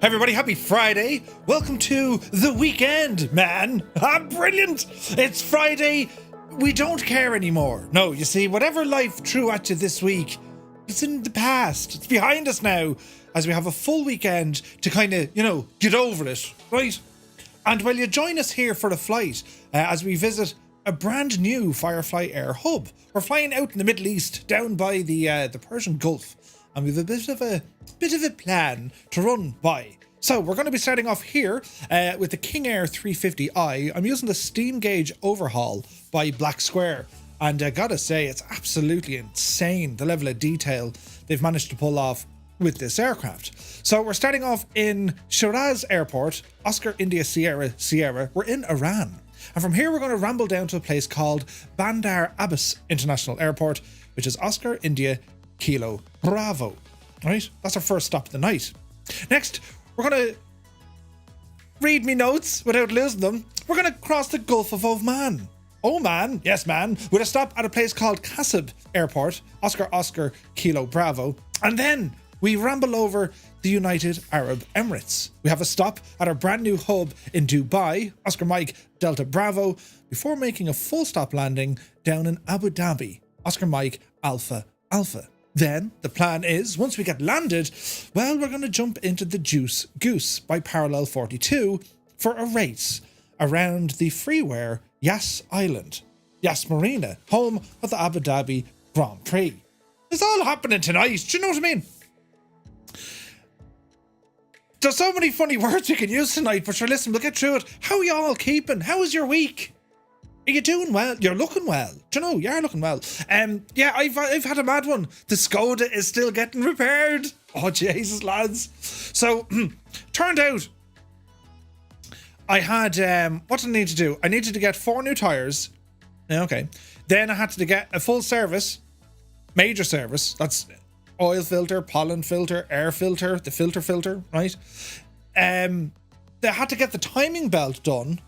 Everybody, happy Friday. Welcome to the weekend, man. Brilliant. It's Friday. We don't care anymore. No, you see, whatever life threw at you this week, it's in the past. It's behind us now, as we have a full weekend to kind of, get over it, right? And while you join us here for the flight, as we visit a brand new Firefly Air hub. We're flying out in the Middle East, down by the Persian Gulf, and we've a bit of a plan to run by. So we're going to be starting off here with the King Air 350i. I'm using the steam gauge overhaul by Black Square, and I gotta say, it's absolutely insane the level of detail they've managed to pull off with this aircraft. So we're starting off in Shiraz Airport, Oscar India Sierra. We're in Iran. And from here, we're going to ramble down to a place called Bandar Abbas International Airport, which is Oscar India Kilo Bravo. Right? That's our first stop of the night. Next, we're going to read me notes without losing them. We're going to cross the Gulf of Oman. Oman, yes man, with a stop at a place called Khasab Airport, Oscar Kilo Bravo. And then we ramble over the United Arab Emirates. We have a stop at our brand new hub in Dubai, Oscar Mike Delta Bravo, before making a full stop landing down in Abu Dhabi, Oscar Mike Alpha Alpha. Then the plan is, once we get landed, well, we're going to jump into the Juice Goose by Parallel 42 for a race around the freeware Yas Island, Yas Marina, home of the Abu Dhabi Grand Prix. It's all happening tonight, do you know what I mean? There's so many funny words we can use tonight, but sure, listen, we'll get through it. How are you all keeping? How was your week? Are you doing well? You're looking well. Do you know, you're looking well. Yeah, I've had a mad one. The Skoda is still getting repaired. Oh, Jesus, lads. So, turned out, I had, what did I need to do? I needed to get 4 new tyres. Okay. Then I had to get a full service, major service. That's oil filter, pollen filter, air filter, the filter, right? They had to get the timing belt done.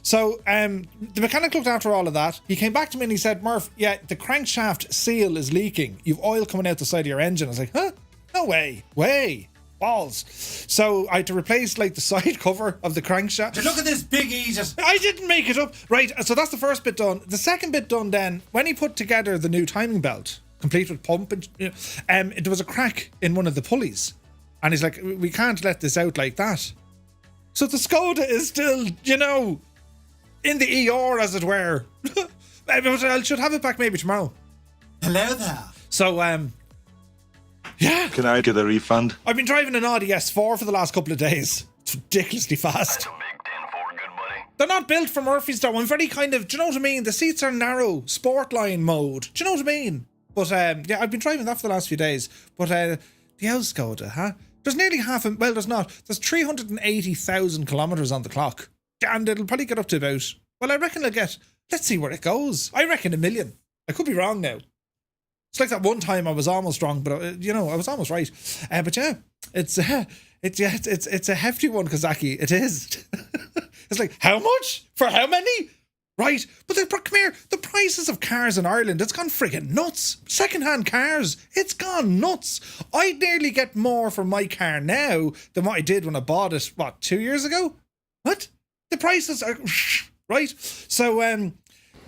So the mechanic looked after all of that. He came back to me and he said, Murph, yeah, the crankshaft seal is leaking. You've oil coming out the side of your engine. I was like, huh? No way. Balls. So I had to replace like the side cover of the crankshaft. Look at this big ease. I didn't make it up. Right, so that's the first bit done. The second bit done then, when he put together the new timing belt, complete with pump, and there was a crack in one of the pulleys. And he's like, we can't let this out like that. So the Skoda is still, in the ER, as it were. I should have it back maybe tomorrow. Hello there. So, yeah. Can I get a refund? I've been driving an Audi S4 for the last couple of days. It's ridiculously fast. That's a big 10-4, good buddy. They're not built for Murphy's though. I'm very kind of, do you know what I mean? The seats are narrow, sport line mode. Do you know what I mean? But, yeah, I've been driving that for the last few days. But, the old Skoda, huh? There's nearly there's not. There's 380,000 kilometres on the clock. And it'll probably get up to about, well, I reckon let's see where it goes. I reckon 1 million. I could be wrong now. It's like that one time I was almost wrong, but I was almost right. But yeah, it's a hefty one, Kazaki. It is. It's like, how much? For how many? Right. But come here, the prices of cars in Ireland, it's gone friggin' nuts. Second-hand cars, it's gone nuts. I'd nearly get more for my car now than what I did when I bought it, 2 years ago? What? The prices are... Right? So,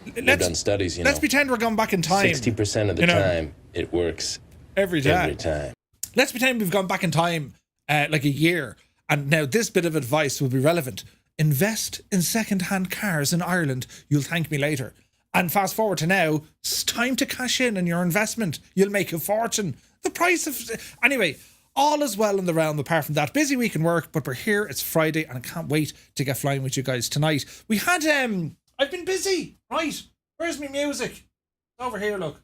They've done studies, let's pretend we're going back in time. 60% of the time, it works. Every time. Let's pretend we've gone back in time like a year. And now this bit of advice will be relevant. Invest in second-hand cars in Ireland. You'll thank me later. And fast forward to now, it's time to cash in on your investment. You'll make a fortune. The price of... Anyway, all is well in the realm apart from that. Busy week in work, but we're here. It's Friday, and I can't wait to get flying with you guys tonight. We had... I've been busy. Right. Where's my music? It's over here, look.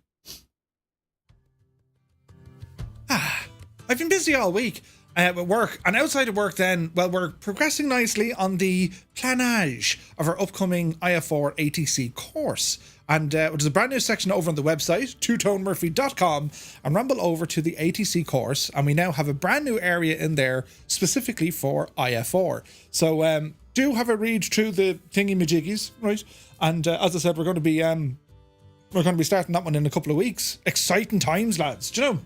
I've been busy all week. With work, and outside of work then, well, we're progressing nicely on the planage of our upcoming IF4 ATC course, and there's a brand new section over on the website, twotonemurphy.com, and ramble over to the ATC course, and we now have a brand new area in there specifically for IF4, so do have a read through the thingy-majiggies, right, and as I said, we're going to be starting that one in a couple of weeks. Exciting times, lads, do you know?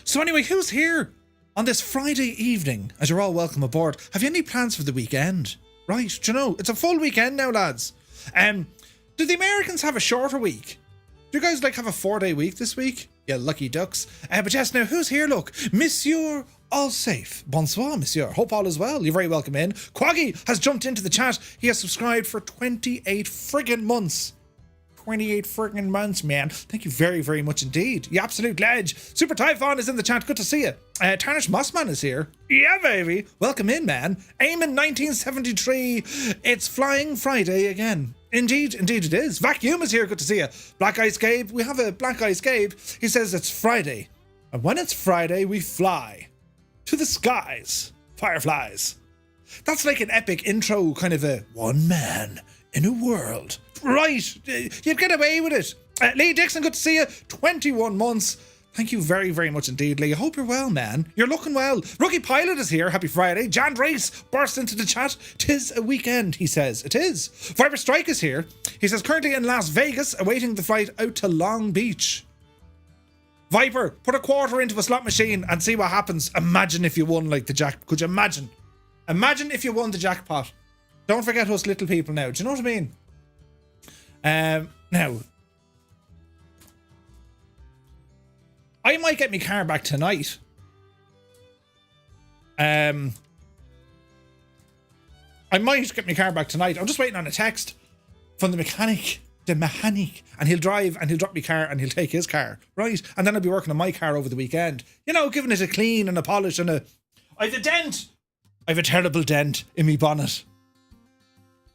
So anyway, who's here? on this Friday evening, as you're all welcome aboard, have you any plans for the weekend? Right, do you know, it's a full weekend now, lads. Do the Americans have a shorter week? Do you guys like have a 4-day week this week? You lucky ducks. But yes, now who's here? Look, Monsieur All Safe. Bonsoir, Monsieur. Hope all is well. You're very welcome in. Quaggy has jumped into the chat. He has subscribed for 28 friggin' months. 28 friggin' months, man. Thank you very, very much indeed. You absolute ledge. Super Typhon is in the chat. Good to see you. Tarnish Mossman is here. Yeah, baby. Welcome in, man. Eamon 1973. It's Flying Friday again. Indeed it is. Vacuum is here. Good to see you. Black Ice Gabe. We have a Black Ice Gabe. He says it's Friday. And when it's Friday, we fly to the skies. Fireflies. That's like an epic intro, kind of a one man in a world. Right, you'd get away with it. Lee Dixon, good to see you. 21 months. Thank you very, very much indeed, Lee. I hope you're well, man. You're looking well. Rookie Pilot is here. Happy Friday. Jan Race burst into the chat. 'Tis a weekend, he says. It is. Viper Strike is here. He says, currently in Las Vegas, awaiting the flight out to Long Beach. Viper, put a quarter into a slot machine and see what happens. Imagine if you won like the jackpot. Could you imagine? Imagine if you won the jackpot. Don't forget us little people now. Do you know what I mean? Now, I might get my car back tonight. I might get my car back tonight. I'm just waiting on a text from the mechanic, and he'll drive and he'll drop my car and he'll take his car, right? And then I'll be working on my car over the weekend. You know, giving it a clean and a polish and I've a dent. I've a terrible dent in my bonnet.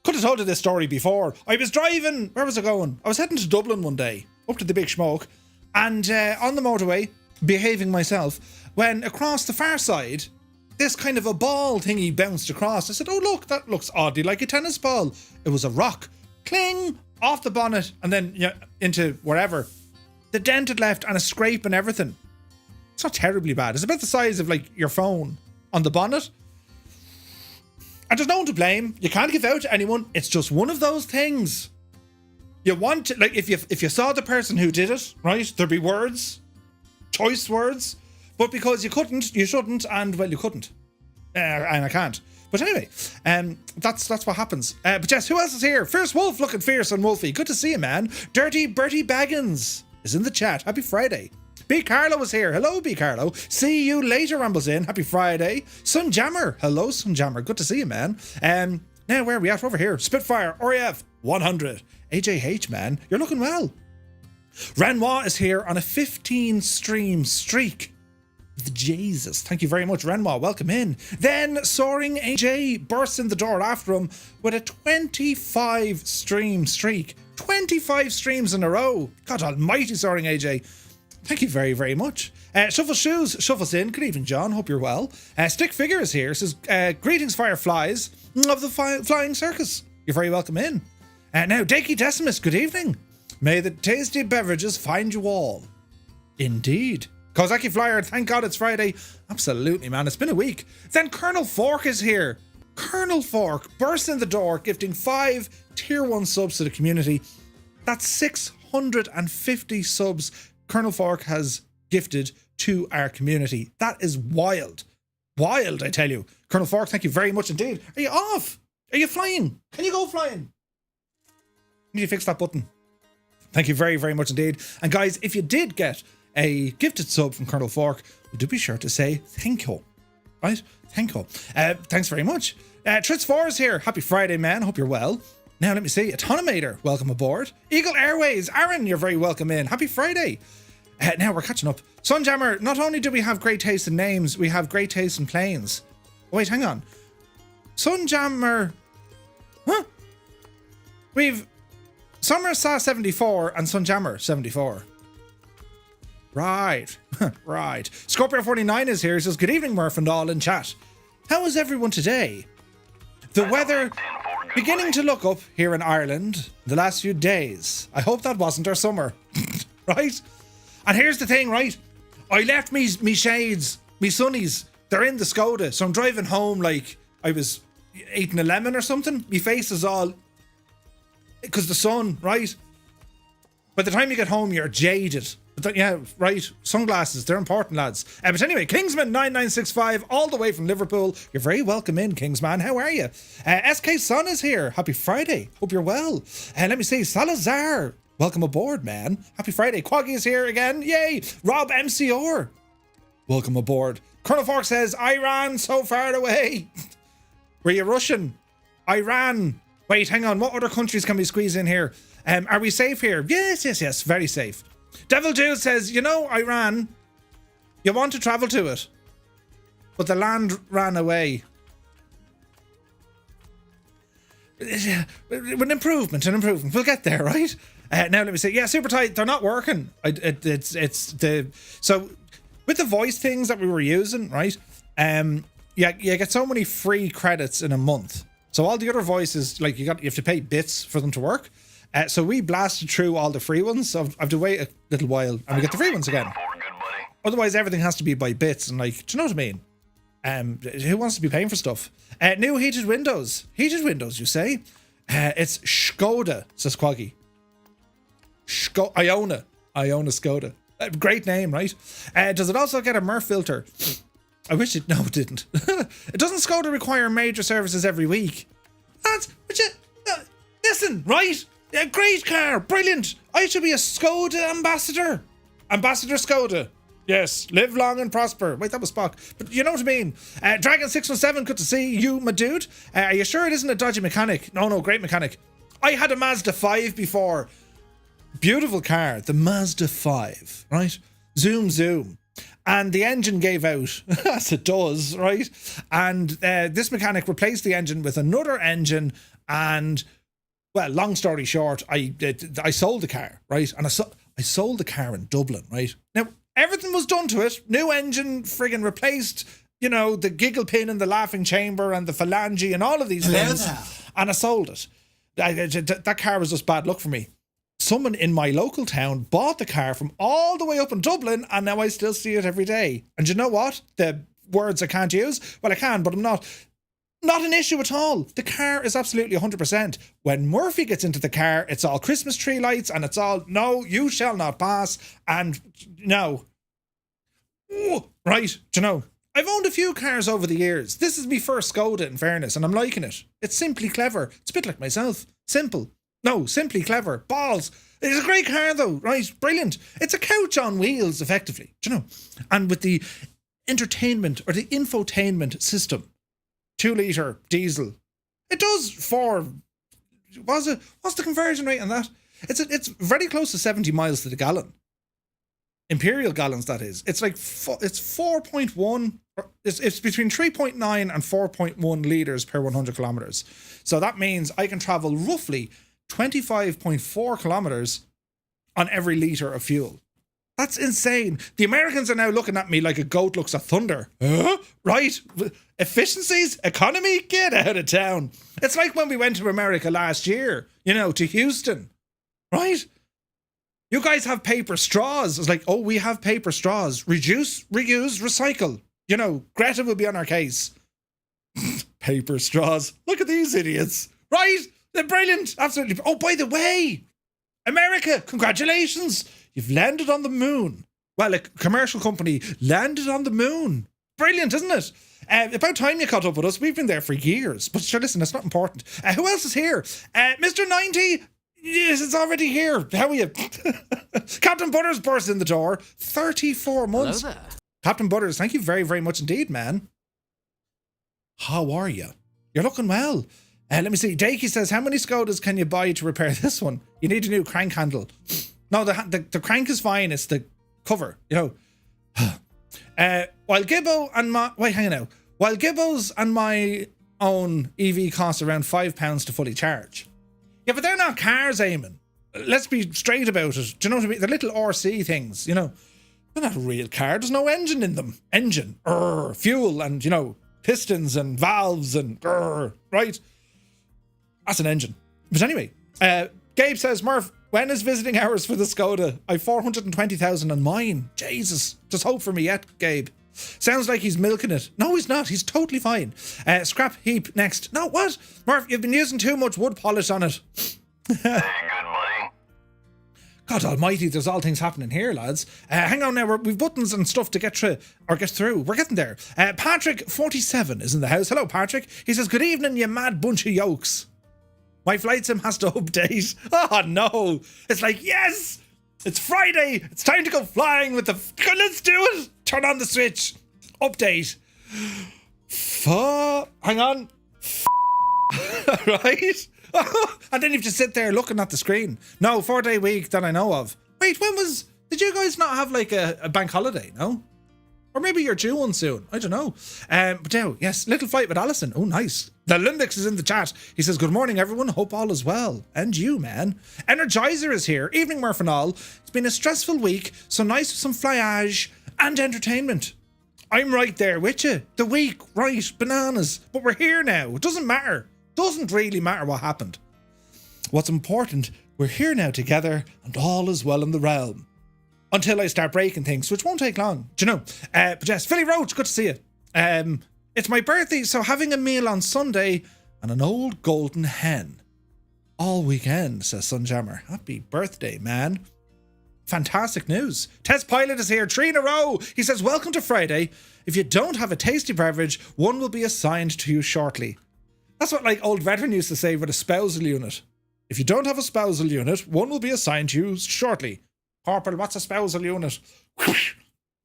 Could have told you this story before. I was driving, where was I going? I was heading to Dublin one day, up to the Big Smoke, and on the motorway, behaving myself, when across the far side, this kind of a ball thingy bounced across. I said, oh look, that looks oddly like a tennis ball. It was a rock. Cling! Off the bonnet, and then into wherever. The dent had left and a scrape and everything. It's not terribly bad. It's about the size of like your phone on the bonnet. And there's no one to blame. You can't give out to anyone. It's just one of those things. You want to, like, if you saw the person who did it, right, there'd be words, choice words, but because you couldn't, you shouldn't, and well, you couldn't, and I can't. But anyway, that's what happens. But yes, who else is here? Fierce Wolf, looking fierce and wolfy. Good to see you, man. Dirty Bertie Baggins is in the chat. Happy Friday. B. Carlo is here. Hello, B. Carlo. See you later, Rumbles in. Happy Friday. Sun Jammer. Hello, Sun Jammer. Good to see you, man. Now, where are we at? Over here. Spitfire, RAF 100. AJH, man. You're looking well. Renoir is here on a 15-stream streak. Jesus. Thank you very much, Renoir. Welcome in. Then, Soaring AJ bursts in the door after him with a 25-stream streak. 25 streams in a row. God almighty, Soaring AJ. Thank you very, very much. Shuffle Shoes shuffles in. Good evening, John. Hope you're well. Stick Figure is here. Says, greetings, Fireflies of the Flying Circus. You're very welcome in. Now, Dakey Decimus, good evening. May the tasty beverages find you all. Indeed. Kozaki Flyer, thank God it's Friday. Absolutely, man. It's been a week. Then Colonel Fork is here. Colonel Fork bursts in the door, gifting 5 Tier 1 subs to the community. That's 650 subs Colonel Fork has gifted to our community. That is wild. Wild, I tell you. Colonel Fork, thank you very much indeed. Are you off? Are you flying? Can you go flying? Need to fix that button. Thank you very, very much indeed. And guys, if you did get a gifted sub from Colonel Fork, do be sure to say thank you. Right? Thank you. Thanks very much. Tritz4 is here. Happy Friday, man. Hope you're well. Now, let me see. Autonomator, welcome aboard. Eagle Airways, Aaron, you're very welcome in. Happy Friday. Now we're catching up. Sunjammer, not only do we have great taste in names, we have great taste in planes. Oh, wait, hang on. Sunjammer. Huh? We've Summer Saw 74 and Sunjammer 74. Right. Right. Scorpio 49 is here. He says, good evening, Murph and all in chat. How is everyone today? The weather beginning to look up here in Ireland the last few days. I hope that wasn't our summer. Right? And here's the thing, right? I left me shades, me sunnies. They're in the Skoda. So I'm driving home like I was eating a lemon or something. My face is all... Because the sun, right? By the time you get home, you're jaded. Yeah, right. Sunglasses, they're important, lads. But anyway, Kingsman9965, all the way from Liverpool. You're very welcome in, Kingsman. How are you? SK Sun is here. Happy Friday. Hope you're well. Let me see. Salazar, welcome aboard, man. Happy Friday. Quaggy is here again. Yay. Rob MCR, welcome aboard. Colonel Fork says, Iran so far away. Were you Russian? Iran. Wait, hang on. What other countries can we squeeze in here? Are we safe here? Yes. Very safe. Devil Dude says, you know, Iran, you want to travel to it, but the land ran away. An improvement. We'll get there, right? Now let me see. Yeah, super tight. They're not working. So with the voice things that we were using, right? You get so many free credits in a month. So all the other voices, like you have to pay bits for them to work. So we blasted through all the free ones. So I have to wait a little while and we get the free ones again. Otherwise, everything has to be by bits. And like, do you know what I mean? Who wants to be paying for stuff? New heated windows. Heated windows, you say? It's Skoda, says Quaggy. Iona Skoda. Great name, right? Does it also get a MRF filter? I wish it. No, it didn't. It doesn't Skoda require major services every week? Listen, right? A great car, brilliant. I should be a Skoda ambassador. Ambassador Skoda. Yes, live long and prosper. Wait, that was Spock. But you know what I mean. Dragon617, good to see you, my dude. Are you sure it isn't a dodgy mechanic? No, great mechanic. I had a Mazda 5 before. Beautiful car, the Mazda 5, right? Zoom. And the engine gave out, as it does, right? And this mechanic replaced the engine with another engine and... Well, long story short, I sold the car, right? And I sold the car in Dublin, right? Now, everything was done to it. New engine, friggin' replaced, you know, the giggle pin and the laughing chamber and the phalange and all of these things. And I sold it. That car was just bad luck for me. Someone in my local town bought the car from all the way up in Dublin and now I still see it every day. And you know what? The words I can't use? Well, I can, but I'm not. Not an issue at all. The car is absolutely 100%. When Murphy gets into the car, it's all Christmas tree lights and it's all, no, you shall not pass. And no. Ooh, right, do you know, I've owned a few cars over the years. This is my first Skoda, in fairness, and I'm liking it. It's simply clever. It's a bit like myself. Simple. No, simply clever. Balls. It's a great car though, right? Brilliant. It's a couch on wheels, effectively, do you know? And with the entertainment or the infotainment system, 2-litre diesel. It does what's the conversion rate on that? It's very close to 70 miles to the gallon. Imperial gallons, that is. It's like, it's 4.1, it's between 3.9 and 4.1 litres per 100 kilometres. So that means I can travel roughly 25.4 kilometres on every litre of fuel. That's insane. The Americans are now looking at me like a goat looks at thunder. Huh? Right? Efficiencies? Economy? Get out of town. It's like when we went to America last year, you know, to Houston. Right? You guys have paper straws. It's like, oh, we have paper straws. Reduce, reuse, recycle. You know, Greta will be on our case. Paper straws. Look at these idiots. Right? They're brilliant. Absolutely. Oh, by the way, America, congratulations. You've landed on the moon. Well, a commercial company landed on the moon. Brilliant, isn't it? About time you caught up with us. We've been there for years. But sure, listen, it's not important. Who else is here? Mr. 90. Yes, it's already here. How are you? Captain Butters burst in the door. 34 months. Hello there. Captain Butters, thank you very, very much indeed, man. How are you? You're looking well. Let me see. Dakey says, how many Skodas can you buy to repair this one? You need a new crank handle. No, the crank is fine. It's the cover, you know. While Gibbo's and my own EV costs around £5 to fully charge. Yeah, but they're not cars, Eamon. Let's be straight about it. Do you know what I mean? The little RC things, you know. They're not a real car. There's no engine in them. Engine, fuel, and, you know, pistons and valves and, right? That's an engine. But anyway, Gabe says, Murph, when is visiting hours for the Skoda? I've 420,000 on mine. Jesus. Just hope for me yet, Gabe. Sounds like he's milking it. No, he's not. He's totally fine. Scrap heap next. No, what? Murph, you've been using too much wood polish on it. Hey, good buddy. God almighty, there's all things happening here, lads. Hang on now, we've buttons and stuff to get through. We're getting there. Patrick, 47, is in the house. Hello, Patrick. He says, good evening, you mad bunch of yokes. My flight sim has to update. Oh, no. It's like, yes, it's Friday. It's time to go flying with the... Let's do it. Turn on the switch. Update. Hang on. Right? And then you have to sit there looking at the screen. No, 4-day week that I know of. Wait, did you guys not have like a bank holiday, no? Or maybe you're due one soon. I don't know. But now, yes, little flight with Alison. Oh, nice. The Lindex is in the chat. He says, good morning, everyone. Hope all is well. And you, man. Energizer is here. Evening, Murph and all. It's been a stressful week, so nice with some flyage and entertainment. I'm right there with you. The week, right, bananas. But we're here now. It doesn't matter. Doesn't really matter what happened. What's important, we're here now together and all is well in the realm. Until I start breaking things, which won't take long. Do you know? But yes, Philly Roach, good to see you. It's my birthday, so having a meal on Sunday and an old golden hen. All weekend, says Sunjammer. Happy birthday, man. Fantastic news. Test Pilot is here, 3 in a row. He says, welcome to Friday. If you don't have a tasty beverage, one will be assigned to you shortly. That's what like old veteran used to say with a spousal unit. If you don't have a spousal unit, one will be assigned to you shortly. Corporal, what's a spousal unit?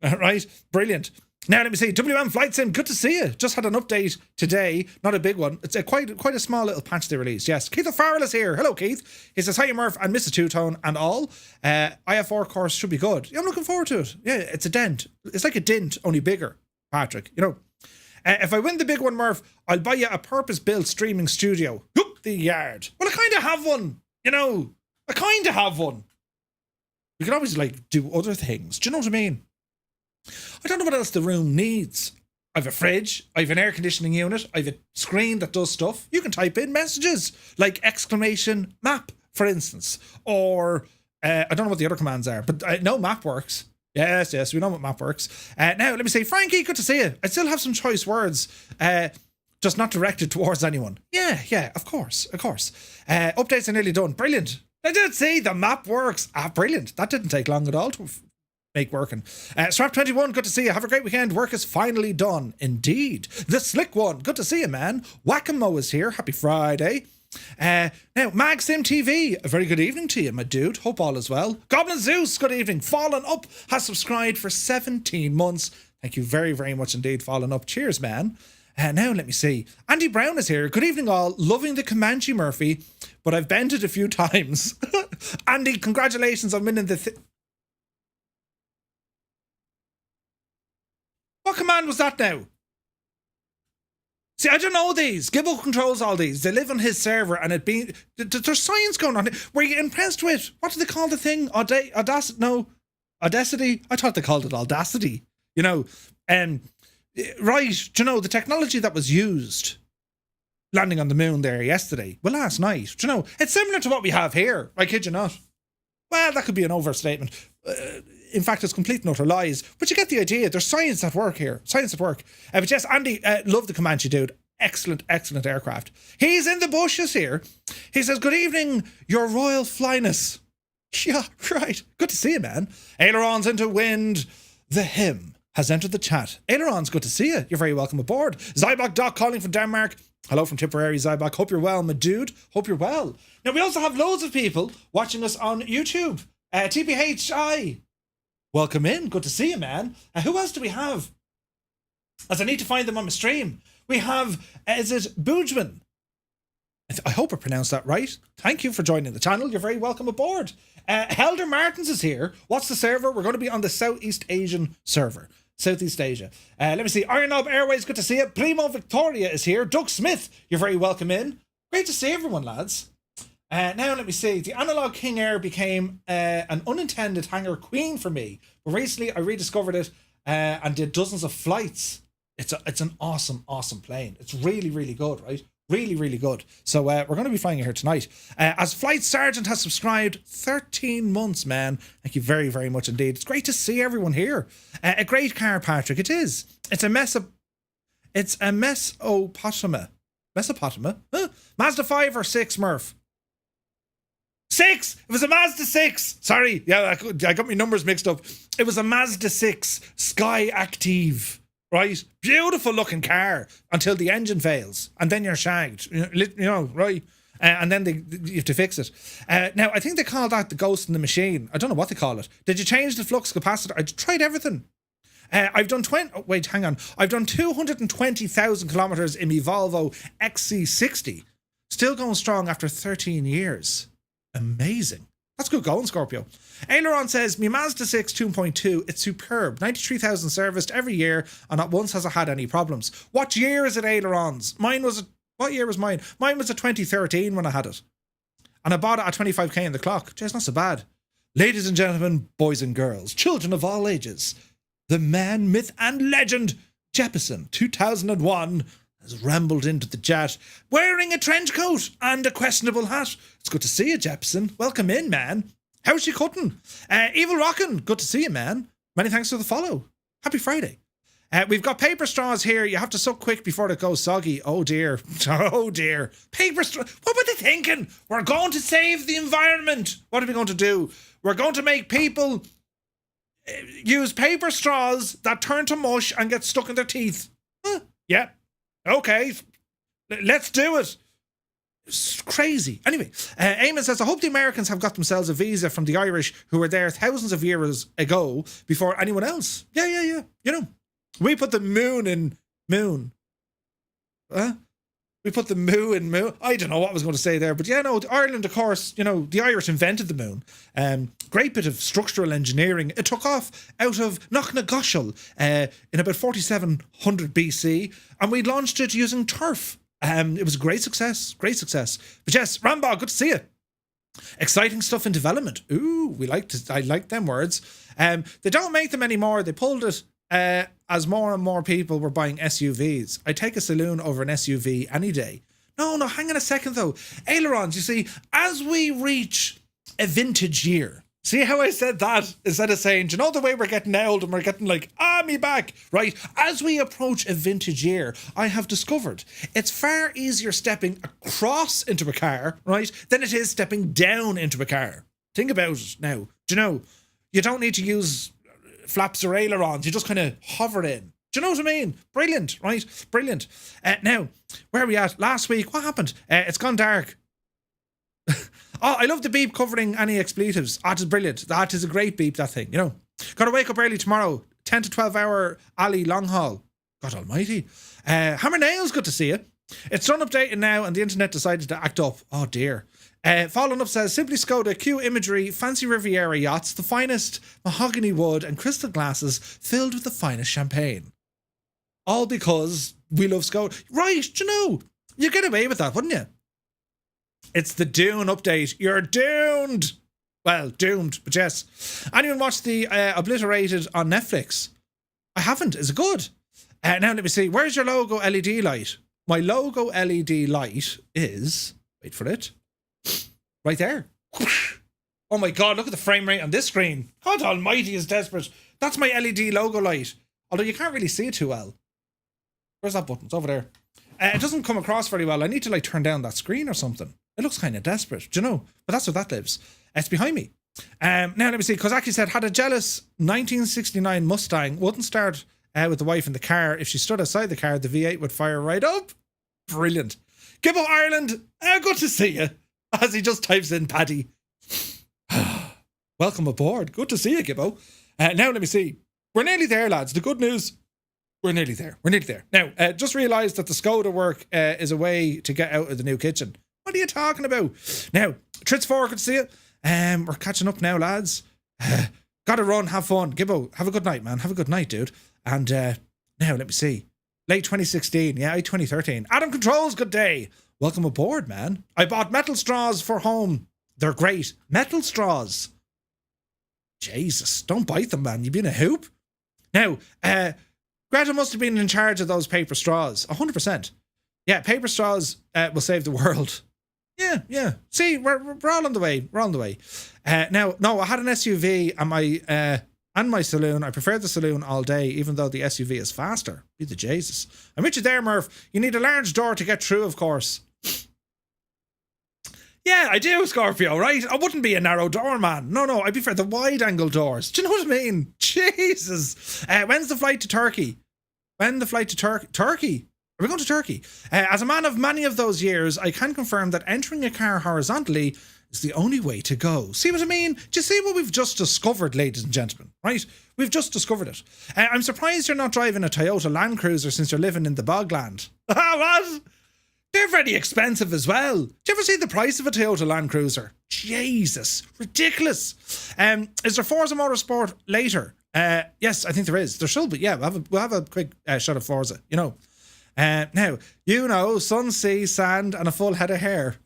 Right, brilliant. Now let me see, WM Flight Sim, good to see you. Just had an update today, not a big one. It's quite a small little patch they released. Yes, Keith O'Farrell is here. Hello, Keith. He says, hi, Murph and Mrs. Two-Tone and all. IF4 course should be good. Yeah, I'm looking forward to it. Yeah, it's a dent. It's like a dint, only bigger, Patrick. You know, if I win the big one, Murph, I'll buy you a purpose-built streaming studio. Whoop the yard. Well, I kind of have one. You know, I kind of have one. We can always like do other things. Do you know what I mean? I don't know what else the room needs. I have a fridge. I have an air conditioning unit. I have a screen that does stuff. You can type in messages like exclamation map, for instance. Or I don't know what the other commands are, but I know map works. Yes, we know what map works. Now, let me say, Frankie, good to see you. I still have some choice words, just not directed towards anyone. Yeah, of course. Updates are nearly done. Brilliant. I did see the map works. Brilliant. That didn't take long at all to make working. Swap21, good to see you. Have a great weekend. Work is finally done. Indeed. The Slick One, good to see you, man. Whack-A-Mo is here. Happy Friday. Now, MagSim TV, a very good evening to you, my dude. Hope all is well. Goblin Zeus, good evening. Fallen Up has subscribed for 17 months. Thank you very, very much indeed, Fallen Up. Cheers, man. Now, let me see. Andy Brown is here. Good evening, all. Loving the Comanche, Murphy, but I've bent it a few times. Andy, congratulations on winning the... What command was that now? See, I don't know these. Gibbo controls all these. They live on his server and there's science going on. Were you impressed with, what do they call the thing? Audacity? No. Audacity? I thought they called it Audacity. You know, right, you know, the technology that was used landing on the moon there yesterday, well, last night, you know, it's similar to what we have here. I kid you not. Well, that could be an overstatement. In fact, it's complete and utter lies. But you get the idea. There's science at work here. Science at work. But yes, Andy, love the Comanche, dude. Excellent aircraft. He's in the bushes here. He says, good evening, your royal flyness. Yeah, right. Good to see you, man. Ailerons into wind. The hymn has entered the chat. Ailerons, good to see you. You're very welcome aboard. Zybok Doc calling from Denmark. Hello from Tipperary, Zybok. Hope you're well, my dude. Hope you're well. Now, we also have loads of people watching us on YouTube. TPHI. Welcome in. Good to see you, man. Who else do we have? As I need to find them on my stream. We have, is it Boojman? I hope I pronounced that right. Thank you for joining the channel. You're very welcome aboard. Helder Martins is here. What's the server? We're going to be on the Southeast Asian server. Southeast Asia. Let me see. Iron Knob Airways, good to see you. Primo Victoria is here. Doug Smith, you're very welcome in. Great to see everyone, lads. Now, let me see. The Analog King Air became an unintended hangar queen for me. But recently, I rediscovered it and did dozens of flights. It's an awesome plane. It's really, really good, right? Really, really good. So we're going to be flying it here tonight. As Flight Sergeant has subscribed, 13 months, man. Thank you very, very much indeed. It's great to see everyone here. A great car, Patrick. It is. It's a Mesopotamia. Huh? Mazda 5 or 6, Murph? 6. It was a Mazda 6. Sorry. Yeah, I got my numbers mixed up. It was a Mazda 6 Sky Active. Right? Beautiful looking car until the engine fails. And then you're shagged. You know, right? And then you have to fix it. Now, I think they call that the ghost in the machine. I don't know what they call it. Did you change the flux capacitor? I tried everything. I've done 220,000 kilometers in my Volvo XC60. Still going strong after 13 years. Amazing. That's good going, Scorpio. Aileron says, my Mazda 6 2.2, it's superb. 93,000 serviced every year, and not once has it had any problems. What year is it, Ailerons? What year was mine? Mine was a 2013 when I had it. And I bought it at 25k in the clock. Jeez, not so bad. Ladies and gentlemen, boys and girls, children of all ages, the man, myth and legend, Jeppesen, 2001, has rambled into the jet wearing a trench coat and a questionable hat. It's good to see you, Jeppesen. Welcome in, man. How's she cutting? Evil Rockin', good to see you, man. Many thanks for the follow. Happy Friday. We've got paper straws here. You have to suck quick before it goes soggy. Oh dear. Oh dear. Paper straws. What were they thinking? We're going to save the environment. What are we going to do? We're going to make people use paper straws that turn to mush and get stuck in their teeth. Huh. Yeah. Okay. Let's do it. It's crazy. Anyway, Eamon says, I hope the Americans have got themselves a visa from the Irish who were there thousands of years ago before anyone else. Yeah. You know. We put the moon in moon. We put the moo in moon. I don't know what I was going to say there, but yeah, no, Ireland, of course, you know, the Irish invented the moon. Great bit of structural engineering. It took off out of Knocknagoshel in about 4700 BC, and we launched it using turf. It was a great success. But yes, Rambo, good to see you. Exciting stuff in development. Ooh, I like them words. They don't make them anymore. They pulled it as more and more people were buying SUVs. I'd take a saloon over an SUV any day. No, hang on a second though. Ailerons, you see, as we reach a vintage year, see how I said that instead of saying, do you know the way we're getting old and we're getting like, me back, right? As we approach a vintage year, I have discovered it's far easier stepping across into a car, right, than it is stepping down into a car. Think about it now. Do you know, you don't need to use flaps or ailerons, you just kind of hover in. Do you know what I mean? Brilliant, right? Brilliant. Now, where are we at? Last week, what happened? It's gone dark. I love the beep covering any expletives. That is brilliant. That is a great beep, that thing, you know. Got to wake up early tomorrow. 10 to 12 hour alley long haul. God almighty. Hammer Nails, good to see you. It's done updating now and the internet decided to act up. Oh dear. Following up says, Simply Skoda, Q imagery, fancy Riviera yachts, the finest mahogany wood and crystal glasses filled with the finest champagne. All because we love Skoda. Right, do you know, you get away with that, wouldn't you? It's the Dune update. You're doomed. Well, doomed, but yes. Anyone watch the Obliterated on Netflix? I haven't. Is it good? Now let me see. Where's your logo LED light? My logo LED light is... Wait for it. Right there. Oh my God, look at the frame rate on this screen. God almighty is desperate. That's my LED logo light. Although you can't really see it too well. Where's that button? It's over there. It doesn't come across very well. I need to like turn down that screen or something. It looks kind of desperate, do you know? But that's where that lives. It's behind me. Now let me see. Kozaki said, had a jealous 1969 Mustang, wouldn't start with the wife in the car. If she stood outside the car, the V8 would fire right up. Brilliant. Gibbo Ireland, good to see you. As he just types in Paddy. Welcome aboard. Good to see you, Gibbo. Now let me see. We're nearly there, lads. The good news, we're nearly there. Now, just realised that the Skoda work is a way to get out of the new kitchen. What are you talking about? Now, Tritz 4, good to see you. We're catching up now, lads. Gotta run, have fun. Gibbo, have a good night, man. Have a good night, dude. And now, let me see. Late 2016, yeah, 2013. Adam Controls, good day. Welcome aboard, man. I bought metal straws for home. They're great. Metal straws. Jesus, don't bite them, man. You've been a hoop. Now, Greta must have been in charge of those paper straws. 100%. Yeah, paper straws will save the world. Yeah. See, we're all on the way. Now, no, I had an SUV and my saloon. I prefer the saloon all day, even though the SUV is faster. Be the Jesus. I'm with you there, Murph. You need a large door to get through, of course. Yeah, I do, Scorpio, right? I wouldn't be a narrow door man. No, I'd be for the wide angle doors. Do you know what I mean? Jesus. When's the flight to Turkey? When the flight to Turkey? Are we going to Turkey? As a man of many of those years, I can confirm that entering a car horizontally is the only way to go. See what I mean? Do you see what we've just discovered, ladies and gentlemen? Right? We've just discovered it. I'm surprised you're not driving a Toyota Land Cruiser since you're living in the bogland. What? They're very expensive as well. Do you ever see the price of a Toyota Land Cruiser? Jesus, ridiculous. Is there Forza Motorsport later? Yes, I think there is. There should be. Yeah, we'll have a quick shot of Forza, you know. Now, you know, sun, sea, sand, and a full head of hair.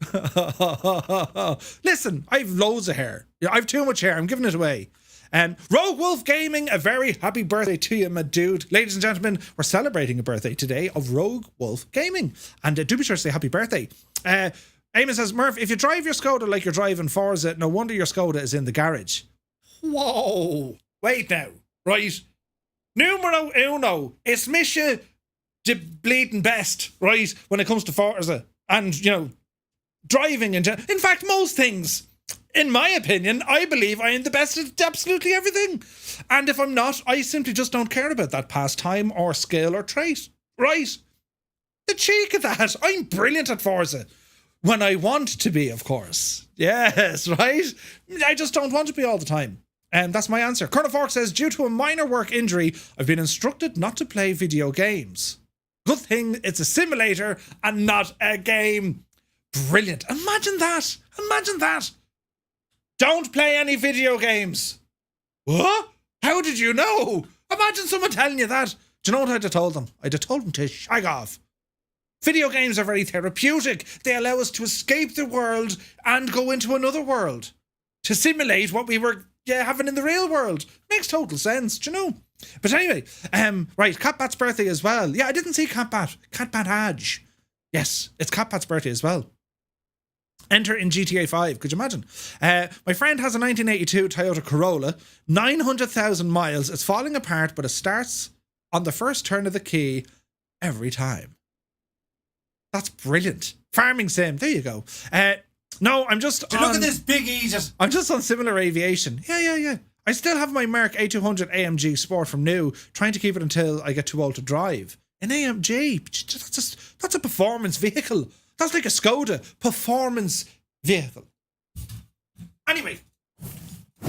Listen, I've loads of hair. I've too much hair. I'm giving it away. Rogue Wolf Gaming, a very happy birthday to you, my dude. Ladies and gentlemen, we're celebrating a birthday today of Rogue Wolf Gaming. And do be sure to say happy birthday. Eamon says, Murph, if you drive your Skoda like you're driving Forza, no wonder your Skoda is in the garage. Whoa. Wait now. Right. Numero uno. It's Misha the bleeding best, right, when it comes to Forza. And, you know, driving in general. In fact, most things. In my opinion, I believe I am the best at absolutely everything. And if I'm not, I simply just don't care about that pastime or skill or trait. Right? The cheek of that. I'm brilliant at Forza. When I want to be, of course. Yes, right? I just don't want to be all the time. And that's my answer. Colonel Fork says, due to a minor work injury, I've been instructed not to play video games. Good thing it's a simulator and not a game. Brilliant. Imagine that. Imagine that. Don't play any video games. What? How did you know? Imagine someone telling you that. Do you know what I'd have told them? I'd have told them to shag off. Video games are very therapeutic. They allow us to escape the world and go into another world. To simulate what we were having in the real world. Makes total sense, do you know? But anyway, right, Cat Bat's birthday as well. Yeah, I didn't see Cat Bat. Cat Bat Haj. Yes, it's Cat Bat's birthday as well. Enter in GTA 5, could you imagine? My friend has a 1982 Toyota Corolla, 900,000 miles. It's falling apart, but it starts on the first turn of the key every time. That's brilliant. Farming sim, there you go. No, I'm just on... Look at this big Egypt. I'm just on similar aviation. Yeah. I still have my Merc A200 AMG Sport from new, trying to keep it until I get too old to drive. An AMG, that's a performance vehicle. That's like a Skoda performance vehicle. Anyway,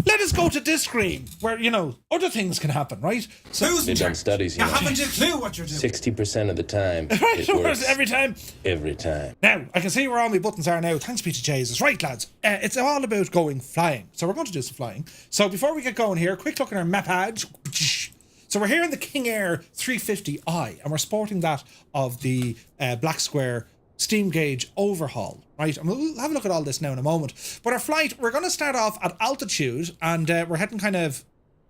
let us go to this screen where, you know, other things can happen, right? So they've done studies, you know. Haven't a clue what you're doing. 60% of the time, right, it works. Every time. Every time. Now, I can see where all my buttons are now. Thanks be to Jesus. Right, lads. It's all about going flying. So we're going to do some flying. So before we get going here, quick look at our map page. So we're here in the King Air 350i, and we're sporting that of the Black Square steam gauge overhaul, right? And we'll have a look at all this now in a moment. But our flight, we're going to start off at altitude, and we're heading kind of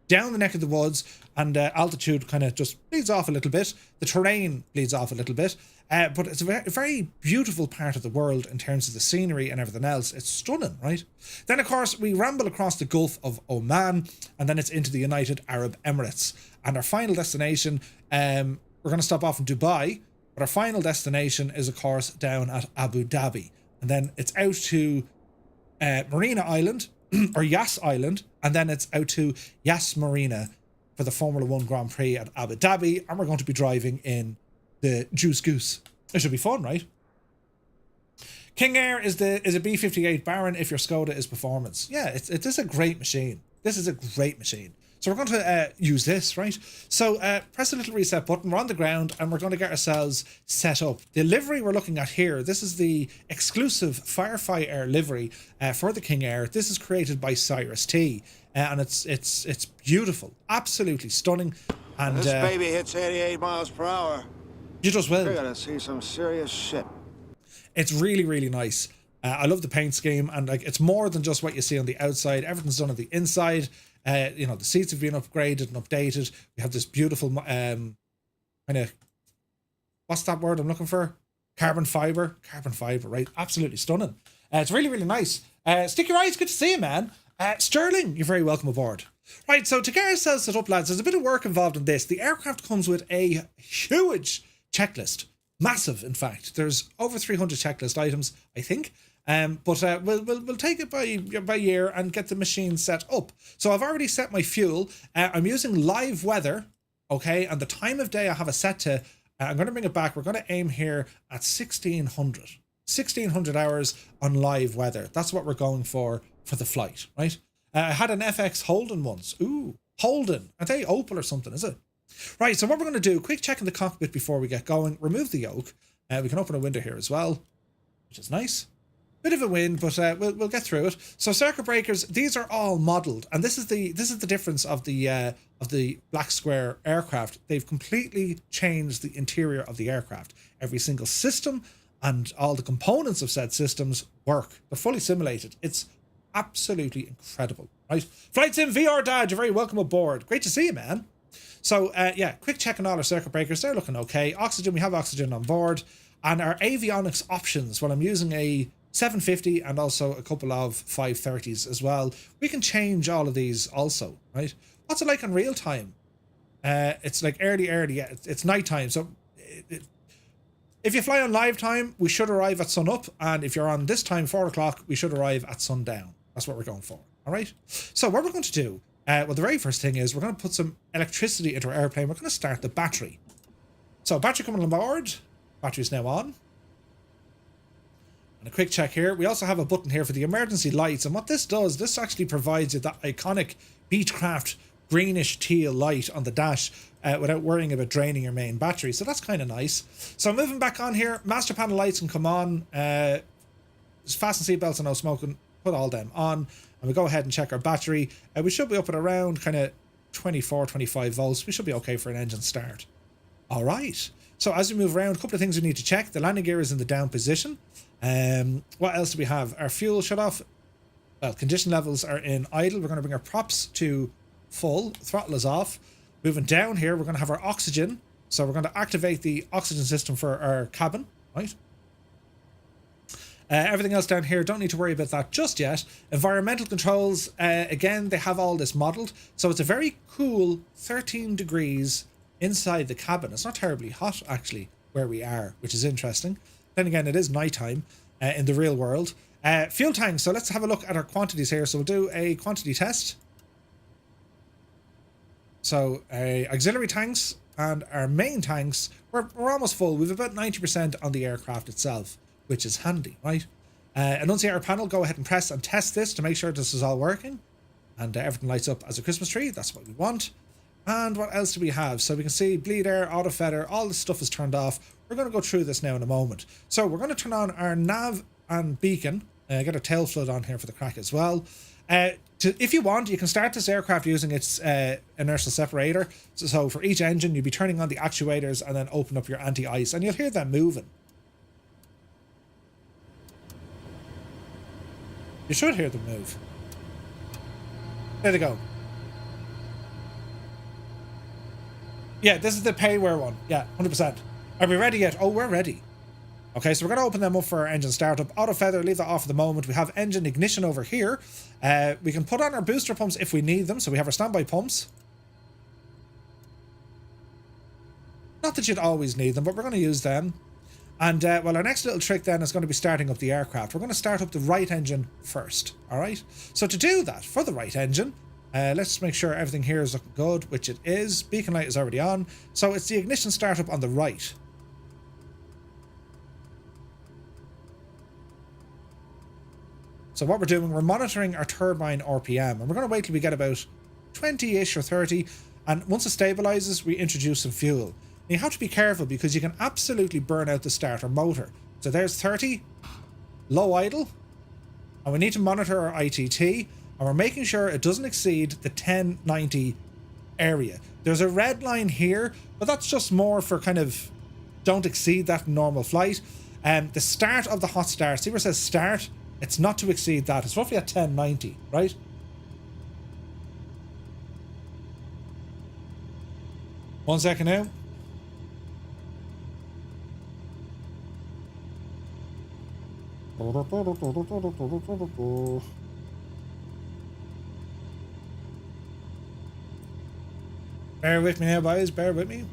down the neck of the woods, and altitude kind of just bleeds off a little bit. The terrain bleeds off a little bit, but it's a very beautiful part of the world in terms of the scenery and everything else. It's stunning, right? Then, of course, we ramble across the Gulf of Oman, and then it's into the United Arab Emirates. And our final destination, we're going to stop off in Dubai, but our final destination is, of course, down at Abu Dhabi. And then it's out to Marina Island, or Yas Island, and then it's out to Yas Marina for the Formula 1 Grand Prix at Abu Dhabi, and we're going to be driving in the Juice Goose. It should be fun, right? King Air is a B58 Baron if your Skoda is performance. Yeah, it is a great machine. This is a great machine. So we're going to use this, right? So press the little reset button. We're on the ground and we're going to get ourselves set up. The livery we're looking at here, this is the exclusive Firefly Air livery for the King Air. This is created by Cyrus T. And it's beautiful, absolutely stunning. And this baby hits 88 miles per hour. You just will. You're gonna see some serious shit. It's really, really nice. I love the paint scheme, and like it's more than just what you see on the outside. Everything's done on the inside. You know, the seats have been upgraded and updated. We have this beautiful kind of, what's that word I'm looking for? Carbon fiber, right? Absolutely stunning. It's really, really nice. Sticky Rice, good to see you, man. Sterling, you're very welcome aboard. Right, so to get ourselves set up, lads, there's a bit of work involved in this. The aircraft comes with a huge checklist. Massive, in fact. There's over 300 checklist items, I think. But we'll take it by year and get the machine set up. So I've already set my fuel. I'm using live weather, okay, and the time of day I have it set to. I'm going to bring it back. We're going to aim here at 1600 hours on live weather. That's what we're going for the flight, right? I had an FX Holden once. Ooh, Holden. Are they Opel or something, is it? Right, so what we're going to do, quick check in the cockpit before we get going. Remove the yoke. We can open a window here as well, which is nice. Bit of a wind, but we'll get through it. So circuit breakers, these are all modelled, and this is the difference of the Black Square aircraft. They've completely changed the interior of the aircraft. Every single system and all the components of said systems work. They're fully simulated. It's absolutely incredible, right? flightsim VR Dad, you're very welcome aboard. Great to see you, man. So yeah, quick check on all our circuit breakers. They're looking okay. Oxygen, we have oxygen on board, and our avionics options. Well, I'm using a 750 and also a couple of 530s as well. We can change all of these also, right? What's it like in real time? It's like early, yeah, it's nighttime. So if you fly on live time, we should arrive at sun up. And if you're on this time, 4 o'clock, we should arrive at sundown. That's what we're going for. All right. So what we're going to do, well, the very first thing is we're going to put some electricity into our airplane. We're going to start the battery. So battery coming on board. Battery's now on. And a quick check here. We also have a button here for the emergency lights. And what this does, this actually provides you that iconic Beechcraft greenish teal light on the dash without worrying about draining your main battery. So that's kind of nice. So moving back on here, master panel lights can come on. Fasten seatbelts and no smoking. Put all them on. And we go ahead and check our battery. We should be up at around kind of 24, 25 volts. We should be okay for an engine start. All right. So as we move around, a couple of things we need to check. The landing gear is in the down position. What else do we have? Our fuel shut off. Well, condition levels are in idle. We're going to bring our props to full. Throttle is off. Moving down here, we're going to have our oxygen. So we're going to activate the oxygen system for our cabin, right? Everything else down here, don't need to worry about that just yet. Environmental controls, again, they have all this modelled. So it's a very cool 13 degrees inside the cabin. It's not terribly hot, actually, where we are, which is interesting. Then again, it is nighttime in the real world. Fuel tanks, so let's have a look at our quantities here. So we'll do a quantity test. So auxiliary tanks and our main tanks, we're almost full. We've about 90% on the aircraft itself, which is handy, right? Annunciator panel, go ahead and press and test this to make sure this is all working. And everything lights up as a Christmas tree. That's what we want. And what else do we have? So we can see bleed air, auto feather, all this stuff is turned off. We're going to go through this now in a moment. So we're going to turn on our nav and beacon. Get our tail flood on here for the crack as well. If you want, you can start this aircraft using its inertial separator. So for each engine, you'll be turning on the actuators and then open up your anti-ice, and you'll hear them moving. You should hear them move. There they go. Yeah, this is the payware one. Yeah, 100%. Are we ready yet? Oh, we're ready. Okay, so we're going to open them up for our engine startup. Auto feather, leave that off for the moment. We have engine ignition over here. We can put on our booster pumps if we need them. So we have our standby pumps. Not that you'd always need them, but we're going to use them. And well, our next little trick then is going to be starting up the aircraft. We're going to start up the right engine first. All right. So to do that, for the right engine, let's make sure everything here is looking good, which it is. Beacon light is already on. So it's the ignition startup on the right. So what we're doing, we're monitoring our turbine RPM, and we're going to wait till we get about 20-ish or 30. And once it stabilizes, we introduce some fuel. And you have to be careful because you can absolutely burn out the starter motor. So there's 30, low idle, and we need to monitor our ITT, and we're making sure it doesn't exceed the 1090 area. There's a red line here, but that's just more for kind of don't exceed that in normal flight. The start of the hot start, see where it says start? It's not to exceed that. It's roughly at 1090, right? One second now. Bear with me now, boys. Bear with me.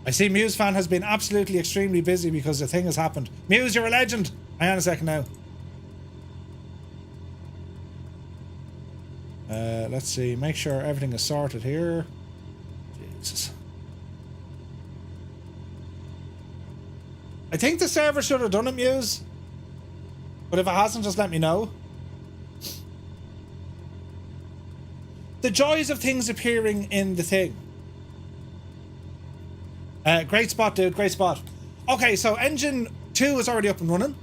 I see Muse fan has been absolutely extremely busy because the thing has happened. Muse, you're a legend. Hang on a second now. Let's see. Make sure everything is sorted here. Jesus. I think the server should have done it, Muse. But if it hasn't, just let me know. The joys of things appearing in the thing. Great spot, dude. Great spot. Okay, so engine 2 is already up and running.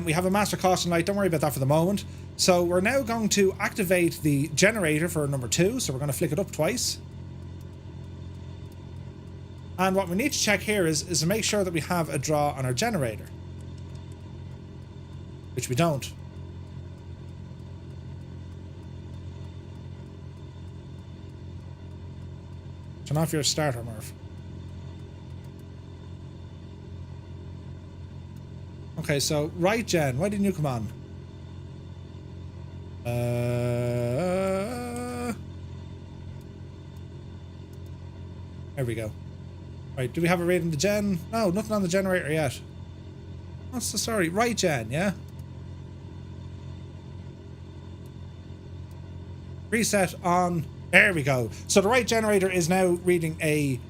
We have a master caution light. Don't worry about that for the moment. So we're now going to activate the generator for number 2. So we're going to flick it up twice. And what we need to check here is to make sure that we have a draw on our generator. Which we don't. Turn off your starter, Murph. Okay, so right gen, why didn't you come on? There we go. Right, do we have a rate in the gen? No, nothing on the generator yet. What's the story? Right gen, yeah? Reset on. There we go. So the right generator is now reading a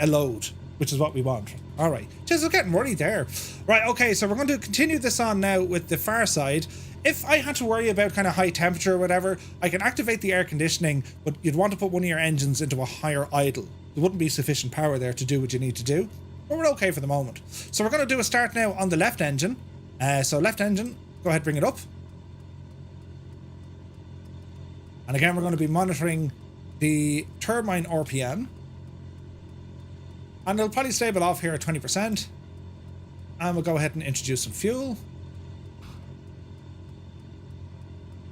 load, which is what we want. All right. Just getting worried there. Right, okay, so we're going to continue this on now with the far side. If I had to worry about kind of high temperature or whatever, I can activate the air conditioning, but you'd want to put one of your engines into a higher idle. There wouldn't be sufficient power there to do what you need to do. But we're okay for the moment. So we're going to do a start now on the left engine. So left engine, go ahead, bring it up. And again, we're going to be monitoring the turbine RPM. And it'll probably stable off here at 20%. And we'll go ahead and introduce some fuel.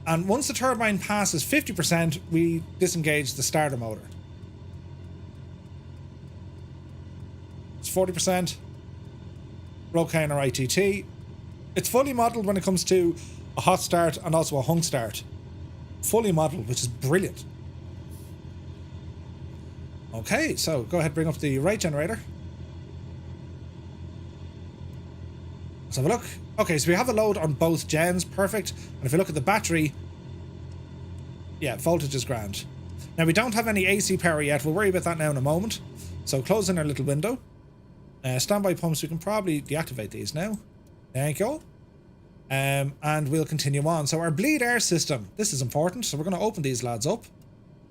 And once the turbine passes 50%, we disengage the starter motor. It's 40%. We're okay on our ITT. It's fully modelled when it comes to a hot start and also a hung start. Fully modelled, which is brilliant. Okay, so go ahead and bring up the right generator. Let's have a look. Okay, so we have a load on both gens, perfect. And if you look at the battery, yeah, voltage is grand. Now we don't have any AC power yet. We'll worry about that now in a moment. So closing our little window. Standby pumps, we can probably deactivate these now. Thank you. And we'll continue on. So our bleed air system, this is important. So we're going to open these lads up.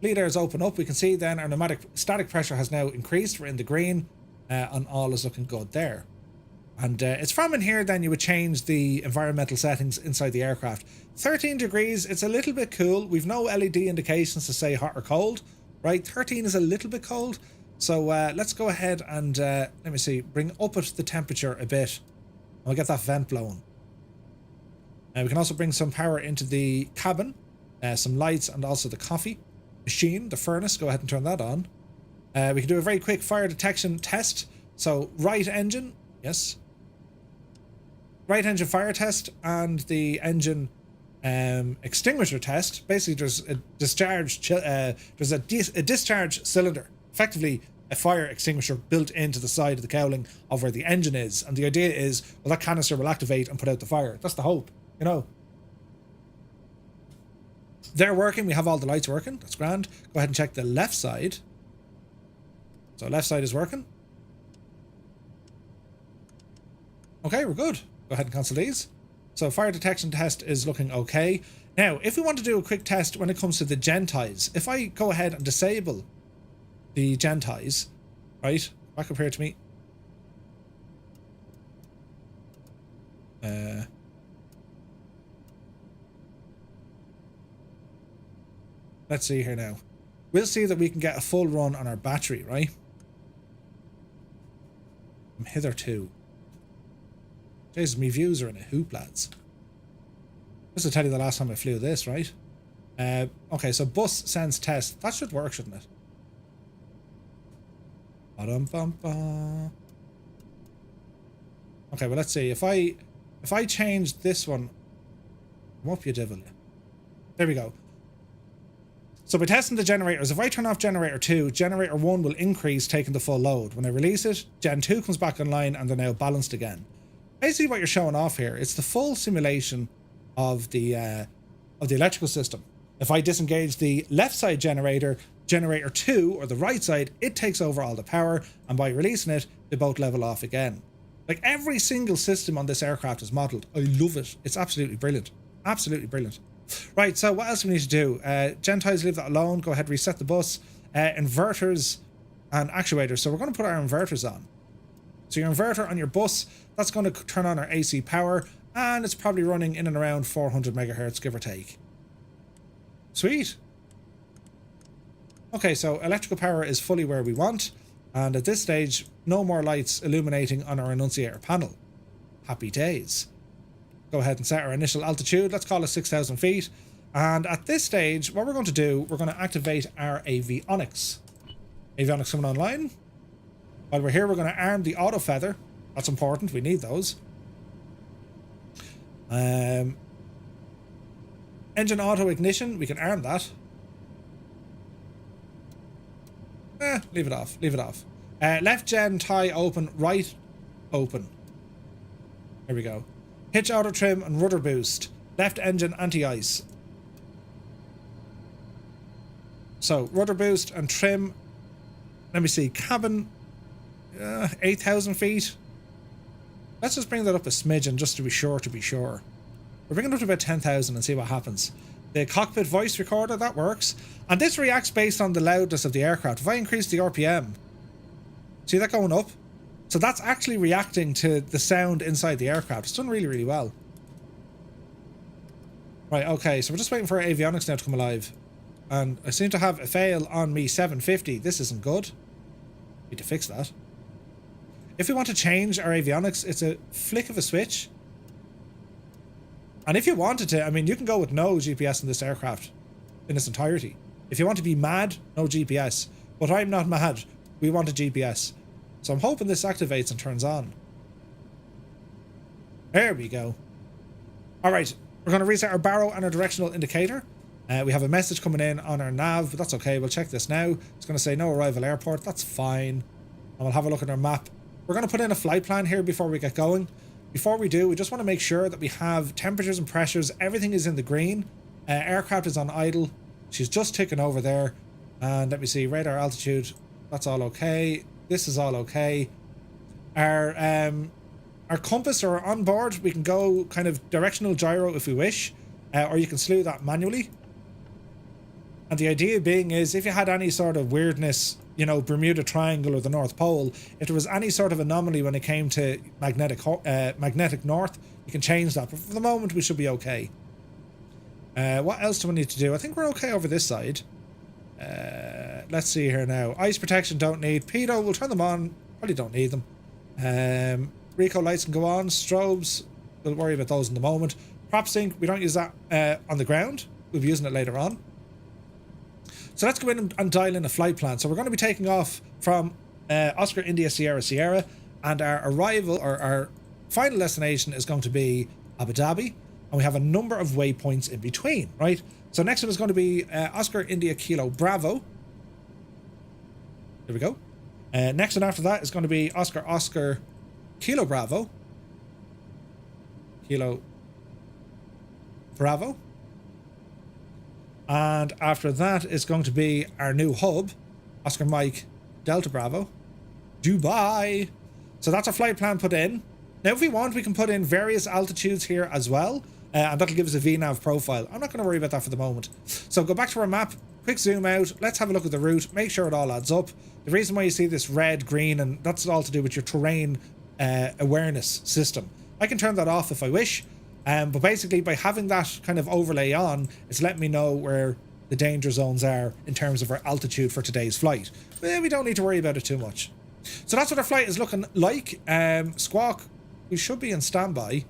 Bleed air is open up. We can see then our pneumatic static pressure has now increased. We're in the green and all is looking good there. And it's from in here then you would change the environmental settings inside the aircraft. 13 degrees, it's a little bit cool. We've no LED indications to say hot or cold, right? 13 is a little bit cold. So let's go ahead and, let me see, bring up the temperature a bit. I'll get that vent blowing. We can also bring some power into the cabin, some lights and also the coffee machine, the furnace. Go ahead and turn that on. We can do a very quick fire detection test. So right engine, yes. Right engine fire test and the engine extinguisher test. Basically, there's a discharge cylinder, effectively a fire extinguisher built into the side of the cowling of where the engine is. And the idea is, well, that canister will activate and put out the fire. That's the hope, you know. They're working. We have all the lights working. That's grand. Go ahead and check the left side. So left side is working. Okay, we're good. Go ahead and cancel these. So fire detection test is looking okay. Now, if we want to do a quick test when it comes to the gen ties, if I go ahead and disable the gen ties, right, back up here to me. Let's see here now. We'll see that we can get a full run on our battery, right? From hitherto. Jesus, me views are in a hoop, lads. Just to tell you the last time I flew this, right? Okay, so bus sense test. That should work, shouldn't it? Ba-dum-bum-bum. Okay, well, let's see. If I change this one, come up, you devil. There we go. So by testing the generators, if I turn off generator 2, generator 1 will increase taking the full load. When I release it, gen 2 comes back online and they're now balanced again. Basically what you're showing off here, it's the full simulation of the electrical system. If I disengage the left side generator, generator 2, or the right side, it takes over all the power, and by releasing it, they both level off again. Like, every single system on this aircraft is modelled. I love it. It's absolutely brilliant. Absolutely brilliant. Right, so what else do we need to do? Gentiles, leave that alone. Go ahead, reset the bus. Inverters and actuators. So we're going to put our inverters on. So your inverter on your bus, that's going to turn on our AC power, and it's probably running in and around 400 megahertz, give or take. Sweet. Okay, so electrical power is fully where we want, and at this stage, no more lights illuminating on our annunciator panel. Happy days. Go ahead and set our initial altitude. Let's call it 6,000 feet. And at this stage, what we're going to do, we're going to activate our avionics. Avionics coming online. While we're here, we're going to arm the auto feather. That's important. We need those. Engine auto ignition. We can arm that. Leave it off. Leave it off. Left gen tie open. Right open. Here we go. Hitch auto trim and rudder boost. Left engine anti-ice. So rudder boost and trim. Let me see. Cabin 8,000 feet. Let's just bring that up a smidgen just to be sure. We're bringing it up to about 10,000 and see what happens. The cockpit voice recorder, that works. And this reacts based on the loudness of the aircraft. If I increase the RPM, see that going up? So that's actually reacting to the sound inside the aircraft. It's done really, really well. Right, okay, so we're just waiting for our avionics now to come alive. And I seem to have a fail on me 750. This isn't good. Need to fix that. If we want to change our avionics, it's a flick of a switch. And if you wanted to, I mean, you can go with no GPS in this aircraft in its entirety. If you want to be mad, no GPS. But I'm not mad. We want a GPS. So I'm hoping this activates and turns on. There we go. All right, we're going to reset our baro and our directional indicator. We have a message coming in on our nav, but that's okay. We'll check this now. It's going to say no arrival airport. That's fine. And we'll have a look at our map. We're going to put in a flight plan here before we get going. Before we do, we just want to make sure that we have temperatures and pressures. Everything is in the green. Aircraft is on idle. She's just ticking over there. And let me see, radar altitude. That's all okay. This is all okay. Our compass or on board, we can go kind of directional gyro if we wish. Or you can slew that manually. And the idea being is if you had any sort of weirdness, you know, Bermuda Triangle or the North Pole, if there was any sort of anomaly when it came to magnetic north, you can change that. But for the moment, we should be okay. What else do we need to do? I think we're okay over this side. Let's see here now. Ice protection, don't need. Pedo, we'll turn them on. Probably don't need them. Reco lights can go on. Strobes, we'll worry about those in the moment. Prop sync, we don't use that on the ground. We'll be using it later on. So let's go in and dial in a flight plan. So we're going to be taking off from Oscar India Sierra Sierra, and our arrival or our final destination is going to be Abu Dhabi, and we have a number of waypoints in between, right? So next one is going to be Oscar India Kilo Bravo. There we go. Next one after that is going to be Oscar Kilo Bravo. Kilo Bravo. And after that is going to be our new hub, Oscar Mike Delta Bravo, Dubai. So that's our flight plan put in. Now, if we want, we can put in various altitudes here as well, and that'll give us a VNAV profile. I'm not going to worry about that for the moment. So go back to our map, quick zoom out. Let's have a look at the route, make sure it all adds up. The reason why you see this red, green, and that's all to do with your terrain awareness system. I can turn that off if I wish. But basically, by having that kind of overlay on, it's letting me know where the danger zones are in terms of our altitude for today's flight. Well, we don't need to worry about it too much. So that's what our flight is looking like. Squawk, we should be in standby.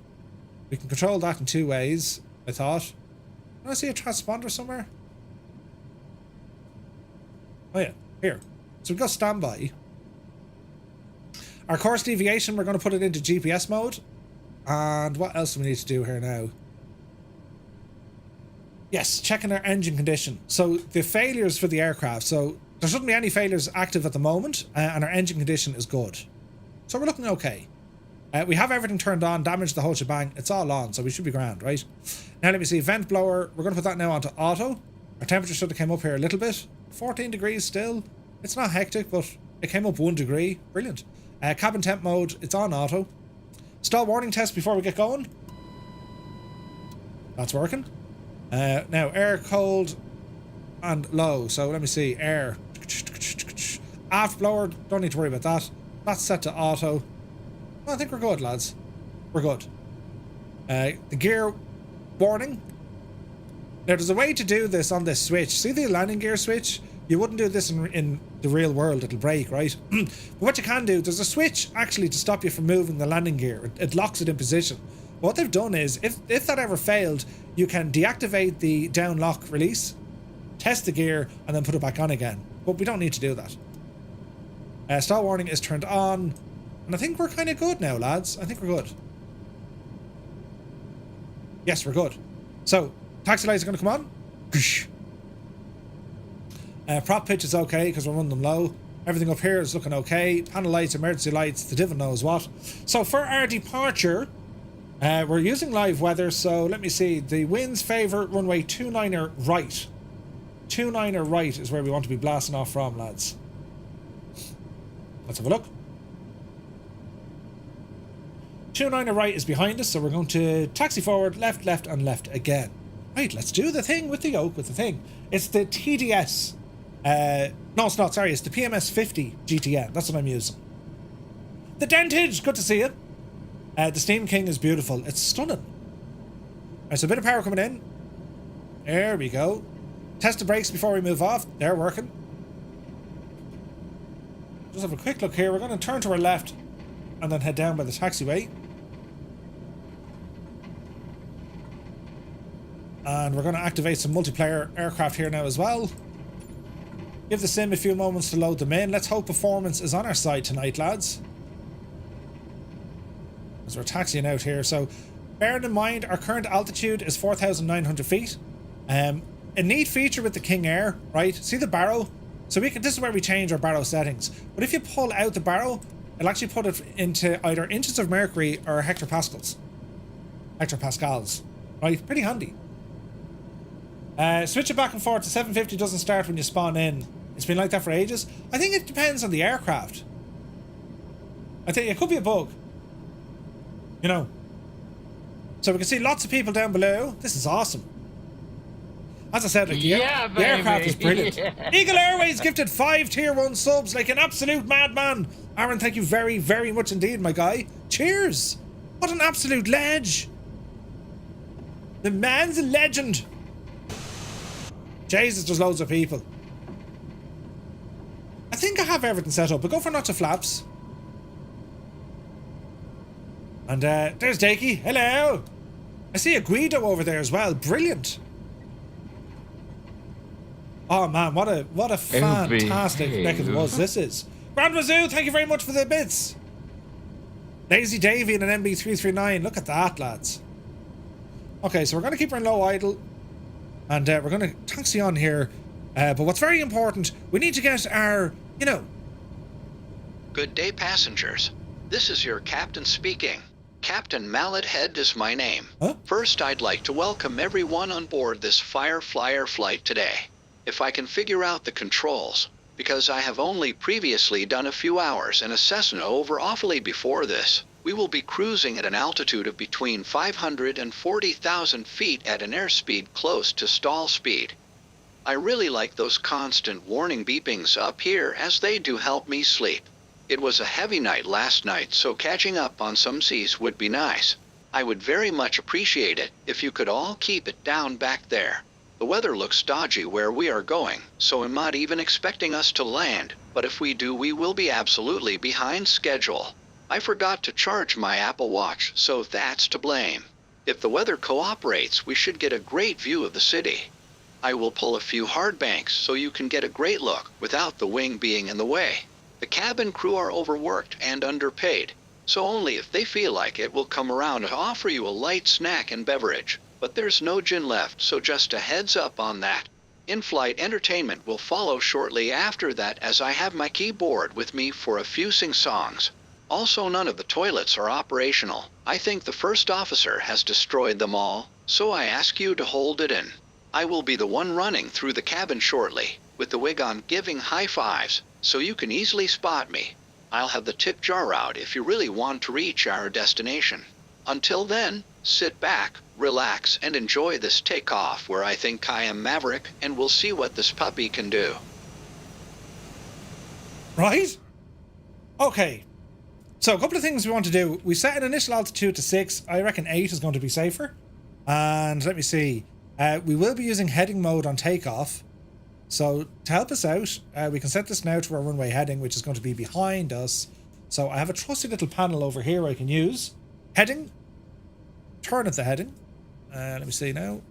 We can control that in two ways, I thought. Can I see a transponder somewhere? Oh yeah, here. So we go standby. Our course deviation, we're going to put it into GPS mode. And what else do we need to do here now? Yes, checking our engine condition. So the failures for the aircraft. So there shouldn't be any failures active at the moment, and our engine condition is good. So we're looking okay. We have everything turned on, damaged the whole shebang. It's all on, so we should be grand, right? Now let me see, vent blower. We're going to put that now onto auto. Our temperature should have came up here a little bit. 14 degrees still. It's not hectic, but it came up 1 degree. Brilliant. Cabin temp mode, it's on auto. Stall warning test before we get going. That's working. Now air cold and low. So let me see, air. Aft blower, don't need to worry about that. That's set to auto. Well, I think we're good, lads. We're good. The gear warning. Now there's a way to do this on this switch. See the landing gear switch? You wouldn't do this in the real world, it'll break, right? But what you can do, there's a switch actually to stop you from moving the landing gear. It locks it in position. What they've done is, if that ever failed, you can deactivate the down lock release, test the gear, and then put it back on again. But we don't need to do that. Stall warning is turned on, and I think we're kind of good now, lads. I think we're good. Yes, we're good. So, taxi lights are going to come on. Prop pitch is okay because we're running them low. Everything up here is looking okay. Panel lights, emergency lights, the devil knows what. So for our departure, we're using live weather. So let me see. The winds favour runway 29er right. 29er right is where we want to be blasting off from, lads. Let's have a look. 29er right is behind us, so we're going to taxi forward, left, left, and left again. Right, let's do the thing with the yoke, with the thing. It's the TDS. No, it's not, sorry, it's the PMS 50 GTN. That's what I'm using. The dentage, good to see it. The Steam King is beautiful. It's stunning. Right, so a bit of power coming in. There we go. Test the brakes before we move off. They're working. Just have a quick look here. We're going to turn to our left and then head down by the taxiway. And we're going to activate some multiplayer aircraft here now as well. Give the sim a few moments to load them in. Let's hope performance is on our side tonight, lads. As we're taxiing out here. So, bearing in mind, our current altitude is 4,900 feet. A neat feature with the King Air, right? See the barrow? So we can, this is where we change our barrow settings. But if you pull out the barrow, it'll actually put it into either inches of mercury or hectopascals. Hectopascals. Right? Pretty handy. Switch it back and forth to 750 doesn't start when you spawn in. It's been like that for ages. I think it depends on the aircraft. I think it could be a bug. You know. So we can see lots of people down below. This is awesome. As I said, like, the aircraft is brilliant. Yeah. Eagle Airways gifted 5 tier 1 subs like an absolute madman. Aaron, thank you very, very much indeed, my guy. Cheers. What an absolute ledge. The man's a legend. Jesus, there's loads of people. I think I have everything set up, but go for not to flaps. And there's Dakey. Hello. I see a Guido over there as well. Brilliant. Oh man, what a fantastic neck of the woods this is. Grand Wazoo, thank you very much for the bits. Lazy Davey and an MB339. Look at that, lads. Okay, so we're going to keep her in low idle. And we're going to taxi on here. But what's very important, we need to get our, you know. Good day, passengers. This is your captain speaking. Captain Mallet Head is my name. Huh? First, I'd like to welcome everyone on board this Fire Flyer flight today. If I can figure out the controls, because I have only previously done a few hours in a Cessna over awfully before this, we will be cruising at an altitude of between 500 and 40,000 feet at an airspeed close to stall speed. I really like those constant warning beepings up here as they do help me sleep. It was a heavy night last night, so catching up on some seas would be nice. I would very much appreciate it if you could all keep it down back there. The weather looks dodgy where we are going, so I'm not even expecting us to land, but if we do, we will be absolutely behind schedule. I forgot to charge my Apple Watch, so that's to blame. If the weather cooperates, we should get a great view of the city. I will pull a few hard banks so you can get a great look without the wing being in the way. The cabin crew are overworked and underpaid, so only if they feel like it will come around and offer you a light snack and beverage. but there's no gin left, so just a heads up on that. In-flight entertainment will follow shortly after that, as I have my keyboard with me for a few sing-songs. Also, none of the toilets are operational. I think the first officer has destroyed them all, so I ask you to hold it in. I will be the one running through the cabin shortly, with the wig on giving high fives, so you can easily spot me. I'll have the tip jar out if you really want to reach our destination. Until then, sit back, relax, and enjoy this takeoff where I think I am Maverick, and we'll see what this puppy can do. Right? Okay. So a couple of things we want to do. We set an initial altitude to 6. I reckon 8 is going to be safer. And let me see. We will be using heading mode on takeoff. So to help us out, we can set this now to our runway heading, which is going to be behind us. So I have a trusty little panel over here I can use. Heading. Turn at the heading. Let me see now.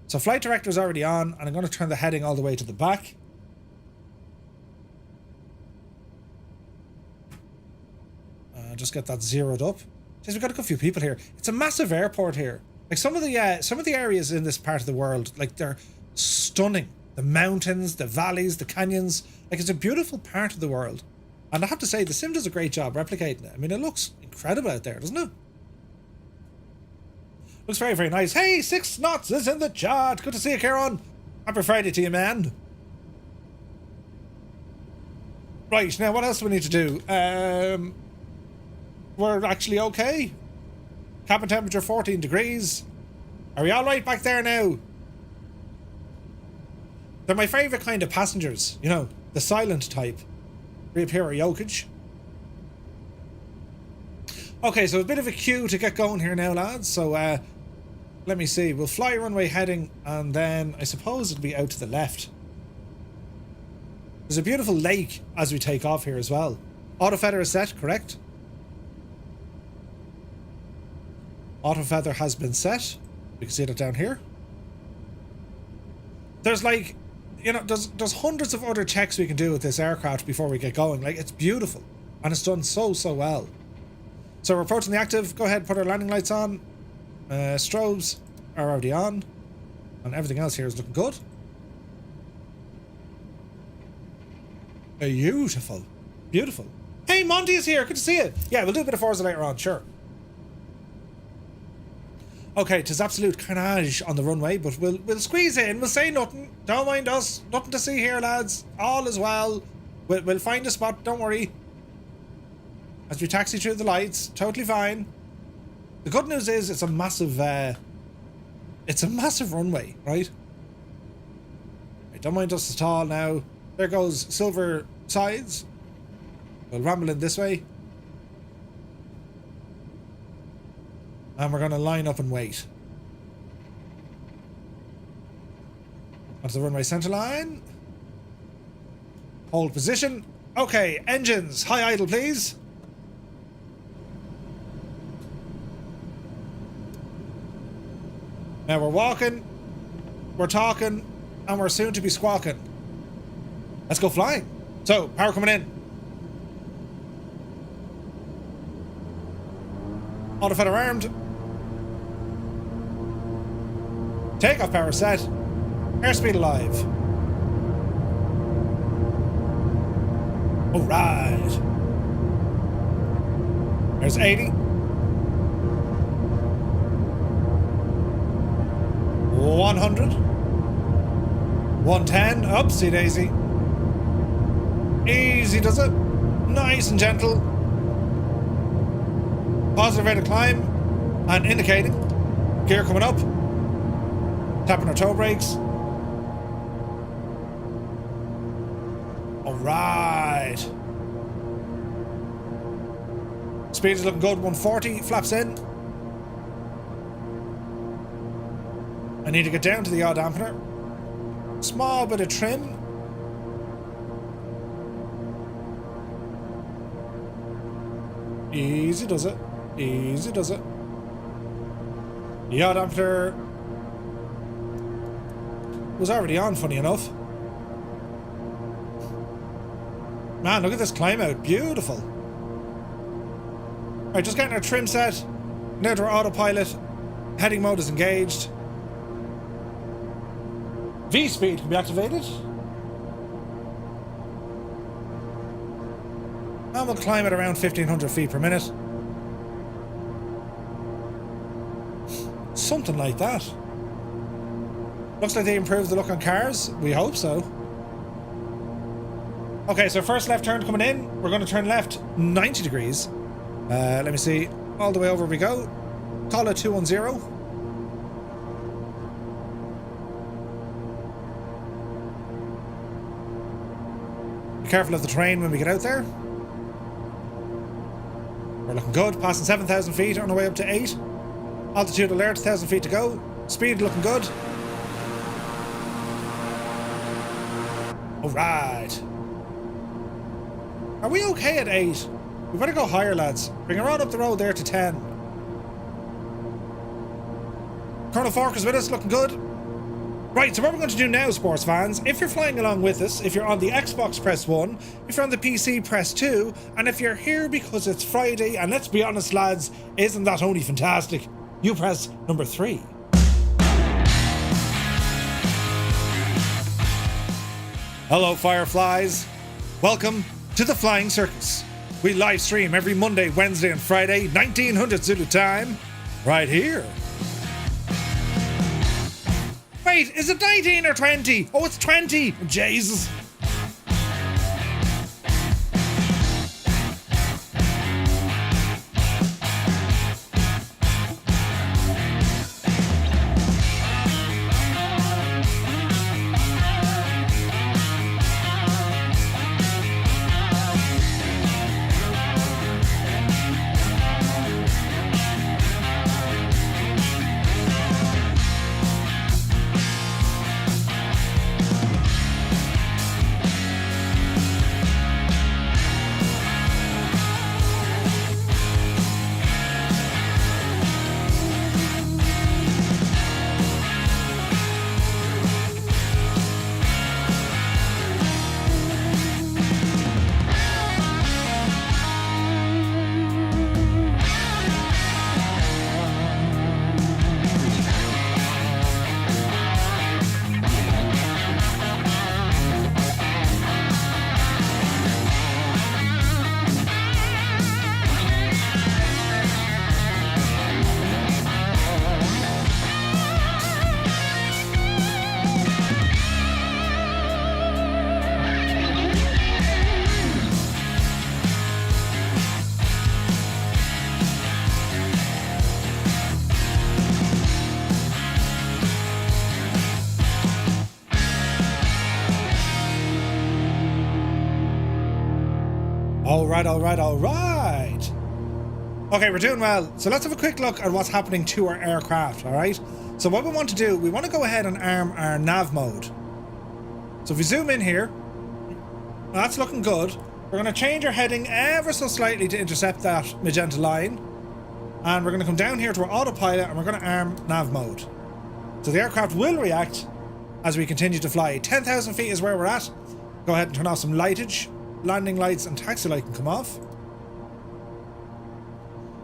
So flight director is already on, and I'm going to turn the heading all the way to the back. Just get that zeroed up. Jeez, we've got a good few people here. It's a massive airport here. Like some of the areas in this part of the world, like they're stunning. The mountains, the valleys, the canyons. Like it's a beautiful part of the world. And I have to say, the sim does a great job replicating it. I mean, it looks incredible out there, doesn't it? Looks very, very nice. Hey, 6 knots is in the chat. Good to see you, Kieran. Happy Friday to you, man. Right, now what else do we need to do? We're actually okay. Cabin temperature 14 degrees. Are we all right back there now? They're my favourite kind of passengers. You know, the silent type. Reappear Jokic. Okay, so a bit of a queue to get going here now, lads. So, let me see. We'll fly runway heading, and then I suppose it'll be out to the left. There's a beautiful lake as we take off here as well. Auto feather is set, correct? Auto feather has been set. We can see it down here. There's like, you know, there's hundreds of other checks we can do with this aircraft before we get going. Like, it's beautiful. And it's done so well. So we're approaching the active. Go ahead, put our landing lights on. Strobes are already on. And everything else here is looking good. Beautiful. Beautiful. Hey, Monty is here. Good to see you. Yeah, we'll do a bit of Forza later on, sure. Okay, 'tis absolute carnage on the runway, but we'll squeeze in. We'll say nothing. Don't mind us. Nothing to see here, lads. All is well. We'll find a spot. Don't worry. As we taxi through the lights, totally fine. The good news is it's a massive runway, right? Don't mind us at all now. There goes silver sides. We'll ramble in this way. And we're going to line up and wait. Onto the runway center line. Hold position. Okay, engines. High idle, please. Now we're walking, we're talking, and we're soon to be squawking. Let's go flying. So, power coming in. Auto feather armed. Takeoff power set. Airspeed alive. Alright. There's 80. 100. 110. Oopsie daisy. Easy does it. Nice and gentle. Positive rate of climb. And indicating. Gear coming up. Tapping our toe brakes. Alright. Speed is looking good. 140. Flaps in. I need to get down to the yaw dampener. Small bit of trim. Easy does it. Easy does it. Yaw dampener was already on, funny enough. Man, look at this climb out. Beautiful. Alright, just getting our trim set. Now to our autopilot. Heading mode is engaged. V-speed can be activated. And we'll climb at around 1,500 feet per minute. Something like that. Looks like they improved the look on cars. We hope so. Okay, so first left turn coming in. We're going to turn left 90 degrees. Let me see. All the way over we go. Call it 210. Be careful of the terrain when we get out there. We're looking good. Passing 7,000 feet on our way up to 8. Altitude alert, 1,000 feet to go. Speed looking good. Alright. Are we okay at 8? We better go higher, lads. Bring her on up the road there to 10. Colonel Fork is with us, looking good. Right, so what we're going to do now, sports fans, if you're flying along with us, if you're on the Xbox, press 1. If you're on the PC, press 2. And if you're here because it's Friday, and let's be honest, lads, isn't that only fantastic? You press number 3. Hello, Fireflies. Welcome to the Flying Circus. We live stream every Monday, Wednesday, and Friday, 1900 Zulu time, right here. Wait, is it 19 or 20? Oh, it's 20. Jesus. All right. Okay, we're doing well. So let's have a quick look at what's happening to our aircraft, all right? So what we want to do, we want to go ahead and arm our nav mode. So if we zoom in here, that's looking good. We're going to change our heading ever so slightly to intercept that magenta line. And we're going to come down here to our autopilot and we're going to arm nav mode. So the aircraft will react as we continue to fly. 10,000 feet is where we're at. Go ahead and turn off some lightage. Landing lights and taxi light can come off.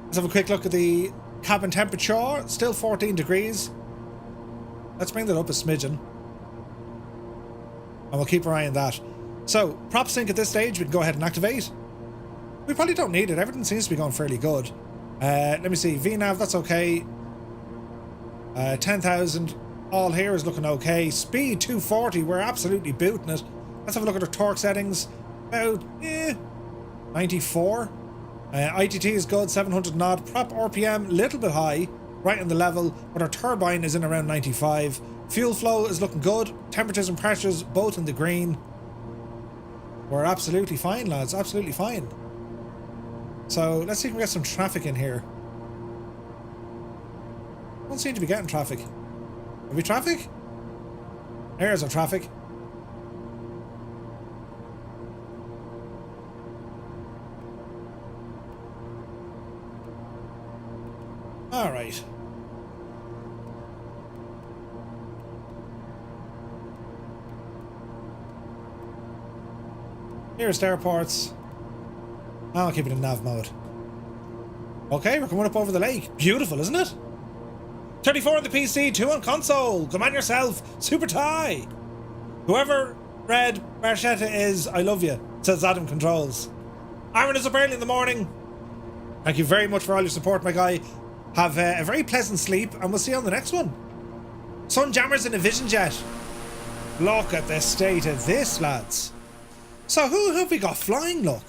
Let's have a quick look at the cabin temperature. Still 14 degrees. Let's bring that up a smidgen. And we'll keep our eye on that. So, prop sync at this stage, we can go ahead and activate. We probably don't need it. Everything seems to be going fairly good. Let me see. VNAV, that's okay. 10,000. All here is looking okay. Speed 240. We're absolutely booting it. Let's have a look at our torque settings. About 94. ITT is good, 700 knot. Prop RPM, little bit high, right on the level, but our turbine is in around 95. Fuel flow is looking good. Temperatures and pressures both in the green. We're absolutely fine, lads, absolutely fine. So let's see if we get some traffic in here. Don't seem to be getting traffic. Have we traffic? There's our traffic. All right. Nearest airports. I'll keep it in nav mode. Okay, we're coming up over the lake. Beautiful, isn't it? 34 on the PC, 2 on console. Come on yourself. Super tie. Whoever Red Marchetta is, I love you, says Adam Controls. Aaron is up early in the morning. Thank you very much for all your support, my guy. Have a very pleasant sleep, and we'll see you on the next one. Sunjammers in a Vision Jet. Look at the state of this, lads. So who have we got flying, look?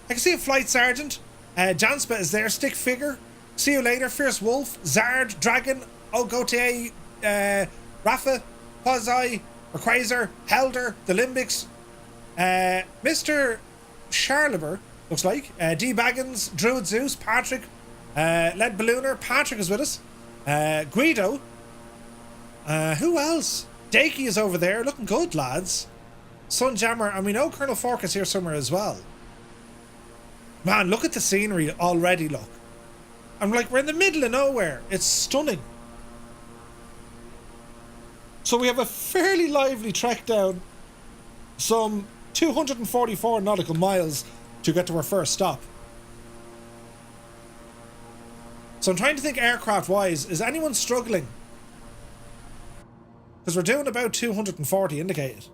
I can see a flight sergeant. Janspa is there, stick figure. See you later, Fierce Wolf, Zard, Dragon, Ogote, Rafa, Quasi, Quasar, Helder, the Limbics, Mr. Charleber, looks like, D. Baggins, Druid Zeus, Patrick, Led Ballooner, Patrick is with us, Guido, who else? Dakey is over there, looking good, lads. Sunjammer, and we know Colonel Fork is here somewhere as well. Man, look at the scenery already, look. I'm like, we're in the middle of nowhere. It's stunning. So we have a fairly lively trek down some 244 nautical miles to get to our first stop. So I'm trying to think aircraft wise, is anyone struggling? Because we're doing about 240 indicated.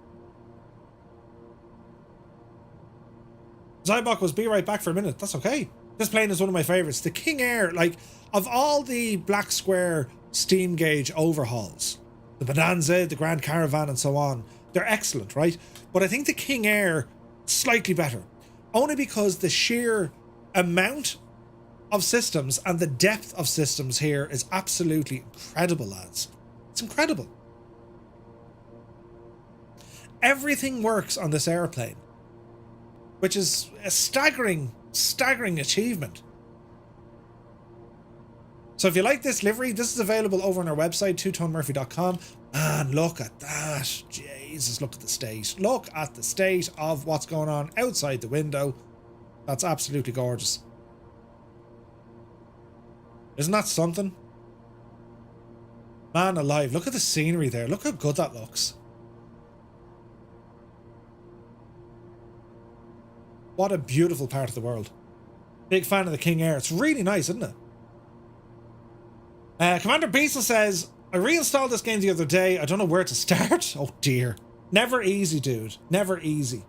Zybok was be right back for a minute. That's okay. This plane is one of my favourites. The King Air, like, of all the Black Square steam gauge overhauls, the Bonanza, the Grand Caravan and so on, they're excellent, right? But I think the King Air, slightly better. Only because the sheer amount of systems and the depth of systems here is absolutely incredible, lads. It's incredible. Everything works on this airplane, which is a staggering achievement. So if you like this livery, this is available over on our website, twotonemurphy.com. Man, look at that. Jesus, look at the state. Look at the state of what's going on outside the window. That's absolutely gorgeous. Isn't that something? Man alive, look at the scenery there. Look how good that looks. What a beautiful part of the world. Big fan of the King Air. It's really nice, isn't it? Commander Beasel says, I reinstalled this game the other day. I don't know where to start. Oh dear. Never easy, dude. Never easy.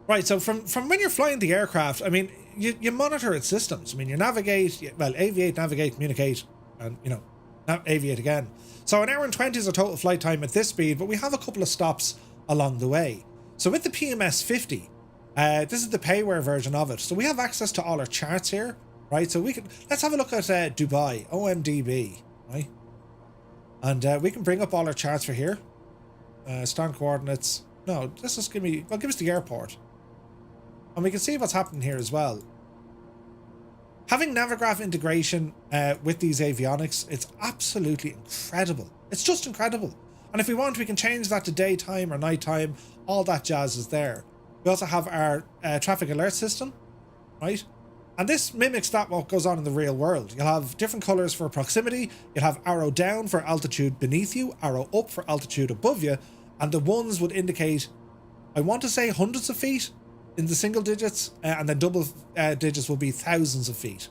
Right, so from when you're flying the aircraft, I mean, you monitor its systems. I mean, you navigate, well, aviate, navigate, communicate, and, you know, aviate again. So an hour and 20 is our total flight time at this speed, but we have a couple of stops along the way. So with the PMS 50, this is the payware version of it. So we have access to all our charts here, right? So we can, let's have a look at Dubai OMDB, right? And we can bring up all our charts for here. Stand coordinates. No, let's just give us the airport. And we can see what's happening here as well. Having Navigraph integration with these avionics, it's absolutely incredible. It's just incredible. And if we want, we can change that to daytime or nighttime. All that jazz is there. We also have our traffic alert system, right? And this mimics that what goes on in the real world. You'll have different colors for proximity. You'll have arrow down for altitude beneath you, arrow up for altitude above you. And the ones would indicate, I want to say hundreds of feet in the single digits, and then double digits will be thousands of feet.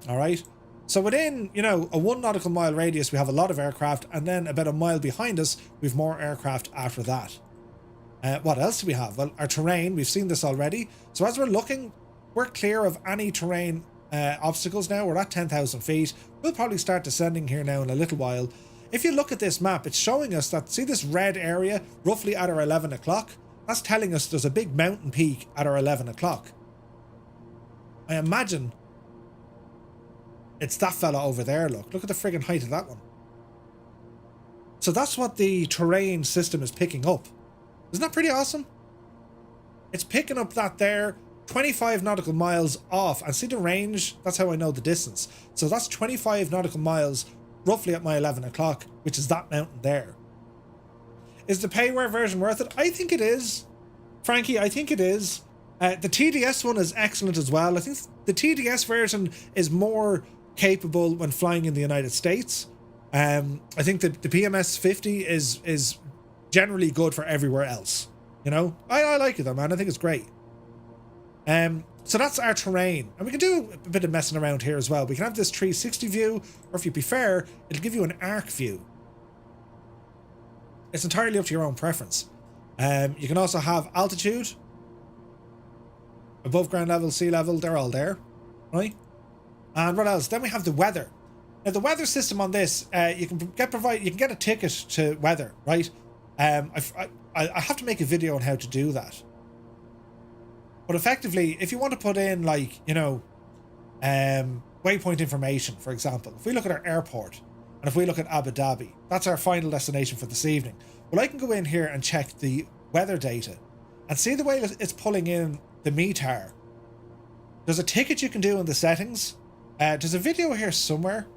All right. So within, you know, a 1 nautical mile radius, we have a lot of aircraft, and then about a mile behind us, we've more aircraft after that. What else do we have? Well, our terrain, we've seen this already. So as we're looking, we're clear of any terrain obstacles now. We're at 10,000 feet. We'll probably start descending here now in a little while. If you look at this map, it's showing us that, see this red area roughly at our 11 o'clock? That's telling us there's a big mountain peak at our 11 o'clock. I imagine it's that fella over there, look. Look at the friggin' height of that one. So that's what the terrain system is picking up. Isn't that pretty awesome? It's picking up that there, 25 nautical miles off. And see the range? That's how I know the distance. So that's 25 nautical miles roughly at my 11 o'clock, which is that mountain there. Is the payware version worth it? I think it is. Frankie, I think it is. The TDS one is excellent as well. I think the TDS version is more capable when flying in the United States. I think the PMS 50 is generally good for everywhere else. You know? I like it though, man. I think it's great. So So that's our terrain. And we can do a bit of messing around here as well. We can have this 360 view, or if you prefer, it'll give you an arc view. It's entirely up to your own preference. You can also have altitude, above ground level, sea level, they're all there, right? And what else? Then we have the weather. Now the weather system on this, you can get a ticket to weather, right? I have to make a video on how to do that. But effectively, if you want to put in, like, you know, waypoint information, for example, if we look at our airport and if we look at Abu Dhabi, that's our final destination for this evening. Well, I can go in here and check the weather data and see the way it's pulling in the METAR. There's a ticket you can do in the settings. There's a video here somewhere.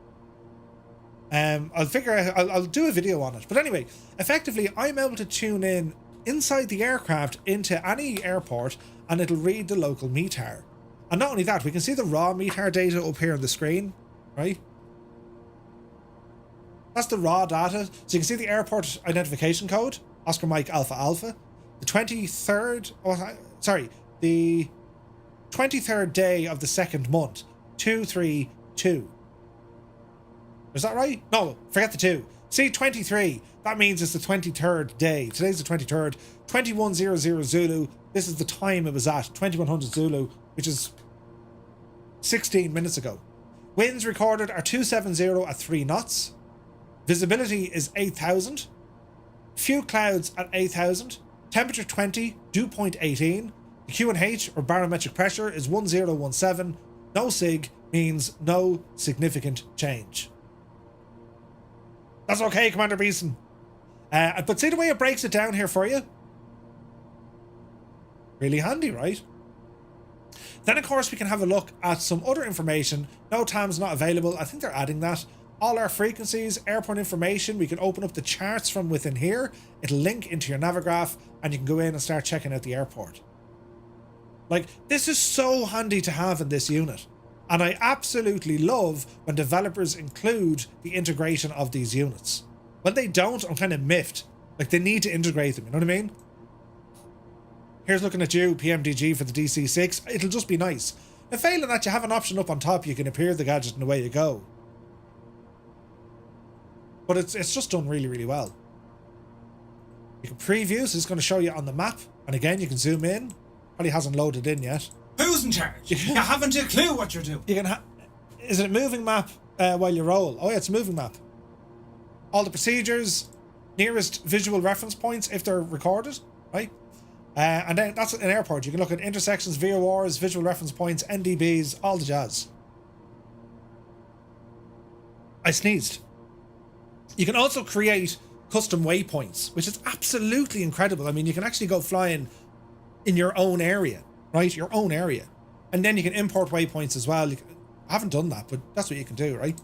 I'll do a video on it. But anyway, effectively, I'm able to tune in inside the aircraft into any airport and it'll read the local METAR. And not only that, we can see the raw METAR data up here on the screen, right? That's the raw data. So you can see the airport identification code, Oscar Mike Alpha Alpha. The 23rd day of the second month, 232. Is that right? No, forget the 2. See, 23. That means it's the 23rd day. Today's the 23rd. 2100 Zulu. This is the time it was at. 2100 Zulu, which is 16 minutes ago. Winds recorded are 270 at 3 knots. Visibility is 8,000. Few clouds at 8,000. Temperature 20. Dew point 18. The QNH, or barometric pressure, is 1017. No SIG means no significant change. That's okay, Commander Beeson. But see the way it breaks it down here for you? Really handy, right? Then, of course, we can have a look at some other information. No TAM's not available. I think they're adding that. All our frequencies, airport information. We can open up the charts from within here. It'll link into your Navigraph, and you can go in and start checking out the airport. Like, this is so handy to have in this unit. And I absolutely love when developers include the integration of these units. When they don't, I'm kind of miffed. Like, they need to integrate them, you know what I mean? Here's looking at you, PMDG for the DC6. It'll just be nice. Now, failing that, you have an option up on top. You can appear the gadget and away you go. But it's just done really, really well. You can preview, so it's going to show you on the map. And again, you can zoom in. Probably hasn't loaded in yet. Who's in charge? You haven't a clue what you're doing. You can is it a moving map while you roll? Oh yeah, it's a moving map. All the procedures, nearest visual reference points if they're recorded, right? And then that's an airport. You can look at intersections, VORs, visual reference points, NDBs, all the jazz. I sneezed. You can also create custom waypoints, which is absolutely incredible. I mean, you can actually go flying in your own area, right? Your own area. And then you can import waypoints as well. I haven't done that, but that's what you can do, right?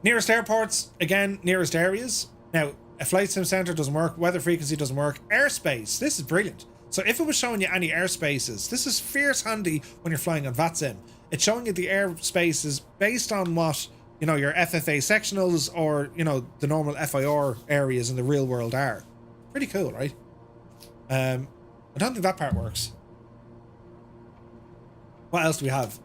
Nearest airports, again, nearest areas. Now, a flight sim center doesn't work. Weather frequency doesn't work. Airspace, this is brilliant. So if it was showing you any airspaces, this is fierce handy when you're flying on VATSIM. It's showing you the airspaces based on what, you know, your FFA sectionals or, you know, the normal FIR areas in the real world are. Pretty cool, right? I don't think that part works. What else do we have?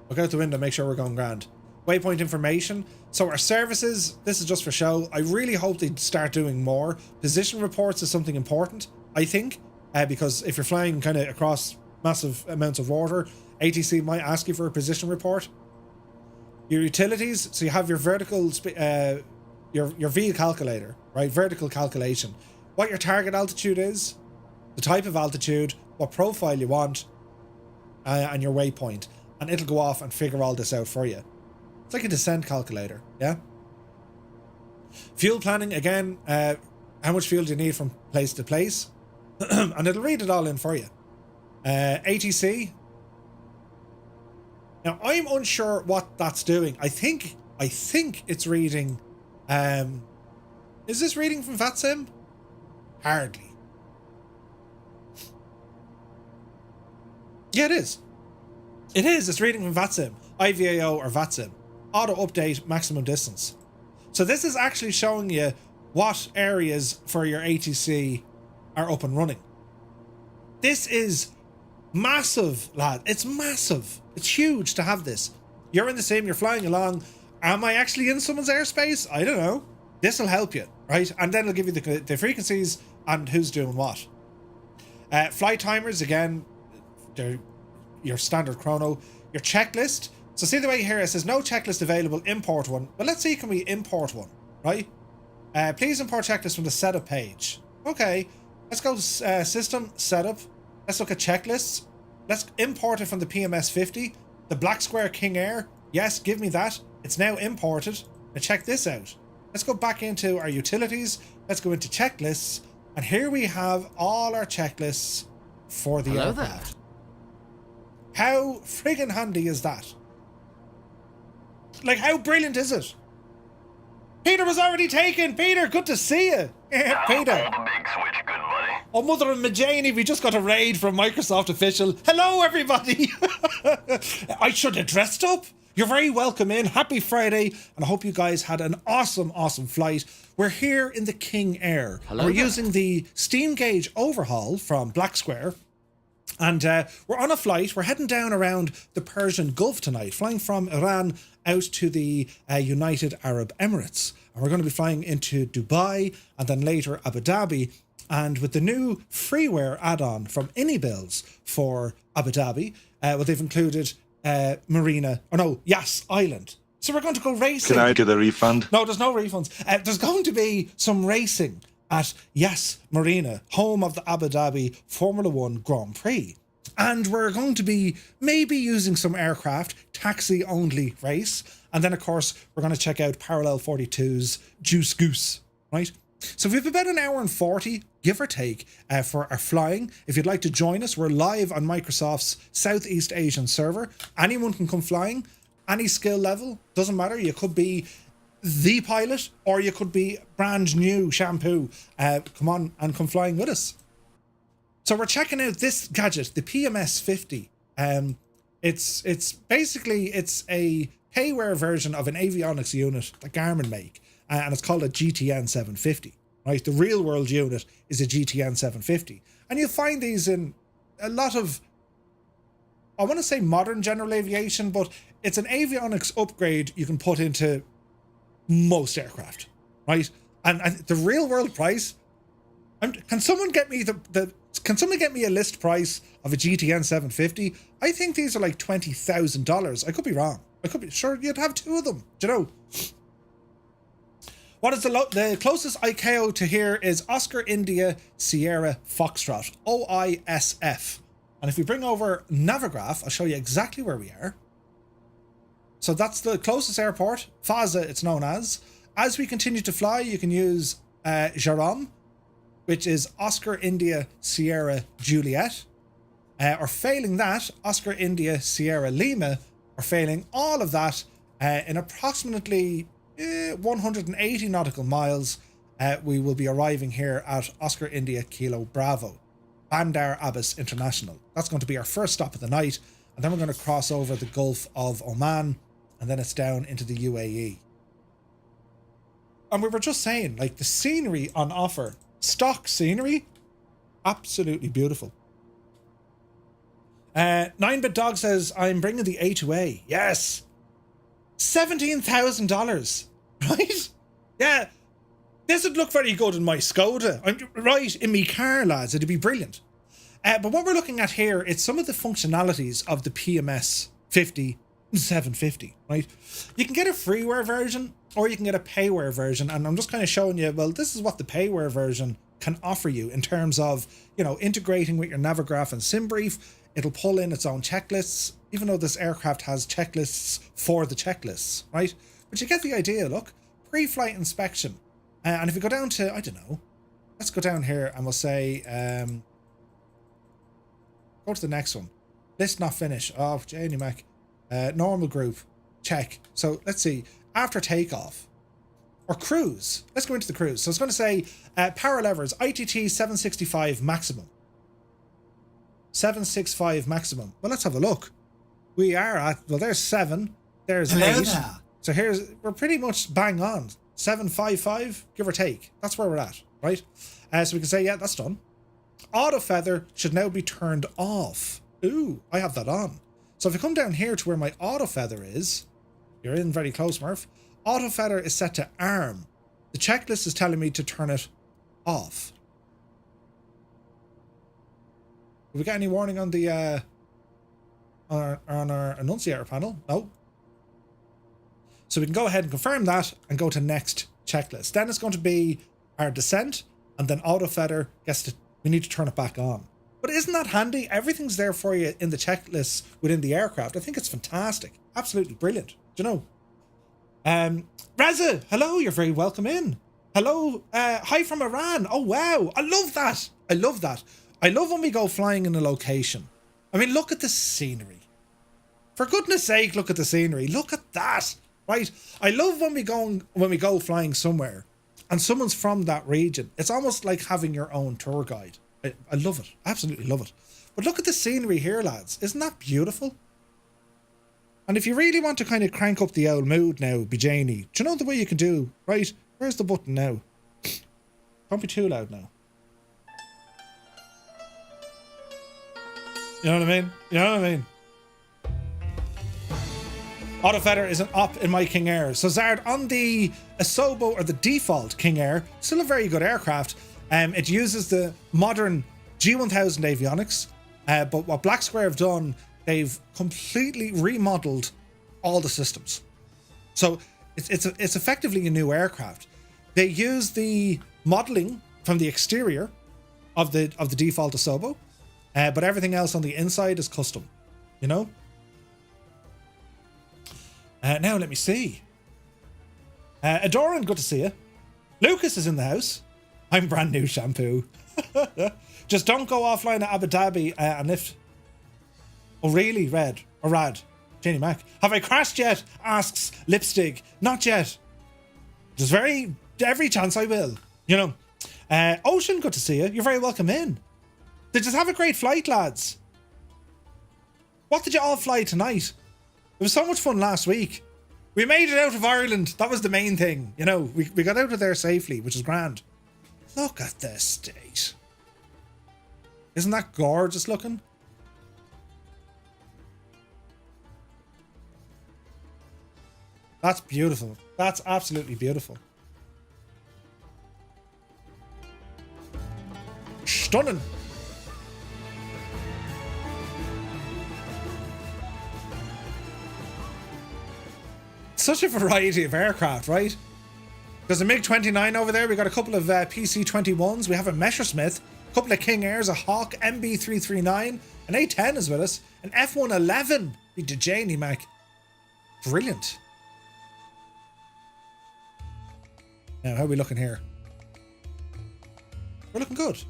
Look out the window, make sure we're going grand. Waypoint information. So our services, this is just for show. I really hope they start doing more. Position reports is something important, I think, because if you're flying kind of across massive amounts of water, ATC might ask you for a position report. Your utilities, so you have your vertical, your V calculator, right? Vertical calculation. What your target altitude is, the type of altitude, what profile you want, and your waypoint. And it'll go off and figure all this out for you. It's like a descent calculator, yeah? Fuel planning, again, how much fuel do you need from place to place? And it'll read it all in for you. ATC. Now, I'm unsure what that's doing. I think it's reading... is this reading from VATSIM? Hardly. Yeah, it is. It is. It's reading from VATSIM. IVAO or VATSIM. Auto update maximum distance. So this is actually showing you what areas for your ATC are up and running. This is massive, lad. It's massive. It's huge to have this. You're in the sim, you're flying along. Am I actually in someone's airspace? I don't know. This will help you, right? And then it'll give you the frequencies and who's doing what. Flight timers, again, they're your standard chrono. Your checklist. So see the way here it says no checklist available, import one. Well, let's see, can we import one, right? Please import checklist from the setup page. Okay, let's go system, setup. Let's look at checklists. Let's import it from the PMS 50. The Black Square King Air. Yes, give me that. It's now imported. Now check this out. Let's go back into our utilities. Let's go into checklists. And here we have all our checklists for the aircraft. How friggin' handy is that? Like, how brilliant is it? Peter was already taken. Peter, good to see you. Peter. Pull the big switch, good buddy. Oh, mother of Majani, we just got a raid from Microsoft official. Hello, everybody. I should have dressed up. You're very welcome in. Happy Friday. And I hope you guys had an awesome, awesome flight. We're here in the King Air. Hello We're there. using the steam gauge overhaul from Black Square. And we're on a flight. We're heading down around the Persian Gulf tonight, flying from Iran out to the United Arab Emirates. And we're going to be flying into Dubai and then later Abu Dhabi. And with the new freeware add-on from Anybills for Abu Dhabi, well, they've included Yas Island. So we're going to go racing. Can I get a refund? No, there's no refunds. There's going to be some racing at Yas Marina, home of the Abu Dhabi Formula One Grand Prix. And we're going to be maybe using some aircraft, taxi-only race. And then, of course, we're going to check out Parallel 42's Juice Goose, right? So we have about an hour and 40, give or take, for our flying. If you'd like to join us, we're live on Microsoft's Southeast Asian server. Anyone can come flying, any skill level, doesn't matter. You could be the pilot or you could be brand new shampoo. Come on and come flying with us. So we're checking out this gadget, the PMS 50. It's basically a payware version of an avionics unit that Garmin make. And it's called a GTN 750, right? The real world unit is a GTN 750. And you'll find these in a lot of, I want to say modern general aviation, but it's an avionics upgrade you can put into most aircraft, right? And the real world price, can someone get me can someone get me a list price of a GTN 750? I think these are like $20,000. I could be wrong. I could be sure you'd have two of them. Do you know? What is the closest ICAO to here is Oscar India Sierra Foxtrot, OISF. And if we bring over Navigraph, I'll show you exactly where we are. So that's the closest airport, FASA it's known as. As we continue to fly, you can use Jaram, which is Oscar India Sierra Juliet. Or failing that, Oscar India Sierra Lima, or failing all of that in approximately 180 nautical miles, we will be arriving here at Oscar India Kilo Bravo, Bandar Abbas International. That's going to be our first stop of the night, and then we're going to cross over the Gulf of Oman, and then it's down into the UAE. And we were just saying, like, the scenery on offer, stock scenery, absolutely beautiful. 9-Bit Dog says, I'm bringing the A2A. Yes! $17,000, right? Yeah, this would look very good in my Skoda. Right, in me car, lads, it'd be brilliant. But what we're looking at here, it's some of the functionalities of the PMS 750, right? You can get a freeware version or you can get a payware version, and I'm just kind of showing you, well, this is what the payware version can offer you in terms of, you know, integrating with your Navigraph and SimBrief. It'll pull in its own checklists, even though this aircraft has checklists for the checklists, right? But you get the idea, look. Pre-flight inspection. And if we go down to, I don't know, let's go down here and we'll say, go to the next one. List not finished. Oh, Janie Mac. Normal group. Check. So let's see. After takeoff. Or cruise. Let's go into the cruise. So it's going to say, power levers, ITT 765 maximum. 765 maximum. Well, let's have a look. We are at, well, there's 7. There's 8. So we're pretty much bang on. 755, give or take. That's where we're at, right? So we can say, yeah, that's done. Auto feather should now be turned off. Ooh, I have that on. So if I come down here to where my auto feather is, you're in very close, Murph. Auto feather is set to arm. The checklist is telling me to turn it off. Have we got any warning on the on our annunciator panel? No. So we can go ahead and confirm that and go to next checklist. Then it's going to be our descent, and then auto feather gets to, we need to turn it back on. But isn't that handy? Everything's there for you in the checklists within the aircraft. I think it's fantastic. Absolutely brilliant. Do you know? Raza, hello, you're very welcome in. Hello, hi from Iran. Oh wow, I love that. I love that. I love when we go flying in a location. I mean, look at the scenery. For goodness sake, look at the scenery. Look at that. Right? I love when we go flying somewhere and someone's from that region. It's almost like having your own tour guide. I love it. Absolutely love it. But look at the scenery here, lads. Isn't that beautiful? And if you really want to kind of crank up the old mood now, Bijani, do you know the way you can do? Right? Where's the button now? Don't be too loud now. You know what I mean? You know what I mean? Auto feather is an op in my King Air. So Zard, on the Asobo or the default King Air, still a very good aircraft. It uses the modern G1000 avionics. But what Black Square have done, they've completely remodeled all the systems. So it's effectively a new aircraft. They use the modeling from the exterior of the default Asobo, but everything else on the inside is custom. You know. Now let me see. Adoran, good to see you. Lucas is in the house. I'm brand new shampoo. Just don't go offline at Abu Dhabi and lift. Oh really, Red or Rad? Jenny Mac. Have I crashed yet? Asks Lipstick. Not yet. There's every chance I will. You know. Ocean, good to see you. You're very welcome in. Did you have a great flight, lads? What did you all fly tonight? It was so much fun last week. We made it out of Ireland. That was the main thing. You know, we got out of there safely, which is grand. Look at the state. Isn't that gorgeous looking? That's beautiful. That's absolutely beautiful. Stunning. Such a variety of aircraft, right? There's a MiG-29 over there. We got a couple of PC-21s. We have a Messerschmitt, a couple of King Airs, a Hawk MB-339, an A-10 is with us, an F-111. Be Dejani, Mac. Brilliant. Now, how are we looking here? We're looking good.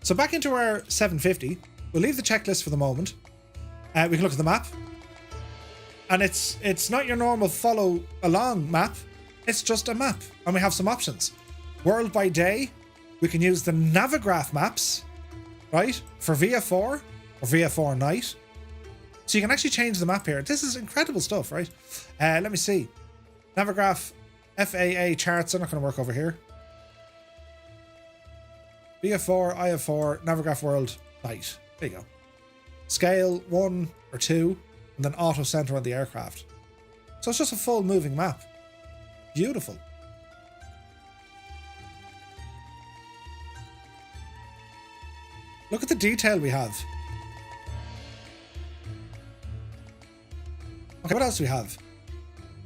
So back into our 750. We'll leave the checklist for the moment. We can look at the map. And it's not your normal follow along map. It's just a map. And we have some options. World by day. We can use the Navigraph maps, right? For VF4 or VF4 night. So you can actually change the map here. This is incredible stuff, right? Let me see. Navigraph FAA charts are not going to work over here. VF4, IF4, Navigraph World night. There you go. Scale 1 or 2. And then auto center on the aircraft. So it's just a full moving map. Beautiful. Look at the detail we have. Okay, what else do we have?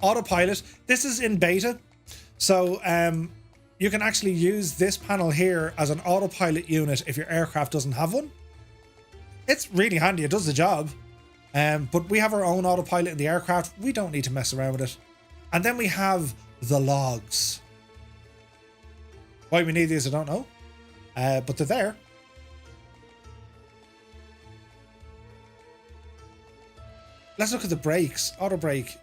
Autopilot. This is in beta. So you can actually use this panel here as an autopilot unit if your aircraft doesn't have one. It's really handy. It does the job. But we have our own autopilot in the aircraft. We don't need to mess around with it. And then we have the logs. Why we need these, I don't know. But they're there. Let's look at the brakes. Auto brake.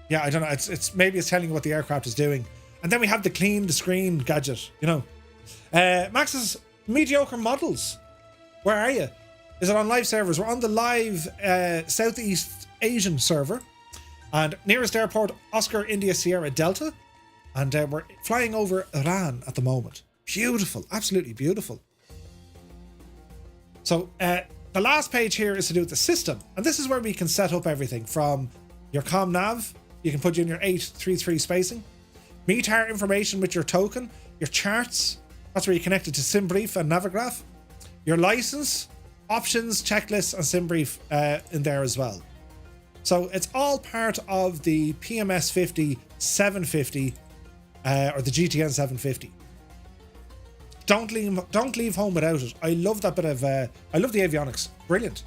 Yeah, I don't know. It's maybe it's telling you what the aircraft is doing. And then we have the clean the screen gadget, you know. Max's mediocre models. Where are you? Is it on live servers? We're on the live Southeast Asian server. And nearest airport, Oscar India Sierra Delta. And we're flying over Iran at the moment. Beautiful. Absolutely beautiful. So the last page here is to do with the system. And this is where we can set up everything from your comm nav. You can put in your 833 spacing. METAR information with your token. Your charts. That's where you connect it to SimBrief and Navigraph. Your license, options, checklists, and SimBrief in there as well. So it's all part of the PMS 50 750 or the GTN 750. Don't leave home without it. I love that bit of I love the avionics. Brilliant.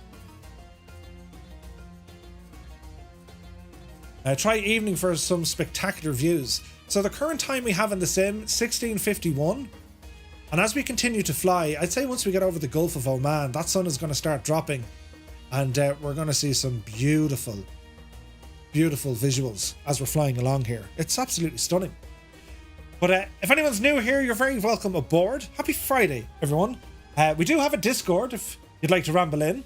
Try evening for some spectacular views. So the current time we have in the sim, 16:51. And as we continue to fly, I'd say once we get over the Gulf of Oman, that sun is going to start dropping. And we're going to see some beautiful, beautiful visuals as we're flying along here. It's absolutely stunning. But if anyone's new here, you're very welcome aboard. Happy Friday, everyone. We do have a Discord if you'd like to ramble in.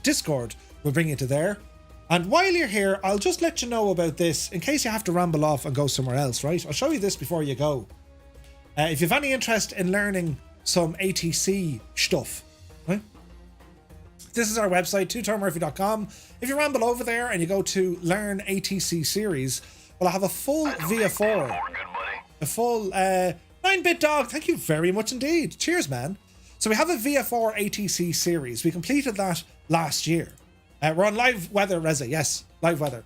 !Discord will bring you to there. And while you're here, I'll just let you know about this in case you have to ramble off and go somewhere else, right? I'll show you this before you go. If you've any interest in learning some ATC stuff, right? This is our website, twotermurphy.com. If you ramble over there and you go to Learn ATC Series, well, I have a full VF4. A full 9-bit dog. Thank you very much indeed. Cheers, man. So we have a VF4 ATC series. We completed that last year. We're on live weather, Reza. Yes, live weather.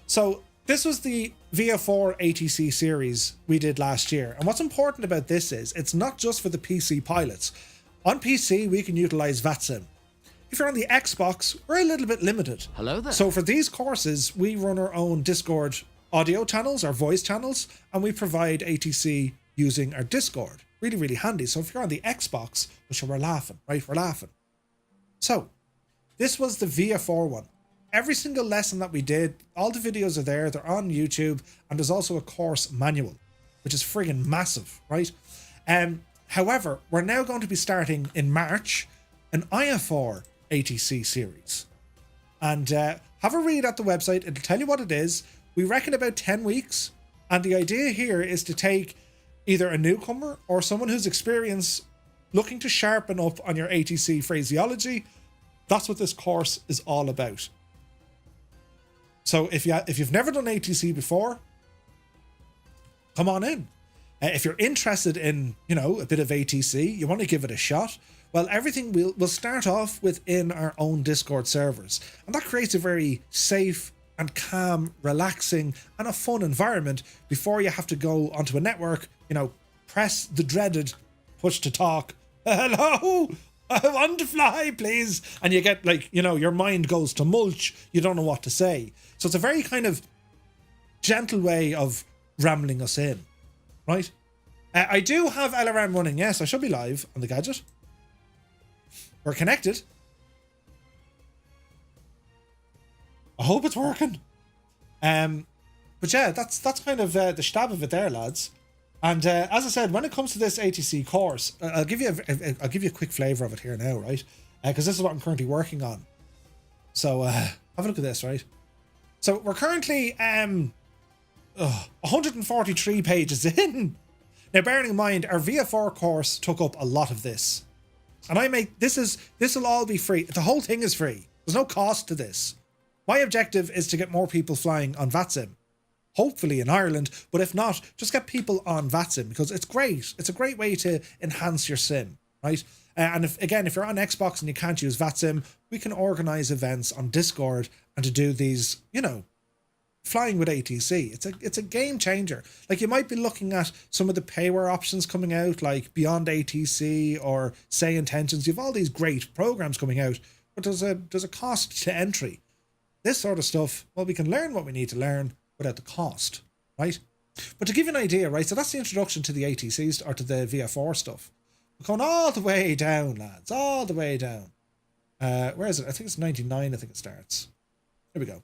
So this was the VF4 ATC series we did last year. And what's important about this is it's not just for the PC pilots. On PC, we can utilize VATSIM. If you're on the Xbox, we're a little bit limited. Hello there. So for these courses, we run our own Discord audio channels, our voice channels, and we provide ATC using our Discord. Really, really handy. So if you're on the Xbox, which we're laughing, right? We're laughing. So this was the VF4 one. Every single lesson that we did, all the videos are there. They're on YouTube, and there's also a course manual, which is friggin' massive, right? However, we're now going to be starting in March an IF4 ATC series. And have a read at the website. It'll tell you what it is. We reckon about 10 weeks. And the idea here is to take either a newcomer or someone who's experienced looking to sharpen up on your ATC phraseology. That's what this course is all about. So if you've never done ATC before, come on in. If you're interested in, a bit of ATC, you want to give it a shot, well, everything will start off within our own Discord servers. And that creates a very safe and calm, relaxing, and a fun environment before you have to go onto a network, press the dreaded push to talk. Hello, I want to fly, please. And you get your mind goes to mulch. You don't know what to say. So it's a very kind of gentle way of rambling us in, right? I do have LRM running. Yes, I should be live on the gadget. We're connected. I hope it's working. But yeah, that's kind of the stab of it there, lads. And as I said, when it comes to this ATC course, I'll give you a quick flavour of it here now, right? Because this is what I'm currently working on. So have a look at this, right? So we're currently 143 pages in. Now, bearing in mind, our VF4 course took up a lot of this. And this will all be free. The whole thing is free. There's no cost to this. My objective is to get more people flying on VATSIM. Hopefully in Ireland, but if not, just get people on VATSIM because it's great. It's a great way to enhance your sim, right? And if you're on Xbox and you can't use VATSIM, we can organize events on Discord and to do these, flying with ATC. It's a game changer. Like you might be looking at some of the payware options coming out, like Beyond ATC or Say Intentions. You have all these great programs coming out, but there's a cost to entry. This sort of stuff, well, we can learn what we need to learn without the cost, right? But to give you an idea, right, so that's the introduction to the ATCs or to the VF4 stuff. We're going all the way down, lads, all the way down. Where is it? I think it's 99, I think it starts. Here we go.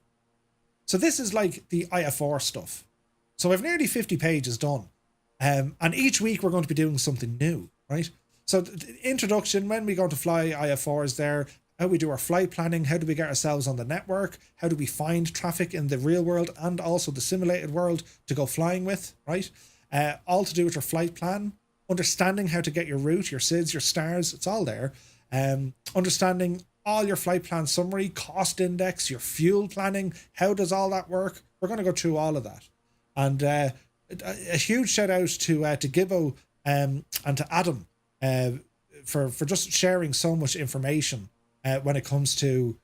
So this is like the IF4 stuff. So I've nearly 50 pages done. And each week we're going to be doing something new, right? So the introduction, when we go to fly IF4 is there. How we do our flight planning, how do we get ourselves on the network, how do we find traffic in the real world and also the simulated world to go flying with, right? All to do with your flight plan. understanding how to get your route, your SIDS, your stars, it's all there. Understanding all your flight plan summary, cost index, your fuel planning, how does all that work? We're going to go through all of that. And a huge shout out to Gibbo and to Adam for just sharing so much information when it comes to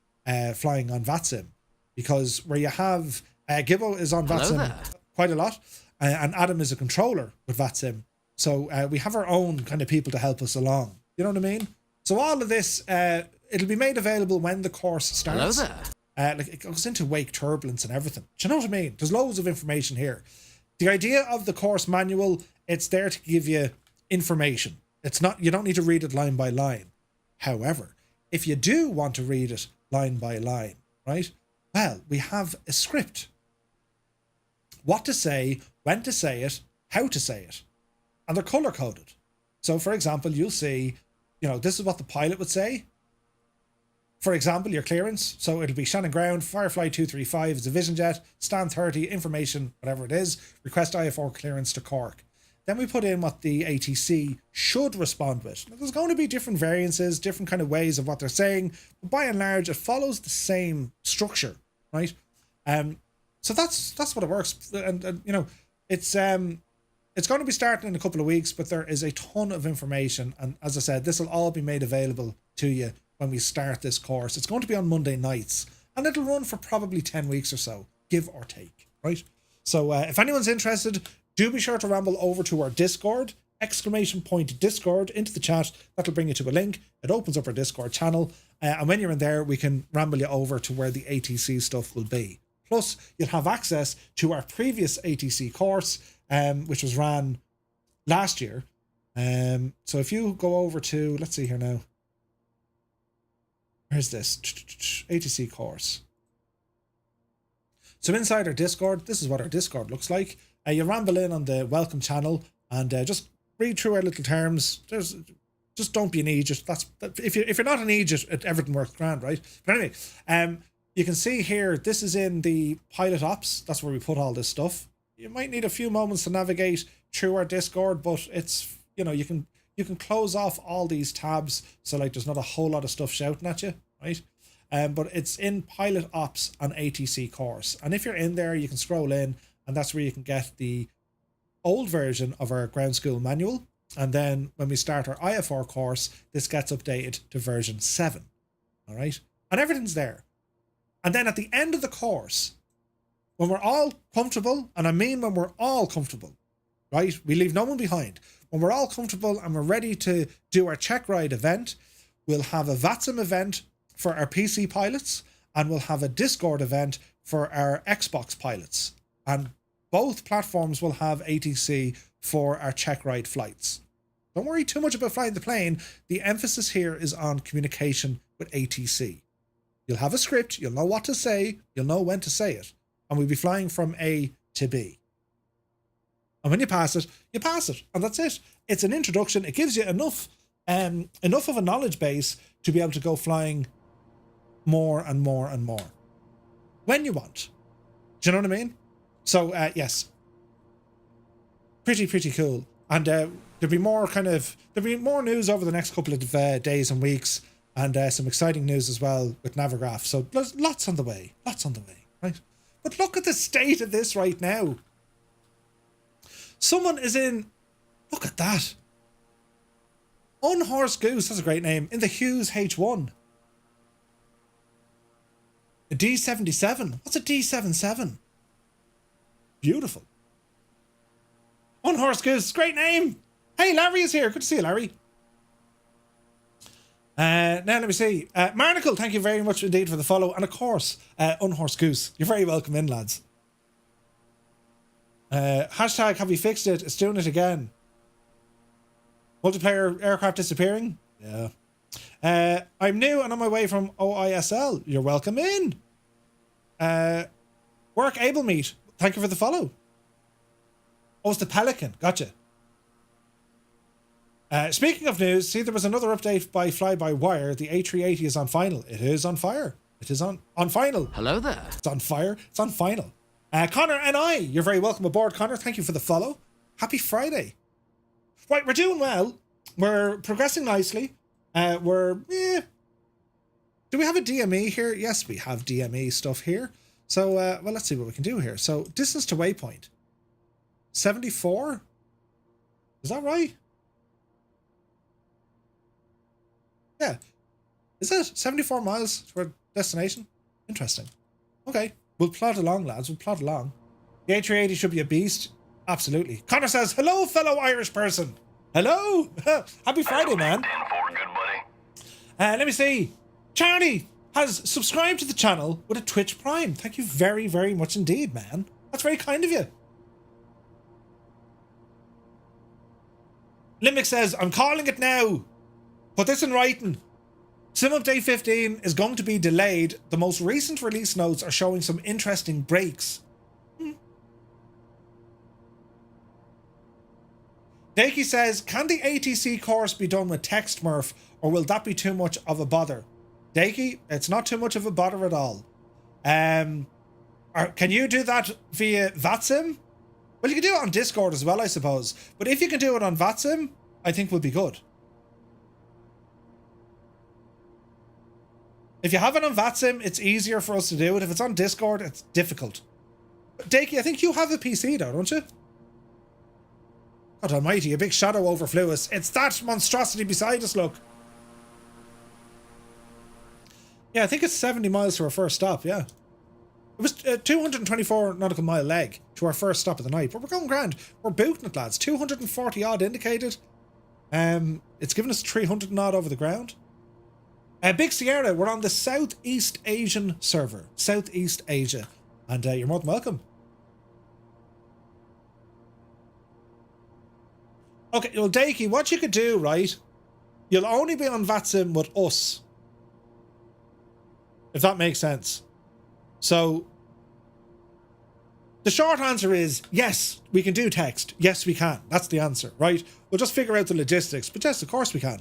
flying on VATSIM, because where you have Gibbo is on VATSIM quite a lot, and Adam is a controller with VATSIM, so we have our own kind of people to help us along. You know what I mean? So all of this, it'll be made available when the course starts. Hello there. Like it goes into wake turbulence and everything. Do you know what I mean? There's loads of information here. The idea of the course manual, it's there to give you information. It's not, you don't need to read it line by line. However, if you do want to read it line by line, right? Well, we have a script. What to say, when to say it, how to say it. And they're color coded. So for example, you'll see, you know, this is what the pilot would say. For example, your clearance. So it'll be Shannon Ground, Firefly 235 is a Vision Jet, Stan 30, information, whatever it is, request IFR clearance to Cork. Then we put in what the ATC should respond with. Now, there's going to be different variances, different kind of ways of what they're saying, but by and large, it follows the same structure, right? So that's what it works. And you know, it's going to be starting in a couple of weeks, but there is a ton of information. And as I said, this will all be made available to you when we start this course. It's going to be on Monday nights, and it'll run for probably 10 weeks or so, give or take, right? So if anyone's interested, do be sure to ramble over to our Discord, !Discord into the chat. That'll bring you to a link. It opens up our Discord channel. And when you're in there, we can ramble you over to where the ATC stuff will be. Plus, you'll have access to our previous ATC course, which was ran last year. So if you go over to, let's see here now. Where's this? ATC course. So inside our Discord, this is what our Discord looks like. You ramble in on the welcome channel and just read through our little terms. Just don't be an idiot. If you're not an idiot, everything works grand, right? But anyway, you can see here, this is in the pilot ops. That's where we put all this stuff. You might need a few moments to navigate through our Discord, but it's, you know, you can close off all these tabs, so like there's not a whole lot of stuff shouting at you, right? But it's in pilot ops and ATC course, and if you're in there, you can scroll in, and that's where you can get the old version of our ground school manual. And then when we start our IFR course, this gets updated to version 7. All right, and everything's there. And then at the end of the course, when we're all comfortable, and I mean when we're all comfortable, right? We leave no one behind. When we're all comfortable and we're ready to do our check ride event, we'll have a VATSIM event for our PC pilots, and we'll have a Discord event for our Xbox pilots. And both platforms will have ATC for our check ride flights. Don't worry too much about flying the plane. The emphasis here is on communication with ATC. You'll have a script, you'll know what to say, you'll know when to say it, and we'll be flying from A to B. And when you pass it, and that's it. It's an introduction. It gives you enough of a knowledge base to be able to go flying more and more and more when you want. Do you know what I mean? So yes, pretty cool. And there'll be more news over the next couple of days and weeks, and some exciting news as well with Navigraph. So there's lots on the way, right? But look at the state of this right now. Someone is in, look at that. Unhorsed Goose, that's a great name, in the Hughes H1. A D77. What's a D77? Beautiful. Unhorsed Goose, great name. Hey, Larry is here. Good to see you, Larry. Now let me see. Marnicle, thank you very much indeed for the follow. And of course, Unhorsed Goose, you're very welcome in, lads. Hashtag, have you fixed it? It's doing it again. Multiplayer aircraft disappearing? Yeah. I'm new and on my way from OISL. You're welcome in. Work Able Meet. Thank you for the follow. Oh, it's the Pelican. Gotcha. Speaking of news, see, there was another update by Fly-by-Wire. The A380 is on final. It is on fire. It is on final. Hello there. It's on fire. It's on final. Connor and you're very welcome aboard, Connor. Thank you for the follow. Happy Friday. Right, we're doing well. We're progressing nicely. Do we have a DME here? Yes, we have DME stuff here. So, well, let's see what we can do here. So, distance to waypoint. 74? Is that right? Yeah. Is it 74 miles to our destination? Interesting. Okay. We'll plod along, lads. We'll plod along. The A380 should be a beast. Absolutely. Connor says, hello, fellow Irish person. Hello. Happy Friday, man. 10-4, good buddy. Let me see. Charlie has subscribed to the channel with a Twitch Prime. Thank you very, very much indeed, man. That's very kind of you. Limbic says, I'm calling it now. Put this in writing. Sim Update 15 is going to be delayed. The most recent release notes are showing some interesting breaks. Dakey says, can the ATC course be done with text Murph, or will that be too much of a bother? Dakey, it's not too much of a bother at all. Can you do that via VATSIM? Well, you can do it on Discord as well, I suppose. But if you can do it on VATSIM, I think we'll be good. If you have it on VATSIM, it's easier for us to do it. If it's on Discord, it's difficult. Dakey, I think you have a PC though, don't you? God almighty, a big shadow overflew us. It's that monstrosity beside us, look. Yeah, I think it's 70 miles to our first stop, yeah. It was 224 nautical mile leg to our first stop of the night, but we're going grand. We're booting it, lads. 240 odd indicated. It's given us 300 and odd over the ground. Big Sierra, we're on the Southeast Asian server. Southeast Asia. And you're more than welcome. Okay, well, Dakey, what you could do, right? You'll only be on VATSIM with us. If that makes sense. So, the short answer is, yes, we can do text. Yes, we can. That's the answer, right? We'll just figure out the logistics. But yes, of course we can.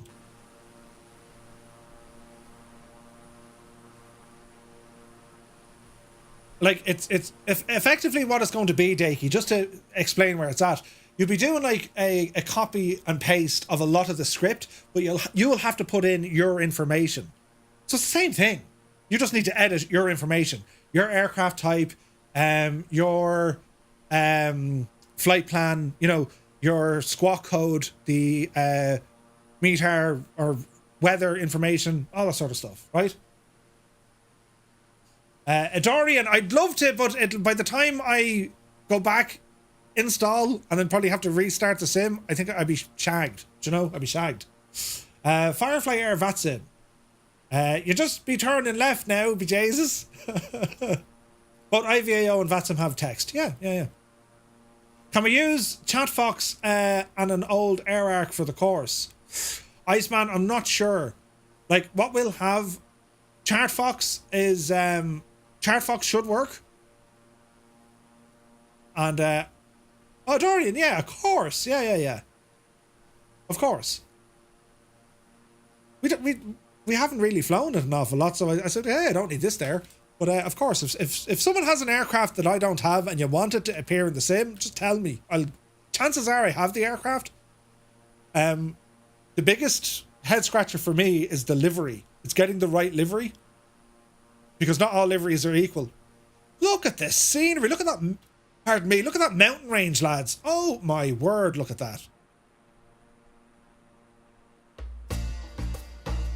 Like, it's effectively what it's going to be, Dakey, just to explain where it's at. You'll be doing like a copy and paste of a lot of the script, but you will have to put in your information. So it's the same thing. You just need to edit your information, your aircraft type, your flight plan, you know, your squawk code, the METAR or weather information, all that sort of stuff, right? Dorian, I'd love to, but by the time I go back, install, and then probably have to restart the sim, I think I'd be shagged. Do you know? I'd be shagged. Firefly Air VATSIM. You just be turning left now, be Jesus. Both IVAO and VATSIM have text. Yeah. Can we use ChatFox and an old AirArc for the course? Iceman, I'm not sure. Like, what we'll have, ChatFox is, ChatFox should work. And, oh, Dorian, yeah, of course. Yeah. Of course. We haven't really flown it an awful lot, so I said, hey, I don't need this there. But of course, if someone has an aircraft that I don't have and you want it to appear in the sim, just tell me. Chances are I have the aircraft. The biggest head scratcher for me is the livery. It's getting the right livery. Because not all liveries are equal. Look at this scenery. Look at that. Pardon me. Look at that mountain range, lads. Oh my word. Look at that.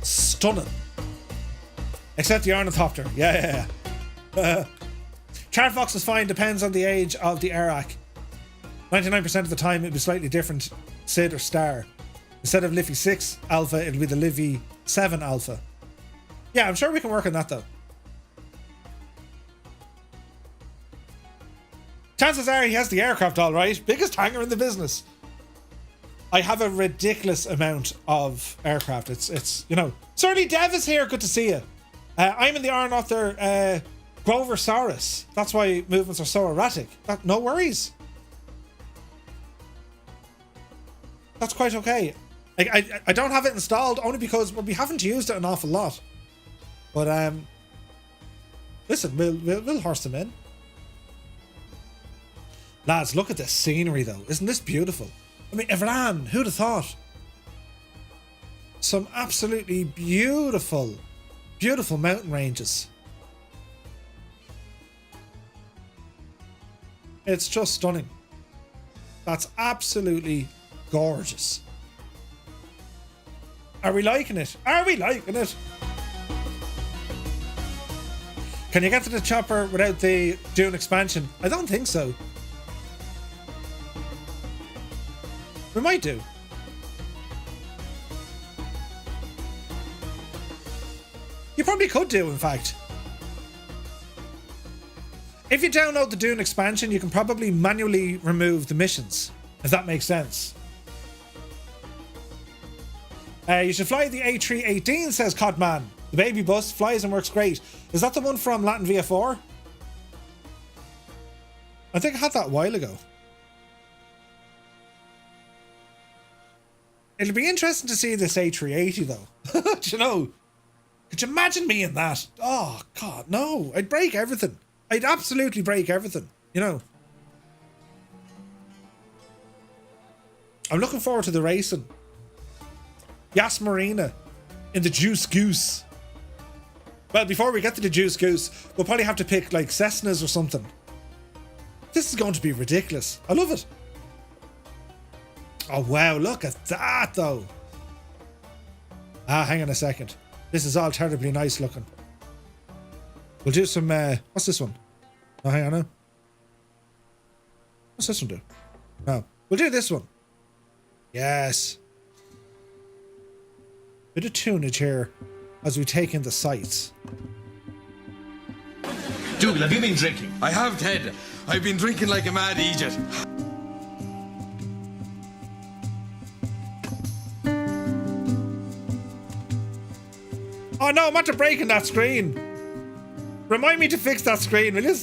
Stunning. Except the ornithopter. Yeah. Chartfox is fine. Depends on the age of the AirAc. 99% of the time it'll be slightly different SID or star. Instead of Liffey 6 Alpha, it'll be the Liffey 7 Alpha. Yeah, I'm sure we can work on that though. Chances are he has the aircraft all right. Biggest hangar in the business. I have a ridiculous amount of aircraft. It's you know. Certainly Dev is here. Good to see you. I'm in the Arnother Grover Saurus. That's why movements are so erratic. No worries. That's quite okay. I don't have it installed only because we haven't used it an awful lot. But listen, we'll horse them in. Lads, look at this scenery though. Isn't this beautiful? I mean, Iran, who'd have thought? Some absolutely beautiful, beautiful mountain ranges. It's just stunning. That's absolutely gorgeous. Are we liking it? Are we liking it? Can you get to the chopper without the Dune expansion? I don't think so. We might do. You probably could do, in fact. If you download the Dune expansion, you can probably manually remove the missions, if that makes sense. You should fly the A318, says Codman. The baby bus flies and works great. Is that the one from Latin VF4? I think I had that a while ago. It'll be interesting to see this A380 though. Do you know? Could you imagine me in that? Oh God, no. I'd break everything. I'd absolutely break everything. You know? I'm looking forward to the racing. Yas Marina in the Juice Goose. Well, before we get to the Juice Goose, we'll probably have to pick like Cessnas or something. This is going to be ridiculous. I love it. Oh wow, look at that though. Hang on a second. This is all terribly nice looking. We'll do some, what's this one? Oh, hang on now. What's this one do? No. We'll do this one. Yes. Bit of tunage here as we take in the sights. Dougal, have you been drinking? I have, Ted. I've been drinking like a mad idiot. Oh no, I'm after breaking that screen. Remind me to fix that screen, will you?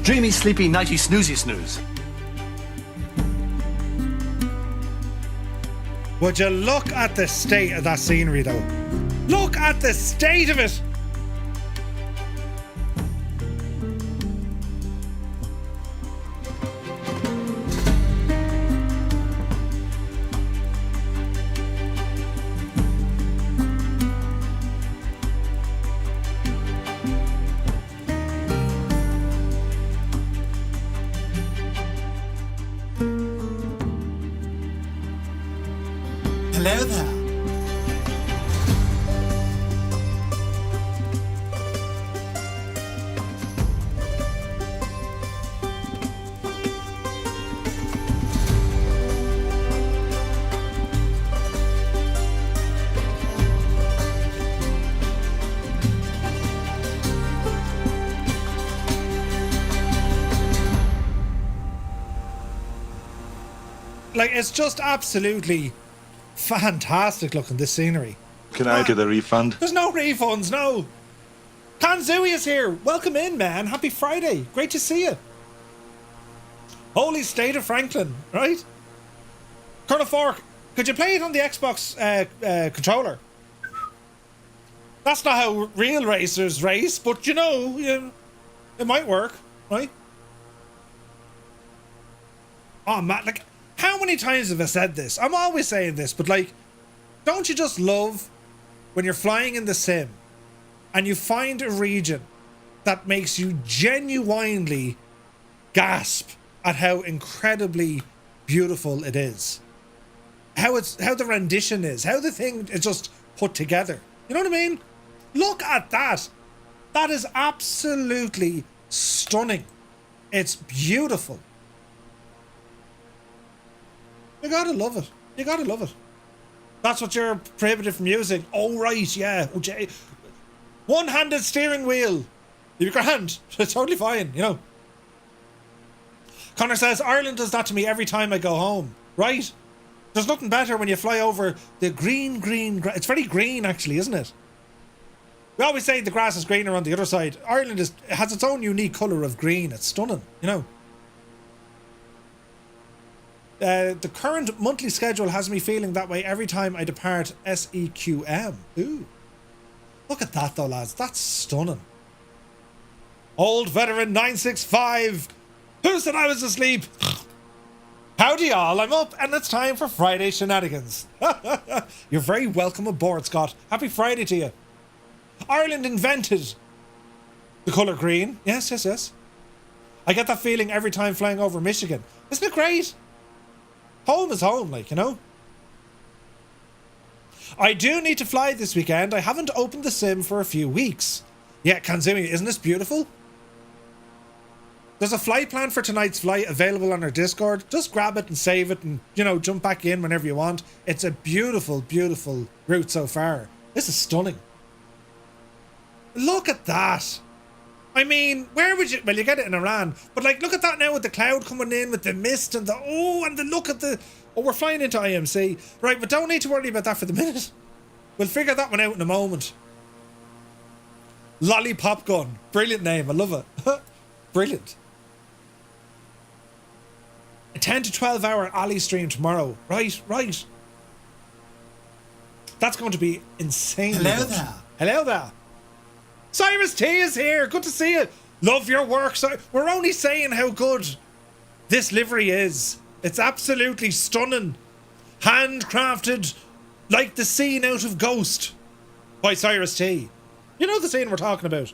Dreamy, sleepy, nighty, snoozy, snooze. Would you look at the state of that scenery though? Look at the state of it! Hello there. Like, it's just absolutely fantastic looking, this scenery. Can I get a refund? There's no refunds, no. Kanzui is here. Welcome in, man. Happy Friday. Great to see you. Holy State of Franklin, right? Colonel Fork, could you play it on the Xbox controller? That's not how real racers race, but you know, it might work, right? Oh, man, like, how many times have I said this? I'm always saying this, but like, don't you just love when you're flying in the sim and you find a region that makes you genuinely gasp at how incredibly beautiful it is? How the rendition is, how the thing is just put together. You know what I mean? Look at that. That is absolutely stunning. It's beautiful. You gotta love it. You gotta love it. That's what you're prohibited from using. Oh, right, yeah. Okay. One-handed steering wheel. You're grand. It's totally fine, you know. Connor says, Ireland does that to me every time I go home. Right? There's nothing better when you fly over the green. It's very green, actually, isn't it? We always say the grass is greener on the other side. Ireland has its own unique colour of green. It's stunning, you know. The current monthly schedule has me feeling that way every time I depart SEQM. Ooh. Look at that though, lads. That's stunning. Old veteran 965. Who said I was asleep? Howdy all, I'm up and it's time for Friday shenanigans. You're very welcome aboard, Scott. Happy Friday to you. Ireland invented the colour green. Yes. I get that feeling every time flying over Michigan. Isn't it great? Home is home, like, you know. I do need to fly this weekend. I haven't opened the sim for a few weeks. Yeah, Kanzumi, isn't this beautiful? There's a flight plan for tonight's flight available on our Discord. Just grab it and save it and, you know, jump back in whenever you want. It's a beautiful, beautiful route so far. This is stunning. Look at that. I mean, where would you... Well, you get it in Iran. But, like, look at that now with the cloud coming in, with the mist and the... Oh, and the look at the... Oh, we're flying into IMC. Right, but don't need to worry about that for the minute. We'll figure that one out in a moment. Lollipop Gun. Brilliant name. I love it. Brilliant. A 10 to 12 hour Ali stream tomorrow. Right. That's going to be insane. Hello there. Cyrus T is here. Good to see you. Love your work. We're only saying how good this livery is. It's absolutely stunning. Handcrafted like the scene out of Ghost by Cyrus T. You know the scene we're talking about.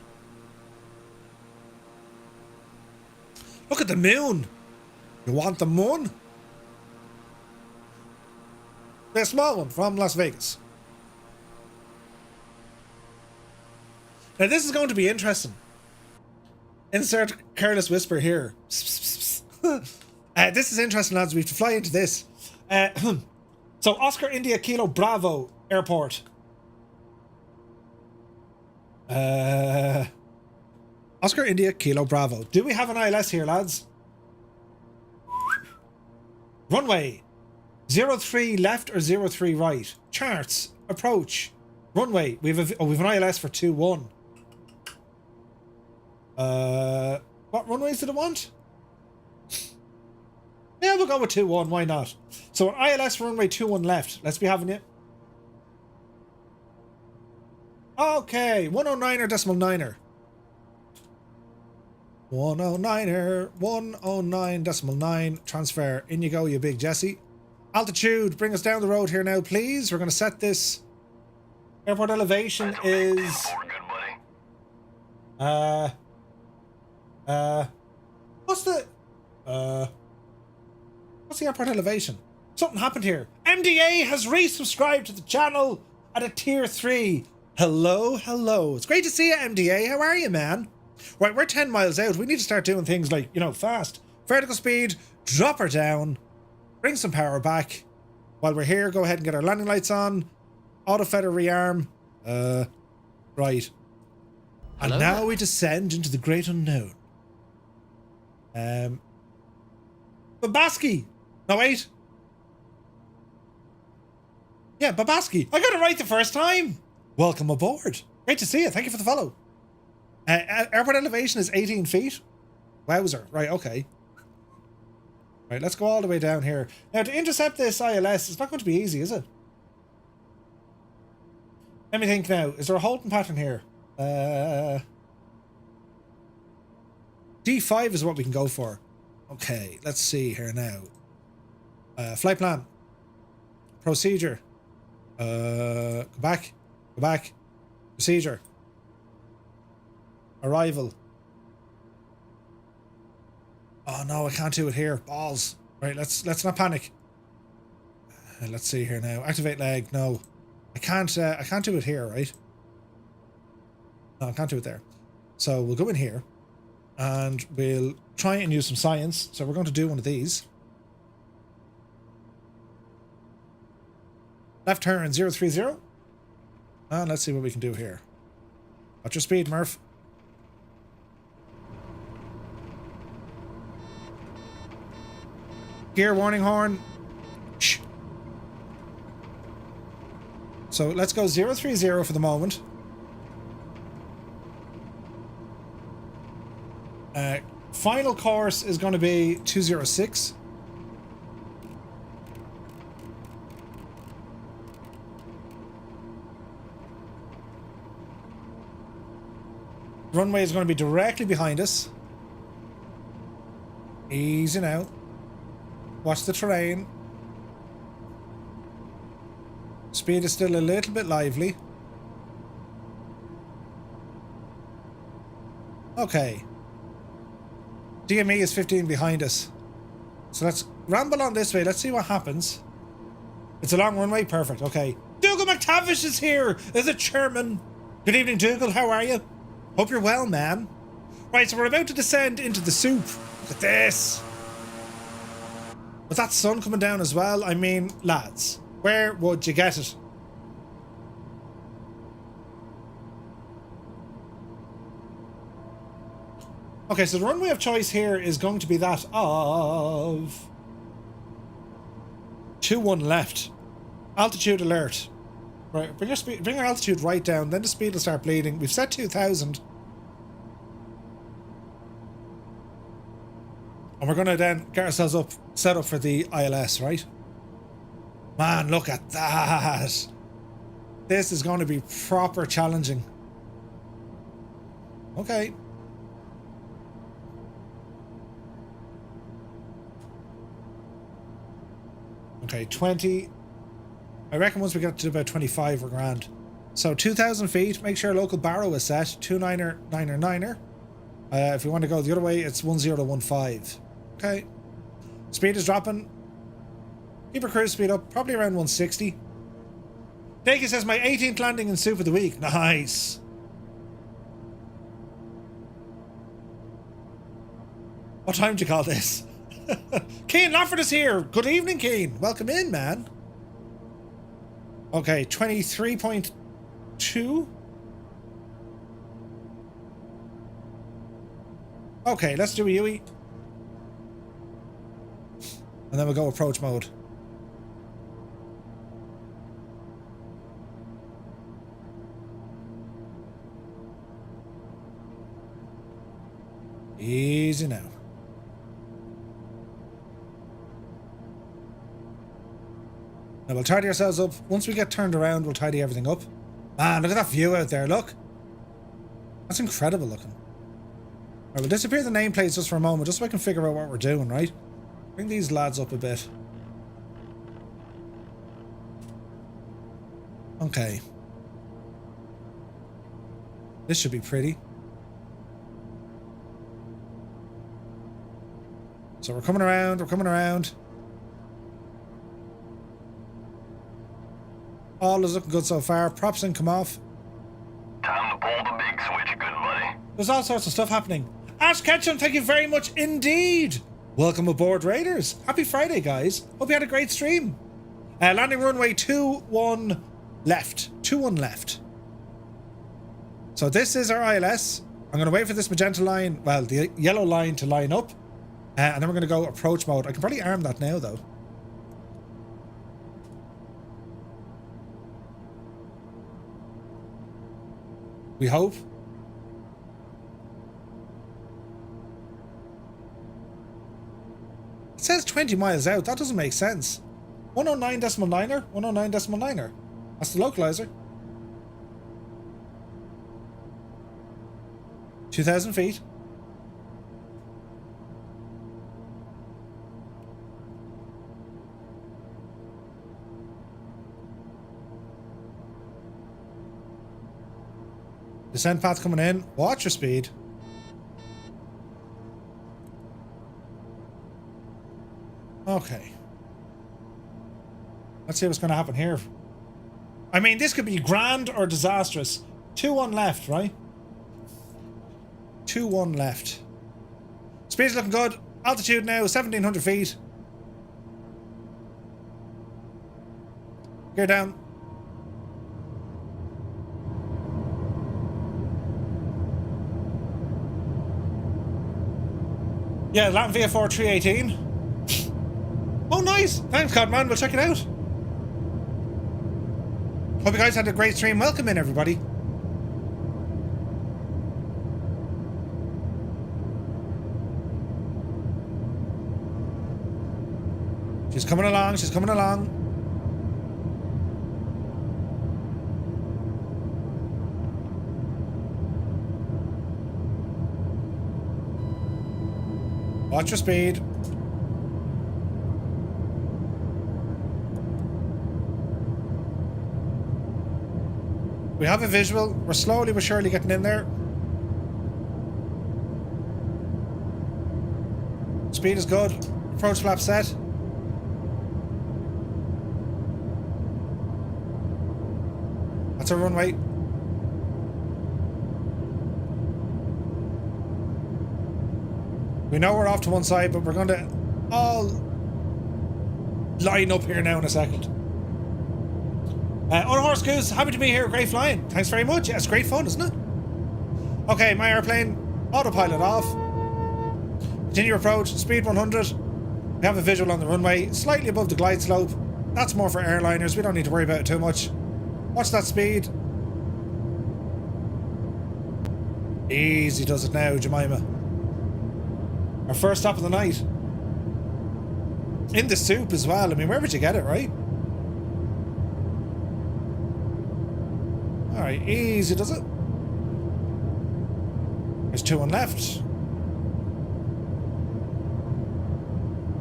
Look at the moon. You want the moon? The small one from Las Vegas. Now this is going to be interesting. Insert careless whisper here. This is interesting, lads. We have to fly into this. So Oscar India Kilo Bravo Airport. Oscar India Kilo Bravo. Do we have an ILS here, lads? Runway 03 left or 03 right. Charts. Approach. Runway. We've an ILS for 21. What runways did it want? Yeah, we'll go with 21. Why not? So an ILS for runway 21 left. Let's be having it. Okay, 109er decimal 9er. 109er, 109 decimal 9. Transfer. In you go, you big Jesse. Altitude, bring us down the road here now, please. We're going to set this. Airport elevation is... What's the airport elevation? Something happened here. MDA has resubscribed to the channel at a tier 3. Hello. It's great to see you, MDA. How are you, man? Right, we're 10 miles out. We need to start doing things like, you know, fast. Vertical speed, drop her down, bring some power back. While we're here, go ahead and get our landing lights on. Auto feather rearm. Right. And now we descend into the great unknown. Babaski. No, wait. Yeah, Babaski. I got it right the first time. Welcome aboard. Great to see you. Thank you for the follow. Airport elevation is 18 feet. Wowzer. Right, okay. Right, let's go all the way down here. Now, to intercept this ILS, it's not going to be easy, is it? Let me think now. Is there a holding pattern here? D5 is what we can go for. Okay, let's see here now. Flight plan. Procedure. Go back. Procedure. Arrival. Oh no, I can't do it here. Balls. Right, let's not panic. Let's see here now. Activate leg. No. I can't do it here, right? No, I can't do it there. So we'll go in here and we'll try and use some science. So we're going to do one of these. Left turn 030. And let's see what we can do here. Watch your speed, Murph. Gear warning horn. Shh. So let's go 030 for the moment. Final course is going to be 206. Runway is going to be directly behind us. Easy now. Watch the terrain. Speed is still a little bit lively. Okay. DME is 15 behind us. So let's ramble on this way. Let's see what happens. It's a long runway. Perfect. Okay. Dougal McTavish is here as the chairman. Good evening, Dougal. How are you? Hope you're well, man. Right, so we're about to descend into the soup. Look at this. With that sun coming down as well, I mean, lads, where would you get it? Okay, so the runway of choice here is going to be that of 2-1 left. Altitude alert. Right, bring our altitude right down, then the speed will start bleeding. We've set 2,000. And we're going to then get ourselves set up for the ILS, right? Man, look at that. This is going to be proper challenging. Okay. Okay, 20. I reckon once we get to about 25, we're grand. So 2,000 feet, make sure local barrow is set. 29er, 9er, 9er. If you want to go the other way, it's 1015. Okay. Speed is dropping. Keep our cruise speed up, probably around 160. Dacey says, my 18th landing in soup of the week. Nice. What time do you call this? Keane Lafford is here. Good evening, Keane. Welcome in, man. Okay, 23.2. Okay, let's do a UE. And then we'll go approach mode. Easy now. Now we'll tidy ourselves up. Once we get turned around, we'll tidy everything up. Man, look at that view out there, look. That's incredible looking. Alright, we'll disappear the nameplates just for a moment, just so I can figure out what we're doing, right? Bring these lads up a bit. Okay. This should be pretty. So we're coming around, we're coming around. All is looking good so far. Props didn't come off. Time to pull the big switch, good buddy. There's all sorts of stuff happening. Ash Ketchum, thank you very much indeed. Welcome aboard, Raiders. Happy Friday, guys. Hope you had a great stream. Landing runway 21 left. 21 left. So this is our ILS. I'm going to wait for this magenta line, well, the yellow line to line up. And then we're going to go approach mode. I can probably arm that now, though. We hope. It says 20 miles out. That doesn't make sense. 109.9er? 109.9er. That's the localizer. 2,000 feet. Descent path coming in. Watch your speed. Okay. Let's see what's going to happen here. I mean, this could be grand or disastrous. 2-1 left, right? 2-1 left. Speed's looking good. Altitude now, 1,700 feet. Gear down. Yeah, Latin VFR 318. Oh, nice. Thanks, Codman. We'll check it out. Hope you guys had a great stream. Welcome in, everybody. She's coming along. She's coming along. Watch your speed. We have a visual. We're slowly but surely getting in there. Speed is good. Approach flap set. That's our runway. We know we're off to one side, but we're going to all line up here now in a second. Unhorsed Goose, happy to be here. Great flying. Thanks very much. Yeah, it's great fun, isn't it? Okay, my airplane, autopilot off. Continue approach, speed 100. We have a visual on the runway, slightly above the glide slope. That's more for airliners. We don't need to worry about it too much. Watch that speed. Easy does it now, Jemima. Our first stop of the night. In the soup as well. I mean, where would you get it, right? Alright, easy does it. There's 2 on left.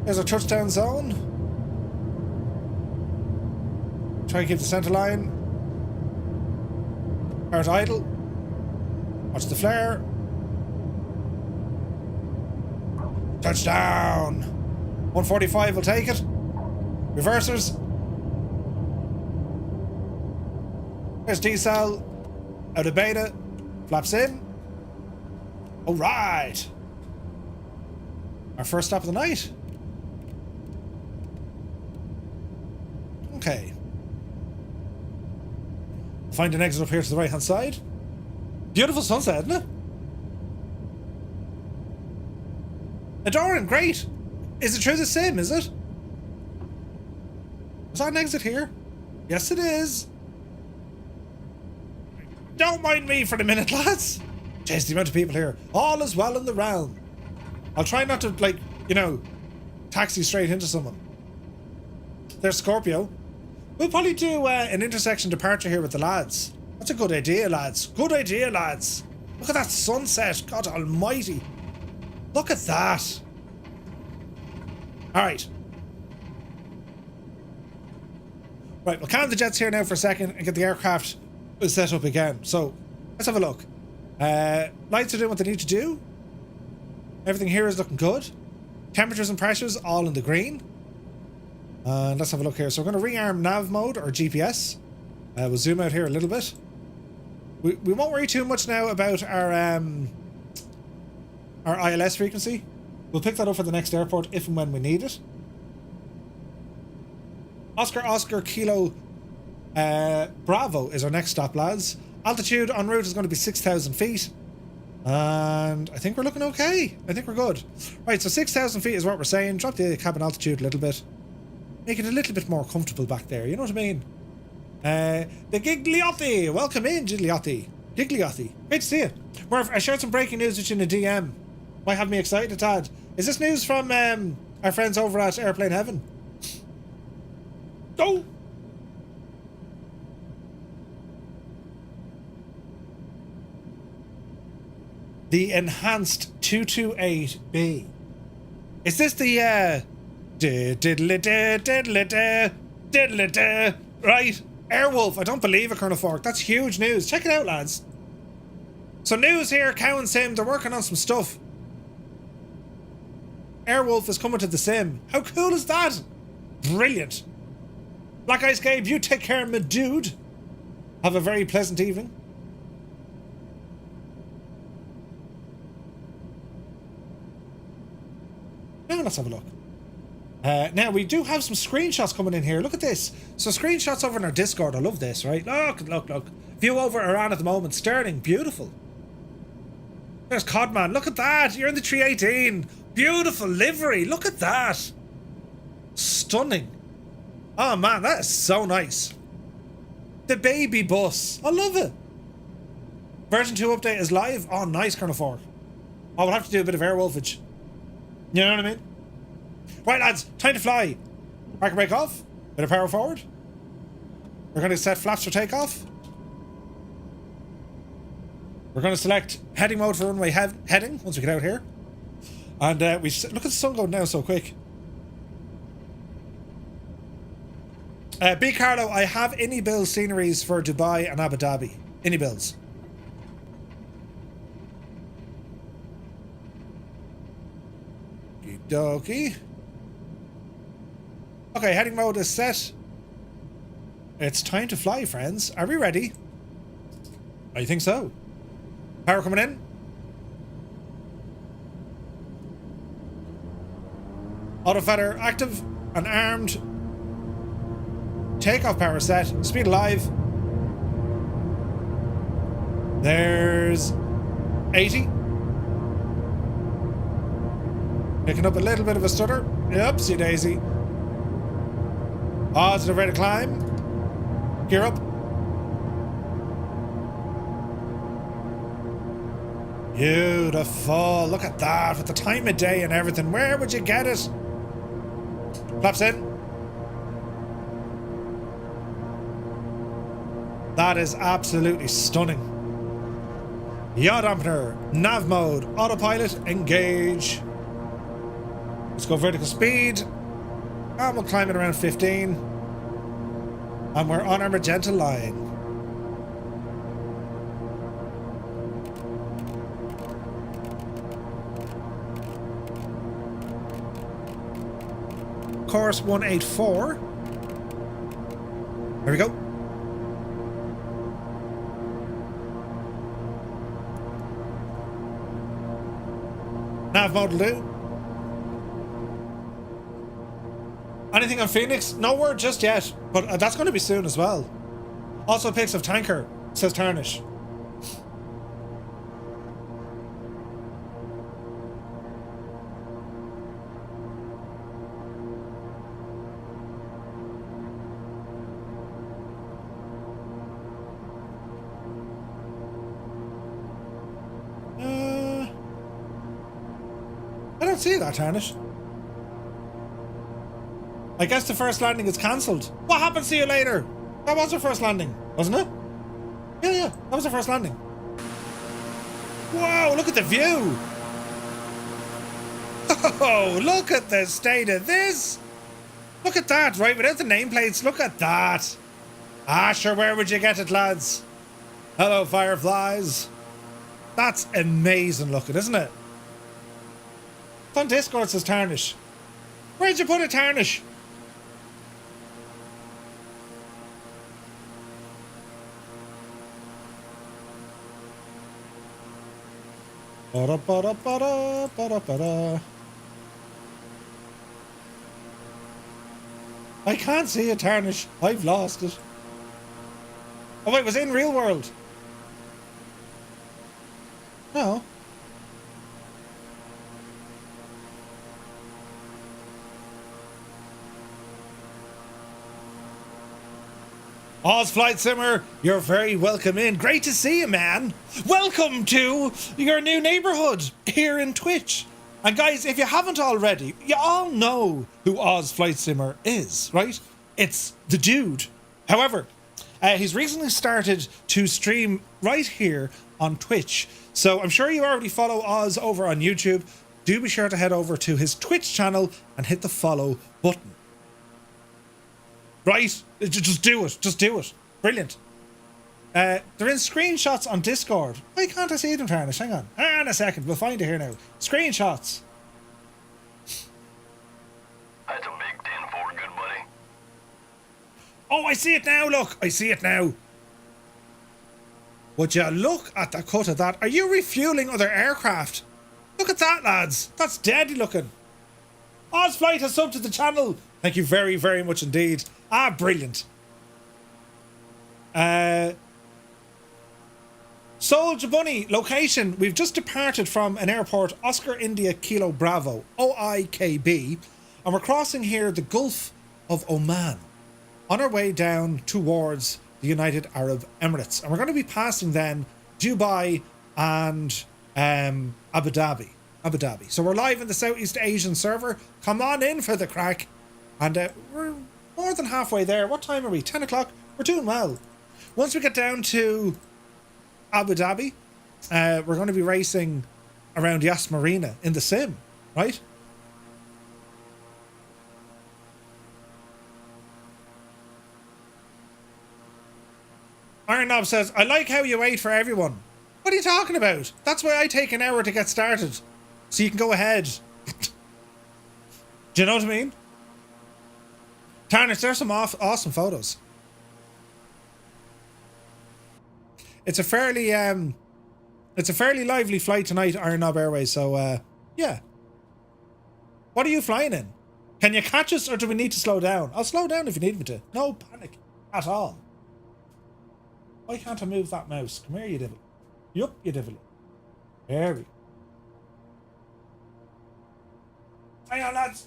There's our touchdown zone. Try and keep the centre line. Part idle. Watch the flare. Touchdown. 145 will take it. Reversers. There's decel. Out of beta. Flaps in. Alright. Our first stop of the night. Okay. Find an exit up here to the right hand side. Beautiful sunset, isn't it? Adoran, great. Is it through the sim, is it? Is that an exit here? Yes, it is. Don't mind me for the minute, lads. Jeez, the amount of people here. All is well in the realm. I'll try not to, like, you know, taxi straight into someone. There's Scorpio. We'll probably do an intersection departure here with the lads. That's a good idea, lads. Good idea, lads. Look at that sunset. God almighty. Look at that. Alright. Right, we'll calm the jets here now for a second and get the aircraft set up again. So, let's have a look. Lights are doing what they need to do. Everything here is looking good. Temperatures and pressures all in the green. And let's have a look here. So we're going to rearm nav mode or GPS. We'll zoom out here a little bit. We won't worry too much now about our ILS frequency. We'll pick that up for the next airport if and when we need it. Oscar Kilo Bravo is our next stop, lads. Altitude en route is going to be 6,000 feet. And I think we're looking okay. I think we're good. Right, so 6,000 feet is what we're saying. Drop the cabin altitude a little bit. Make it a little bit more comfortable back there. You know what I mean? The Gigliotti. Welcome in, Gigliotti. Gigliotti. Great to see you. Murph, I shared some breaking news with you in a DM. Might have me excited a tad. Is this news from our friends over at Airplane Heaven? Go! The enhanced 228B. Is this the right? Airwolf, I don't believe it, Colonel Fork. That's huge news. Check it out, lads. So news here, Cow and Sim, they're working on some stuff. Airwolf is coming to the sim. How cool is that? Brilliant. Black Ice Gabe, you take care, my dude. Have a very pleasant evening. Now let's have a look. Now we do have some screenshots coming in here. Look at this. So screenshots over in our Discord. I love this, right? Look. View over Iran at the moment. Sterling, beautiful. There's Codman. Look at that. You're in the 318. Beautiful livery. Look at that. Stunning. Oh man, that is so nice. The baby bus. I love it. Version 2 update is live. Oh, nice, Colonel 4. Oh, we'll have to do a bit of airwolfage. You know what I mean? Right, lads, time to fly. Park and brake off. Bit of power forward. We're going to set flaps for takeoff. We're going to select heading mode for runway heading once we get out here. And look at the sun going down so quick. B. Carlo, I have any bill sceneries for Dubai and Abu Dhabi. Any bills. Okie dokie. Okay, heading mode is set. It's time to fly, friends. Are we ready? I think so. Power coming in. Auto feather active and armed. Takeoff power set. Speed alive. There's 80. Picking up a little bit of a stutter. Oopsie daisy. Positive rate of climb. Gear up. Beautiful. Look at that. With the time of day and everything. Where would you get it? Flaps in. That is absolutely stunning. Yaw dampener. Nav mode. Autopilot. Engage. Let's go vertical speed. And we'll climb it around 15. And we're on our magenta line. Course 184. There we go. Nav mode will do. Anything on Phoenix? No word just yet, but that's going to be soon as well. Also pics of tanker, says Tarnish. I don't see that, Tarnish. I guess the first landing is cancelled. What happened? See you later. That was the first landing, wasn't it? Yeah, that was the first landing. Wow, look at the view. Oh, look at the state of this. Look at that, right? Without the nameplates, look at that. Ah, sure, where would you get it, lads? Hello, fireflies. That's amazing looking, isn't it? It's on Discord, says Tarnish. Where'd you put it, Tarnish? Ba-da-ba-da-ba-da-ba-da-ba-da. I can't see it, Tarnish. I've lost it. Oh wait, it was in real world. No. Oz Flight Simmer, you're very welcome in. Great to see you, man. Welcome to your new neighborhood here in Twitch. And guys, if you haven't already, you all know who Oz Flight Simmer is, right? It's the dude. However, he's recently started to stream right here on Twitch. So I'm sure you already follow Oz over on YouTube. Do be sure to head over to his Twitch channel and hit the follow button. Right? Just do it. Just do it. Brilliant. They're in screenshots on Discord. Why can't I see them, Tarnish? Hang on. Hang on a second. We'll find it here now. Screenshots. That's a big 10-4, good buddy. Oh, I see it now. Look. I see it now. Would you look at the cut of that? Are you refueling other aircraft? Look at that, lads. That's deadly looking. Ozflight has subbed to the channel. Thank you very, very much indeed. Ah, brilliant. Soldier Bunny, location. We've just departed from an airport, Oscar India Kilo Bravo, OIKB, and we're crossing here the Gulf of Oman on our way down towards the United Arab Emirates. And we're going to be passing then Dubai and Abu Dhabi. So we're live in the Southeast Asian server. Come on in for the crack. And we're more than halfway there. What time are we? 10 o'clock? We're doing well. Once we get down to Abu Dhabi, we're going to be racing around Yas Marina in the sim, right? Iron Knob says, I like how you wait for everyone. What are you talking about? That's why I take an hour to get started. So you can go ahead. Do you know what I mean? Tarnish, there's some awesome photos. It's a fairly lively flight tonight, Iron Knob Airways, so yeah. What are you flying in? Can you catch us or do we need to slow down? I'll slow down if you need me to. No panic at all. Why can't I move that mouse? Come here, you devil. Yup, you devil. There we go. Hang on, lads.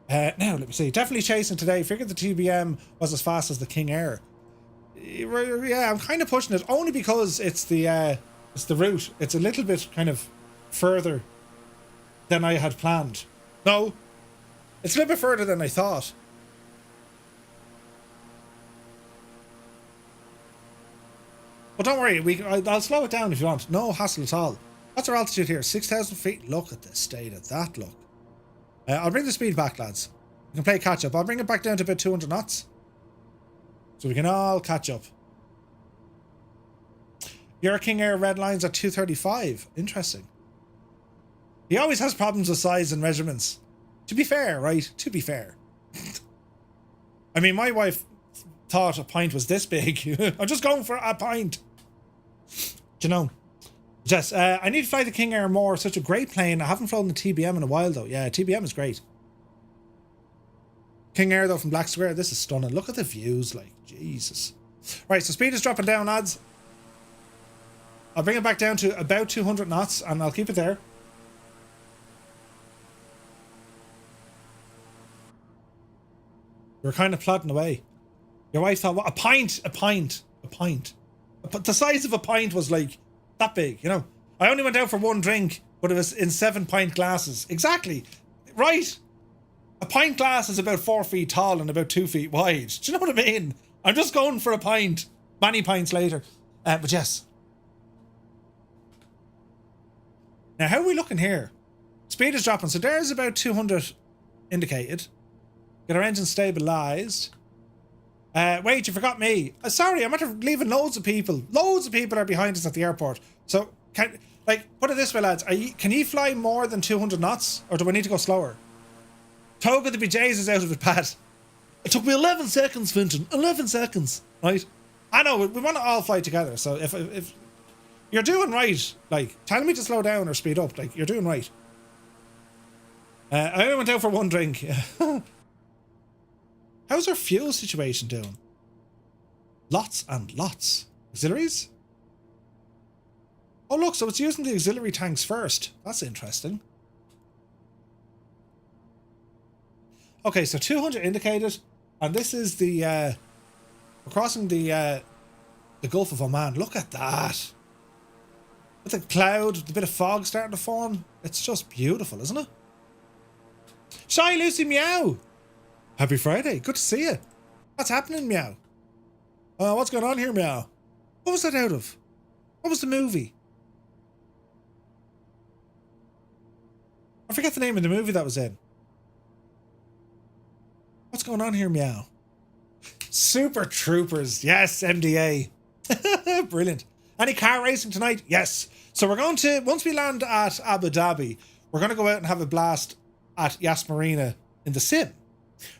Now, let me see. Definitely chasing today. Figured the TBM was as fast as the King Air. Yeah, I'm kind of pushing it only because it's the route. It's a little bit kind of further than I had planned. No, it's a little bit further than I thought. But don't worry, I'll slow it down if you want. No hassle at all. What's our altitude here? 6,000 feet. Look at the state of that, look. I'll bring the speed back, lads. We can play catch up. I'll bring it back down to about 200 knots. So we can all catch up. Your King Air red lines at 235. Interesting. He always has problems with size and measurements. To be fair, right? To be fair. I mean, my wife thought a pint was this big. I'm just going for a pint. Do you know? Jess, I need to fly the King Air more. Such a great plane. I haven't flown the TBM in a while, though. Yeah, TBM is great. King Air, though, from Black Square. This is stunning. Look at the views, like, Jesus. Right, so speed is dropping down, lads. I'll bring it back down to about 200 knots, and I'll keep it there. We're kind of plodding away. Your wife thought, what? A pint. But the size of a pint was like that big, you know. I only went out for one drink, but it was in 7-pint glasses. Exactly. Right. A pint glass is about 4 feet tall and about 2 feet wide. Do you know what I mean? I'm just going for a pint. Many pints later. But yes. Now, how are we looking here? Speed is dropping. So there's about 200 indicated. Get our engine stabilized. Wait, you forgot me. Sorry, I'm after leaving loads of people. Loads of people are behind us at the airport. So, put it this way, lads. Can you fly more than 200 knots? Or do I need to go slower? Toga the BJs is out of it, Pat. It took me 11 seconds, Finton. 11 seconds. Right? I know, we want to all fly together. So, if you're doing right, like, telling me to slow down or speed up, like, you're doing right. I only went out for one drink. How's our fuel situation doing? Lots and lots. Auxiliaries? Oh, look, so it's using the auxiliary tanks first. That's interesting. Okay, so 200 indicated. And this is the... we're crossing the Gulf of Oman. Look at that. With the cloud, the bit of fog starting to form. It's just beautiful, isn't it? Shy Lucy Meow! Happy Friday. Good to see you. What's happening, Meow? What's going on here, Meow? What was that out of? What was the movie? I forget the name of the movie that was in. What's going on here, Meow? Super Troopers. Yes, MDA. Brilliant. Any car racing tonight? Yes. So we're going to, once we land at Abu Dhabi, we're going to go out and have a blast at Yas Marina in the sim.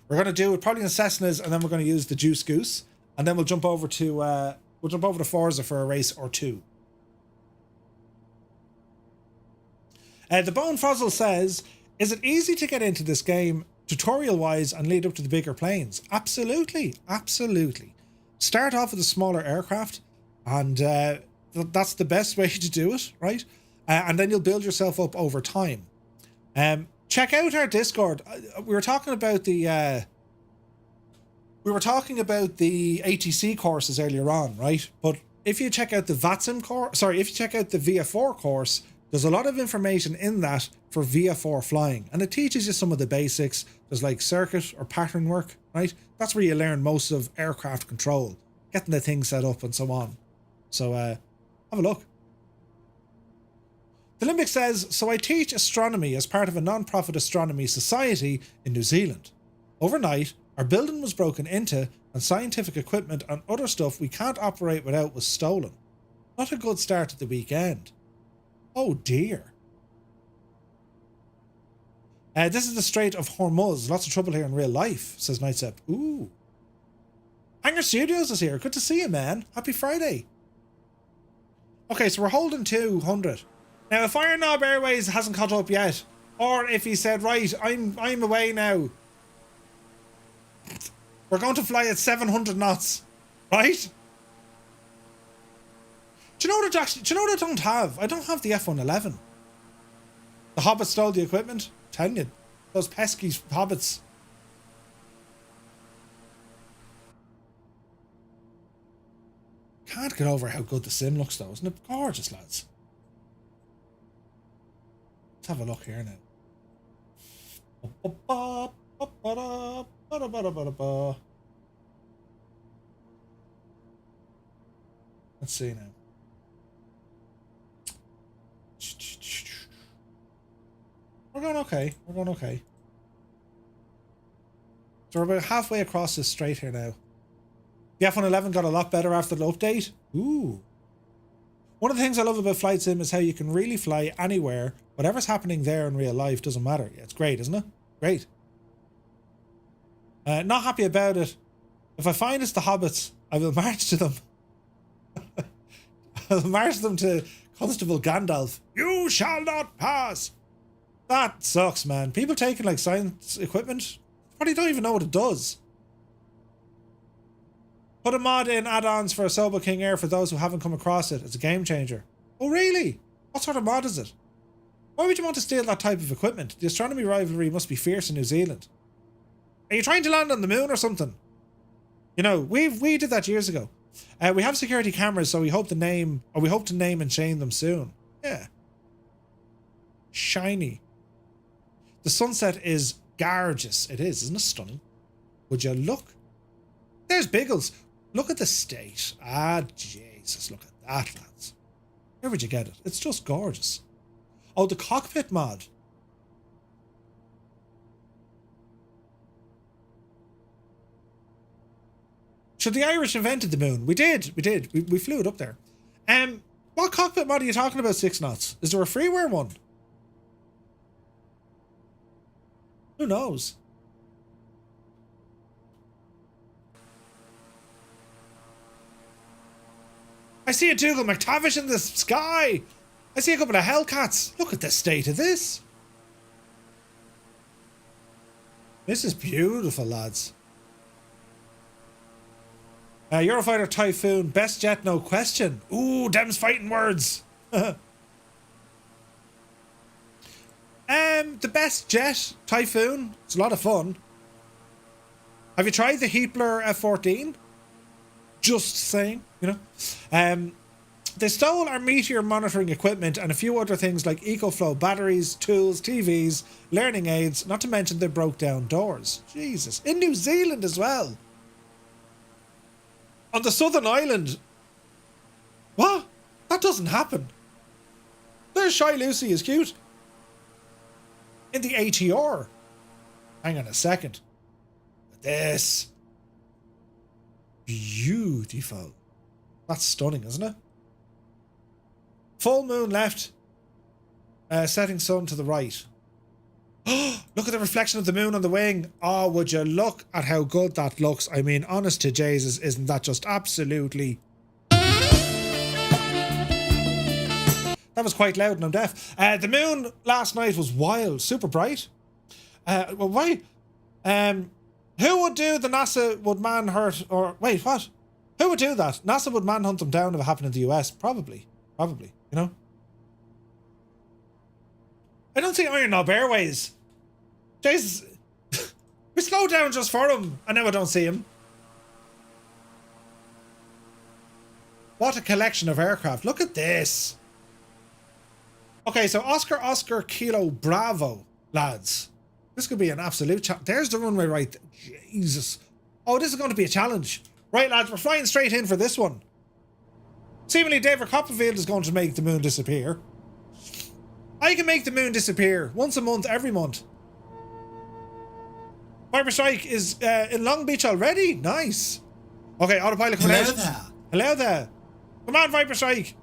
We're going to do it probably in Cessnas, and then we're going to use the Juice Goose, and then we'll jump over to Forza for a race or two. The Bone Fossil says, is it easy to get into this game tutorial-wise and lead up to the bigger planes? Absolutely, absolutely. Start off with a smaller aircraft, and that's the best way to do it, right? And then you'll build yourself up over time. check out our Discord. We were talking about the ATC courses earlier on, right? But if you check out the VATSIM course, if you check out the VF4 course, there's a lot of information in that for VF4 flying, and it teaches you some of the basics. There's like circuit or pattern work, right? That's where you learn most of aircraft control, getting the thing set up and so on. So have a look. The Limbic says, so I teach astronomy as part of a non-profit astronomy society in New Zealand. Overnight, our building was broken into and scientific equipment and other stuff we can't operate without was stolen. Not a good start to the weekend. Oh dear. This is the Strait of Hormuz. Lots of trouble here in real life, says Nightsep. Ooh. Hangar Studios is here. Good to see you, man. Happy Friday. Okay, so we're holding 200. Now, if Iron Knob Airways hasn't caught up yet, or if he said, right, I'm away now, we're going to fly at 700 knots, right? Do you know what I don't have? I don't have the F-111. The Hobbit stole the equipment. I'm telling you, those pesky Hobbits. Can't get over how good the sim looks though, isn't it? Gorgeous, lads. Let's have a look here now. Let's see now. We're going okay. We're going okay. So we're about halfway across this strait here now. The F-111 got a lot better after the update. Ooh. One of the things I love about flight sim is how you can really fly anywhere. Whatever's happening there in real life doesn't matter. Yeah, it's great, isn't it? Great. Not happy about it. If I find it's the Hobbits, I will march to them. I'll march them to Constable Gandalf. You shall not pass. That sucks, man. People taking like science equipment probably don't even know what it does. Put a mod in add-ons for Asobo King Air for those who haven't come across it. It's a game changer. Oh, really? What sort of mod is it? Why would you want to steal that type of equipment? The astronomy rivalry must be fierce in New Zealand. Are you trying to land on the moon or something? You know, we did that years ago. We have security cameras, so we hope to name and shame them soon. Yeah. Shiny. The sunset is gorgeous. It is, isn't it stunning? Would you look? There's Biggles. Look at the state. Ah, Jesus, look at that, lads. Where would you get it? It's just gorgeous. Oh, the cockpit mod. So the Irish invented the moon. We did. We flew it up there. What cockpit mod are you talking about, 6 knots? Is there a freeware one? Who knows? I see a Dougal McTavish in the sky. I see a couple of Hellcats. Look at the state of this. This is beautiful, lads. Eurofighter Typhoon, best jet, no question. Ooh, them's fighting words. The best jet, Typhoon. It's a lot of fun. Have you tried the Heatblur F-14? Just saying, you know. They stole our meteor monitoring equipment and a few other things like EcoFlow batteries, tools, TVs, learning aids, not to mention they broke down doors. Jesus. In New Zealand as well. On the Southern Island. What? That doesn't happen. There's Shy Lucy is cute. In the ATR. Hang on a second. This. Beautiful. That's stunning, isn't it? Full moon left. Setting sun to the right. Look at the reflection of the moon on the wing. Oh, would you look at how good that looks? I mean, honest to Jesus, isn't that just absolutely... That was quite loud and I'm deaf. The moon last night was wild, super bright. Well, why? Who would do the NASA would manhunt or... Wait, what? Who would do that? NASA would manhunt them down if it happened in the US. Probably, you know? I don't see Iron Knob Airways Jesus. We slowed down just for him, and now I don't see him. What a collection of aircraft. Look at this. Okay, so Oscar Kilo Bravo, lads. This could be an absolute there's the runway right there. Jesus. Oh, this is going to be a challenge. Right, lads, we're flying straight in for this one. Seemingly David Copperfield is going to make the moon disappear. I can make the moon disappear once a month, every month. Viper Strike is in Long Beach already? Nice. Okay, autopilot coming out. Hello there. Hello there. Come on, Viper Strike.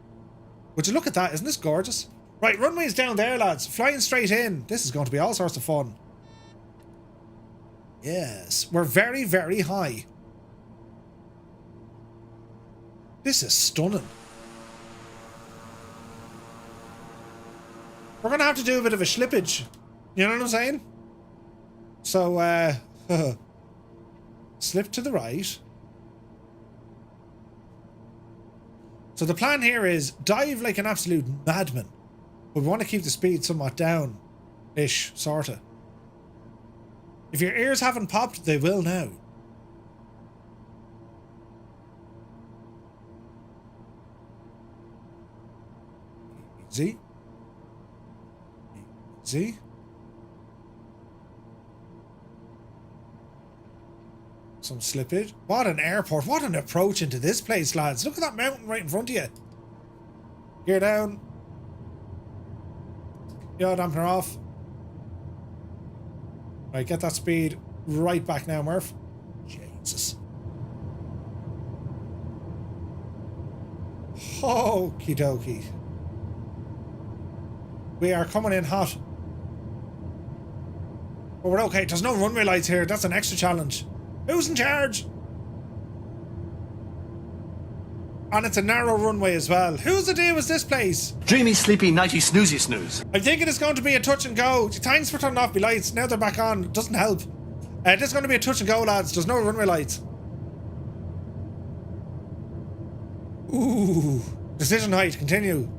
Would you look at that? Isn't this gorgeous? Right, runway's down there, lads. Flying straight in. This is going to be all sorts of fun. Yes, we're very, very high. This is stunning. We're going to have to do a bit of a slippage. You know what I'm saying? So, slip to the right. So the plan here is dive like an absolute madman. But we want to keep the speed somewhat down-ish, sorta. If your ears haven't popped, they will now. Easy. Easy. Some slippage. What an airport. What an approach into this place, lads. Look at that mountain right in front of you. Gear down. Yaw dampener off. Right, get that speed right back now, Murph. Jesus. Okie dokie. We are coming in hot. But we're okay. There's no runway lights here. That's an extra challenge. Who's in charge? And it's a narrow runway as well. Whose idea was this place? Dreamy, sleepy, nighty, snoozy, snooze. I'm thinking it's going to be a touch and go. Thanks for turning off my lights. Now they're back on. It doesn't help. This is going to be a touch and go, lads. There's no runway lights. Ooh. Decision height. Continue.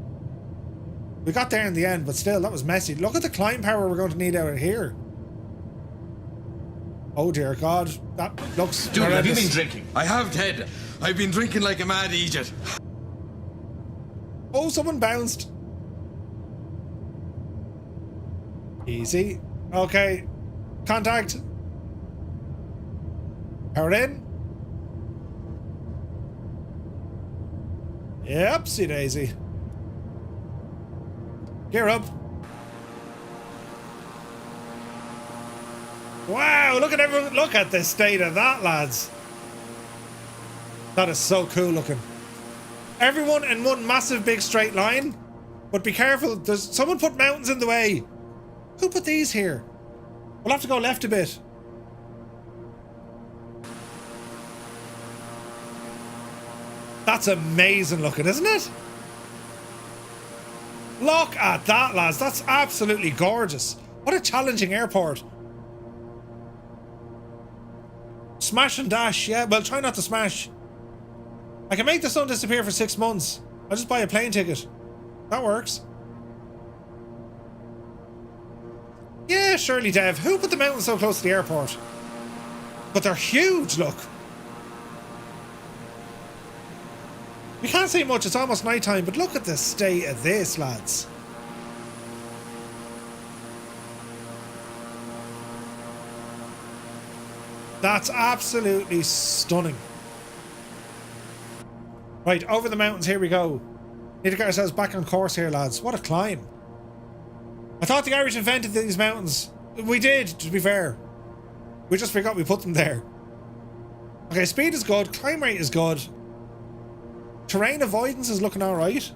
We got there in the end, but still, that was messy. Look at the climb power we're going to need out of here. Oh dear God, that looks Dude, horrendous. have you been drinking? I have, Ted. I've been drinking like a mad idiot. Oh, someone bounced. Easy. Okay. Contact. Power in. Yep, see daisy. Gear up. Wow, look at everyone. Look at the state of that, lads. That is so cool looking. Everyone in one massive big straight line. But be careful, there's someone put mountains in the way. Who put these here? We'll have to go left a bit. That's amazing looking, isn't it? Look at that, lads. That's absolutely gorgeous. What a challenging airport. Smash and dash, yeah. Well, try not to smash. I can make the sun disappear for 6 months. I'll just buy a plane ticket. That works. Yeah, surely, Dev. Who put the mountains so close to the airport? But they're huge, look. We can't see much. It's almost night time, but look at the state of this, lads. That's absolutely stunning. Right, over the mountains, here we go. Need to get ourselves back on course here, lads. What a climb. I thought the Irish invented these mountains. We did, to be fair. We just forgot we put them there. Okay, speed is good. Climb rate is good. Terrain avoidance is looking alright.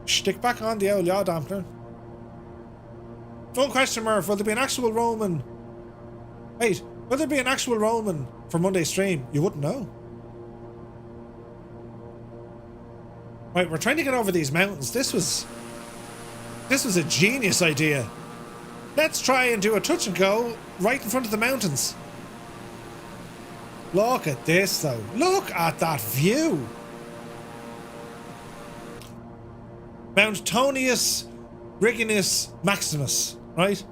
Stick back on the old yaw dampener. One question, Murph. Will there be an actual Roman... Wait, will there be an actual Roman for Monday's stream? You wouldn't know. Right, we're trying to get over these mountains. This was a genius idea. Let's try and do a touch and go right in front of the mountains. Look at this, though. Look at that view. Mount Tonius Riginus Maximus, right?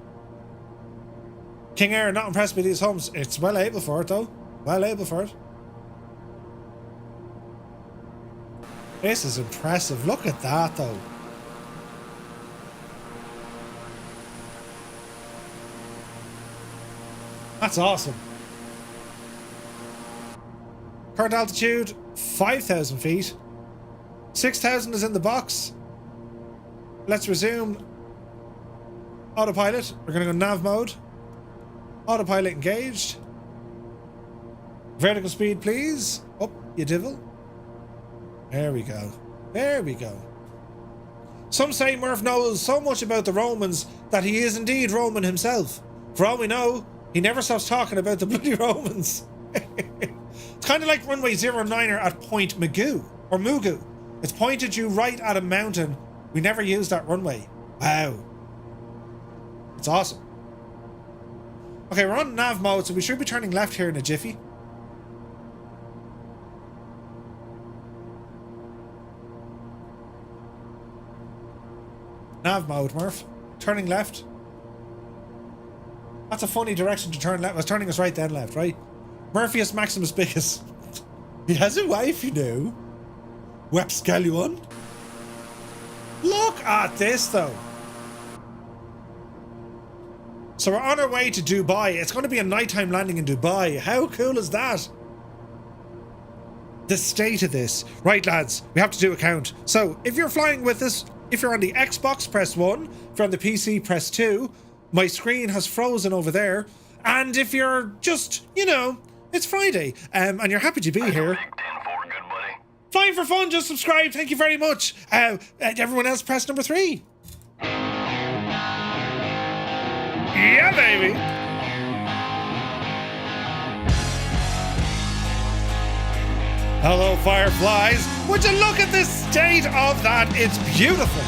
King Air, not impressed by these homes. It's well able for it, though. Well able for it. This is impressive. Look at that, though. That's awesome. Current altitude, 5,000 feet. 6,000 is in the box. Let's resume autopilot. We're going to go nav mode. Autopilot engaged. Vertical speed, please. Up, you divil. There we go. There we go. Some say Murph knows so much about the Romans that he is indeed Roman himself. For all we know, he never stops talking about the bloody Romans. It's kind of like runway 09er at Point Mugu, or Mugu. It's pointed you right at a mountain. We never used that runway. Wow. It's awesome. Okay, we're on nav mode, so we should be turning left here in a jiffy. Nav mode, Murph. Turning left. That's a funny direction to turn left. I was turning us right then left, right? Murphius Maximus Bicus. He has a wife, you know. Wapscallion. Look at this, though. So we're on our way to Dubai. It's going to be a nighttime landing in Dubai. How cool is that? The state of this. Right, lads, we have to do a count. So if you're flying with us, if you're on the Xbox, press 1. If you're on the PC, press 2. My screen has frozen over there. And if you're just, you know, it's Friday, and you're happy to be here. Flying for fun, just subscribe. Thank you very much. Everyone else, press number 3. Yeah, baby. Hello, Fireflies. Would you look at the state of that? It's beautiful.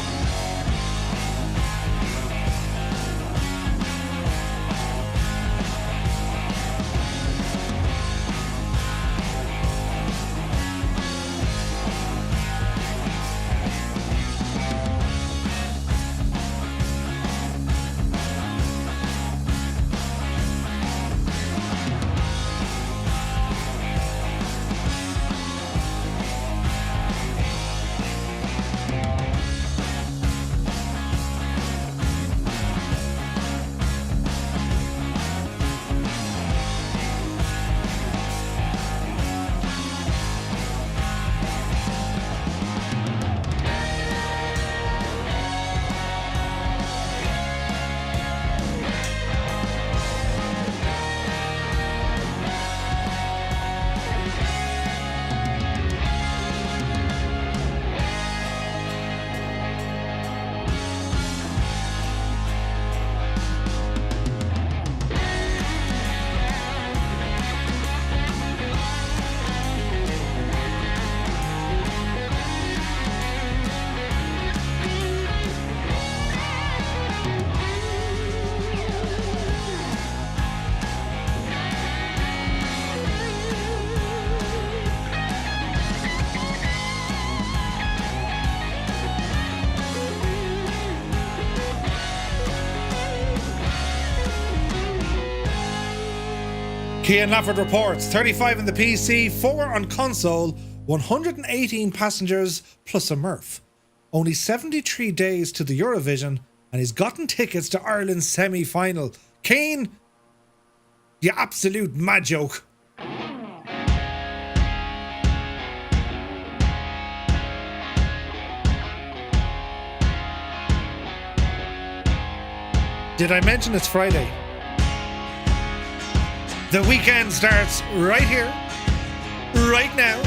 Cian Lafford reports 35 in the PC, 4 on console, 118 passengers plus a Murph. Only 73 days to the Eurovision, and he's gotten tickets to Ireland's semi-final. Cian, you absolute mad joke. Did I mention it's Friday? The weekend starts right here, right now.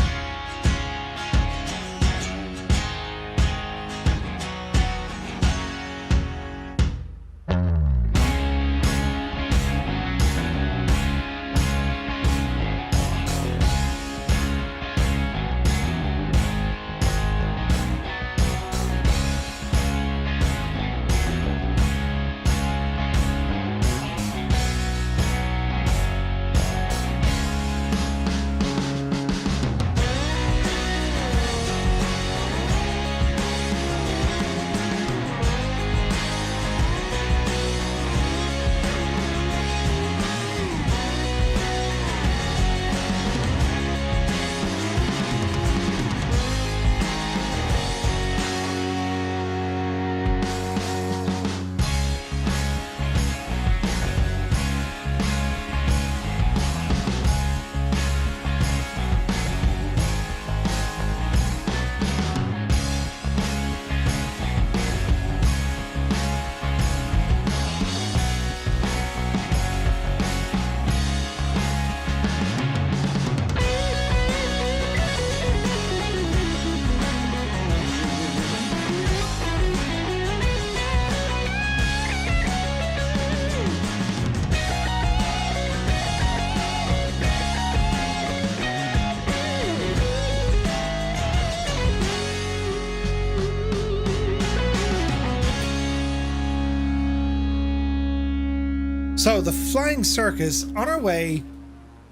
So the flying circus on our way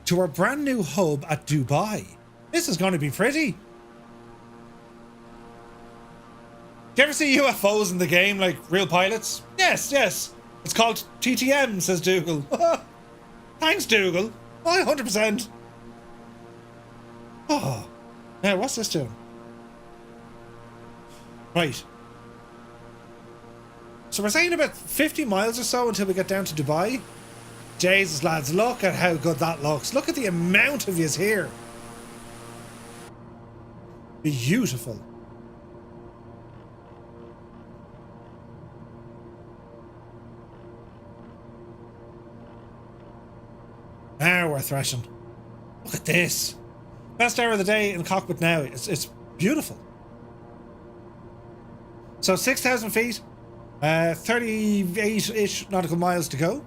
to our brand new hub at Dubai. This is going to be pretty. Do you ever see UFOs in the game, like real pilots? Yes, yes. It's called TTM, says Dougal. Thanks, Dougal. 100%. Oh. Now, what's this doing? Right. So we're saying about 50 miles or so until we get down to Dubai. Jesus, lads, look at how good that looks. Look at the amount of yous here. Beautiful. Now we're thrashing. Look at this. Best hour of the day in the cockpit now. It's beautiful. So 6,000 feet, 38-ish nautical miles to go.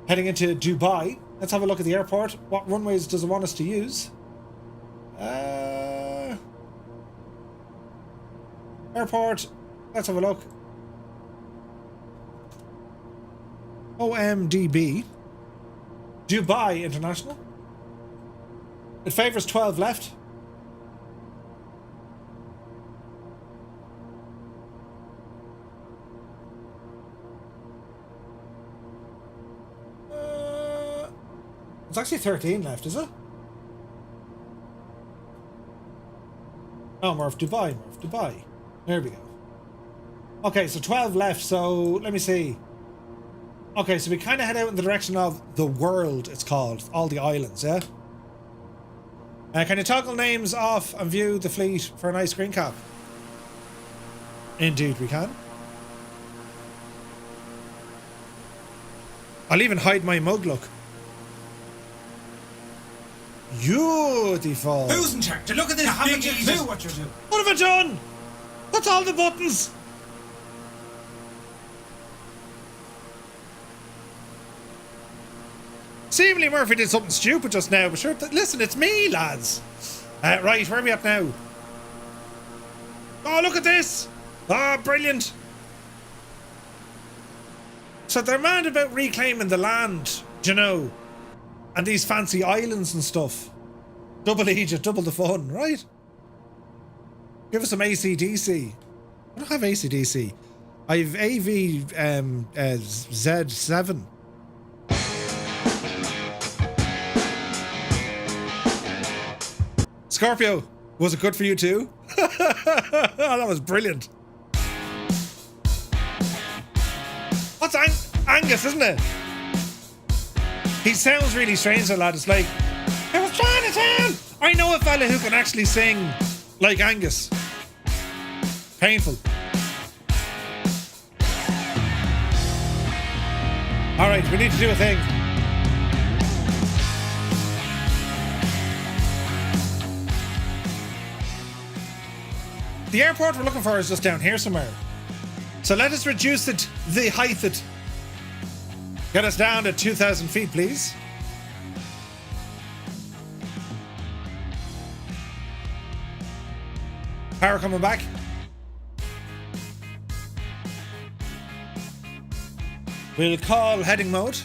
Heading into Dubai. Let's have a look at the airport. What runways does it want us to use? Airport. Let's have a look. OMDB. Dubai International. It favours 12 left. It's actually 13 left, is it? Oh, Murph, Dubai, Murph, Dubai. There we go. Okay, so 12 left, so let me see. Okay, so we kind of head out in the direction of the world, it's called. All the islands, yeah? Can you toggle names off and view the fleet for a nice screen cap? Indeed we can. I'll even hide my mug look. Beautiful. Who's in charge? Look at this. You haven't a clue what you're doing. What have I done? What's all the buttons? Seemingly Murphy did something stupid just now, but sure, listen, it's me, lads. Right, where are we at now? Oh, look at this. Oh, brilliant. So they're mad about reclaiming the land, do you know? And these fancy islands and stuff. Double Egypt, double the fun, right? Give us some AC/DC. I don't have AC/DC. I have AV Z7. Scorpio, was it good for you too? That was brilliant. What's Angus, isn't it? He sounds really strange, that lad. It's like, it was Chinatown! I know a fella who can actually sing like Angus. Painful. Alright, we need to do a thing. The airport we're looking for is just down here somewhere. So let us reduce it, the height it. Get us down to 2,000 feet, please. Power coming back. We'll call heading mode.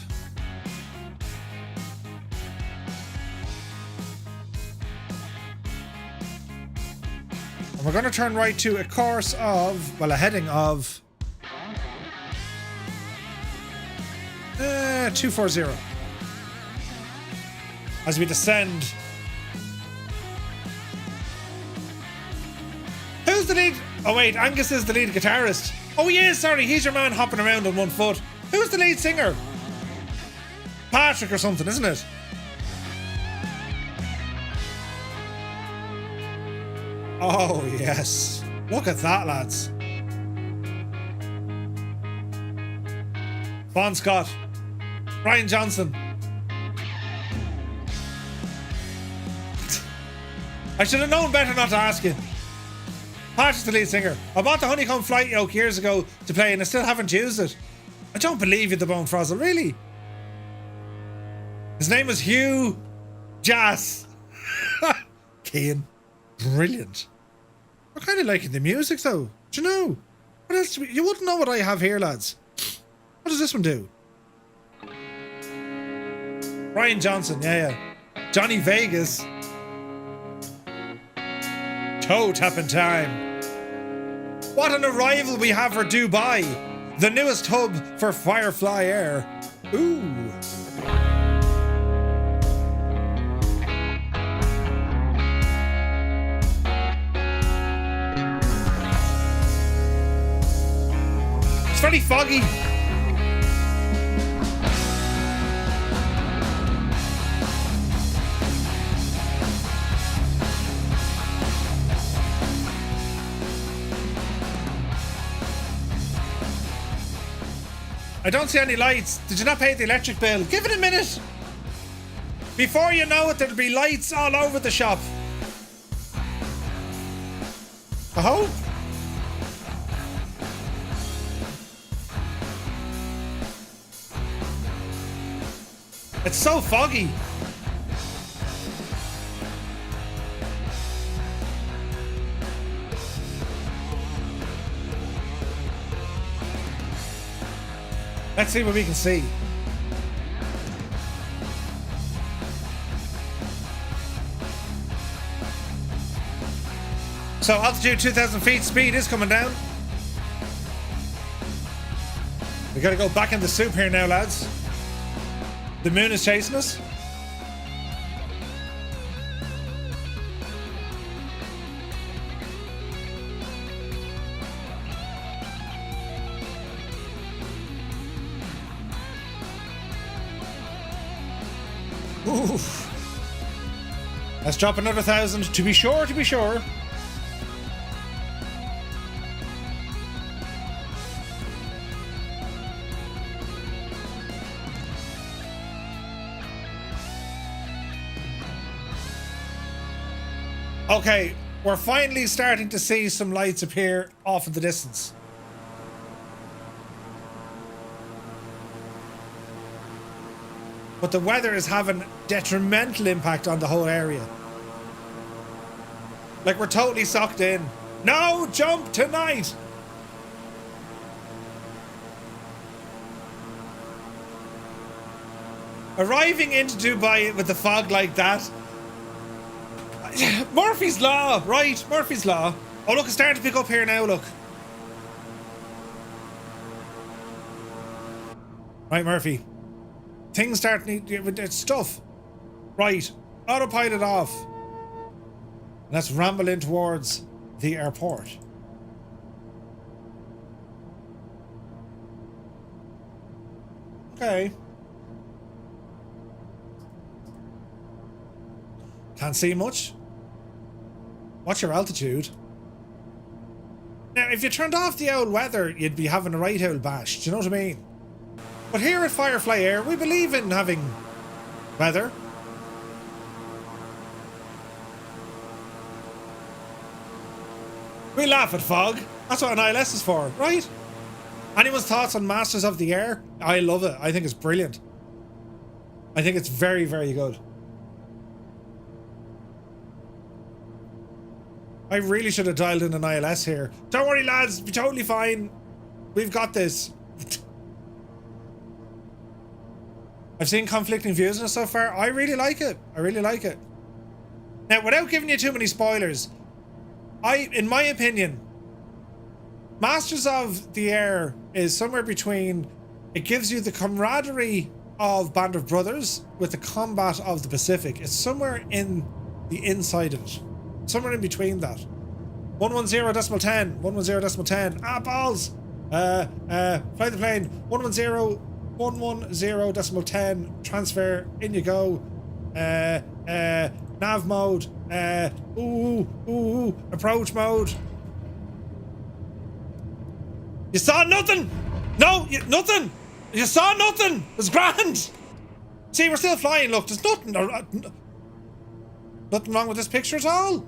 And we're going to turn right to a course of, well, a heading of 240 as we descend. Who's the lead? Oh wait, Angus is the lead guitarist. Oh he is, sorry, he's your man hopping around on one foot. Who's the lead singer? Patrick or something, isn't it? Oh yes, look at that, lads. Bon Scott, Brian Johnson. I should have known better not to ask you. Patrick's the lead singer. I bought the honeycomb flight yoke years ago to play and I still haven't used it. I don't believe you, the Bone Frozzle, really. His name was Hugh Jass. Keane. Brilliant. I'm kind of liking the music though. Do you know? What else? You wouldn't know what I have here, lads. What does this one do? Brian Johnson, yeah. Johnny Vegas. Toe tapping time. What an arrival we have for Dubai, the newest hub for Firefly Air. Ooh. It's very foggy. I don't see any lights. Did you not pay the electric bill? Give it a minute. Before you know it, there'll be lights all over the shop. I hope. It's so foggy. Let's see what we can see. So altitude 2,000 feet, speed is coming down. We gotta go back in the soup here now, lads. The moon is chasing us. Oof. Let's drop another 1,000 to be sure, to be sure. Okay, we're finally starting to see some lights appear off in the distance. But the weather is having detrimental impact on the whole area. Like, we're totally sucked in. No jump tonight! Arriving into Dubai with the fog like that. Murphy's Law, right? Murphy's Law. Oh, look, it's starting to pick up here now, look. Right, Murphy. Things start it's stuff. Right. Autopilot off. Let's ramble in towards the airport. Okay. Can't see much. What's your altitude? Now, if you turned off the old weather, you'd be having a right old bash. Do you know what I mean? But here at Firefly Air, we believe in having weather. We laugh at fog. That's what an ILS is for, right? Anyone's thoughts on Masters of the Air? I love it. I think it's brilliant. I think it's very, very good. I really should have dialed in an ILS here. Don't worry, lads. Be totally fine. We've got this. I've seen conflicting views on it so far. I really like it. I really like it. Now, without giving you too many spoilers, in my opinion, Masters of the Air is somewhere between, it gives you the camaraderie of Band of Brothers with the combat of the Pacific. It's somewhere in the inside of it. Somewhere in between that. 110.10. 110.10. Ah, balls! Fly the plane. 110.10. Transfer. In you go. Nav mode. Approach mode. You saw nothing! No, nothing! You saw nothing! It was grand! See, we're still flying, look, there's nothing. Nothing wrong with this picture at all.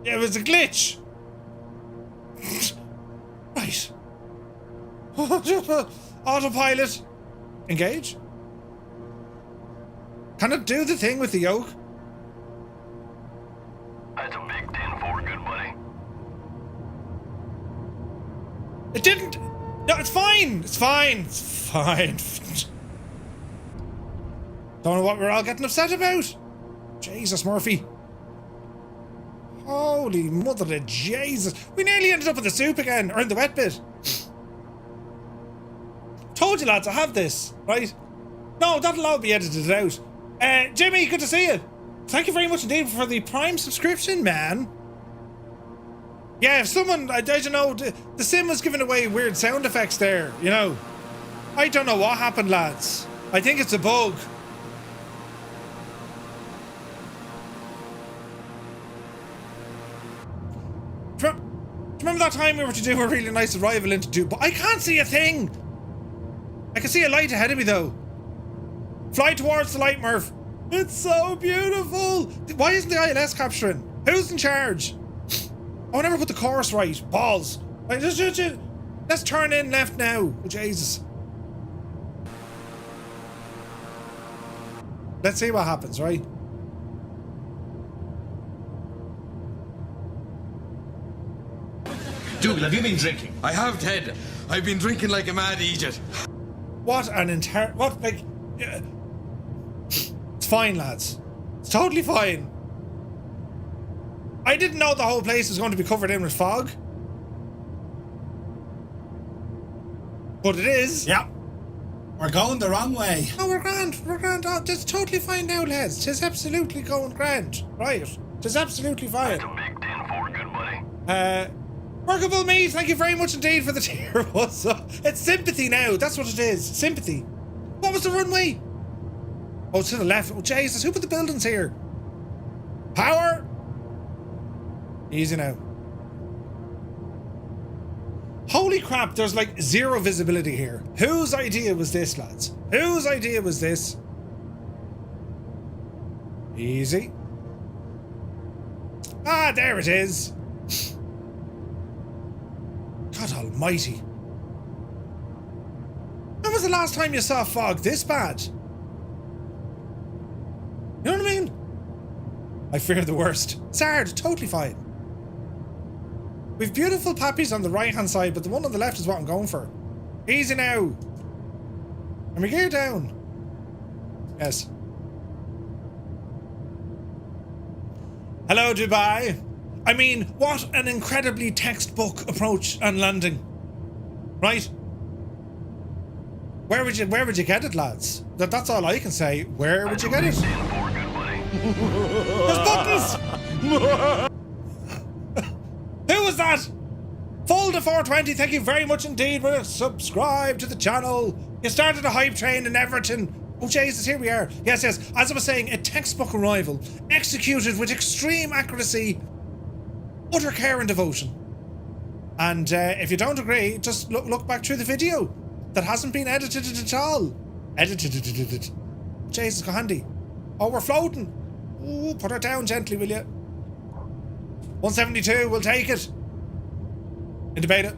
Yeah, it was a glitch. Right. Autopilot. Engage. Can it do the thing with the yoke? That's a big 10-4, good buddy. It didn't. No, it's fine. It's fine. It's fine. Don't know what we're all getting upset about. Jesus, Murphy. Holy mother of Jesus. We nearly ended up in the soup again, or in the wet bit. Told you, lads, I have this, right? No, that'll all be edited out. Jimmy, good to see you. Thank you very much indeed for the Prime subscription, man. Yeah, if someone, I don't know, the sim was giving away weird sound effects there, you know. I don't know what happened, lads. I think it's a bug. Do you remember that time we were to do a really nice arrival into Dubai? I can't see a thing. I can see a light ahead of me though. Fly towards the light, Murph. It's so beautiful. Why isn't the ILS capturing? Who's in charge? Oh, I never put the course right. Balls. Right, let's turn in left now. Oh, Jesus. Let's see what happens, right? Dougal, have you been drinking? I have, Ted. I've been drinking like a mad idiot. What an what, like... It's fine, lads. It's totally fine. I didn't know the whole place was going to be covered in with fog. But it is. Yeah. We're going the wrong way. Oh, we're grand. We're grand. Oh, it's totally fine now, lads. It's absolutely going grand. Right. It's absolutely fine. That's a big 10-4, good buddy. Workable me, thank you very much indeed for the tier. What's up? It's sympathy now. That's what it is. Sympathy. What was the runway? Oh, to the left. Oh, Jesus. Who put the buildings here? Power. Easy now. Holy crap, there's like zero visibility here. Whose idea was this, lads? Whose idea was this? Easy. Ah, there it is. God almighty. When was the last time you saw fog this bad? You know what I mean? I fear the worst. It's hard, totally fine. We've beautiful pappies on the right hand side, but the one on the left is what I'm going for. Easy now. And we gear down. Yes. Hello, Dubai. I mean, what an incredibly textbook approach on landing. Right? Where would you get it, lads? That's all I can say. Where would you get it? 10-4, good buddy. There's buttons! Who was that? Full to 420, thank you very much indeed. We'll subscribe to the channel. You started a hype train in Everton. Oh Jesus, here we are. Yes, as I was saying, a textbook arrival, executed with extreme accuracy, utter care and devotion. And if you don't agree, just look back through the video. That hasn't been edited at all. Edited. Jesus, go handy. Oh, we're floating. Ooh, put her down gently, will you? 172, we'll take it. Into beta.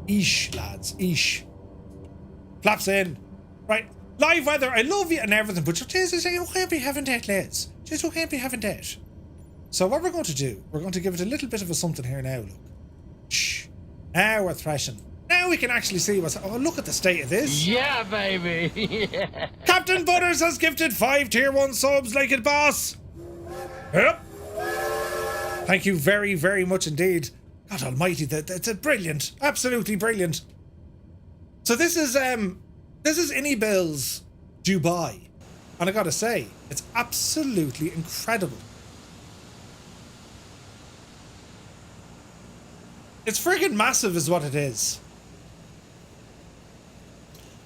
Eesh, lads, eesh. Flaps in. Right, live weather, I love you and everything, but Jesus, you can't be having that, lads. Just you can't be having that. So what we're going to do, we're going to give it a little bit of a something here now, look. Shh. Now we're thrashing. Now we can actually see what's... Oh, look at the state of this. Yeah, baby. Yeah. Captain Butters has gifted 5 tier 1 subs like it, boss. Yep. Thank you very, very much indeed. God almighty, that's a brilliant. Absolutely brilliant. So this is Inibill's Dubai. And I gotta say, it's absolutely incredible. It's friggin' massive is what it is.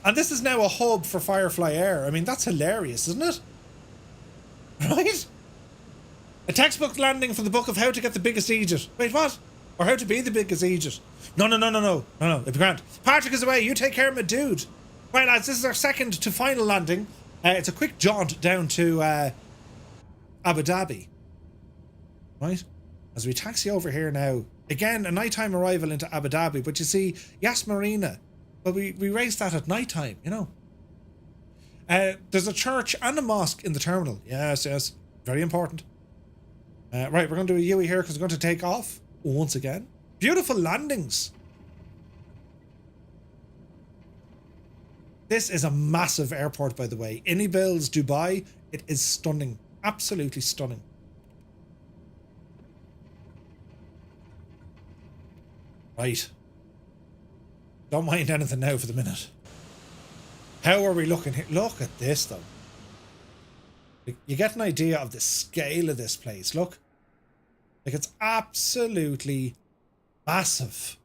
And this is now a hub for Firefly Air. I mean, that's hilarious, isn't it? Right? A textbook landing from the book of how to get the biggest Egypt. Wait, what? Or how to be the biggest Egypt. No, it'd be grand. Patrick is away, you take care of my dude. Right, lads, this is our second to final landing. It's a quick jaunt down to Abu Dhabi. Right? As we taxi over here now. Again, a nighttime arrival into Abu Dhabi, but you see, Yas Marina, but we race that at nighttime, you know. There's a church and a mosque in the terminal. Yes, very important. Right, we're going to do a Yui here because we're going to take off once again. Beautiful landings. This is a massive airport, by the way. Any Bills, Dubai. It is stunning. Absolutely stunning. Right. Don't mind anything now for the minute. How are we looking here? Look at this, though. You get an idea of the scale of this place. Look. Like, it's absolutely massive.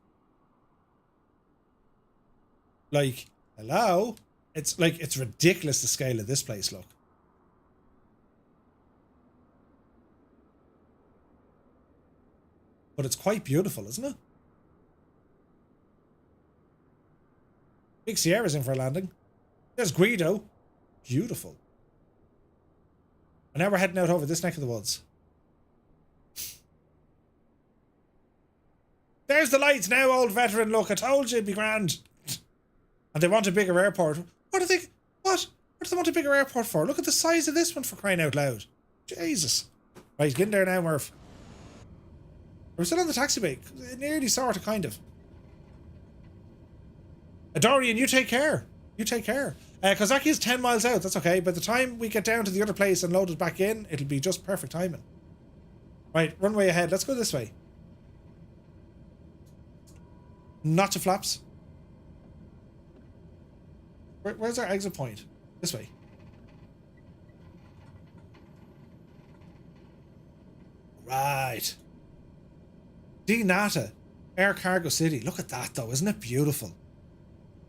Like, hello? It's like, it's ridiculous the scale of this place, look. But it's quite beautiful, isn't it? Big Sierra's in for a landing. There's Guido. Beautiful. And now we're heading out over this neck of the woods. There's the lights now, old veteran. Look, I told you it'd be grand. And they want a bigger airport. What do they... What? What do they want a bigger airport for? Look at the size of this one, for crying out loud. Jesus. Right, get in there now, Murph. We're still on the taxi bay. Nearly, sort of, kind of. Dorian, you take care. You take care. Kozaki is 10 miles out. That's okay. By the time we get down to the other place and load it back in, it'll be just perfect timing. Right, runway ahead. Let's go this way. Not to flaps. Where's our exit point? This way. Right. Nata, Air Cargo City. Look at that, though. Isn't it beautiful?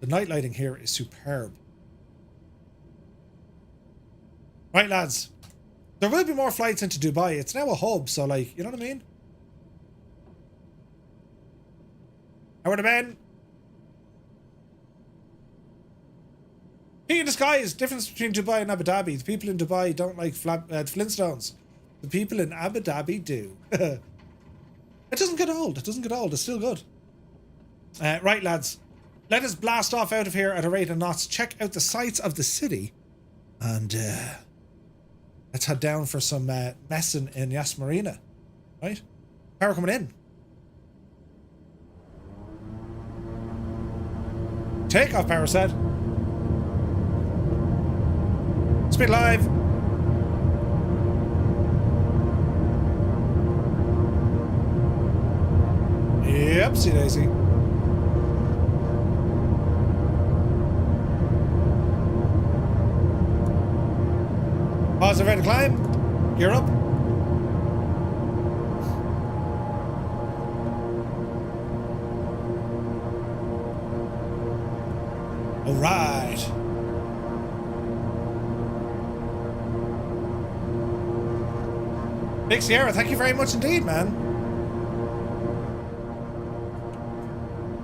The night lighting here is superb. Right, lads. There will be more flights into Dubai. It's now a hub, so, like, you know what I mean? How are the men? King in the sky is the difference between Dubai and Abu Dhabi. The people in Dubai don't like Flintstones. The people in Abu Dhabi do. It doesn't get old. It doesn't get old. It's still good. Right, lads. Let us blast off out of here at a rate of knots. Check out the sights of the city. And let's head down for some messing in Yas Marina. Right? Power coming in. Takeoff power set. Speed live. Yep, see Daisy. Pause, ready to climb. Gear up. All right. Big Sierra, thank you very much indeed, man.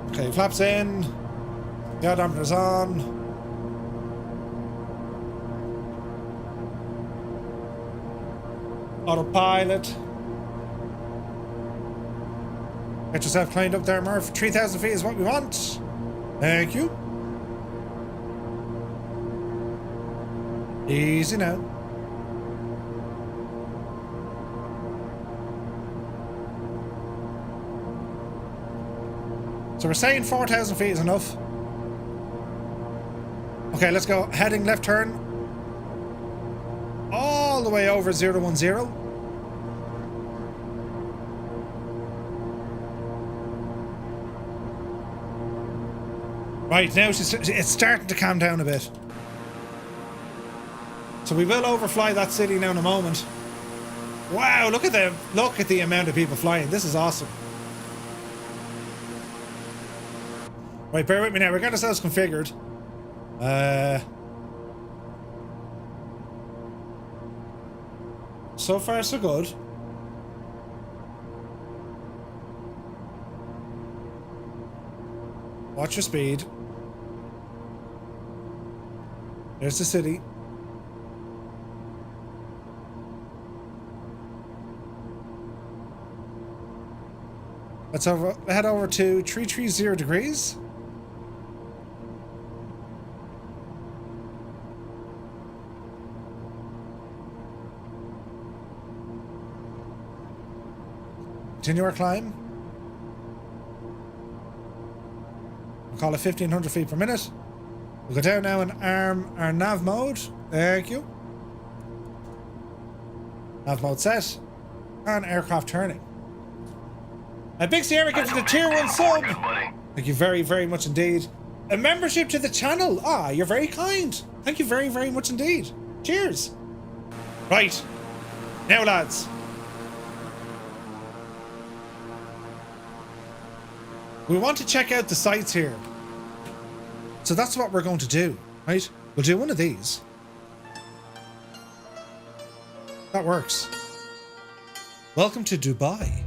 Okay, flaps in. The odometer's on. Autopilot. Get yourself climbed up there, Murph. 3,000 feet is what we want. Thank you. Easy now. So we're saying 4,000 feet is enough. Okay, let's go. Heading left turn. All the way over 010. Right, now it's starting to calm down a bit. So we will overfly that city now in a moment. Wow, look at them. Look at the amount of people flying. This is awesome. Right, bear with me now. We've got ourselves configured. So far, so good. Watch your speed. There's the city. Let's head over to 330 degrees. Continue our climb. We'll call it 1,500 feet per minute. We'll go down now and arm our nav mode. Thank you. Nav mode set. And aircraft turning. A Big Sierra gives it a tier 1 sub. Good, buddy. Thank you very, very much indeed. A membership to the channel. Ah, you're very kind. Thank you very, very much indeed. Cheers. Right. Now, lads. We want to check out the sites here. So that's what we're going to do, right? We'll do one of these. That works. Welcome to Dubai.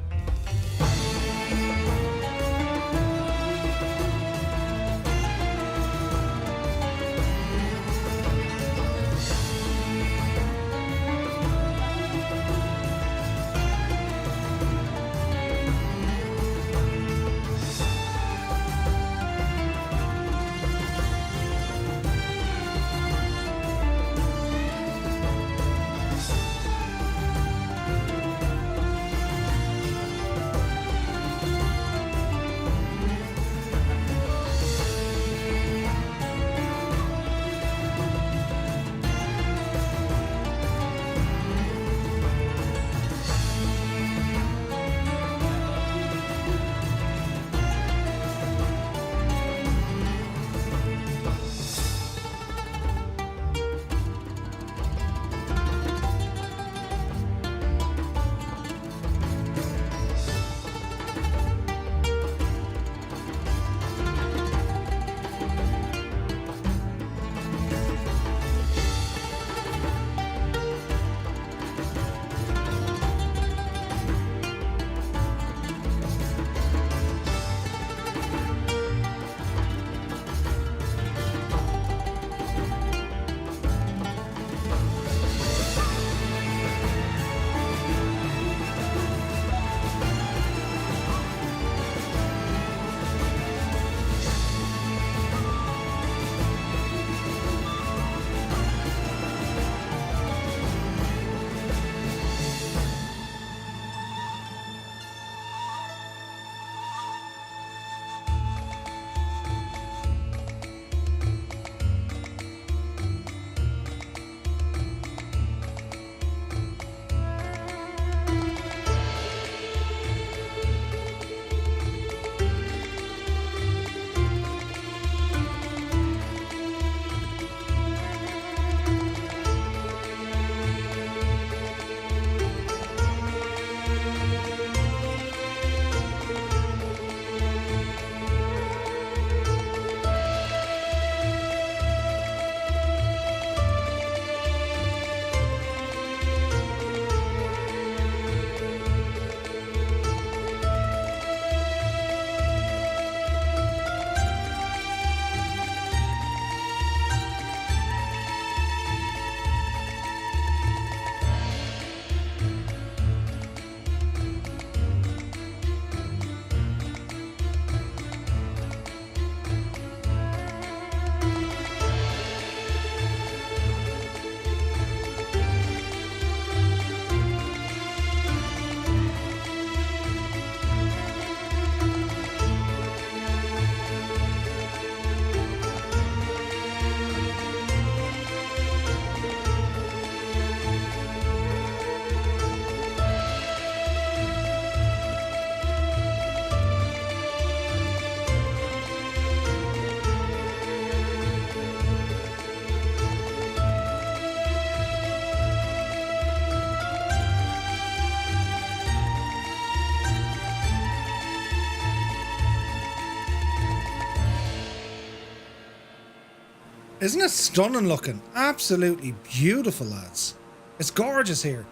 Isn't it stunning looking? Absolutely beautiful, lads. It's gorgeous here.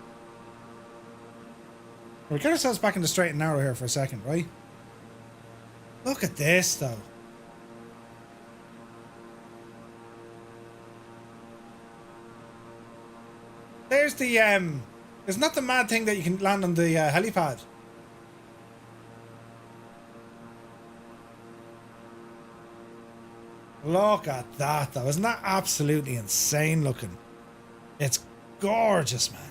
We'll get ourselves back in the straight and narrow here for a second, right? Look at this, though. There's the, isn't that the mad thing that you can land on the helipad? Look at that, though. Isn't that absolutely insane looking? It's gorgeous, man.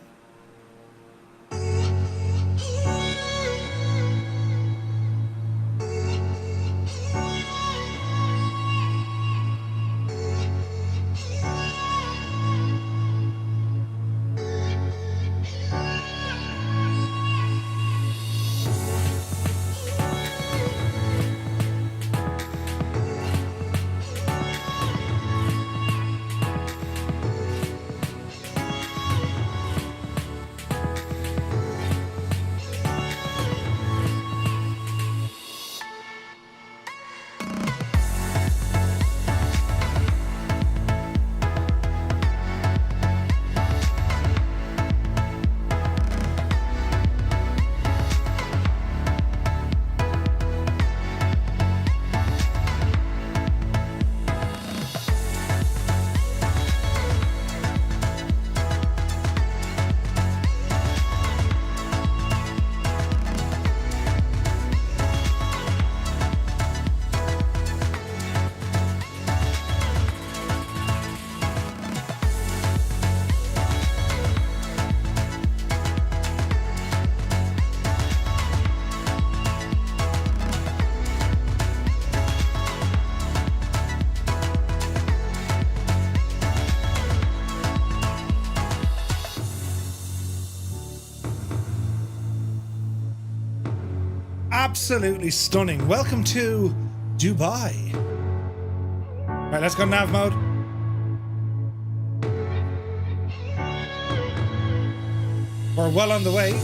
Absolutely stunning. Welcome to Dubai. Right, let's go nav mode. We're well on the way.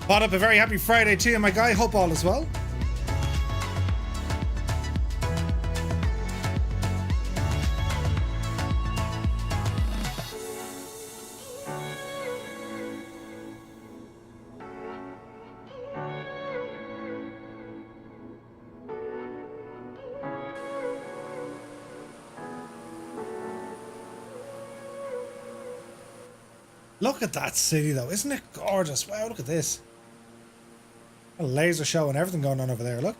Bought up a very happy Friday to you, my guy. Hope all is well. Look at that city though, isn't it gorgeous? Wow, look at this. A laser show and everything going on over there, look.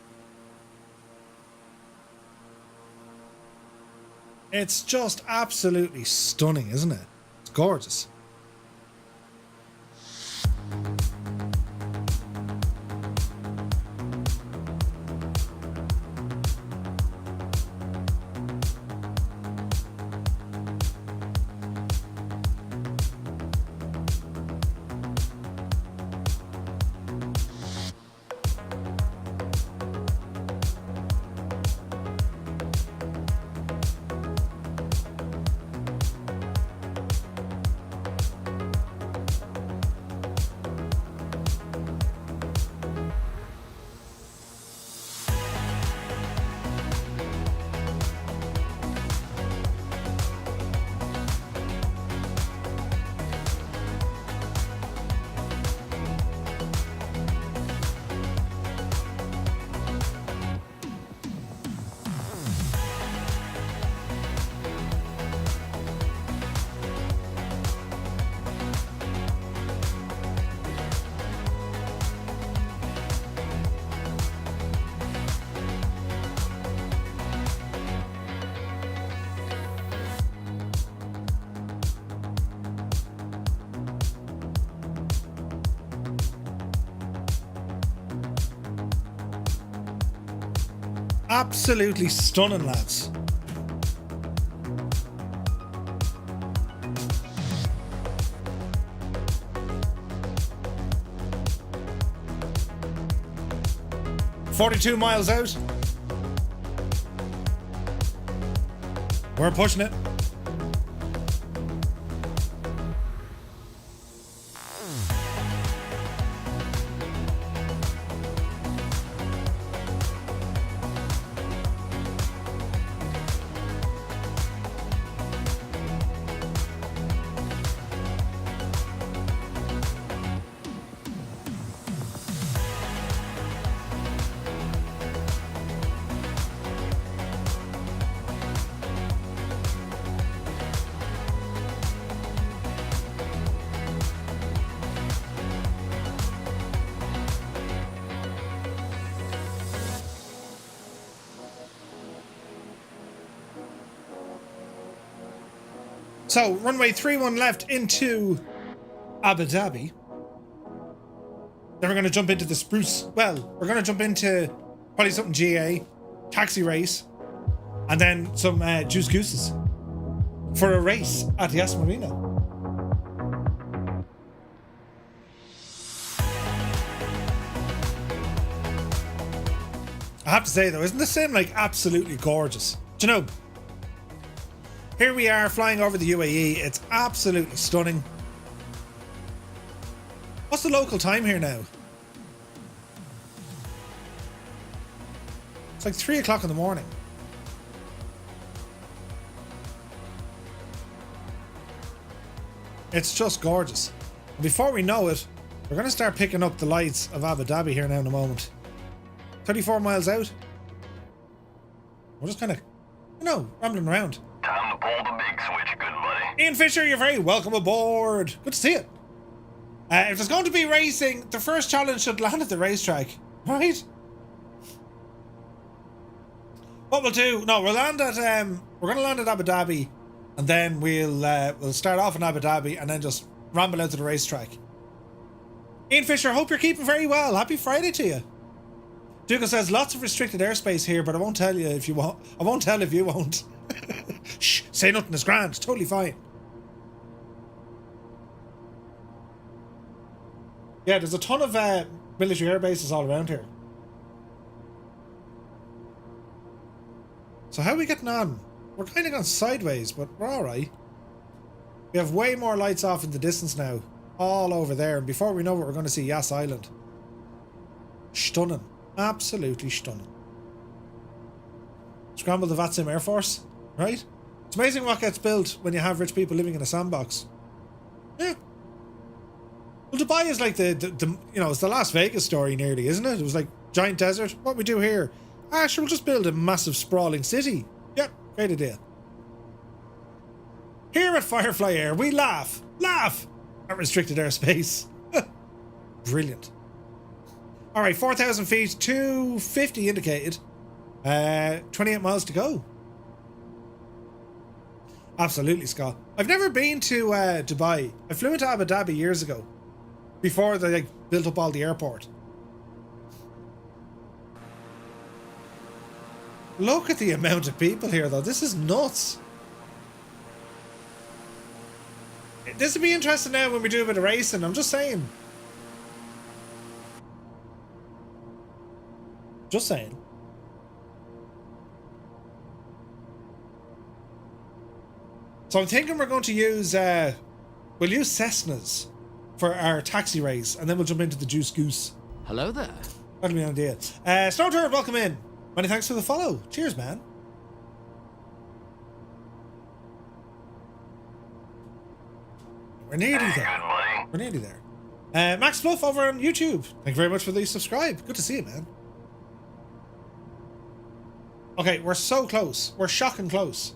It's just absolutely stunning, isn't it? It's gorgeous. Absolutely stunning, lads. "42 miles out. We're pushing it. So, runway 31 left into Abu Dhabi. Then we're going to jump into the Spruce. Well, we're going to jump into probably something GA, taxi race, and then some Juice Gooses for a race at the Yas Marina. I have to say though, isn't the sim like absolutely gorgeous? Do you know? Here we are flying over the UAE. It's absolutely stunning. What's the local time here now? It's like 3 o'clock in the morning. It's just gorgeous. And before we know it, we're going to start picking up the lights of Abu Dhabi here now in a moment. 34 miles out. We're just kind of, you know, rambling around. Time to pull the big switch, good buddy. Ian Fisher, you're very welcome aboard. Good to see it. If there's going to be racing, the first challenge should land at the racetrack, right? What we'll do? No, we'll land at we're going to land at Abu Dhabi, and then we'll start off in Abu Dhabi, and then just ramble out to the racetrack. Ian Fisher, hope you're keeping very well. Happy Friday to you. Dougal says lots of restricted airspace here, but I won't tell you if you won't. I won't tell if you won't. Shh, say nothing. It's grand. Totally fine. Yeah, there's a ton of military air bases all around here. So how are we getting on? We're kind of gone sideways, but we're all right. We have way more lights off in the distance now, all over there. And before we know it, we're going to see Yas Island. Stunning. Absolutely stunning. Scramble the flightsim Air Force, right? It's amazing what gets built when you have rich people living in a sandbox. Yeah. Well, Dubai is like the you know, it's the Las Vegas story nearly, isn't it? It was like giant desert. What we do here? Sure, we'll just build a massive sprawling city. Yep, great idea. Here at Firefly Air, we laugh at restricted airspace. Brilliant. All right, 4,000 feet, 250 indicated. 28 miles to go. Absolutely, Scott. I've never been to Dubai. I flew into Abu Dhabi years ago, before they built up all the airport. Look at the amount of people here, though. This is nuts. This will be interesting now when we do a bit of racing. I'm just saying. Just saying. So I'm thinking we're going to use, we'll use Cessnas for our taxi race, and then we'll jump into the Juice Goose. Hello there. That'll be an idea. Snow Turd, welcome in. Many thanks for the follow. Cheers, man. We're nearly there. We're nearly there. Max Fluff over on YouTube. Thank you very much for the subscribe. Good to see you, man. Okay, we're so close. We're shocking close.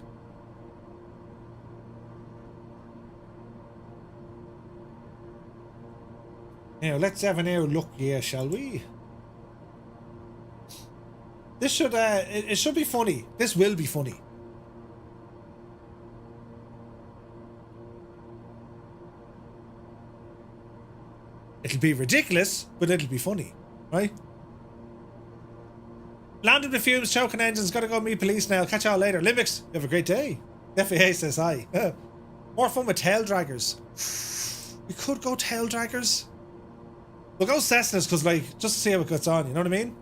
Now, let's have an air look here, shall we? This should, it should be funny. This will be funny. It'll be ridiculous, but it'll be funny, right? Landed with fumes, choking engines, gotta go meet police now. Catch y'all later. Limbics, you have a great day. FFA says hi. More fun with tail draggers. We could go tail draggers. We'll go Cessnas, because, like, just to see how it gets on, you know what I mean?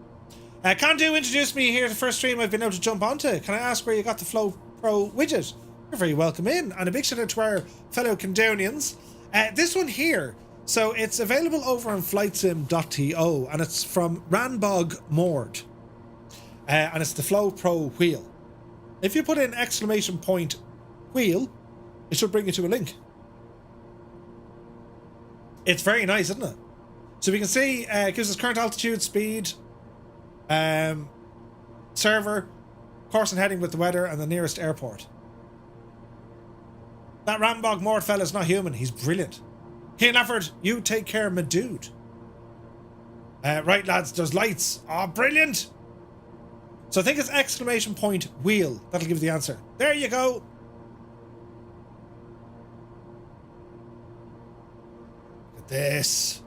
Can-Do introduced me here to the first stream I've been able to jump onto. Can I ask where you got the Flow Pro widget? You're very welcome in. And a big shout out to our fellow Condonians. This one here, so it's available over on flightsim.to, and it's from Ranbog Mord. And it's the Flow Pro wheel. If you put in !wheel, it should bring you to a link. It's very nice, isn't it? So we can see it gives us current altitude, speed, server, course and heading with the weather, and the nearest airport. That Rambog Mort fella's not human. He's brilliant. Ian Lafford, you take care, my dude. Right, lads, there's lights. Oh, brilliant. So I think it's !wheel. That'll give you the answer. There you go. Look at this.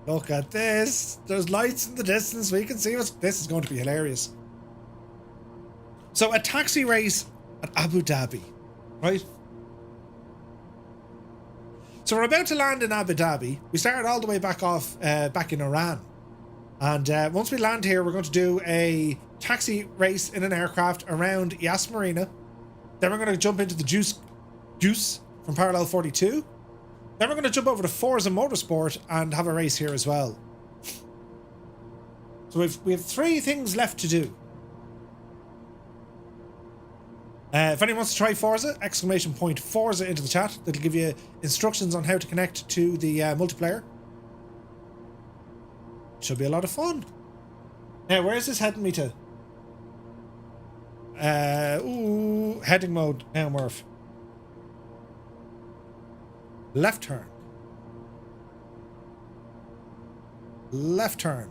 Look at this. There's lights in the distance. We can see what's... This is going to be hilarious. So a taxi race at Abu Dhabi, right? So we're about to land in Abu Dhabi. We started all the way back in Iran. And once we land here, we're going to do a taxi race in an aircraft around Yas Marina. Then we're going to jump into the Juice from Parallel 42. Then we're going to jump over to Forza Motorsport and have a race here as well. So we have 3 things left to do. If anyone wants to try Forza, exclamation point Forza into the chat. That'll give you instructions on how to connect to the multiplayer. Should be a lot of fun. Now, where is this heading me to? Ooh, heading mode now, Murph. Left turn. Left turn.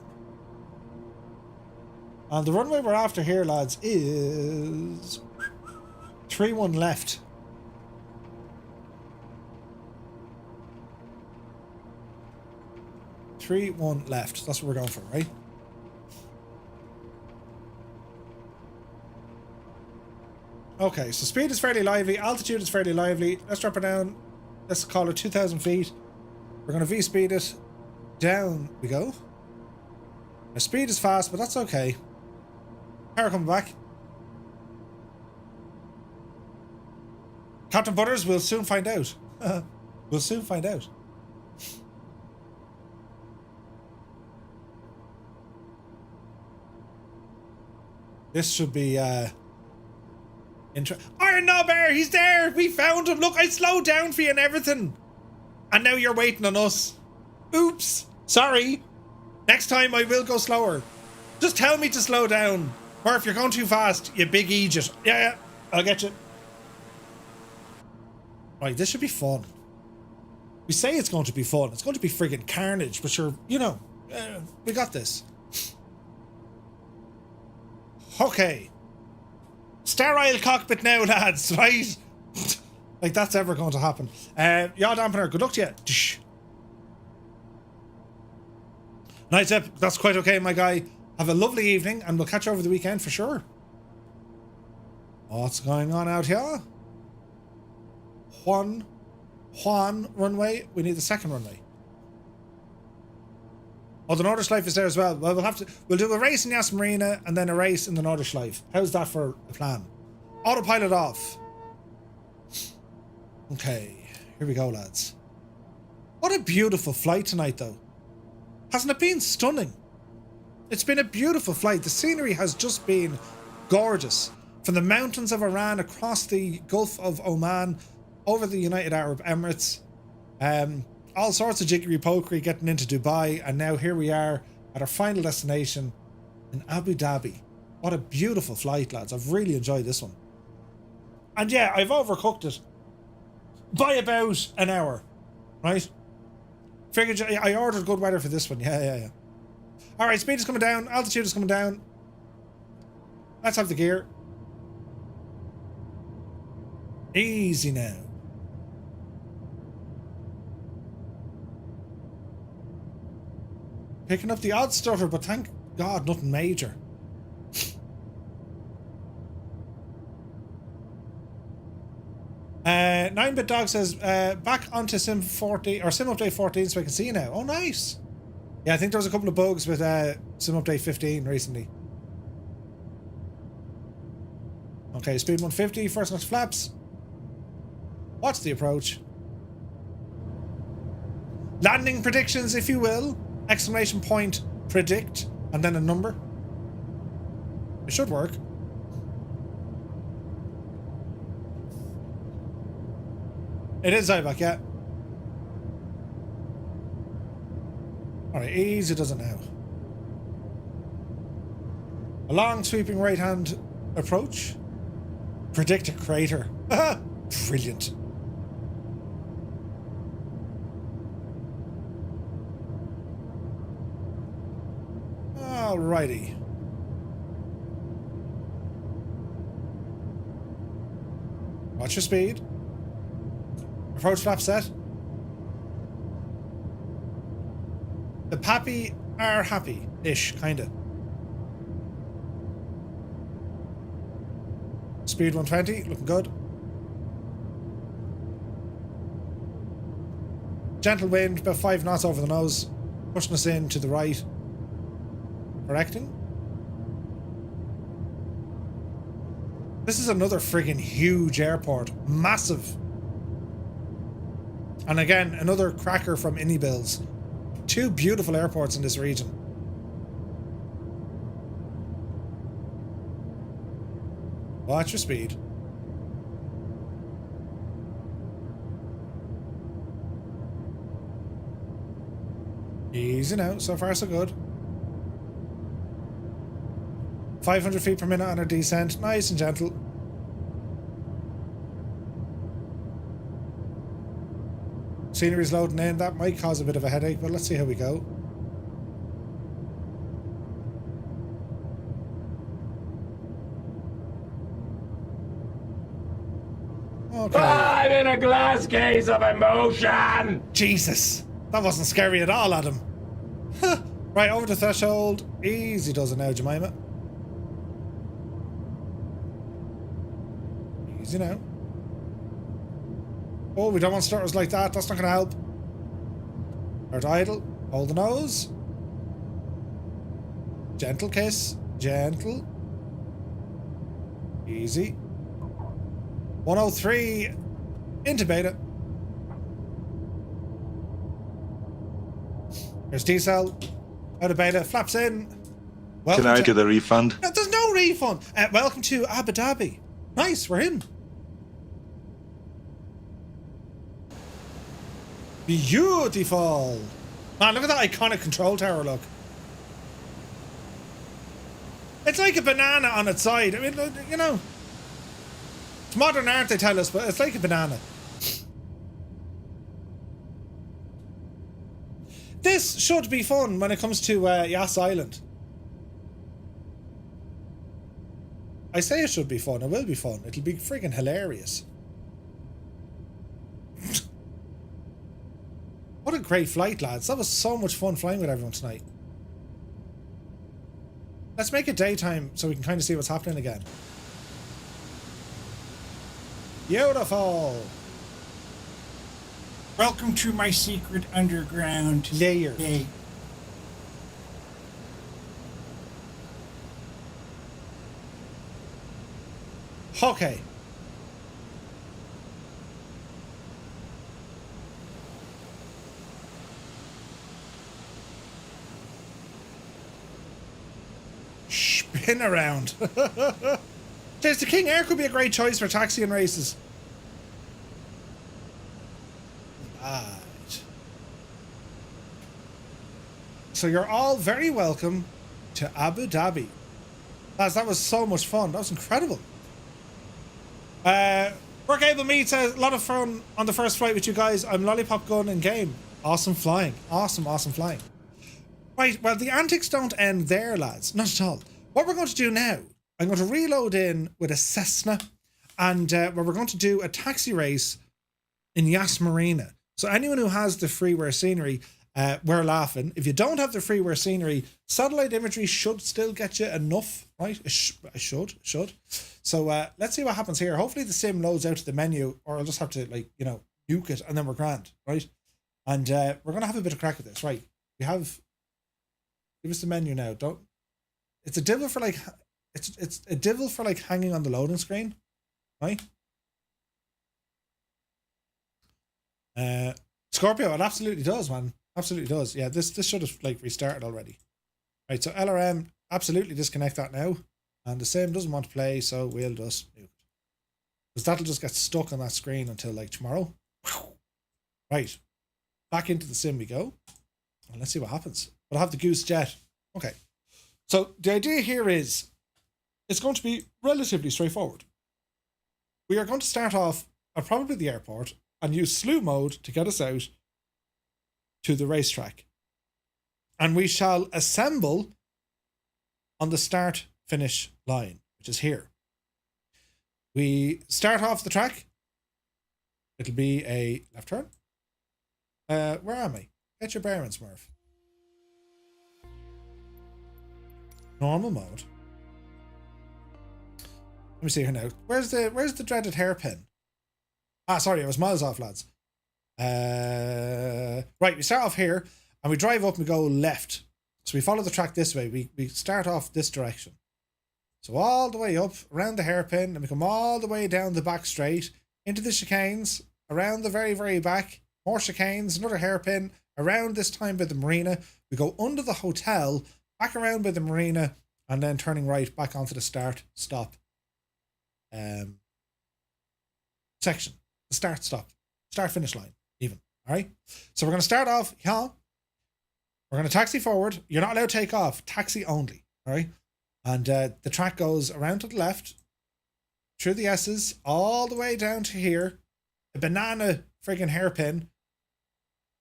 And the runway we're after here, lads, is 3-1 left. Three, 1 left. That's what we're going for, right? Okay, so speed is fairly lively, altitude is fairly lively. Let's drop it down. Let's call it 2,000 feet. We're going to V-speed it. Down we go. Our speed is fast, but that's okay. Power coming back. Captain Butters, we'll soon find out. We'll soon find out. This should be Iron Knob Air, he's there! We found him! Look, I slowed down for you and everything! And now you're waiting on us. Oops! Sorry. Next time I will go slower. Just tell me to slow down. Murph, you're going too fast, you big idiot. Yeah, I'll get you. Right, this should be fun. We say it's going to be fun. It's going to be friggin' carnage, but sure, you know, we got this. Okay. Sterile cockpit now, lads, right? Like that's ever going to happen. Yaw dampener, good luck to you. Night tip, that's quite okay, my guy. Have a lovely evening, and we'll catch you over the weekend for sure. What's going on out here? Juan runway. We need the second runway. Oh, the Norderschleife is there as well. Well, we'll do a race in Yas Marina and then a race in the Norderschleife. How's that for a plan? Autopilot off. Okay, here we go, lads. What a beautiful flight tonight, though. Hasn't it been stunning? It's been a beautiful flight. The scenery has just been gorgeous. From the mountains of Iran across the Gulf of Oman, over the United Arab Emirates. All sorts of jiggery pokery getting into Dubai, and now here we are at our final destination in Abu Dhabi. What a beautiful flight, lads. I've really enjoyed this one. And yeah, I've overcooked it by about an hour, right? Figured I ordered good weather for this one. Yeah. All right, speed is coming down, altitude is coming down. Let's have the gear. Easy now. Picking up the odd stutter, but thank God nothing major. 9-bit dog says back onto Sim 40 or Sim Update 14 so I can see you now. Oh, nice. Yeah, I think there was a couple of bugs with Sim Update 15 recently. Okay, speed 150, first notch flaps. What's the approach? Landing predictions, if you will. Exclamation point predict and then a number. It should work. It is Zyback, yeah. Alright, easy does it now. A long sweeping right hand approach. Predict a crater. Brilliant. Alrighty. Watch your speed. Approach flap set. The pappy are happy-ish, kinda. Speed 120, looking good. Gentle wind, about 5 knots over the nose, pushing us in to the right. Correcting. This is another friggin' huge airport. Massive. And again, another cracker from Inibills. 2 beautiful airports in this region. Watch your speed. Easy now. So far, so good. 500 feet per minute on our descent. Nice and gentle. Scenery's loading in. That might cause a bit of a headache, but let's see how we go. Okay. I'm in a glass case of emotion! Jesus. That wasn't scary at all, Adam. Right, over the threshold. Easy does it now, Jemima. Easy now. Oh, we don't want starters like that. That's not going to help. Start idle. Hold the nose. Gentle kiss. Gentle. Easy. 103. Into beta. There's D-cell. Out of beta. Flaps in. Can I get a refund? No, there's no refund. Welcome to Abu Dhabi. Nice, we're in. Beautiful. Man, look at that iconic control tower, look. It's like a banana on its side. I mean, you know. It's modern art, they tell us, but it's like a banana. This should be fun when it comes to Yas Island. I say it should be fun. It will be fun. It'll be friggin' hilarious. What a great flight, lads. That was so much fun flying with everyone tonight. Let's make it daytime so we can kind of see what's happening again. Beautiful. Welcome to my secret underground Layer. day. Okay. Spin around. There's the King Air could be a great choice for taxiing races. Right. So you're all very welcome to Abu Dhabi. Lads, that was so much fun. That was incredible. OOKB meets a lot of fun on the first flight with you guys. I'm Lollipop Gun in game. Awesome flying. Awesome, awesome flying. Right, well, the antics don't end there, lads. Not at all. What we're going to do now, I'm going to reload in with a Cessna, and we're going to do a taxi race in Yas Marina. So anyone who has the freeware scenery, we're laughing. If you don't have the freeware scenery, satellite imagery should still get you enough, right? It should. So let's see what happens here. Hopefully the sim loads out to the menu, or I'll just have to, like, you know, nuke it, and then we're grand, right? And we're going to have a bit of crack at this, right? We have... Give us the menu now. Don't... It's a devil for, like... It's a devil for, like, hanging on the loading screen, right? Scorpio, it absolutely does, man. Absolutely does. Yeah, this should have, like, restarted already. Right, so LRM, absolutely disconnect that now. And the sim doesn't want to play, so we'll just nuke it. Because that'll just get stuck on that screen until, like, tomorrow. Right. Back into the sim we go. And let's see what happens. But I'll have the Goose Jet. Okay. So the idea here is it's going to be relatively straightforward. We are going to start off at probably the airport and use slew mode to get us out to the racetrack. And we shall assemble on the start-finish line, which is here. We start off the track. It'll be a left turn. Where am I? Get your bearings, Murph. Normal mode. Let me see here now. Where's the dreaded hairpin? Ah, sorry, I was miles off, lads. Right, we start off here and we drive up and we go left. So we follow the track this way. We start off this direction. So all the way up around the hairpin, and we come all the way down the back straight into the chicanes, around the very, very back, more chicanes, another hairpin, around this time by the marina. We go under the hotel, back around by the marina, and then turning right back onto the start stop section. The start finish line even. All right. So we're going to start off here. We're going to taxi forward. You're not allowed to take off. Taxi only. All right. And the track goes around to the left, through the S's, all the way down to here. A banana friggin' hairpin.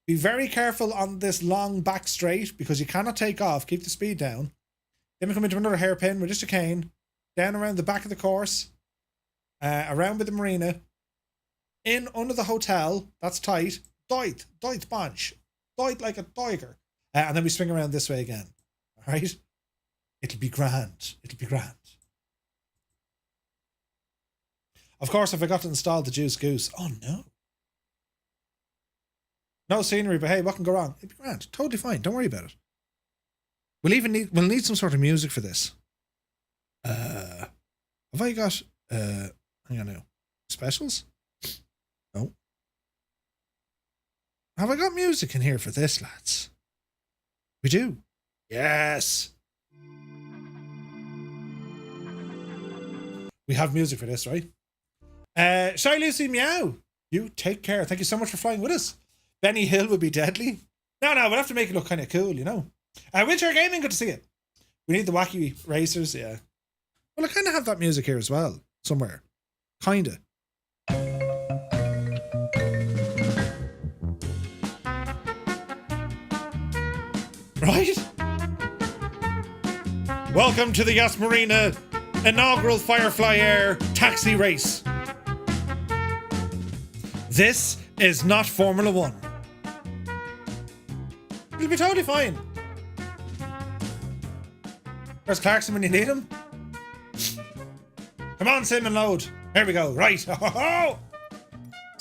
Be very careful on this long back straight because you cannot take off. Keep the speed down. Then we come into another hairpin with just a cane. Down around the back of the course. Around with the marina. In under the hotel. That's tight. Doit bunch. Doit like a tiger. And then we swing around this way again. All right? It'll be grand. It'll be grand. Of course, I forgot to install the Juice Goose. Oh, no. No scenery, but hey, what can go wrong? It'll be grand. Totally fine. Don't worry about it. We'll need some sort of music for this. Have I got... hang on now. Specials? No. Have I got music in here for this, lads? We do. Yes. We have music for this, right? Shy Lucy Meow. You take care. Thank you so much for flying with us. Benny Hill would be deadly. No, we'll have to make it look kind of cool, you know. Wheelchair Gaming, good to see it. We need the wacky racers, yeah. Well, I kind of have that music here as well, somewhere. Kinda. Right? Welcome to the Yas Marina inaugural Firefly Air taxi race. This is not Formula 1. It'll be totally fine. Where's Clarkson when you need him? Come on, Sim and load. Here we go. Right. So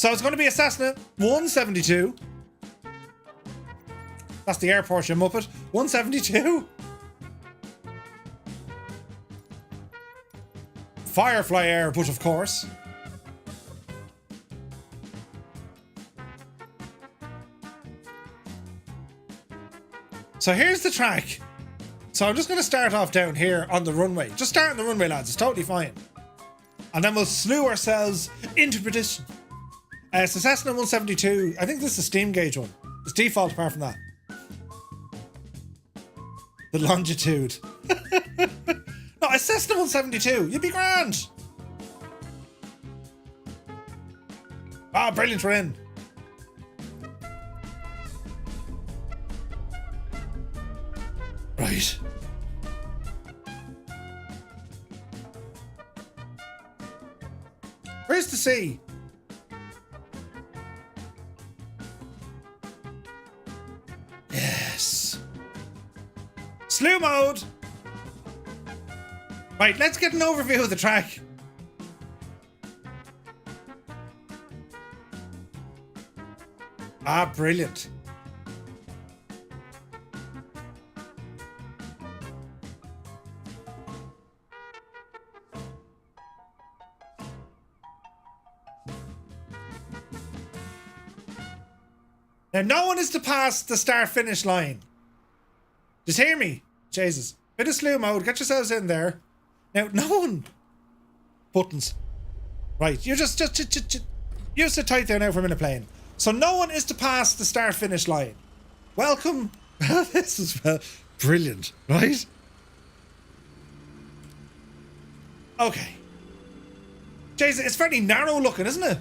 it's going to be a Cessna 172. That's the airport, you muppet. 172. Firefly Air, but of course. So here's the track. So I'm just going to start off down here on the runway. Just start on the runway, lads. It's totally fine. And then we'll slew ourselves into perdition. It's the Cessna 172. I think this is a steam gauge one. It's default apart from that. The longitude. No, it's Cessna 172. You'd be grand. Ah, brilliant, we're in. Right. Where's the sea? Yes. Slew mode. Right, let's get an overview of the track. Ah, brilliant. Now, no one is to pass the start-finish line. Just hear me. Jesus. Bit of slew mode. Get yourselves in there. Now, no one... Buttons. Right. You just you sit tight there now for a minute playing. So no one is to pass the start-finish line. Welcome. This is brilliant, right? Okay. Jesus, it's fairly narrow looking, isn't it?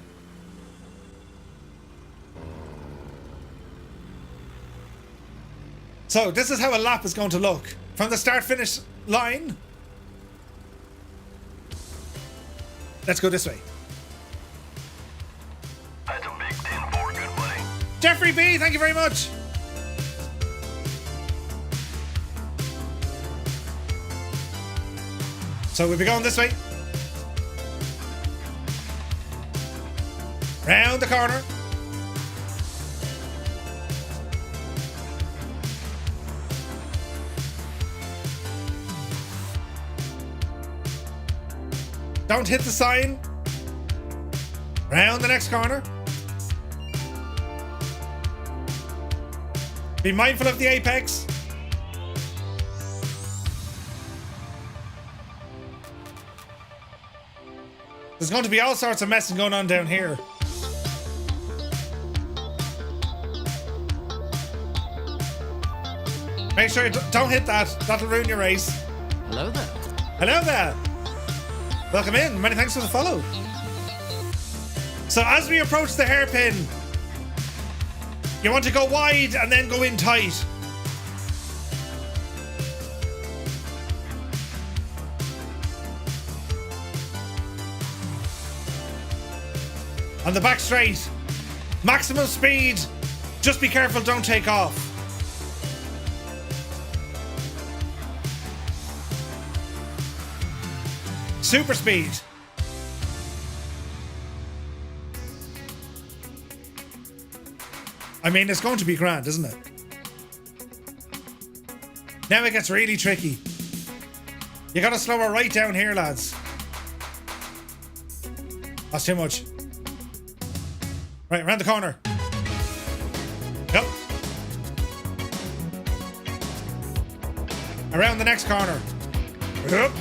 So this is how a lap is going to look. From the start-finish line. Let's go this way. That's a big 10-4, good buddy. Jeffrey B, thank you very much. So we'll be going this way. Round the corner. Don't hit the sign. Round the next corner. Be mindful of the apex. There's going to be all sorts of messing going on down here. Make sure you don't hit that. That'll ruin your race. Hello there. Hello there. Welcome in. Many thanks for the follow. So as we approach the hairpin, you want to go wide and then go in tight. On the back straight, maximum speed. Just be careful, don't take off. Super speed. I mean, it's going to be grand, isn't it? Now it gets really tricky. You gotta slow her right down here, lads. That's too much. Right, around the corner. Yep. Around the next corner. Yep.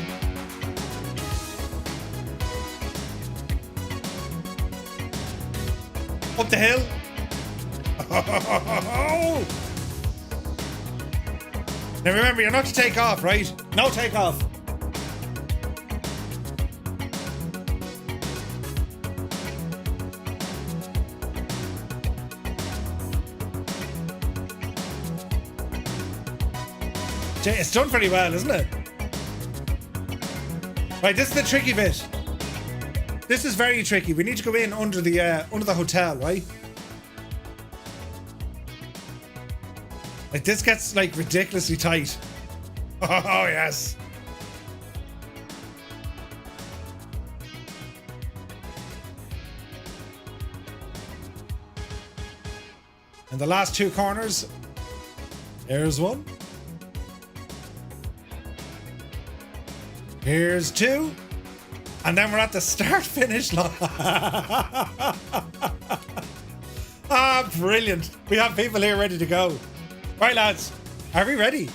Up the hill. Now remember, you're not to take off, right? No take off. It's done pretty well, isn't it? Right, this is the tricky bit. This is very tricky. We need to go in under the hotel, right? Like, this gets like ridiculously tight. Oh yes. And the last two corners. There's one. Here's two. And then we're at the start-finish line. Ah, brilliant. We have people here ready to go. Right, lads. Are we ready?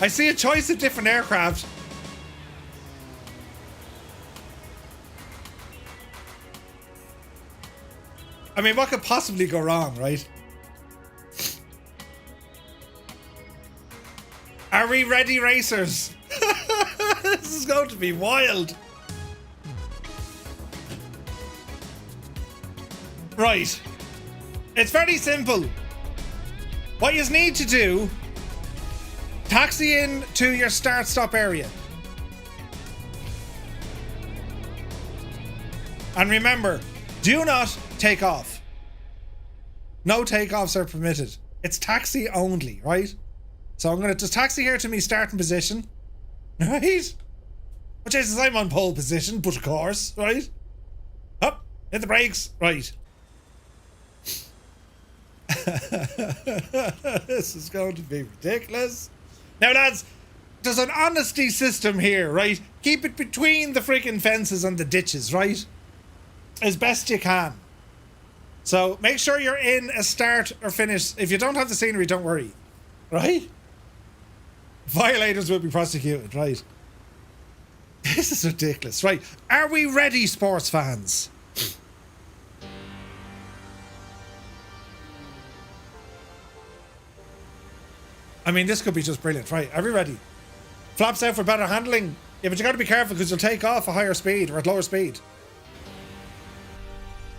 I see a choice of different aircraft. I mean, what could possibly go wrong, right? Are we ready, racers? This is going to be wild. Right. It's very simple. What you need to do, taxi in to your start-stop area. And remember, do not take off. No takeoffs are permitted. It's taxi only, right? So I'm going to just taxi here to me starting position. Right? Well, Jesus, I'm on pole position, but of course, right? Up, hit the brakes, right. This is going to be ridiculous. Now, lads, there's an honesty system here, right? Keep it between the freaking fences and the ditches, right? As best you can. So make sure you're in a start or finish. If you don't have the scenery, don't worry. Right? Violators will be prosecuted, right? This is ridiculous, right? Are we ready, sports fans? I mean, this could be just brilliant, right? Are we ready? Flaps out for better handling. Yeah, but you got to be careful because you'll take off at higher speed or at lower speed.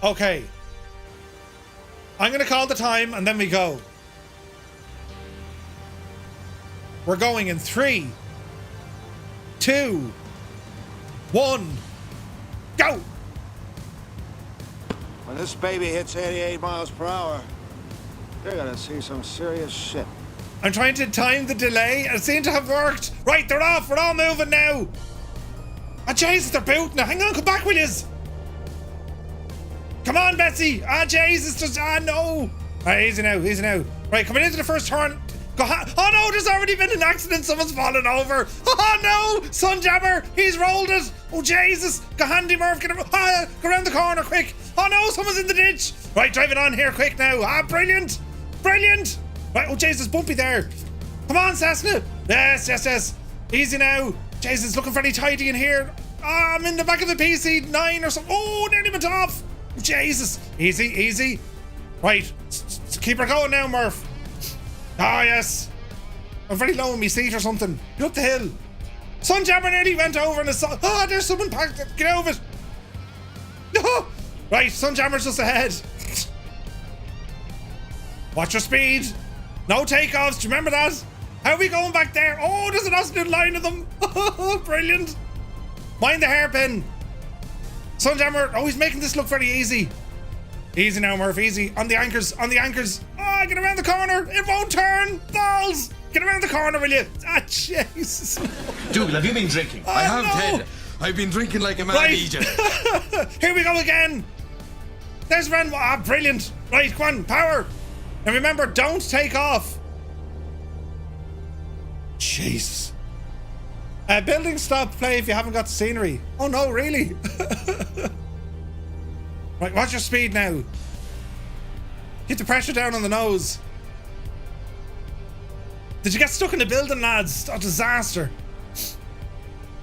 Okay. I'm going to call the time and then we go. We're going in 3, 2, 1, go! When this baby hits 88 miles per hour, you're gonna see some serious shit. I'm trying to time the delay and it seemed to have worked. Right, they're off. We're all moving now. Ah, Jesus, they're booting. Hang on, come back, will yous? Come on, Betsy. Ah, Jesus, just, no. All right, easy now, easy now. Right, coming into the first turn. Oh no, there's already been an accident. Someone's fallen over. Oh no, Sunjammer, he's rolled it. Oh Jesus, go handy, Murph. Get him. Go around the corner quick. Oh no, someone's in the ditch. Right, drive it on here quick now. Brilliant. Brilliant. Right, oh Jesus, bumpy there. Come on, Cessna. Yes. Easy now. Jesus, looking fairly tidy in here. I'm in the back of the PC-9 or something. Oh, nearly went off. Jesus. Easy. Right, keep her going now, Murph. Yes. I'm very low in my seat or something. Get up the hill. Sunjammer nearly went over and there's someone packed. Get out of it. No. Right, Sunjammer's just ahead. Watch your speed. No takeoffs. Do you remember that? How are we going back there? Oh, there's an absolute line of them. Brilliant. Mind the hairpin. Sunjammer, he's making this look very easy. Easy now, Murph, easy. On the anchors. Get around the corner. It won't turn. Balls. Get around the corner, will you? Jesus. Dougal, have you been drinking? I have, Ted. I've been drinking like a mad Egypt. Here we go again. There's Ren. Brilliant. Right, come on, power. And remember, don't take off. Jesus. Building stop play if you haven't got the scenery. Oh no, really? Right, watch your speed now. Keep the pressure down on the nose. Did you get stuck in the building, lads? A disaster.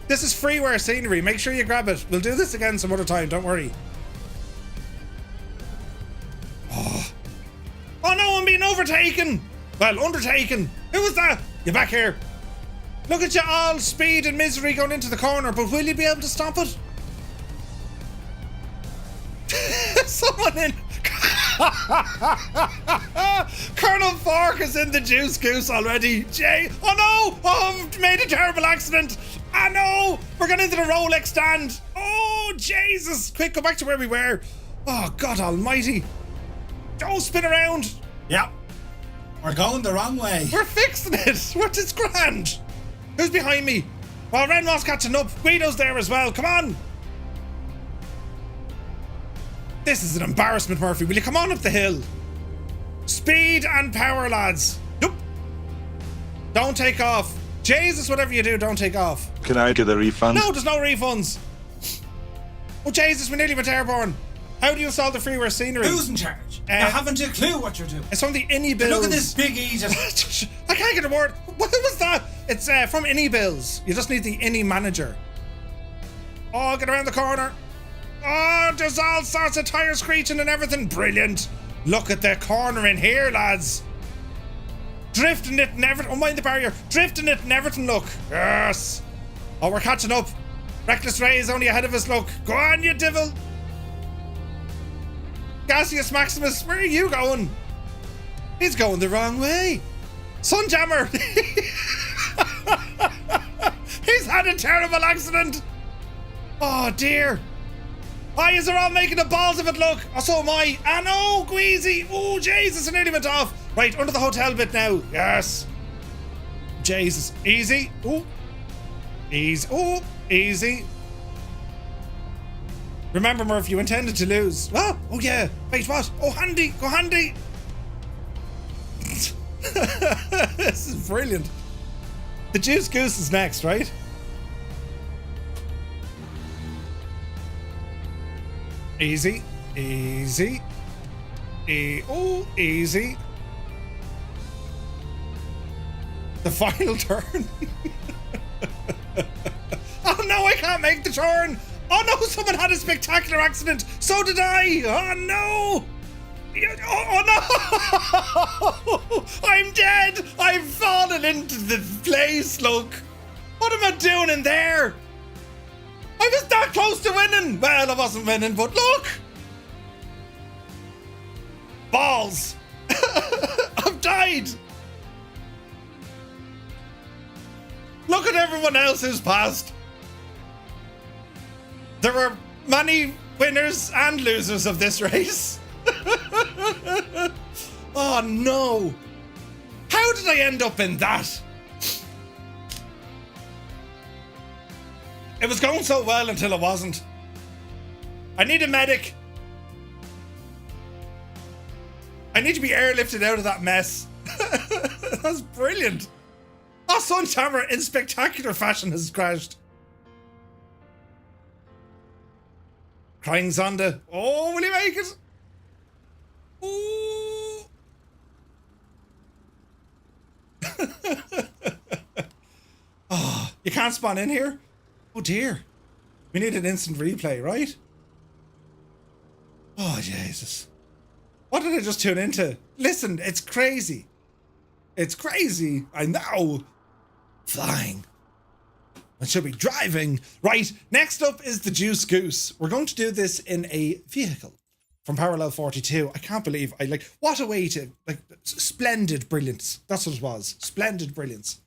This is freeware scenery. Make sure you grab it. We'll do this again some other time, don't worry. Oh no, I'm being overtaken. Well, undertaken. Who was that? You back here. Look at you all, speed and misery going into the corner, but will you be able to stop it? Someone in. Colonel Fork is in the juice goose already. Oh no! Oh, I've made a terrible accident. No! We're going into the Rolex stand. Oh, Jesus! Quick, go back to where we were. Oh, God almighty. Oh, spin around. Yeah. We're going the wrong way. We're fixing it. It's grand. Who's behind me? Well, Renmo's catching up. Guido's there as well. Come on. This is an embarrassment, Murphy. Will you come on up the hill? Speed and power, lads. Nope. Don't take off. Jesus, whatever you do, don't take off. Can I get a refund? No, there's no refunds. Oh, Jesus, we nearly went airborne. How do you install the freeware scenery? Who's in charge? I haven't a clue what you're doing. It's from the Innie Bills. Look at this big Egypt. I can't get a word. What was that? It's from Innie Bills. You just need the Innie manager. Oh, get around the corner. Oh, there's all sorts of tires screeching and everything. Brilliant. Look at the corner in here, lads. Drifting it and everything. Oh, mind the barrier. Drifting it and everything, look. Yes. Oh, we're catching up. Reckless Ray is only ahead of us, look. Go on, you devil. Gaseous Maximus, where are you going? He's going the wrong way. Sunjammer. He's had a terrible accident. Oh, dear. Yous are all making the balls of it, look. Oh, so am I. No, Gueasy. Oh, Jesus, I nearly went off. Right, under the hotel bit now. Yes. Jesus. Easy. Oh. Easy. Oh, easy. Remember, Murph, you intended to lose. Oh yeah. Wait, what? Oh, handy. Go handy. This is brilliant. The Juice Goose is next, right? Easy. Easy. Easy. The final turn. Oh no, I can't make the turn. Oh no, someone had a spectacular accident. So did I. Oh no. Oh no. I'm dead. I've fallen into the place, look. What am I doing in there? I was that close to winning. Well, I wasn't winning, but look. Balls. I've died. Look at everyone else who's passed. There were many winners and losers of this race. Oh no. How did I end up in that? It was going so well until it wasn't. I need a medic. I need to be airlifted out of that mess. That's brilliant. Oh, Sun Tamara in spectacular fashion has crashed. Crying Zonda. Oh, will he make it? Ooh. Oh, you can't spawn in here? Oh dear. We need an instant replay, right? Oh, Jesus. What did I just tune into? Listen, it's crazy. It's crazy. I know. Flying. I should be driving. Right, next up is the Juice Goose. We're going to do this in a vehicle from Parallel 42. I can't believe what a way to, splendid brilliance. That's what it was. Splendid brilliance.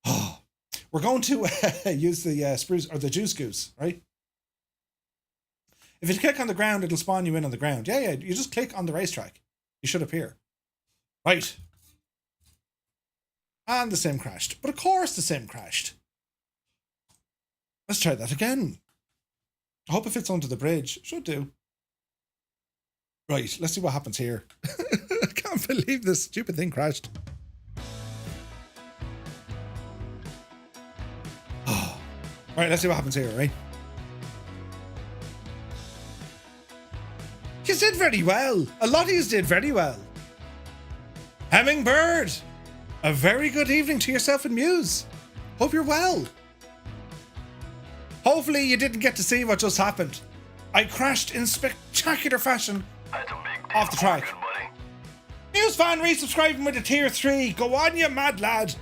Oh, we're going to use the spruce or the Juice Goose, right? If you click on the ground, it'll spawn you in on the ground. Yeah, you just click on the racetrack. You should appear. Right. And the sim crashed. But of course the sim crashed. Let's try that again. I hope it fits onto the bridge. Should do. Right, let's see what happens here. I can't believe this stupid thing crashed. Oh. Right, let's see what happens here, right? You did very well. A lot of you did very well. Hummingbird, a very good evening to yourself and Muse. Hope you're well. Hopefully you didn't get to see what just happened. I crashed in spectacular fashion off the track. Muse fan resubscribing with a tier 3. Go on, you mad lad.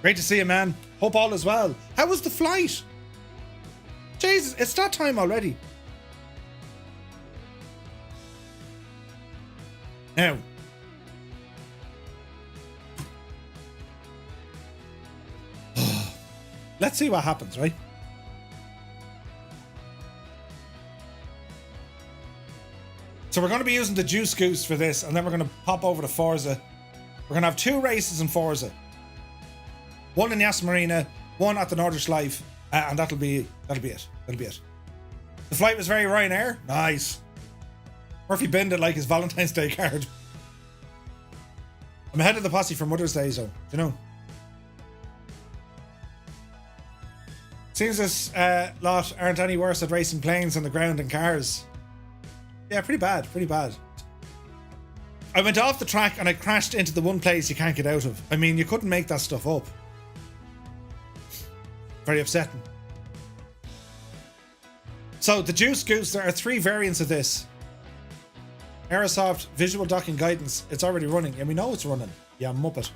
Great to see you, man. Hope all is well. How was the flight? Jesus, it's that time already. Now, let's see what happens, right? So we're going to be using the Juice Goose for this, and then we're going to pop over to Forza. We're going to have 2 races in Forza. One in Yas Marina, one at the Nordschleife, and that'll be it. That'll be it. The flight was very Ryanair. Nice. Murphy binned it like his Valentine's Day card. I'm ahead of the posse for Mother's Day, so, you know. Seems this lot aren't any worse at racing planes on the ground and cars. Yeah, pretty bad. I went off the track and I crashed into the one place you can't get out of. I mean, you couldn't make that stuff up. Very upsetting. So, the Juice Goose, there are 3 variants of this. Aerosoft visual docking guidance. It's already running, and we know it's running. Yeah, muppet.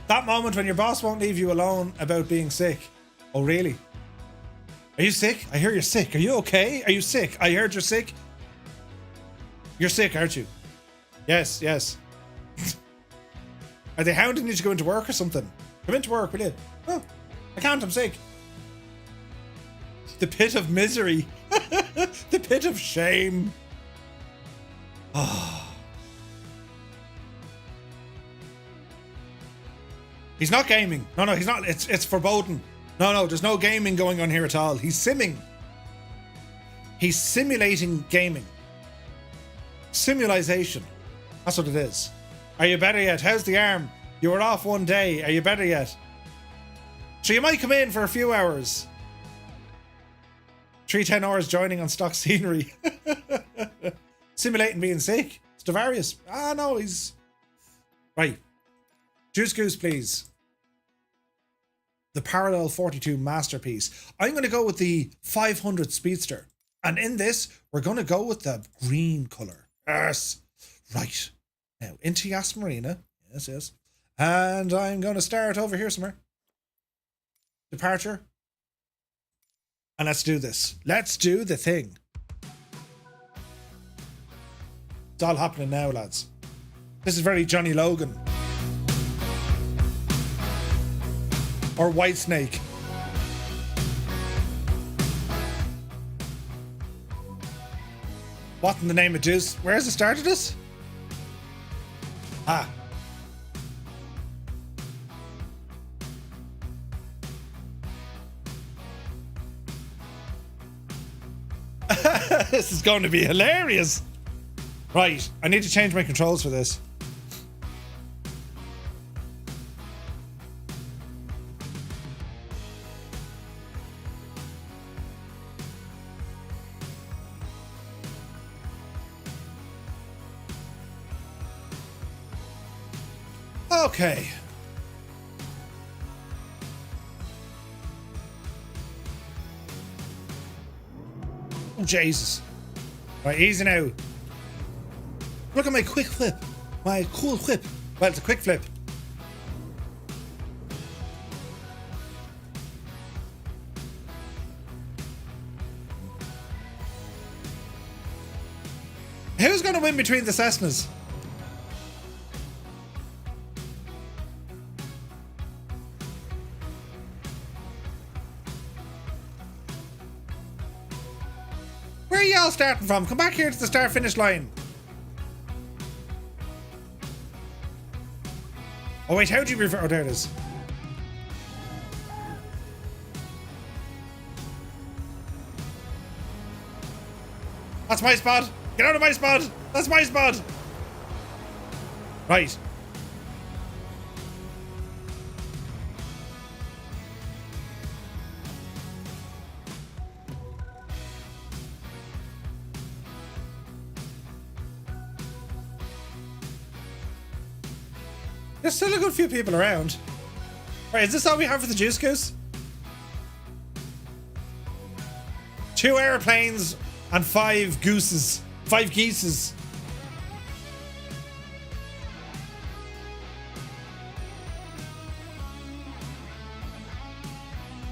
That moment when your boss won't leave you alone about being sick. Oh, really? Are you sick? I hear you're sick. Are you okay? Are you sick? I heard you're sick. You're sick, aren't you? Yes. Are they hounding you to go into work or something? Come into work, will you? Oh, I can't. I'm sick. The pit of misery. The pit of shame. Oh. He's not gaming. No, he's not. It's foreboding. No, there's no gaming going on here at all. He's simming. He's simulating gaming. Simulation. That's what it is. Are you better yet? How's the arm? You were off one day. Are you better yet? So you might come in for a few hours. 310 hours joining on stock scenery. Simulating being sick. Stavarius. Ah, no, he's... Right. Juice Goose, please. The Parallel 42 masterpiece. I'm going to go with the 500 Speedster. And in this, we're going to go with the green colour. Yes. Right. Now, into Yas Marina. Yes. And I'm going to start over here somewhere. Departure. And let's do this. Let's do the thing. It's all happening now, lads. This is very Johnny Logan. Or Whitesnake. What in the name of juice? Where's the start of this? Ah. This is going to be hilarious. Right, I need to change my controls for this. Okay. Oh, Jesus. Right, easy now. Look at my quick flip. My cool whip. Well, it's a quick flip. Who's going to win between the Cessnas? Where are y'all starting from? Come back here to the start-finish line. Oh wait, how do you refer? Oh, there it is. That's my spot. Get out of my spot. That's my spot. Right. There's still a good few people around. Right, is this all we have for the Juice Goose? 2 airplanes and 5 gooses. 5 geeses.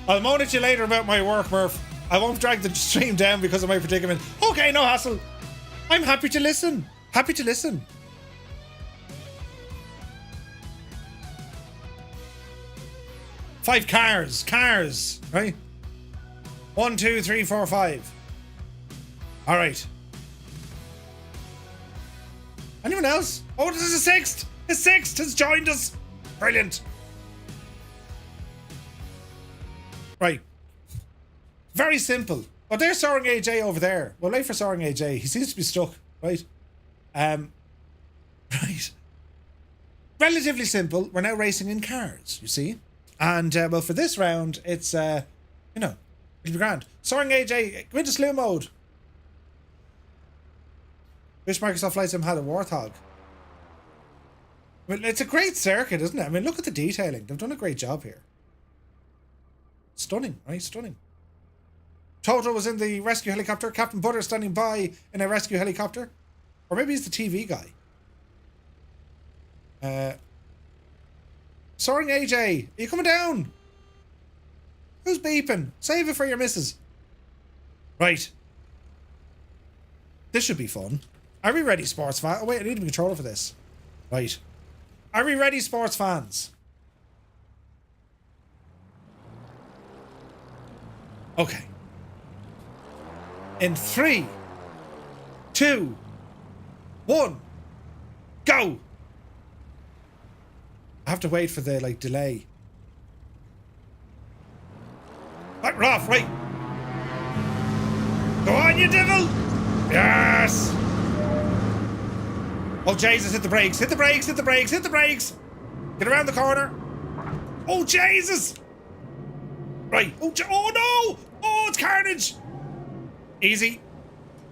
I'll moan at you later about my work, Murph. I won't drag the stream down because of my predicament. Okay, no hassle. I'm happy to listen. Happy to listen. Five cars, right? 1, 2, 3, 4, 5. All right. Anyone else? Oh, this is a 6th. A 6th has joined us. Brilliant. Right. Very simple. Oh, there's Soaring AJ over there. We'll wait for Soaring AJ. He seems to be stuck, right? Right. Relatively simple. We're now racing in cars, you see? And, well, for this round, it's, you know, it'll be grand. Soaring AJ, go into slew mode. Wish Microsoft Flight Sim had a Warthog. Well, it's a great circuit, isn't it? I mean, look at the detailing. They've done a great job here. Stunning, right? Stunning. Toto was in the rescue helicopter. Captain Butter standing by in a rescue helicopter. Or maybe he's the TV guy. Soaring AJ, are you coming down? Who's beeping? Save it for your missus. Right. This should be fun. Are we ready, sports fans? Oh wait, I need a controller for this. Right. Are we ready, sports fans? Okay. In 3, 2, 1, go! I have to wait for the, like, delay. Right, we're off, right. Go on, you devil! Yes! Oh, Jesus, hit the brakes, hit the brakes, hit the brakes, hit the brakes! Get around the corner. Oh, Jesus! Right. Oh, oh no! Oh, it's carnage! Easy.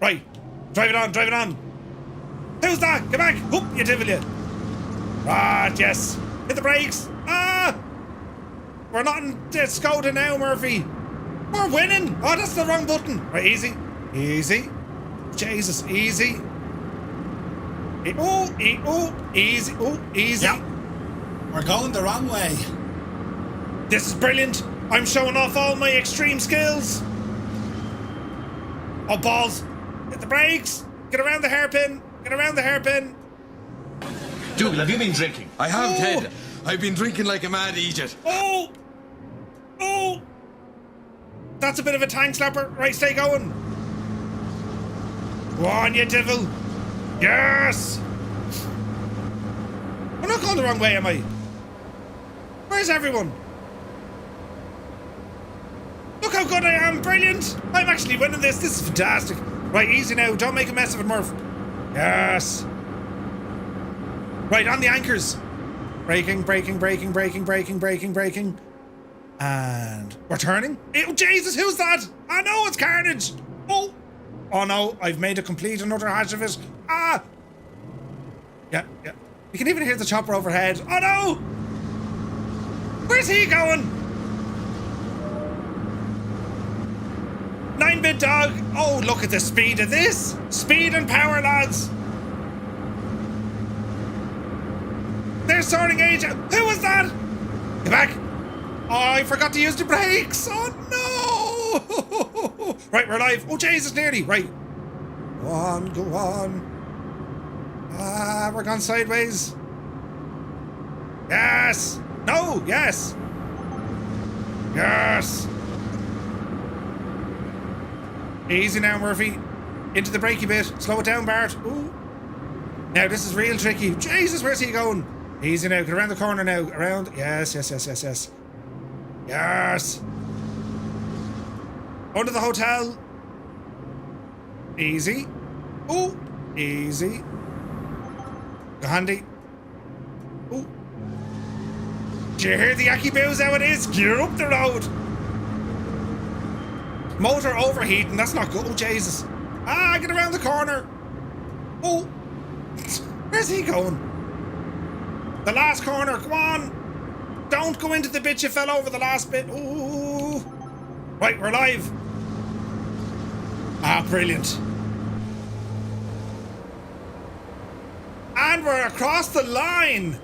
Right. Drive it on, drive it on. Who's that? Get back! Whoop, you devil, you. Right, yes. Hit the brakes! Ah! We're not in Skoda now, Murphy. We're winning! Oh, that's the wrong button. Right, easy. Easy. Jesus, easy. Oh, easy. Oh, easy. Yep. We're going the wrong way. This is brilliant. I'm showing off all my extreme skills. Oh, balls. Hit the brakes. Get around the hairpin. Get around the hairpin. Dougal, have you been drinking? I have, Ted. I've been drinking like a mad idiot. Oh! Oh! That's a bit of a tank slapper. Right, stay going. Go on, you devil. Yes! I'm not going the wrong way, am I? Where's everyone? Look how good I am. Brilliant. I'm actually winning this. This is fantastic. Right, easy now. Don't make a mess of it, Murph. Yes. Right, on the anchors. Braking, braking, braking, braking, braking, braking, braking. And we're turning. Oh, Jesus, who's that? I know it's Carnage. Oh. Oh, no, I've made a complete and utter hash of it. Ah. Yeah, yeah. You can even hear the chopper overhead. Oh, no. Where's he going? 9-bit dog. Oh, look at the speed of this. Speed and power, lads. There's soaring age. Who was that? Get back. Oh, I forgot to use the brakes. Oh, no. Right, we're live. Oh, Jesus, nearly. Right. Go on, go on. Ah, we're gone sideways. Yes. No, yes. Yes. Easy now, Murphy. Into the brakey bit. Slow it down, Bart. Ooh. Now, this is real tricky. Jesus, where's he going? Easy now. Get around the corner now. Around. Yes, yes, yes, yes, yes. Yes. Under the hotel. Easy. Ooh. Easy. Go handy. Ooh. Do you hear the Yaki Boos how it is? Gear up the road. Motor overheating. That's not good. Oh, Jesus. Ah, get around the corner. Oh. Where's he going? The last corner. Come on. Don't go into the bit you fell over the last bit. Ooh. Right, we're live. Ah, brilliant. And we're across the line.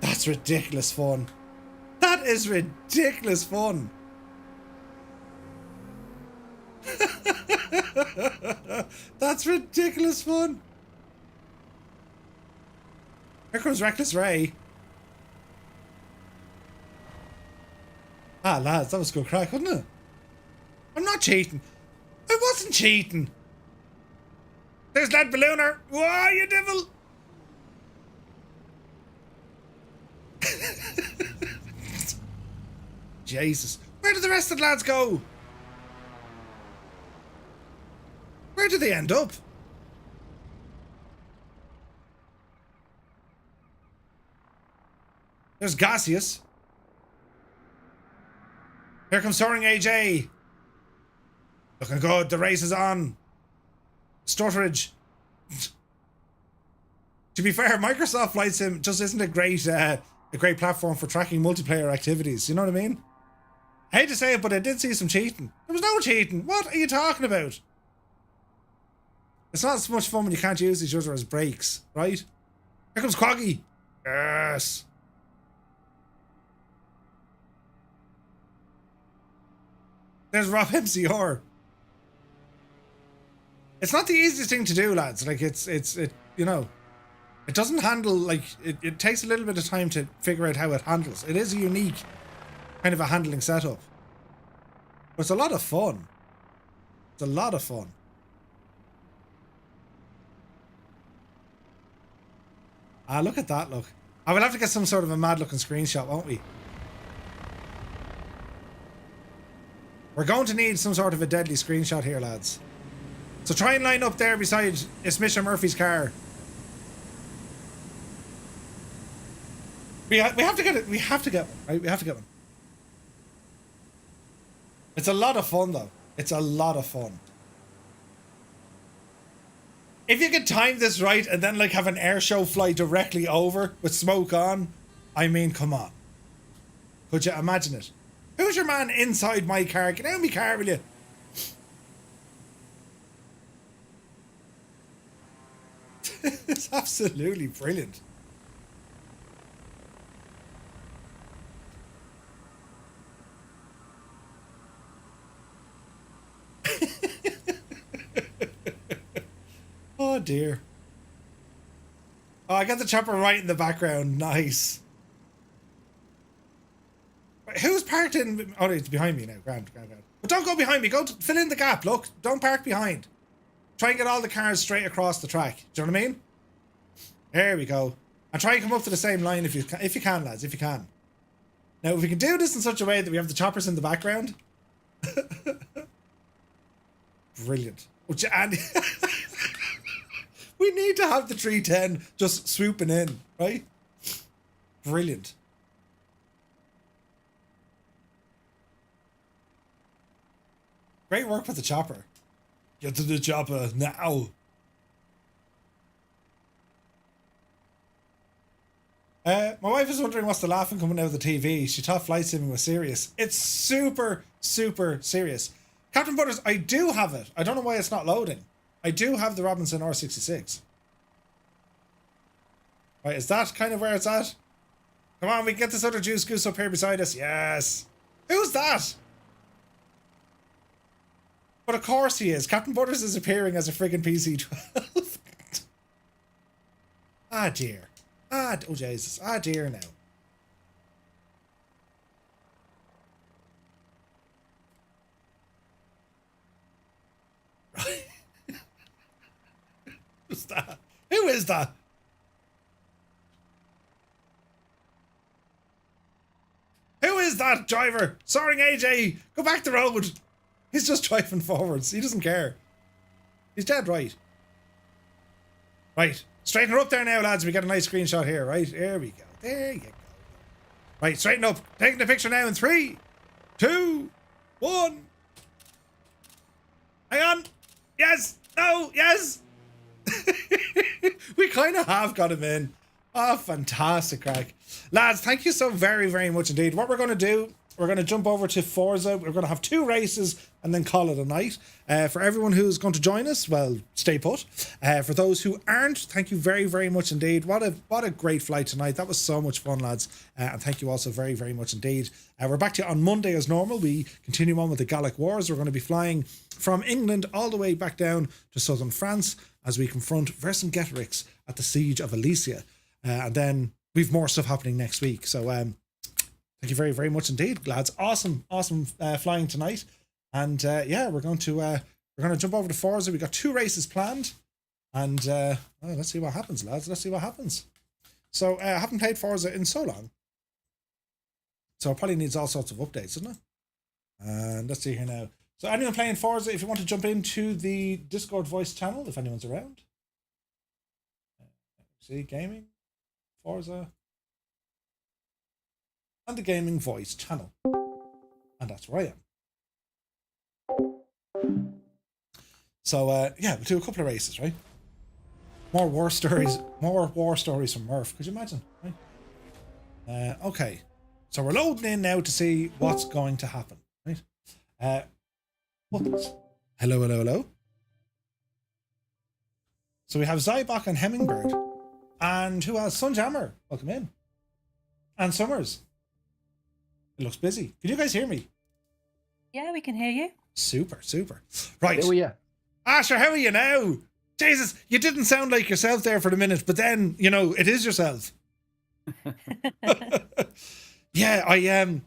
That's ridiculous fun. That is ridiculous fun. That's ridiculous fun. Here comes Reckless Ray. Ah, lads, that was a good crack, wasn't it? I'm not cheating. I wasn't cheating. There's Lad Ballooner. Whoa, you devil. Jesus. Where did the rest of the lads go? Where did they end up? There's Gaseous. Here comes Soaring AJ. Looking good. The race is on. Stutteridge. To be fair, Microsoft Flight Sim just isn't a great platform for tracking multiplayer activities. You know what I mean? I hate to say it, but I did see some cheating. There was no cheating. What are you talking about? It's not as much fun when you can't use each other as brakes, right? Here comes Quaggy. Yes. There's Rob MCR. It's not the easiest thing to do, lads. Like it you know, it doesn't handle like it takes a little bit of time to figure out how it handles. It is a unique kind of a handling setup. But it's a lot of fun. It's a lot of fun. Ah, look at that, look. I will have to get some sort of a mad looking screenshot, won't we? We're going to need some sort of a deadly screenshot here, lads. So try and line up there beside Mr. Murphy's car. We have to get it. We have to get one, right? We have to get one. It's a lot of fun, though. It's a lot of fun. If you could time this right and then like have an air show fly directly over with smoke on, I mean, come on. Could you imagine it? Who's your man inside my car? Get out of my car, will you? It's absolutely brilliant. Oh dear. Oh, I got the chopper right in the background. Nice. Who's parked in? Oh, it's behind me now. Grand. But don't go behind me. Go to, fill in the gap. Look, don't park behind. Try and get all the cars straight across the track. Do you know what I mean? There we go. And try and come up to the same line if you can, lads. If you can. Now, if we can do this in such a way that we have the choppers in the background. Brilliant. Oh, Andy. We need to have the 310 just swooping in, right? Brilliant. Great work with the chopper. Get to the chopper now. My wife is wondering what's the laughing coming out of the TV. She thought flight simming was serious. It's super, super serious. Captain Butters, I do have it. I don't know why it's not loading. I do have the Robinson R66. Right, is that kind of where it's at? Come on, we can get this other juice goose up here beside us. Yes. Who's that? But of course he is. Captain Butters is appearing as a friggin' PC-12. Ah, dear. Ah, oh Jesus. Ah, dear now. Right. Who's that? Who is that? Who is that driver? Soaring AJ, go back the road. He's just driving forwards. He doesn't care. He's dead right. Right. Straighten her up there now, lads. We get a nice screenshot here, right? There we go. There you go. Right, straighten up. Taking the picture now in 3, 2, 1. Hang on. Yes. No. Yes. We kind of have got him in. Oh, fantastic crack. Lads, thank you so very, very much indeed. What we're going to do, we're going to jump over to Forza. We're going to have 2 races and then call it a night. For everyone who's going to join us, well, stay put. For those who aren't, thank you very, very much indeed. What a great flight tonight. That was so much fun, lads. And thank you also very, very much indeed. We're back to you on Monday as normal. We continue on with the Gallic Wars. We're going to be flying from England all the way back down to southern France as we confront Vercingetorix at the Siege of Alesia. And then we've more stuff happening next week. So thank you very, very much indeed, lads. Awesome flying tonight. And yeah, we're going to jump over to Forza. We got 2 races planned, and well, let's see what happens, lads. Let's see what happens. So I haven't played Forza in so long, so it probably needs all sorts of updates, doesn't it? And let's see here now. So anyone playing Forza, if you want to jump into the Discord voice channel, if anyone's around. See, gaming, Forza, and the gaming voice channel, and that's where I am. So yeah, we'll do a couple of races, right? More war stories from Murph. Could you imagine? Right? Okay, so we're loading in now to see what's going to happen, right? Hello. So we have Zybok and Hemmingbird, and who else? Sunjammer, welcome in, and Summers. It looks busy. Can you guys hear me? Yeah, we can hear you. Super. Right. Oh yeah. Asher, how are you now? Jesus, you didn't sound like yourself there for the minute, but then, you know, it is yourself. Yeah, I am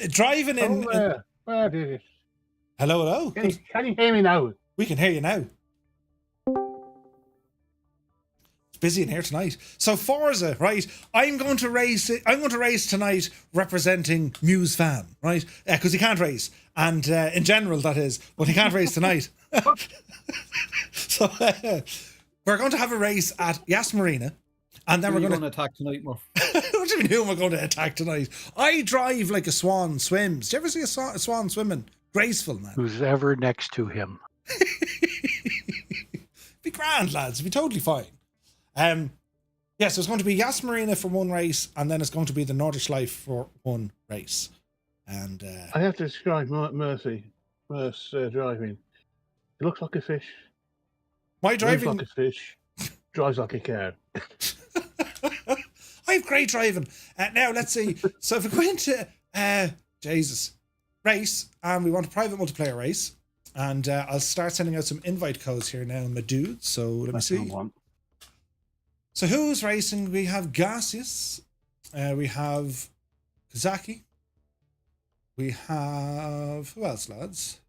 driving in. Where did it? Hello. Can you hear me now? We can hear you now. It's busy in here tonight. So Forza, right? I'm going to race tonight representing Muse Fan, right? Because he can't race, and in general that is, but he can't race tonight. So we're going to have a race at Yas Marina, and then we're going to attack tonight, Murph. What do you mean who am I going to attack tonight? I drive like a swan swims. Do you ever see a swan swimming? Graceful, man. Who's ever next to him? Be grand, lads. Be totally fine. Yeah, so it's going to be Yas Marina for one race, and then it's going to be the Nordschleife for one race. And I have to describe Merce's driving. It looks like a fish. My driving looks like a fish. Drives like a car. I have great driving. Now let's see. So if we go into race, and we want a private multiplayer race, and I'll start sending out some invite codes here now, my dudes. So let me see. So who's racing? We have Gaseous, we have Kazaki, we have, who else, lads?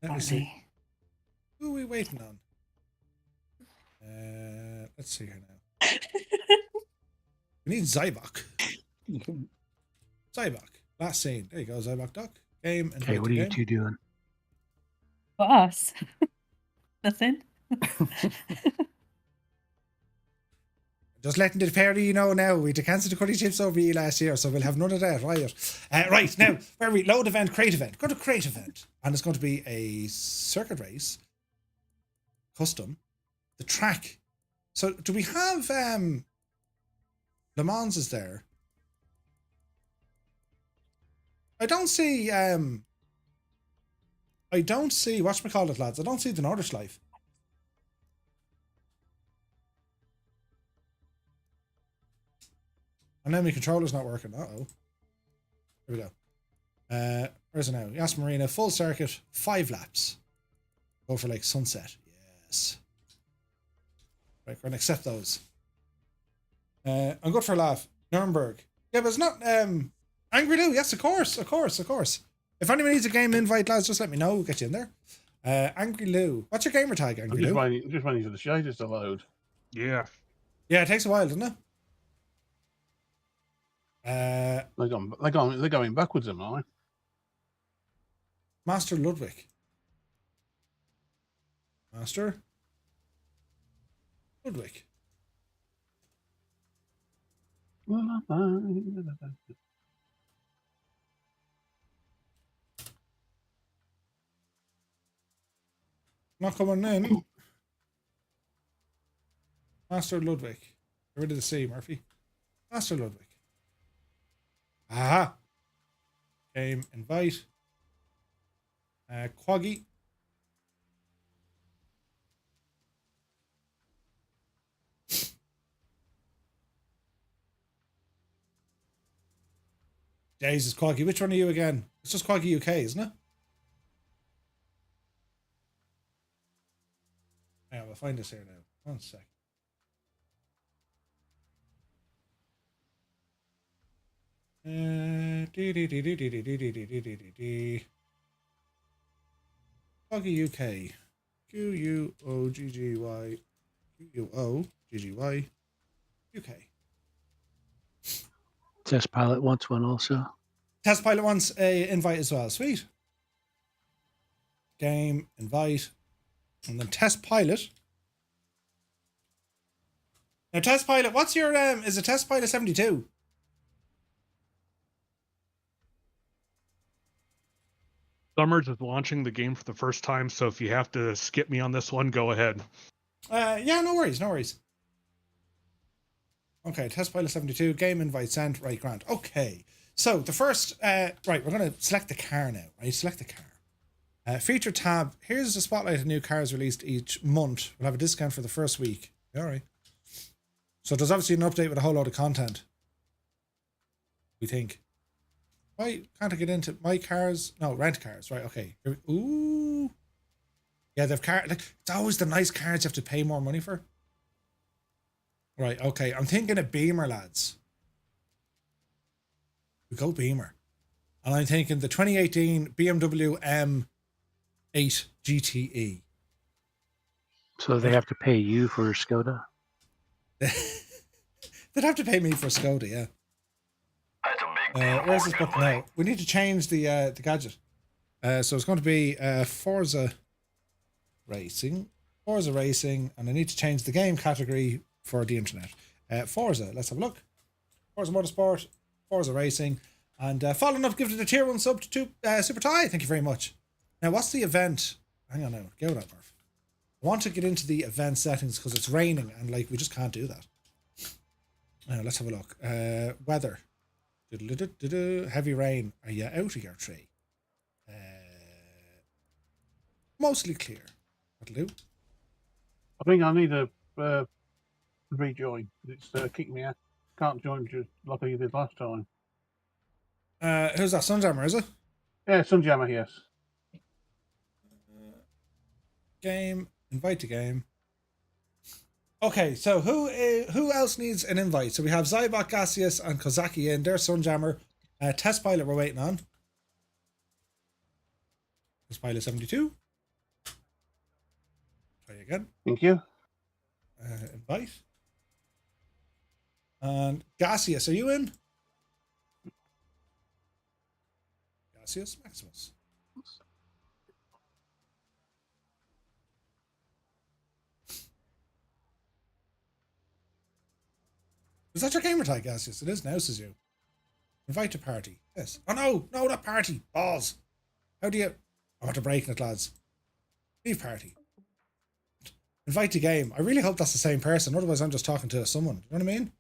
Let me see. Who are we waiting on? Let's see here now. We need Zybok. Zybok. Last scene. There you go, Zybok Duck. Game. Okay, what are you two doing? For us. Nothing. Just letting the pair of you know now, we had to cancel the curry chips over you last year, so we'll have none of that, right? Right, now, where are we? Load event, crate event. Go to crate event. And it's going to be a circuit race. Custom. The track. So, do we have, Le Mans is there. I don't see, whatchamacallit, lads? I don't see the Nordschleife. And then my controller's not working. Uh-oh. Here we go. Where's it now? Yas Marina, full circuit, 5 laps. Go for like sunset. Yes. Right, we're going to accept those. I'm good for a laugh. Nuremberg. Yeah, but it's not Angry Lou. Yes, of course. If anyone needs a game invite, lads, just let me know. We'll get you in there. Angry Lou. What's your gamer tag, Angry Lou? Just waiting for the shaders to load. Yeah. Yeah, it takes a while, doesn't it? They're going backwards, am I? Master Ludwig. Master Ludwig. Not coming in. Master Ludwig. Get rid of the C, Murphy. Master Ludwig. Aha. Game invite. Quaggy. Jesus, Quaggy. Which one are you again? It's just Quaggy UK, isn't it? Yeah, we'll find this here now. 1 sec. Quaggy UK. Quogggy. Quogggy. UK. Test pilot wants one also. Test pilot wants a invite as well. Sweet. Game, invite. And then test pilot. Now test pilot, what's your is it test pilot 72? Summers is launching the game for the first time, so if you have to skip me on this one, go ahead. Yeah, no worries. Okay, test pilot 72, game invite sent, right, grant. Okay, so the first, right, we're going to select the car now, right? Select the car. Feature tab, here's the spotlight of new cars released each month. We'll have a discount for the first week. All right. So there's obviously an update with a whole load of content. We think. Why can't I get into my cars? No, rent cars, right, okay. Ooh. Yeah, they've car, like, it's always the nice cars you have to pay more money for. Right, okay. I'm thinking a Beamer, lads. We go Beamer. And I'm thinking the 2018 BMW M8 GTE. So they have to pay you for Skoda? They'd have to pay me for Skoda, yeah. That's a big deal. Where's this button now? We need to change the gadget. So it's going to be Forza Racing. Forza Racing. And I need to change the game category for the internet. Forza, let's have a look. Forza Motorsport, Forza Racing, and following up, give it a tier 1 sub to Super Tie. Thank you very much. Now, what's the event? Hang on now, go that, Murph. I want to get into the event settings because it's raining and like we just can't do that. Now, let's have a look. Weather. Heavy rain. Are you out of your tree? Mostly clear. That'll do. I think I need to rejoin. It's kicked me out. Can't join just like I did last time. Who's that? Sunjammer, is it? Yeah, Sunjammer, yes. Game. Invite to game. Okay, so who else needs an invite? So we have Zybok, Gaseous, and Kozaki in. There's Sunjammer. Test pilot we're waiting on. Test pilot 72. Try again. Thank you. Invite. And Gaseous, are you in? Gaseous Maximus. Is that your gamer tag, Gaseous? It is now, says you. Invite to party. Yes. Oh no, no, not party. Balls. How do you... I want to break it, lads. Leave party. Invite to game. I really hope that's the same person. Otherwise, I'm just talking to someone. You know what I mean?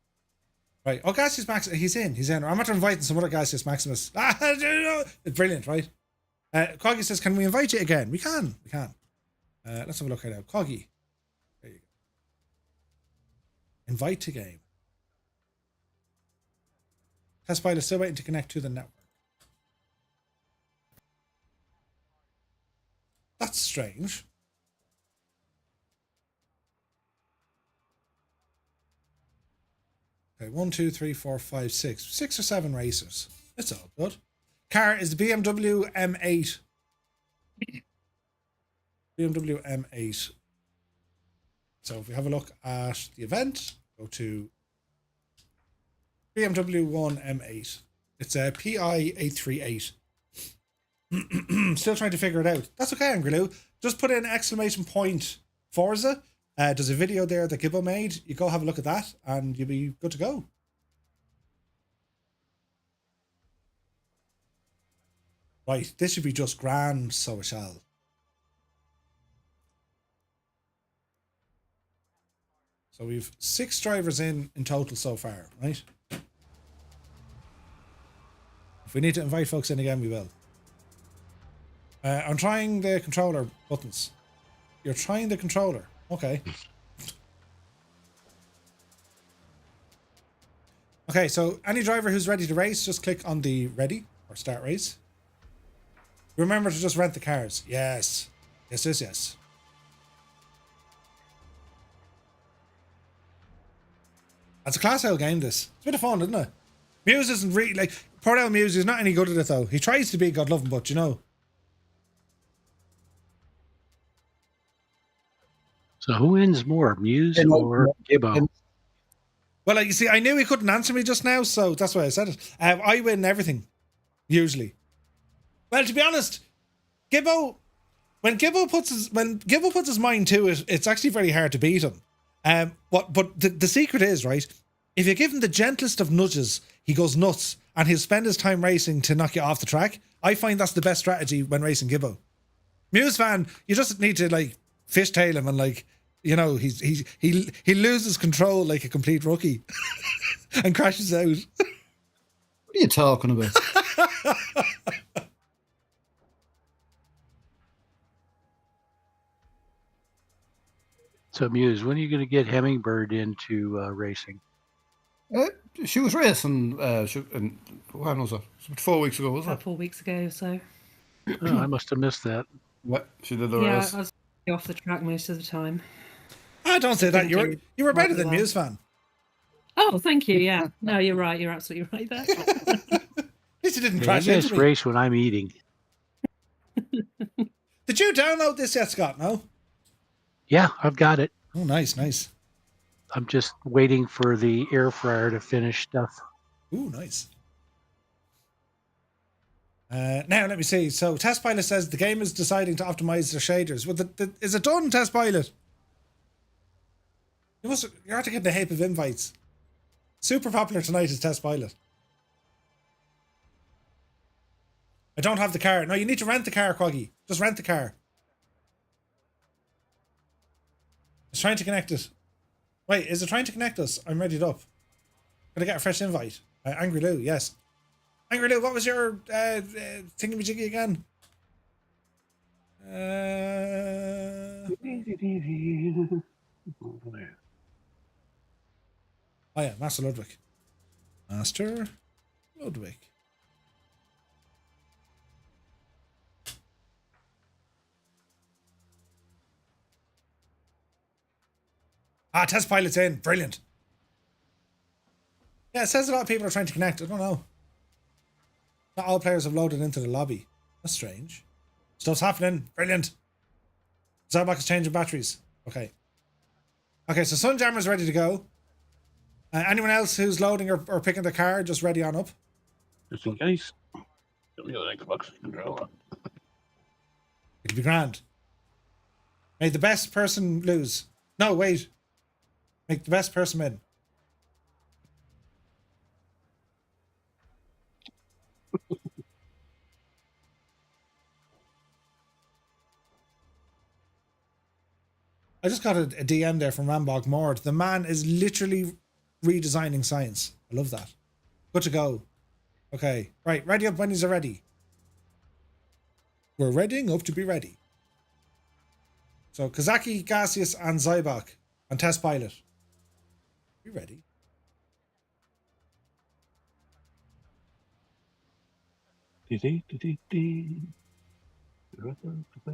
Right. Oh, Gaseous Maximus. He's in. He's in. I'm not inviting some other Gaseous Maximus. It's brilliant, right? Coggy says, can we invite you again? We can. We can. Let's have a look right now. Coggy. There you go. Invite to game. Test pilot still waiting to connect to the network. That's strange. Okay, 1, 2, 3, 4, 5, 6. 6 or 7 racers. It's all good. Car is the BMW M8. BMW M8. So if we have a look at the event, go to BMW 1 M8. It's a PI 838. Still trying to figure it out. That's okay, Angry Lou. Just put in exclamation point Forza. There's a video there that Gibbo made. You go have a look at that and you'll be good to go. Right, this should be just grand, so it shall. So we've 6 drivers in total so far, right? If we need to invite folks in again, we will. I'm trying the controller buttons. You're trying the controller. Okay. Okay, so any driver who's ready to race, just click on the ready or start race. Remember to just rent the cars. Yes. Yes, yes, yes. That's a class L game, this. It's a bit of fun, isn't it? Muse isn't really, like, poor old Muse is not any good at it, though. He tries to be, God love him, but, you know. So who wins more, Muse or Gibbo? Well, like, you see, I knew he couldn't answer me just now, so that's why I said it. I win everything, usually. Well, to be honest, Gibbo, when Gibbo puts his mind to it, it's actually very hard to beat him. But the secret is, right, if you give him the gentlest of nudges, he goes nuts and he'll spend his time racing to knock you off the track. I find that's the best strategy when racing Gibbo. Muse fan, you just need to, like, fishtail him and, like, you know, he loses control like a complete rookie and crashes out. What are you talking about? So Muse, when are you going to get Hummingbird into racing? She was racing. When was it? 4 weeks ago, was it? About 4 weeks ago or so. Oh, I must have missed that. What? She did the race. Yeah, I was off the track most of the time. I don't say that. You were better than Muse fan. Oh, thank you. Yeah. No, you're right. You're absolutely right there. At least you didn't Yeah, crash you into guys me. race when I'm eating. Did you download this yet, Scott? No? Yeah, I've got it. Oh, nice, nice. I'm just waiting for the air fryer to finish stuff. Ooh, nice. Now, let me see. So, Test Pilot says the game is deciding to optimize their shaders. Well, is it done, Test Pilot? You're out to get the heap of invites. Super popular tonight is Test Pilot. I don't have the car. No, you need to rent the car, Quaggy. Just rent the car. It's trying to connect it. Wait, is it trying to connect us? I'm ready up. Can I get a fresh invite? Angry Lou, yes. Angry Lou, what was your thingamajiggy again? Oh yeah, Master Ludwig. Master Ludwig. Ah, Test Pilot's in. Brilliant. Yeah, it says a lot of people are trying to connect. I don't know. Not all players have loaded into the lobby. That's strange. Stuff's happening. Brilliant. Zarbach is changing batteries. Okay. Okay, so Sunjammer's ready to go. Anyone else who's loading or picking the car, just ready on up. Just in case. Give me an Xbox controller. It'll be grand. May the best person lose. No, wait. Make the best person win. I just got a DM there from Rambog Mord. The man is literally redesigning science. I love that. Good to go. Okay. Right. Ready up when he's ready. We're readying up to be ready. So Kazaki, Gaseous, and Zybok on test pilot. You ready?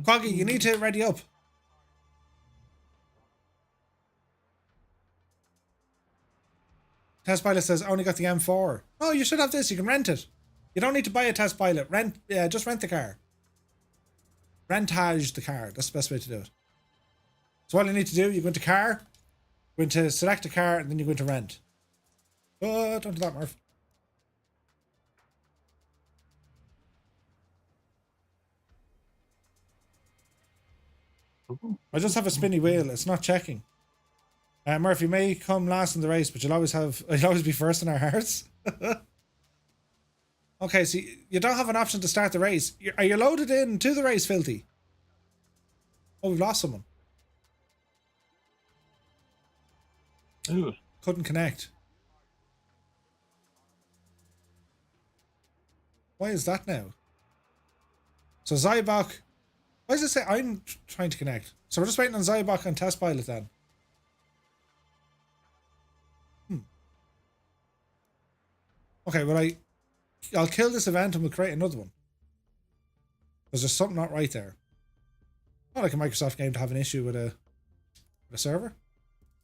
Quaggy, you need to ready up. Test pilot says, only got the M4. Oh, you should have this. You can rent it. You don't need to buy a test pilot. Just rent the car. Rentage the car. That's the best way to do it. So all you need to do, you go into car, go into select a car, and then you go into rent. Oh, don't do that, Murph. I just have a spinny wheel. It's not checking. Murph, you may come last in the race, but you'll always be first in our hearts. Okay, so you don't have an option to start the race. Are you loaded in to the race, Filthy? Oh, we've lost someone. Ooh. Couldn't connect. Why is that now? So Zybok, why does it say I'm trying to connect? So we're just waiting on Zybok and test pilot then. Okay, well I'll kill this event and we'll create another one. Because there's something not right there. Not like a Microsoft game to have an issue with a server.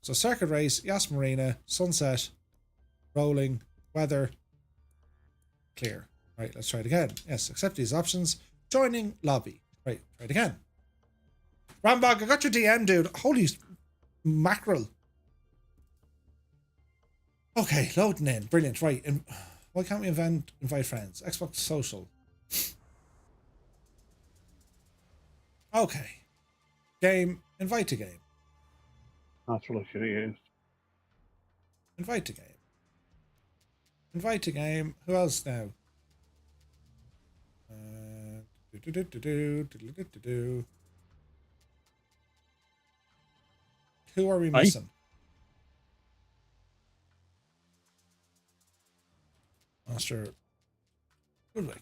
So circuit race, Yas Marina, sunset, rolling, weather, clear. Right, let's try it again. Yes, accept these options. Joining lobby. Right, try it again. Rambog, I got your DM, dude. Holy mackerel. Okay, loading in. Brilliant. Right. And why can't we invite friends? Xbox social. Okay. Game. Invite to game. That's what I should have used. Invite to game. Invite to game. Who else now? Who are we missing? Master Ludwig.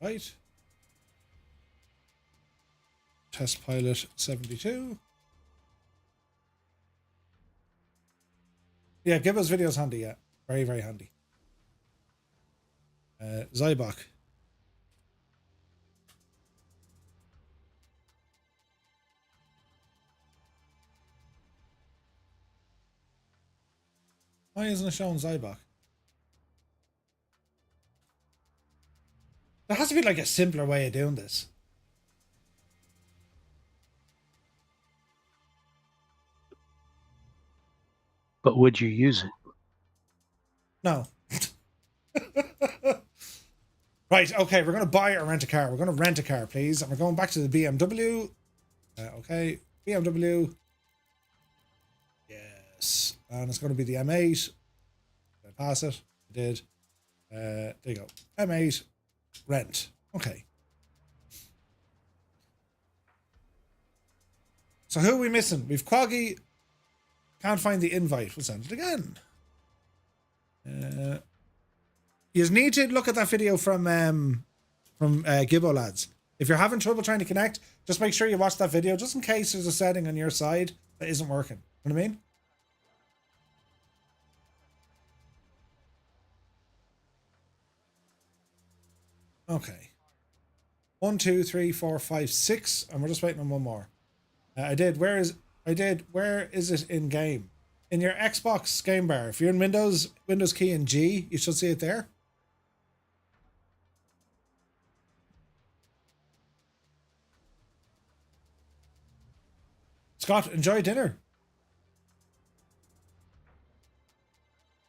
Right. Test pilot 72. Yeah, give us videos handy, yeah. Very, very handy. Zybok. Why isn't it showing Zybok? There has to be like a simpler way of doing this. But would you use it? No. Right, okay, we're going to buy or rent a car. We're going to rent a car, please. And we're going back to the BMW. Okay, BMW. Yes. And it's going to be the M8. Did I pass it? I did. There you go. M8. Rent. Okay. So who are we missing? We've Quaggy. Can't find the invite. We'll send it again. You need to look at that video from Gibbo lads. If you're having trouble trying to connect, just make sure you watch that video, just in case there's a setting on your side that isn't working. You know what I mean? Okay. 1, 2, 3, 4, 5, 6, and we're just waiting on one more. Where is it in game? In your Xbox game bar. If you're in Windows key and G, you should see it there. Scott, enjoy dinner.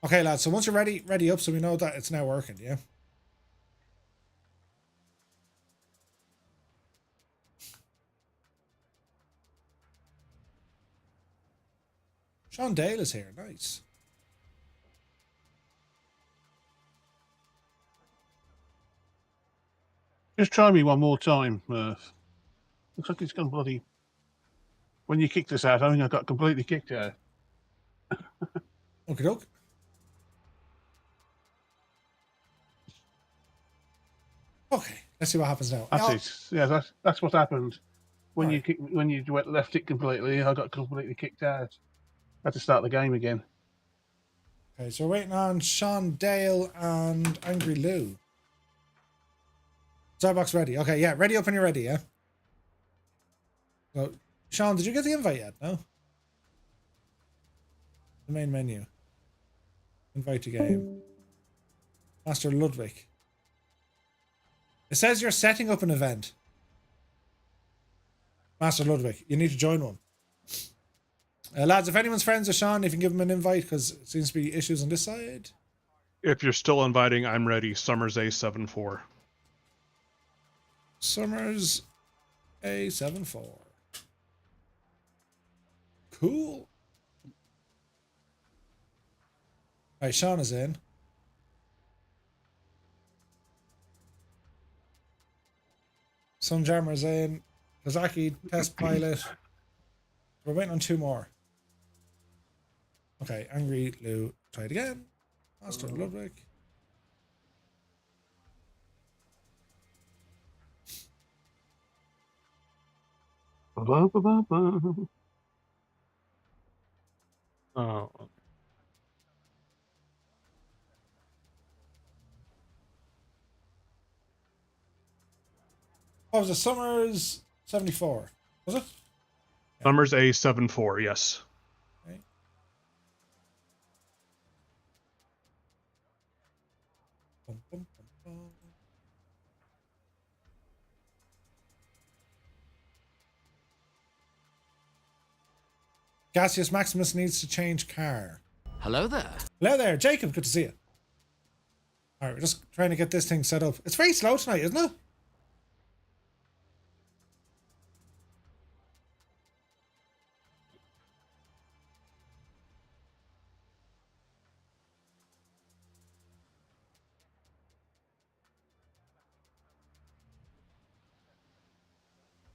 Okay, lads. So once you're ready up, so we know that it's now working. Yeah. Sean Dale is here. Nice. Just try me one more time, Murph. Looks like it's gone bloody... When you kicked us out, I think I got completely kicked out. Okay, doke. Okay, let's see what happens now. That's it. Yeah, that's what happened. When you left it completely, I got completely kicked out. Had to start the game again. Okay, so we're waiting on Sean Dale and Angry Lou. Starbox ready. Okay, yeah, ready up when you're ready, yeah? So, Sean, did you get the invite yet? No? The main menu. Invite to game. Master Ludwig. It says you're setting up an event. Master Ludwig, you need to join one. Lads, if anyone's friends with Sean, you can give him an invite because it seems to be issues on this side. If you're still inviting, I'm ready. Summers A74. Summers A74. Cool. Right, Sean is in. Sunjammer's in. Kazaki, test pilot. We're waiting on 2 more. Okay, Angry Lou, try it again. Master Ludwig. Oh. What was it? Summers 74. Was it? Summers A74, yes. Okay. Bum, bum, bum, bum. Gaseous Maximus needs to change car. Hello there. Hello there, Jacob. Good to see you. All right, we're just trying to get this thing set up. It's very slow tonight, isn't it?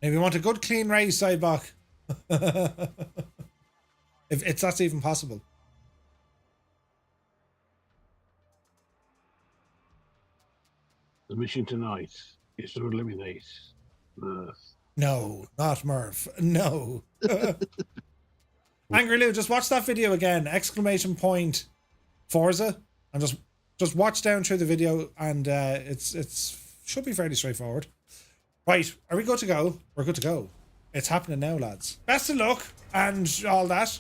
If you want a good clean race, Sidebach. if that's even possible. The mission tonight is to eliminate Murph. No, not Murph. No. Angry Lou, just watch that video again. Exclamation point Forza. And just watch down through the video and it's should be fairly straightforward. Right, are we good to go? We're good to go. It's happening now, lads. Best of luck and all that.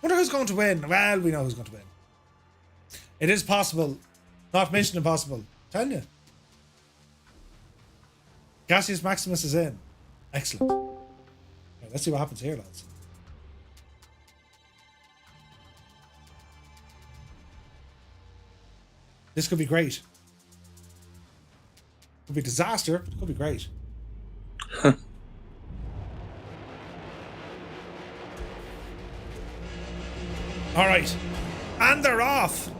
Wonder who's going to win. Well, we know who's going to win. It is possible. Not mission impossible. Telling you. Gaseous Maximus is in. Excellent. Right, let's see what happens here, lads. This could be great. Could be disaster, but it could be great. All right, and they're off.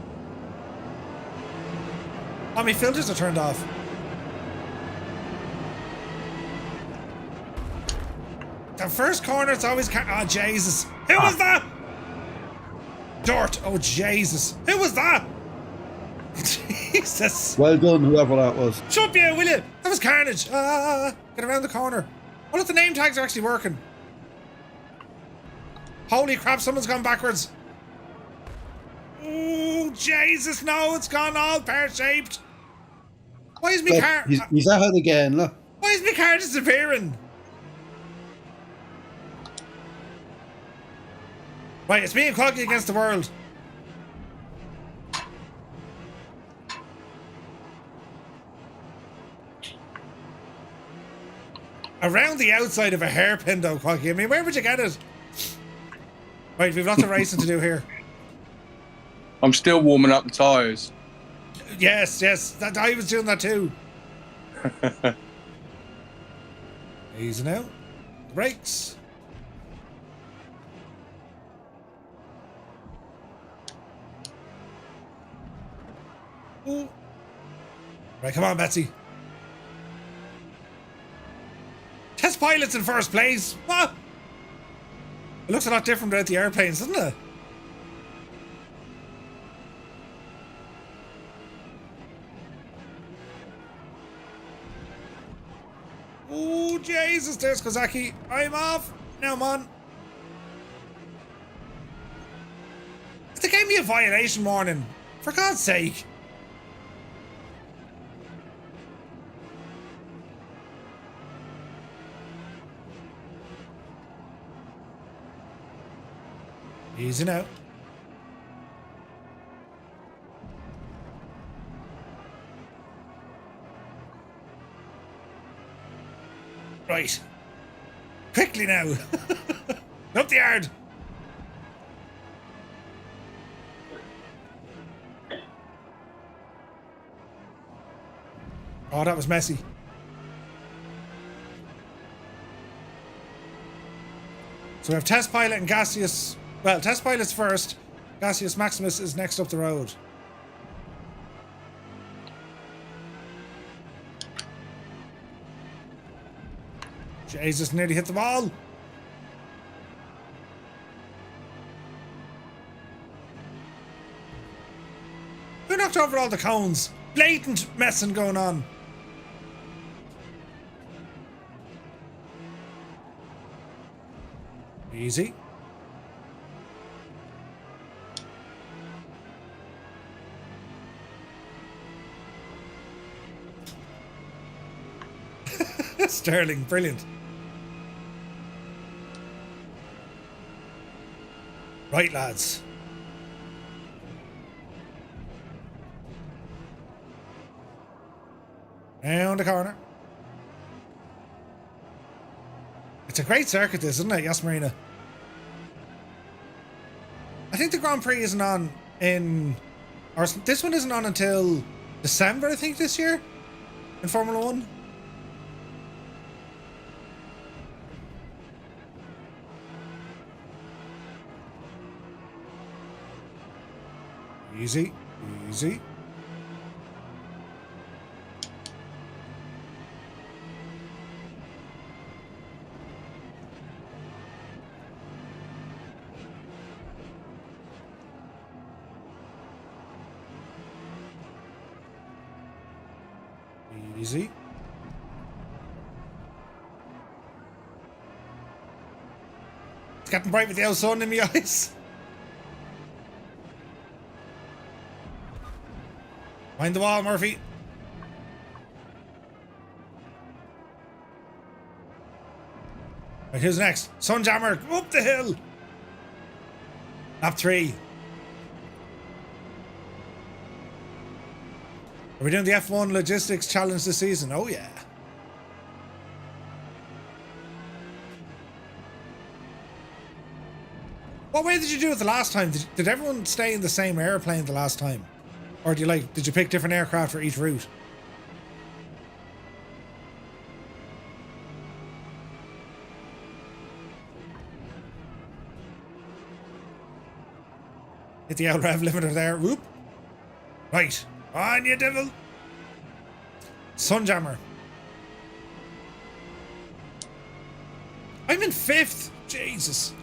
How many filters are turned off? The first corner, it's always oh Jesus! Who was that? Dort! Oh Jesus! Who was that? Jesus! Well done, whoever that was. Shut up, you, will you? That was carnage. Get around the corner. What if the name tags are actually working? Holy crap! Someone's gone backwards. Oh Jesus! No, it's gone all pear-shaped. Why is my car? He's at it again. Look. Why is my car disappearing? Right, it's me and Quaggy against the world. Around the outside of a hairpin though, Quaggy. I mean, where would you get it? Right, we've lots of racing to do here. I'm still warming up the tyres. Yes, I was doing that too. Easy now. Brakes. Ooh. Right, come on, Betsy. Test pilots in first place. What? It looks a lot different without the airplanes, doesn't it? Oh, Jesus, there's Kozaki. I'm off. Now I'm on. They gave me a violation warning. For God's sake. Easy now. Right. Quickly now. Up the yard. Oh, that was messy. So we have test pilot and gaseous. Well, test pilot's first. Gaseous Maximus is next up the road. Jesus, nearly hit the ball. Who knocked over all the cones? Blatant messing going on. Easy. Sterling, brilliant. Right, lads. Round the corner. It's a great circuit, this, isn't it? Yas Marina. I think the Grand Prix isn't on in... Or this one isn't on until December, I think, this year? In Formula 1? Easy, easy. Easy. It's getting bright with the old sun in my eyes. Mind the wall, Murphy. Right, who's next? Sunjammer, up the hill. Lap 3. Are we doing the F1 Logistics Challenge this season? Oh, yeah. What way did you do it the last time? Did everyone stay in the same airplane the last time? Or did you pick different aircraft for each route? Hit the out rev limiter there. Whoop. Right. On you devil. Sunjammer. I'm in 5th. Jesus.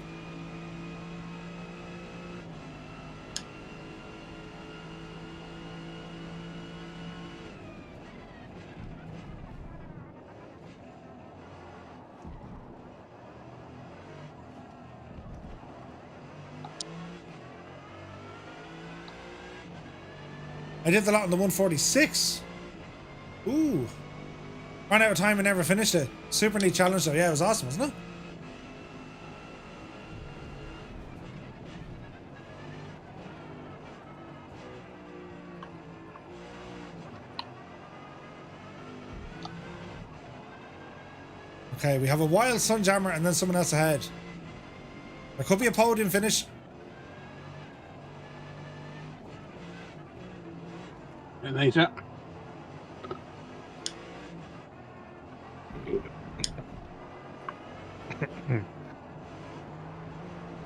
I did the lot on the 146. Ooh. Ran out of time and never finished it. Super neat challenge though. Yeah, it was awesome, wasn't it? Okay, we have a wild Sunjammer and then someone else ahead. There could be a podium finish. detonator.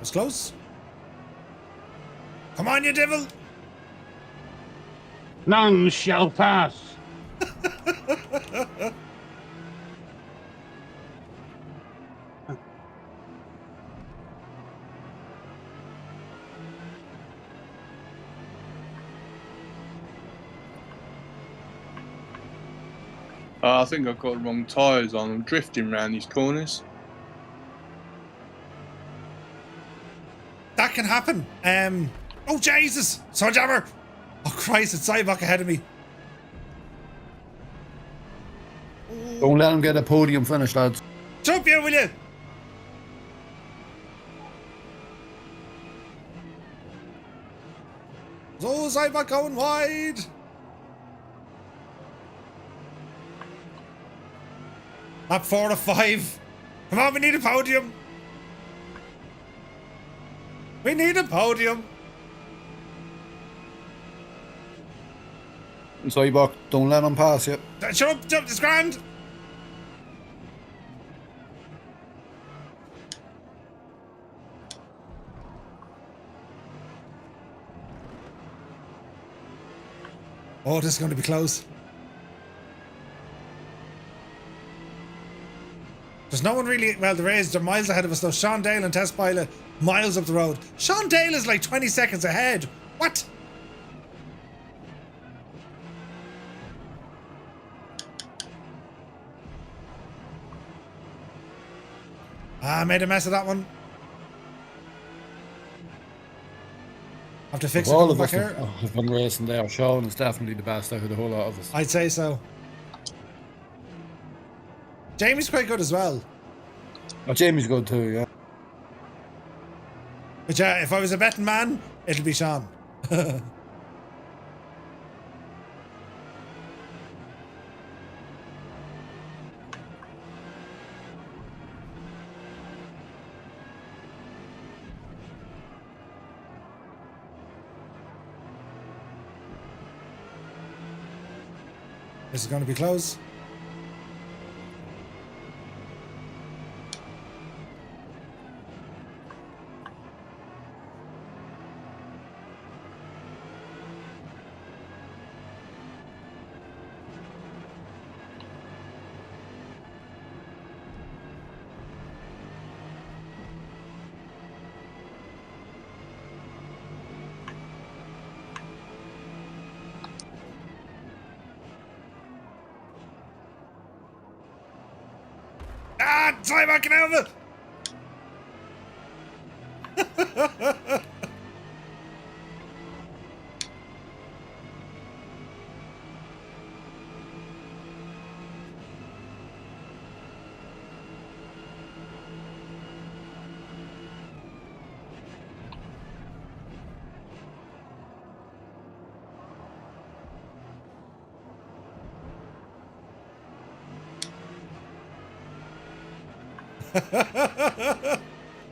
It's close. Come on, you devil! None shall pass. I think I've got the wrong tyres on. I'm drifting around these corners. That can happen. Oh, Jesus! Surjammer! Oh, Christ, it's Cybok ahead of me. Don't let him get a podium finish, lads. Jump you, will you? Oh, Cybok going wide. Lap 4 to 5. Come on, we need a podium. We need a podium. Cybok, don't let him pass you. Shut up, jump, it's grand. Oh, this is going to be close. There's no one really, well, there is, they're miles ahead of us though. Sean Dale and Test Pilot, miles up the road. Sean Dale is like 20 seconds ahead. What? I made a mess of that one. Have to fix it All of back us here. have been racing there. Sean is definitely the best out of the whole lot of us. I'd say so. Jamie's quite good as well. Oh, Jamie's good too, yeah. But yeah, if I was a betting man, it'll be Sean. This is going to be close. Ah, time I can have it.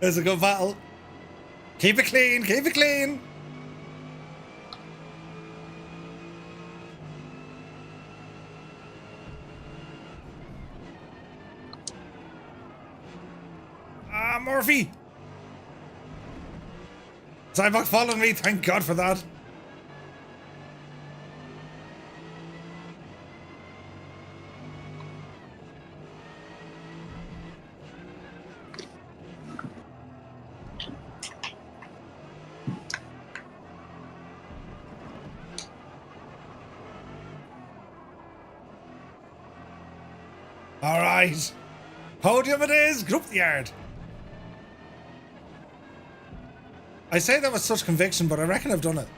It's a good battle. Keep it clean, keep it clean. Ah, Murphy. Cybok following me, thank God for that. All right, podium it is. Get up the yard. I say that with such conviction, but I reckon I've done it.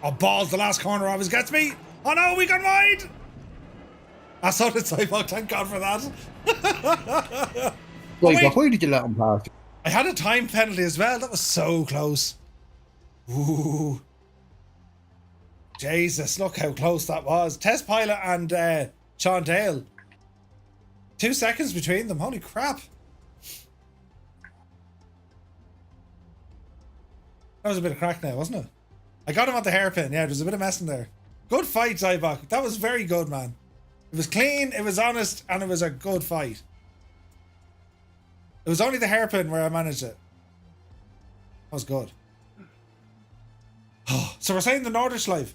Oh, balls, the last corner always gets me. Oh no, we got wide. I saw the Cybok, thank God for that. Wait, why did you let him pass? I had a time penalty as well. That was so close. Ooh. Jesus, look how close that was. Test Pilot and Sean Dale. 2 seconds between them. Holy crap. That was a bit of crack now, wasn't it? I got him at the hairpin. Yeah, there's a bit of mess in there. Good fight, Zybok. That was very good, man. It was clean, it was honest, and it was a good fight. It was only the hairpin where I managed it. That was good. So we're saying the Nordschleife.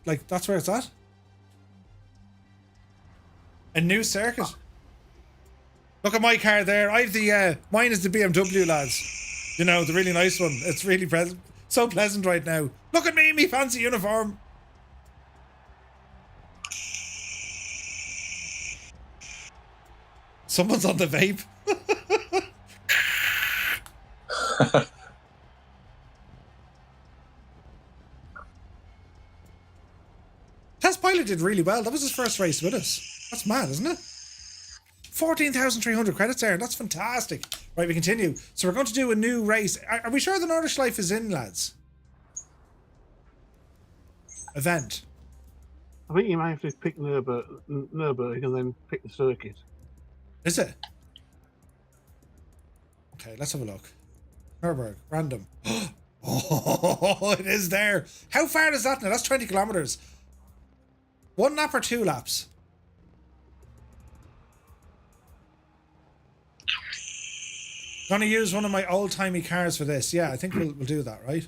Like, that's where it's at? A new circuit. Look at my car there. I have the, mine is the BMW, lads. You know, the really nice one. It's really so pleasant right now. Look at me, fancy uniform. Someone's on the vape. Test Pilot did really well. That was his first race with us. That's mad, isn't it? 14,300 credits there. That's fantastic. Right, we continue. So we're going to do a new race. Are we sure the Nordschleife is in, lads? Event. I think you might have to pick Nürburgring and then pick the circuit. Is it? Okay, let's have a look. Nürburgring, random. Oh, it is there. How far is that now? That's 20 kilometers. 1 lap or 2 laps? Gonna use one of my old-timey cars for this. Yeah, I think we'll do that, right?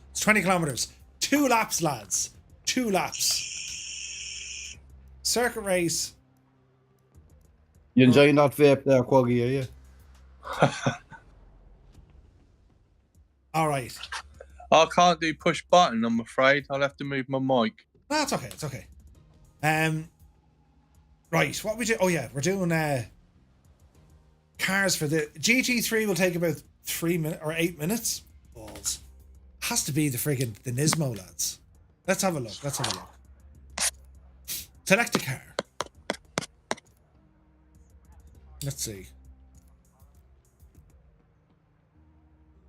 It's 20 kilometers. 2 laps, lads. 2 laps. Circuit race. You enjoying that vape there, Quaggy, are you? All right. I can't do push button, I'm afraid. I'll have to move my mic. No, it's okay. It's okay. Right. What we do? Oh yeah, we're doing cars for the GT3. Will take about 3 minutes or 8 minutes. Balls. Has to be the Nismo, lads. Let's have a look. Let's have a look. Select a car. Let's see.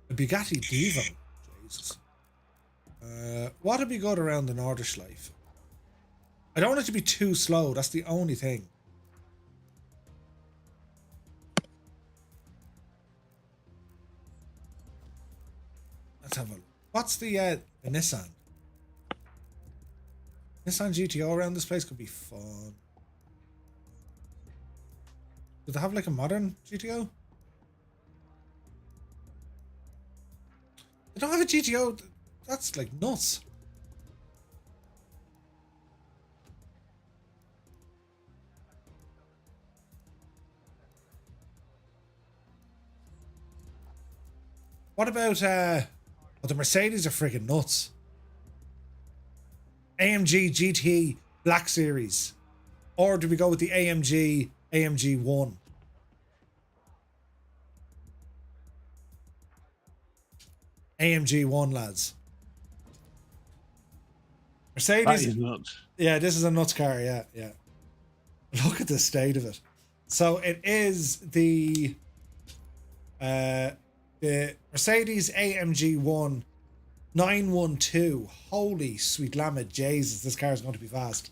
A Bugatti Divo. Jesus. What would be good around the Nordschleife? I don't want it to be too slow. That's the only thing. Let's have a look. What's the Nissan? Nissan GTO around this place could be fun. Do they have like a modern GTO? They don't have a GTO. That's like nuts. What about the Mercedes are freaking nuts. AMG GT Black Series. Or do we go with the AMG 1? AMG 1, lads. Mercedes. That is nuts. Yeah, this is a nuts car. Yeah. Look at the state of it. So it is the Mercedes AMG 1 912. Holy sweet lamb of Jesus, this car is going to be fast.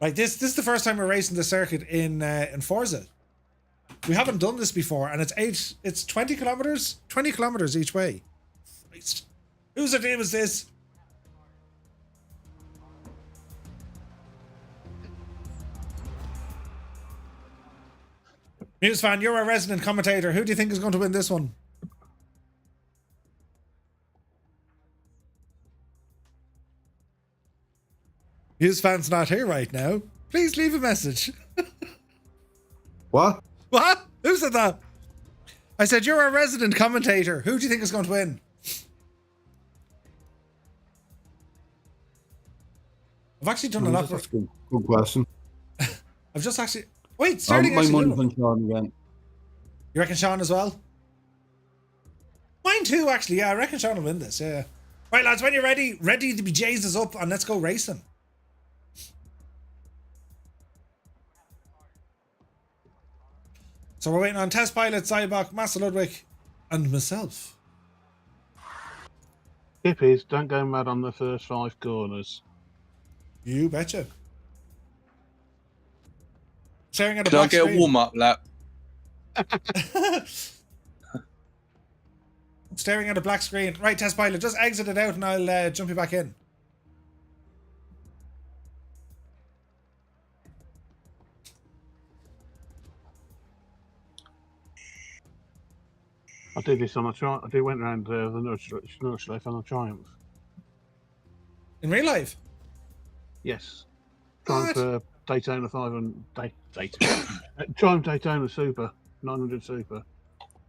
Right, this is the first time we're racing the circuit in Forza. We haven't done this before, and it's 20 kilometers? 20 kilometers each way. Christ. Whose idea was this? News fan, you're a resident commentator. Who do you think is going to win this one? News fan's not here right now. Please leave a message. What? What? Who said that? I said, you're a resident commentator. Who do you think is going to win? I've actually done a lot. That's a good question. I've just actually... Wait, Sterling my actually money's on Sean again. You reckon Sean as well? Mine too, actually. Yeah, I reckon Sean will win this. Yeah. Right, lads, when you're ready to be Jesus up, and let's go racing. So we're waiting on Test Pilot, Zybok, Master Ludwig, and myself. Tip is, don't go mad on the first 5 corners. You betcha. Sharing at a Can I black get screen. a warm-up lap? staring at a black screen. Right, test pilot, just exit it out and I'll jump you back in. I did this on a Triumph. I went around the Nursery on a Triumph. In real life? Yes. Triumph Daytona 500. Triumph Daytona Super. 900 Super.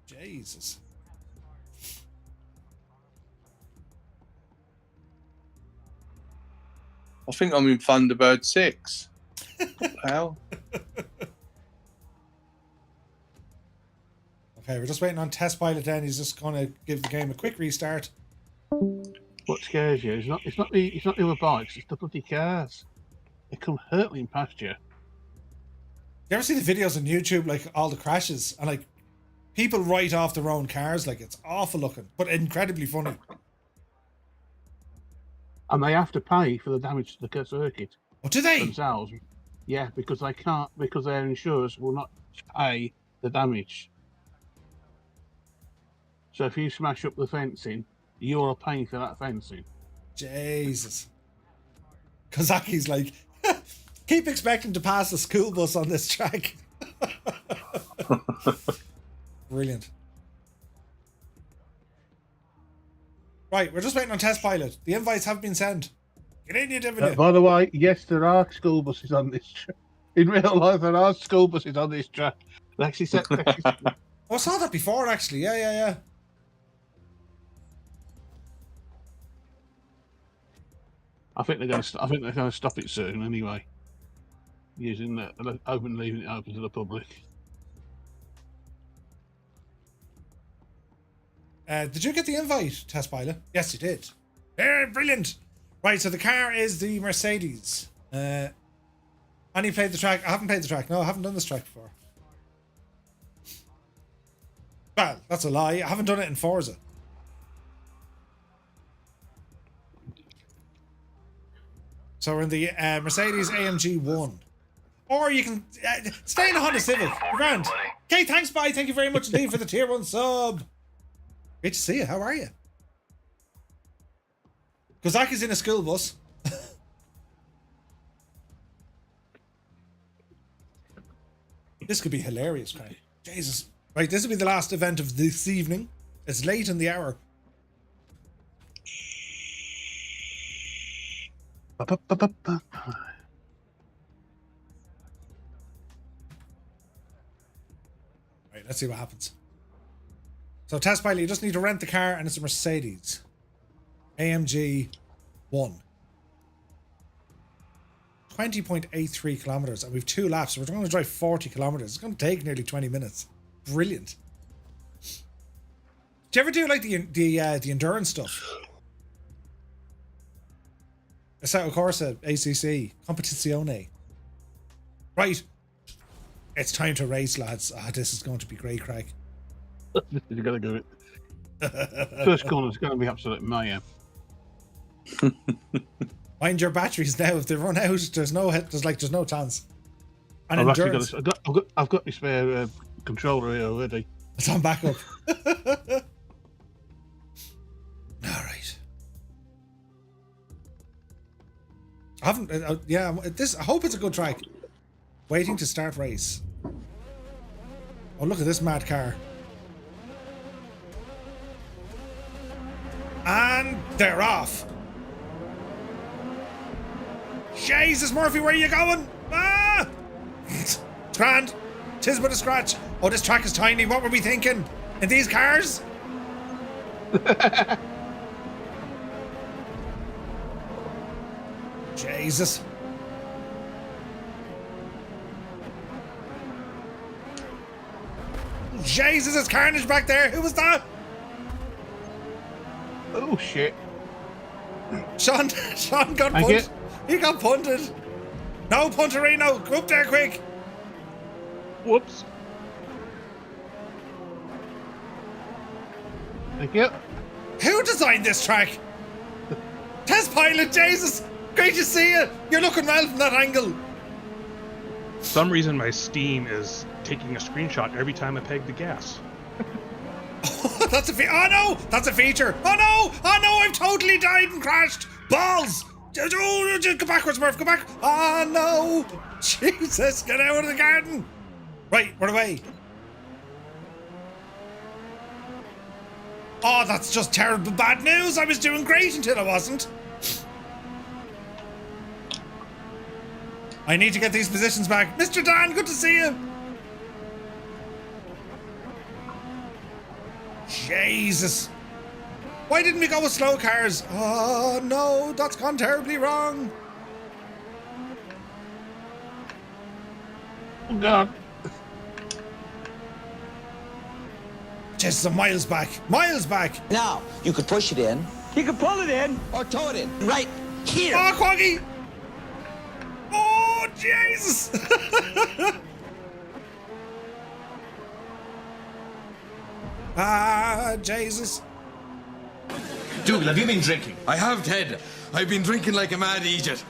Jesus. I think I'm in Thunderbird 6. What the hell? Okay, we're just waiting on test pilot then. He's just gonna give the game a quick restart. What scares you is it's not the other bikes, it's the bloody cars. They come hurtling past you. You ever see the videos on YouTube, like all the crashes and like people write off their own cars? Like it's awful looking, but incredibly funny. And they have to pay for the damage to the circuit. Oh, do they? Themselves. Yeah, because they can't, because their insurers will not pay the damage. So if you smash up the fencing, you're paying for that fencing. Jesus. Kozaki's like, keep expecting to pass a school bus on this track. Brilliant. Right, we're just waiting on test pilot. The invites have been sent. Get in, you dividend. By the way, yes, there are school buses on this track. In real life, there are school buses on this track. They actually said. I saw that before, actually. Yeah. I think they're going to stop it soon anyway. Using leaving it open to the public. Did you get the invite, test pilot? Yes, you did. Brilliant. Right, so the car is the Mercedes. And you played the track. I haven't played the track. No, I haven't done this track before. Well, that's a lie. I haven't done it in Forza. So we're in the Mercedes AMG 1. Or you can stay in a Honda Civic. Grand. Okay, thanks, bye. Thank you very much indeed for the tier 1 sub. Great to see you. How are you? Kozaki's in a school bus. This could be hilarious, Craig. Jesus. Right, this will be the last event of this evening. It's late in the hour. Right, let's see what happens. So, test pilot, you just need to rent the car, and it's a Mercedes AMG 1. 20.83 kilometers, and we've 2 laps. So we're going to drive 40 kilometers. It's going to take nearly 20 minutes. Brilliant. Do you ever do like the endurance stuff? Assetto Corsa, ACC, Competizione. Right. It's time to race, lads. This is going to be great, Craig. You're going to do it. First corner is going to be absolute mayhem. Mind your batteries now. If they run out, there's no chance. And I've got the spare controller here already. It's on backup. All right. I haven't. I hope it's a good track. Waiting to start race. Oh, look at this mad car. And they're off. Jesus, Murphy, where are you going? Ah! It's grand. Tis but a scratch. Oh, this track is tiny. What were we thinking? In these cars? Jesus. Jesus, there's carnage back there. Who was that? Oh, shit. Sean got punted. He got punted. No, Punterino. Go up there quick. Whoops. Thank you. Who designed this track? Test pilot, Jesus. Great to see you. You're looking well from that angle. For some reason, my Steam is taking a screenshot every time I peg the gas. That's a oh no, that's a feature. Oh no, I've totally died and crashed. Balls. Oh, go backwards, Murph, go back. Oh no. Jesus, get out of the garden. Right, we're away. Oh, that's just terrible bad news. I was doing great until I wasn't. I need to get these positions back. Mr. Dan, good to see you. Jesus. Why didn't we go with slow cars? Oh no, that's gone terribly wrong. Oh God. Just some miles back. Miles back. Now, you could push it in. You could pull it in. Or tow it in. Right here. Oh, Quaggy. Oh, Jesus. Jesus. Dougal, have you been drinking? I have, Ted. I've been drinking like a mad idiot.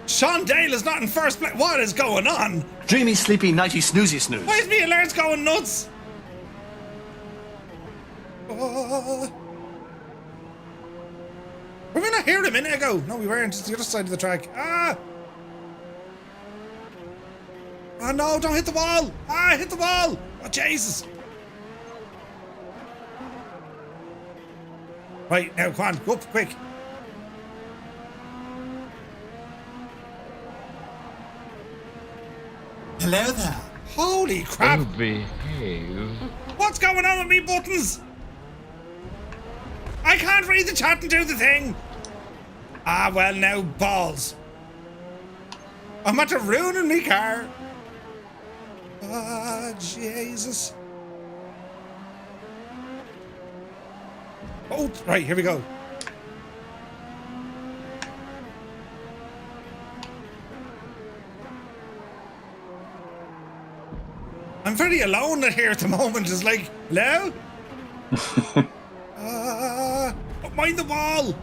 Sean Dale is not in first place. What is going on? Dreamy, sleepy, nighty, snoozy, snooze. Why is me alerts going nuts? Were we not here a minute ago? No, we weren't. It's the other side of the track. Oh no, don't hit the wall. Hit the wall. Oh, Jesus. Right, now, come on, go up, quick. Hello there. Holy crap. Behave. What's going on with me buttons? I can't read the chat and do the thing. Well, now, balls. I'm after ruining me car. Jesus. Oh, right, here we go. I'm very alone here at the moment. It's like, hello? Mind the wall.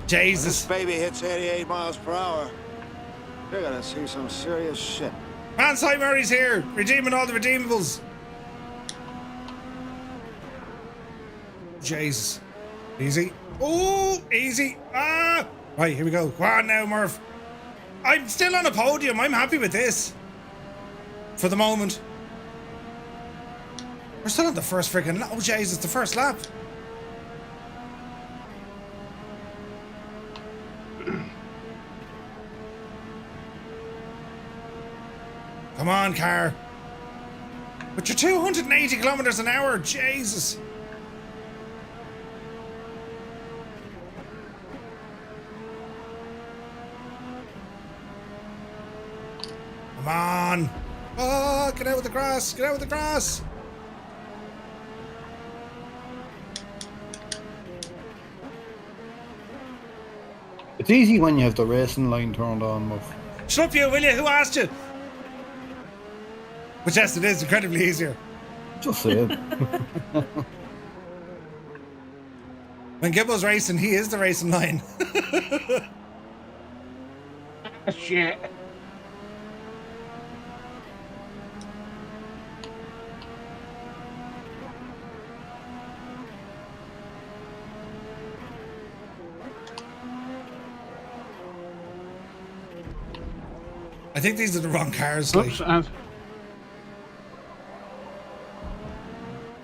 Jesus. When this baby hits 88 miles per hour, you're gonna see some serious shit. Man, Cy Murray's here, redeeming all the redeemables. Jesus. Easy. Oh, easy. Right, here we go. Go on now, Murph. I'm still on a podium. I'm happy with this. For the moment. We're still on the first freaking lap. Oh, Jesus, the first lap. Come on, car. But you're 280 kilometers an hour. Jesus. Come on. Oh, get out with the grass. Get out with the grass. It's easy when you have the racing line turned on, Muff. Shut up, you, will you? Who asked you? But yes, it is incredibly easier. Just saying. When Gibbo's racing, he is the racing line. Shit. I think these are the wrong cars. Oops, like.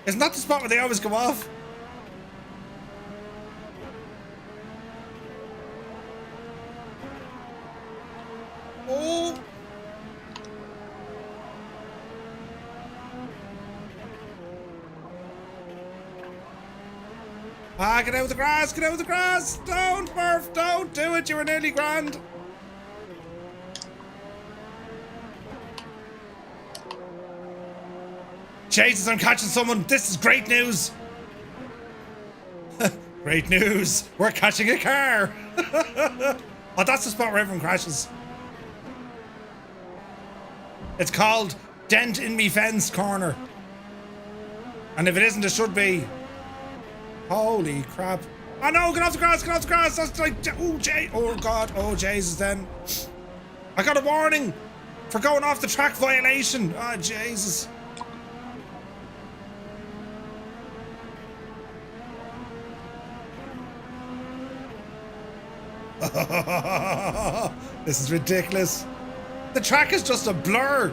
Isn't that the spot where they always go off? Oh! Get out of the grass! Get out of the grass! Don't, Murph! Don't do it! You were nearly grand! Jesus, I'm catching someone. This is great news. Great news. We're catching a car. Oh, that's the spot where everyone crashes. It's called Dent in Me Fence Corner. And if it isn't, it should be. Holy crap. Oh no, get off the grass, get off the grass. That's like, oh God, oh Jesus then. I got a warning for going off the track violation. Oh, Jesus. This is ridiculous. The track is just a blur.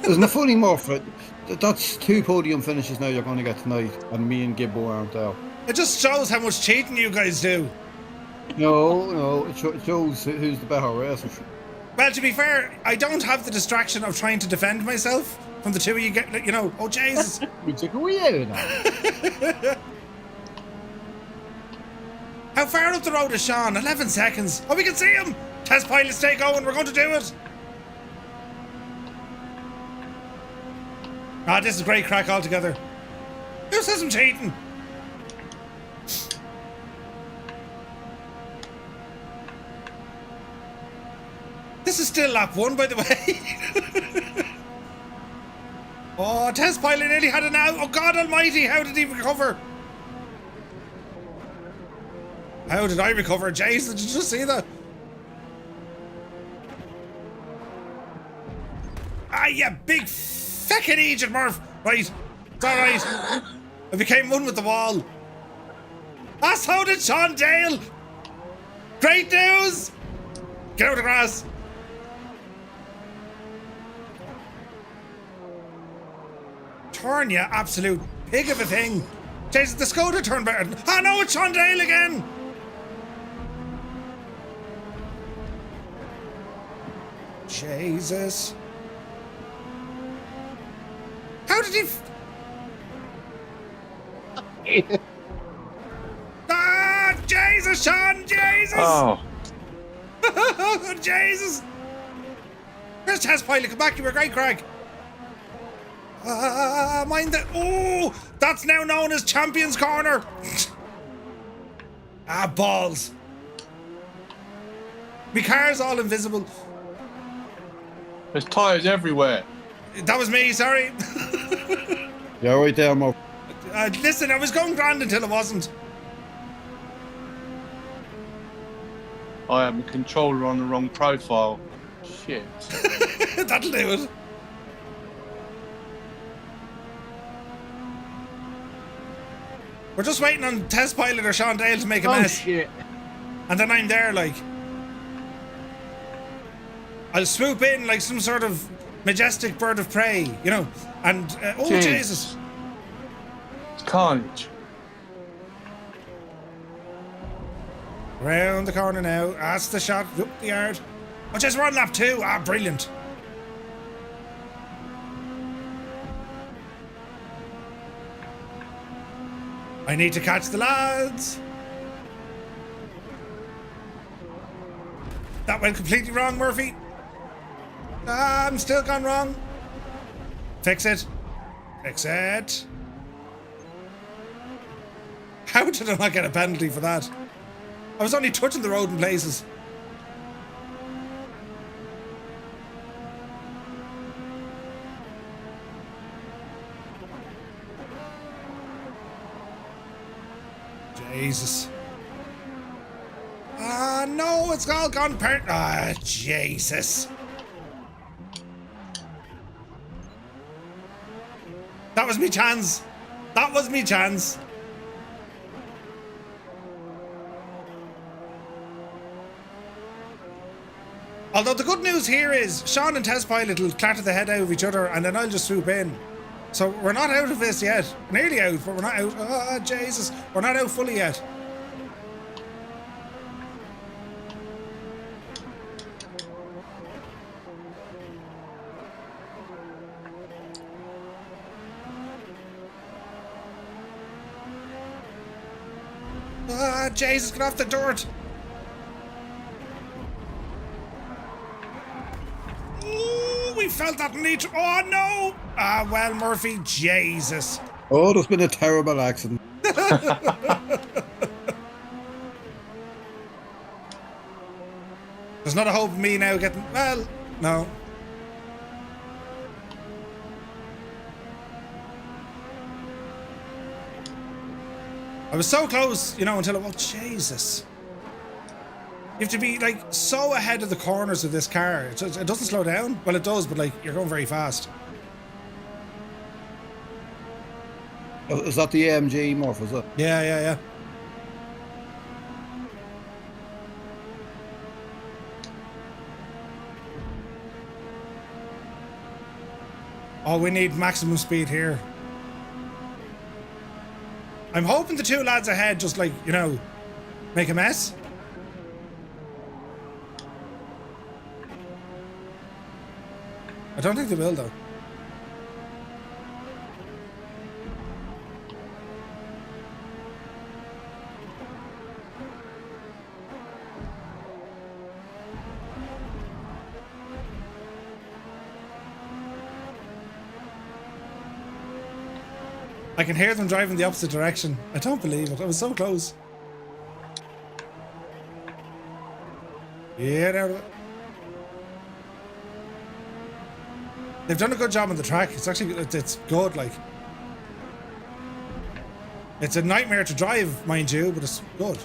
Isn't it funny, Murph? That's 2 podium finishes now you're going to get tonight, and me and Gibbo aren't out. It just shows how much cheating you guys do. No, it shows who's the better racer. Well, to be fair, I don't have the distraction of trying to defend myself from the two of you. Get, you know, oh Jesus! We took away out of that. How far up the road is Sean? 11 seconds. Oh, we can see him. Test pilot, stay going. We're going to do it. Ah, this is great crack altogether. Who says I'm cheating? This is still lap 1, by the way. Oh, test pilot nearly had it now. Oh, God almighty, how did he recover? How did I recover? Jason, did you just see that? Ah, yeah, big feckin' Egypt, Murph. Right, it's alright. I became one with the wall. Ah, so did Sean Dale. Great news. Get out of the grass. Turn, you absolute pig of a thing. Jason, the Skoda turned better. Ah, no, it's Sean Dale again. Jesus. How did he... Ah, Jesus, Sean, Jesus. Oh. Jesus. Where's test pilot? Come back, you were great, Craig. Mind that. Oh, that's now known as Champions Corner. Ah, balls. My car's all invisible. There's tyres everywhere. That was me, sorry. Yeah, right there, Mo. Listen, I was going grand until it wasn't. I have a controller on the wrong profile. Shit. That'll do it. We're just waiting on test pilot or Sean Dale to make a mess. Shit. And then I'm there like... I'll swoop in like some sort of majestic bird of prey, you know. And, oh Jesus. It's carnage. Round the corner now. That's the shot. Up the yard. Oh, just we're on lap 2. Ah, brilliant. I need to catch the lads. That went completely wrong, Murphy. Ah, I'm still gone wrong. Fix it. Fix it. How did I not get a penalty for that? I was only touching the road in places. Jesus. Ah, no, it's all gone Ah, Jesus. That was me chance. That was me chance. Although the good news here is Sean and Test Pilot will clatter the head out of each other and then I'll just swoop in. So we're not out of this yet. We're nearly out, but we're not out. Oh, Jesus. We're not out fully yet. Ah, Jesus, get off the dirt. Ooh, we felt that need. Oh, no. Ah, well, Murphy, Jesus. Oh, there's been a terrible accident. There's not a hope of me now getting... Well, no. I was so close, you know, until it... Oh, Jesus. You have to be like so ahead of the corners of this car. It doesn't slow down. Well, it does, but like you're going very fast. Is that the AMG morph, is it? Yeah. Oh, we need maximum speed here. I'm hoping the two lads ahead just like, you know, make a mess. I don't think they will though. I can hear them driving the opposite direction. I don't believe it. I was so close. Get out of it. They've done a good job on the track. It's actually, it's good, like. It's a nightmare to drive, mind you, but it's good.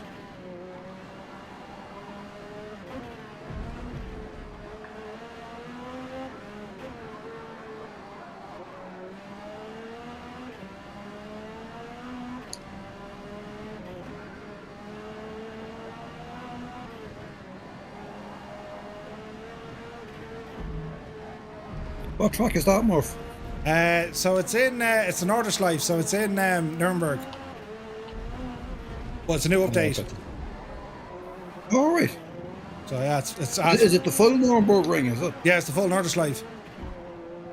What track is that, Murph? So it's in, it's an Nordschleife, so it's in Nuremberg. Well, it's a new update. All right. So yeah, it's Is it the full Nuremberg ring, is it? Yeah, it's the full Nordschleife.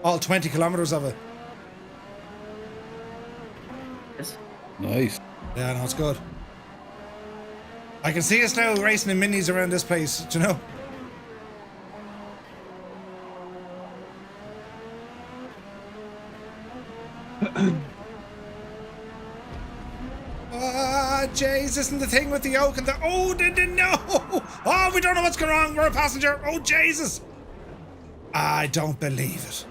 All 20 kilometers of it. Nice. Yeah, no, it's good. I can see us now racing in minis around this place, do you know? Jays, isn't the thing with the oak and the... Oh, no! Oh, we don't know what's going wrong. We're a passenger. Oh, Jesus. I don't believe it.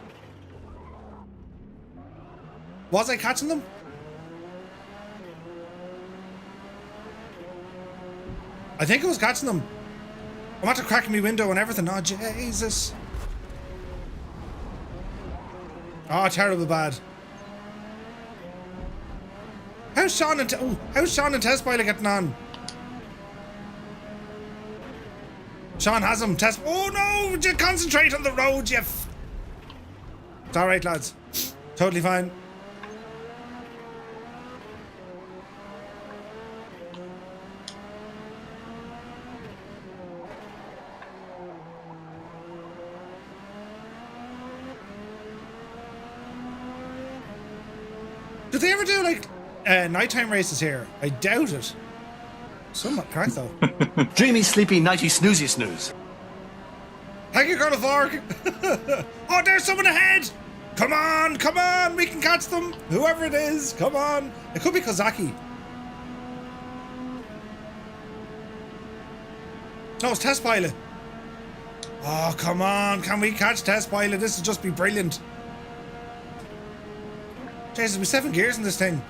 Was I catching them? I think I was catching them. I'm after cracking my window and everything. Oh, Jesus. Oh, terrible bad. How's Sean and Test Pilot getting on? Sean has him. Oh no! Just concentrate on the road, you. It's all right, lads. Totally fine. Did they ever do like nighttime races here? I doubt it. Somewhat crack though. Dreamy, sleepy, nighty, snoozy, snooze. Thank you, Colonel Fork. Oh, there's someone ahead. Come on, we can catch them. Whoever it is, come on. It could be Kozaki. No, it's Test Pilot. Oh, come on, can we catch Test Pilot? This would just be brilliant. Jesus, we 7 gears in this thing.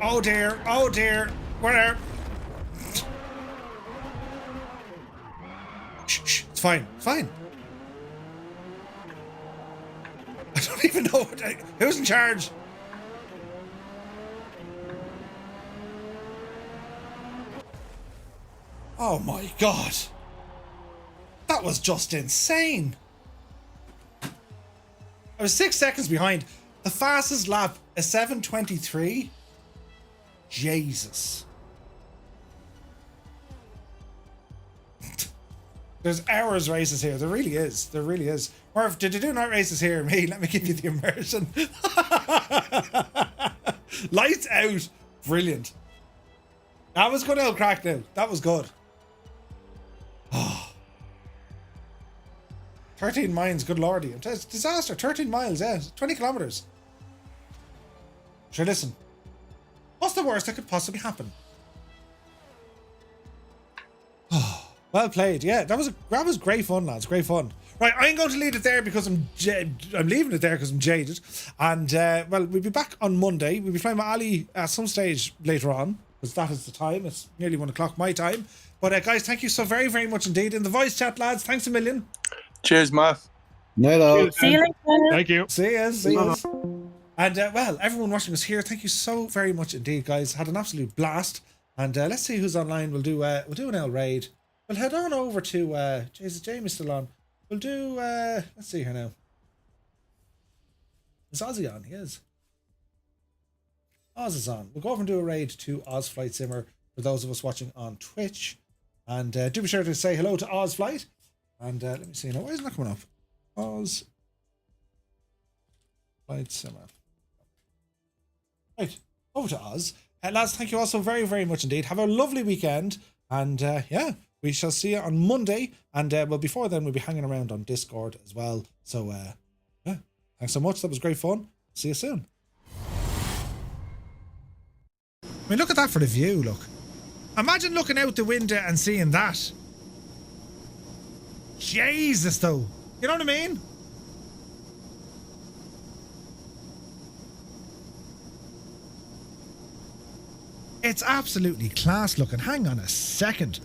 Oh dear, oh dear. Where? Shh, it's fine, it's fine. I don't even know who's in charge. Oh my God. That was just insane. I was 6 seconds behind. The fastest lap, a 7:23. Jesus. There's hours races here. There really is. There really is. Murph, did you do night races here? Me, let me give you the immersion. Lights out. Brilliant. That was good old crack now. That was good. Oh. 13 miles, good lordy. It's a disaster. 13 miles, yeah. 20 kilometers. Sure, listen. What's the worst that could possibly happen? Oh, well played. Yeah, that was great fun, lads. Great fun. Right, I'm going to leave it there because I'm leaving it there because I'm jaded. And, well, we'll be back on Monday. We'll be flying with Ali at some stage later on, because that is the time. It's nearly 1 o'clock my time. But, guys, thank you so very, very much indeed. In the voice chat, lads, thanks a million. Cheers, Matt. No. See you later. Thank you. See you. And, well, everyone watching us here, thank you so very much indeed, guys. Had an absolute blast. And let's see who's online. We'll do an L raid. We'll head on over to Jesus, Jamie's still on. We'll do let's see here now. Is Ozzy on? He is. Oz is on. We'll go over and do a raid to Oz Flight Simmer for those of us watching on Twitch. And do be sure to say hello to Oz Flight. And let me see now. Why isn't that coming up? Oz Flight Simmer. Right, over to Oz. Lads, thank you all so very, very much indeed. Have a lovely weekend. And yeah, we shall see you on Monday. And well, before then, we'll be hanging around on Discord as well. So yeah, thanks so much. That was great fun. See you soon. I mean, look at that for the view, look. Imagine looking out the window and seeing that. Jesus, though. You know what I mean? It's absolutely class looking. Hang on a second.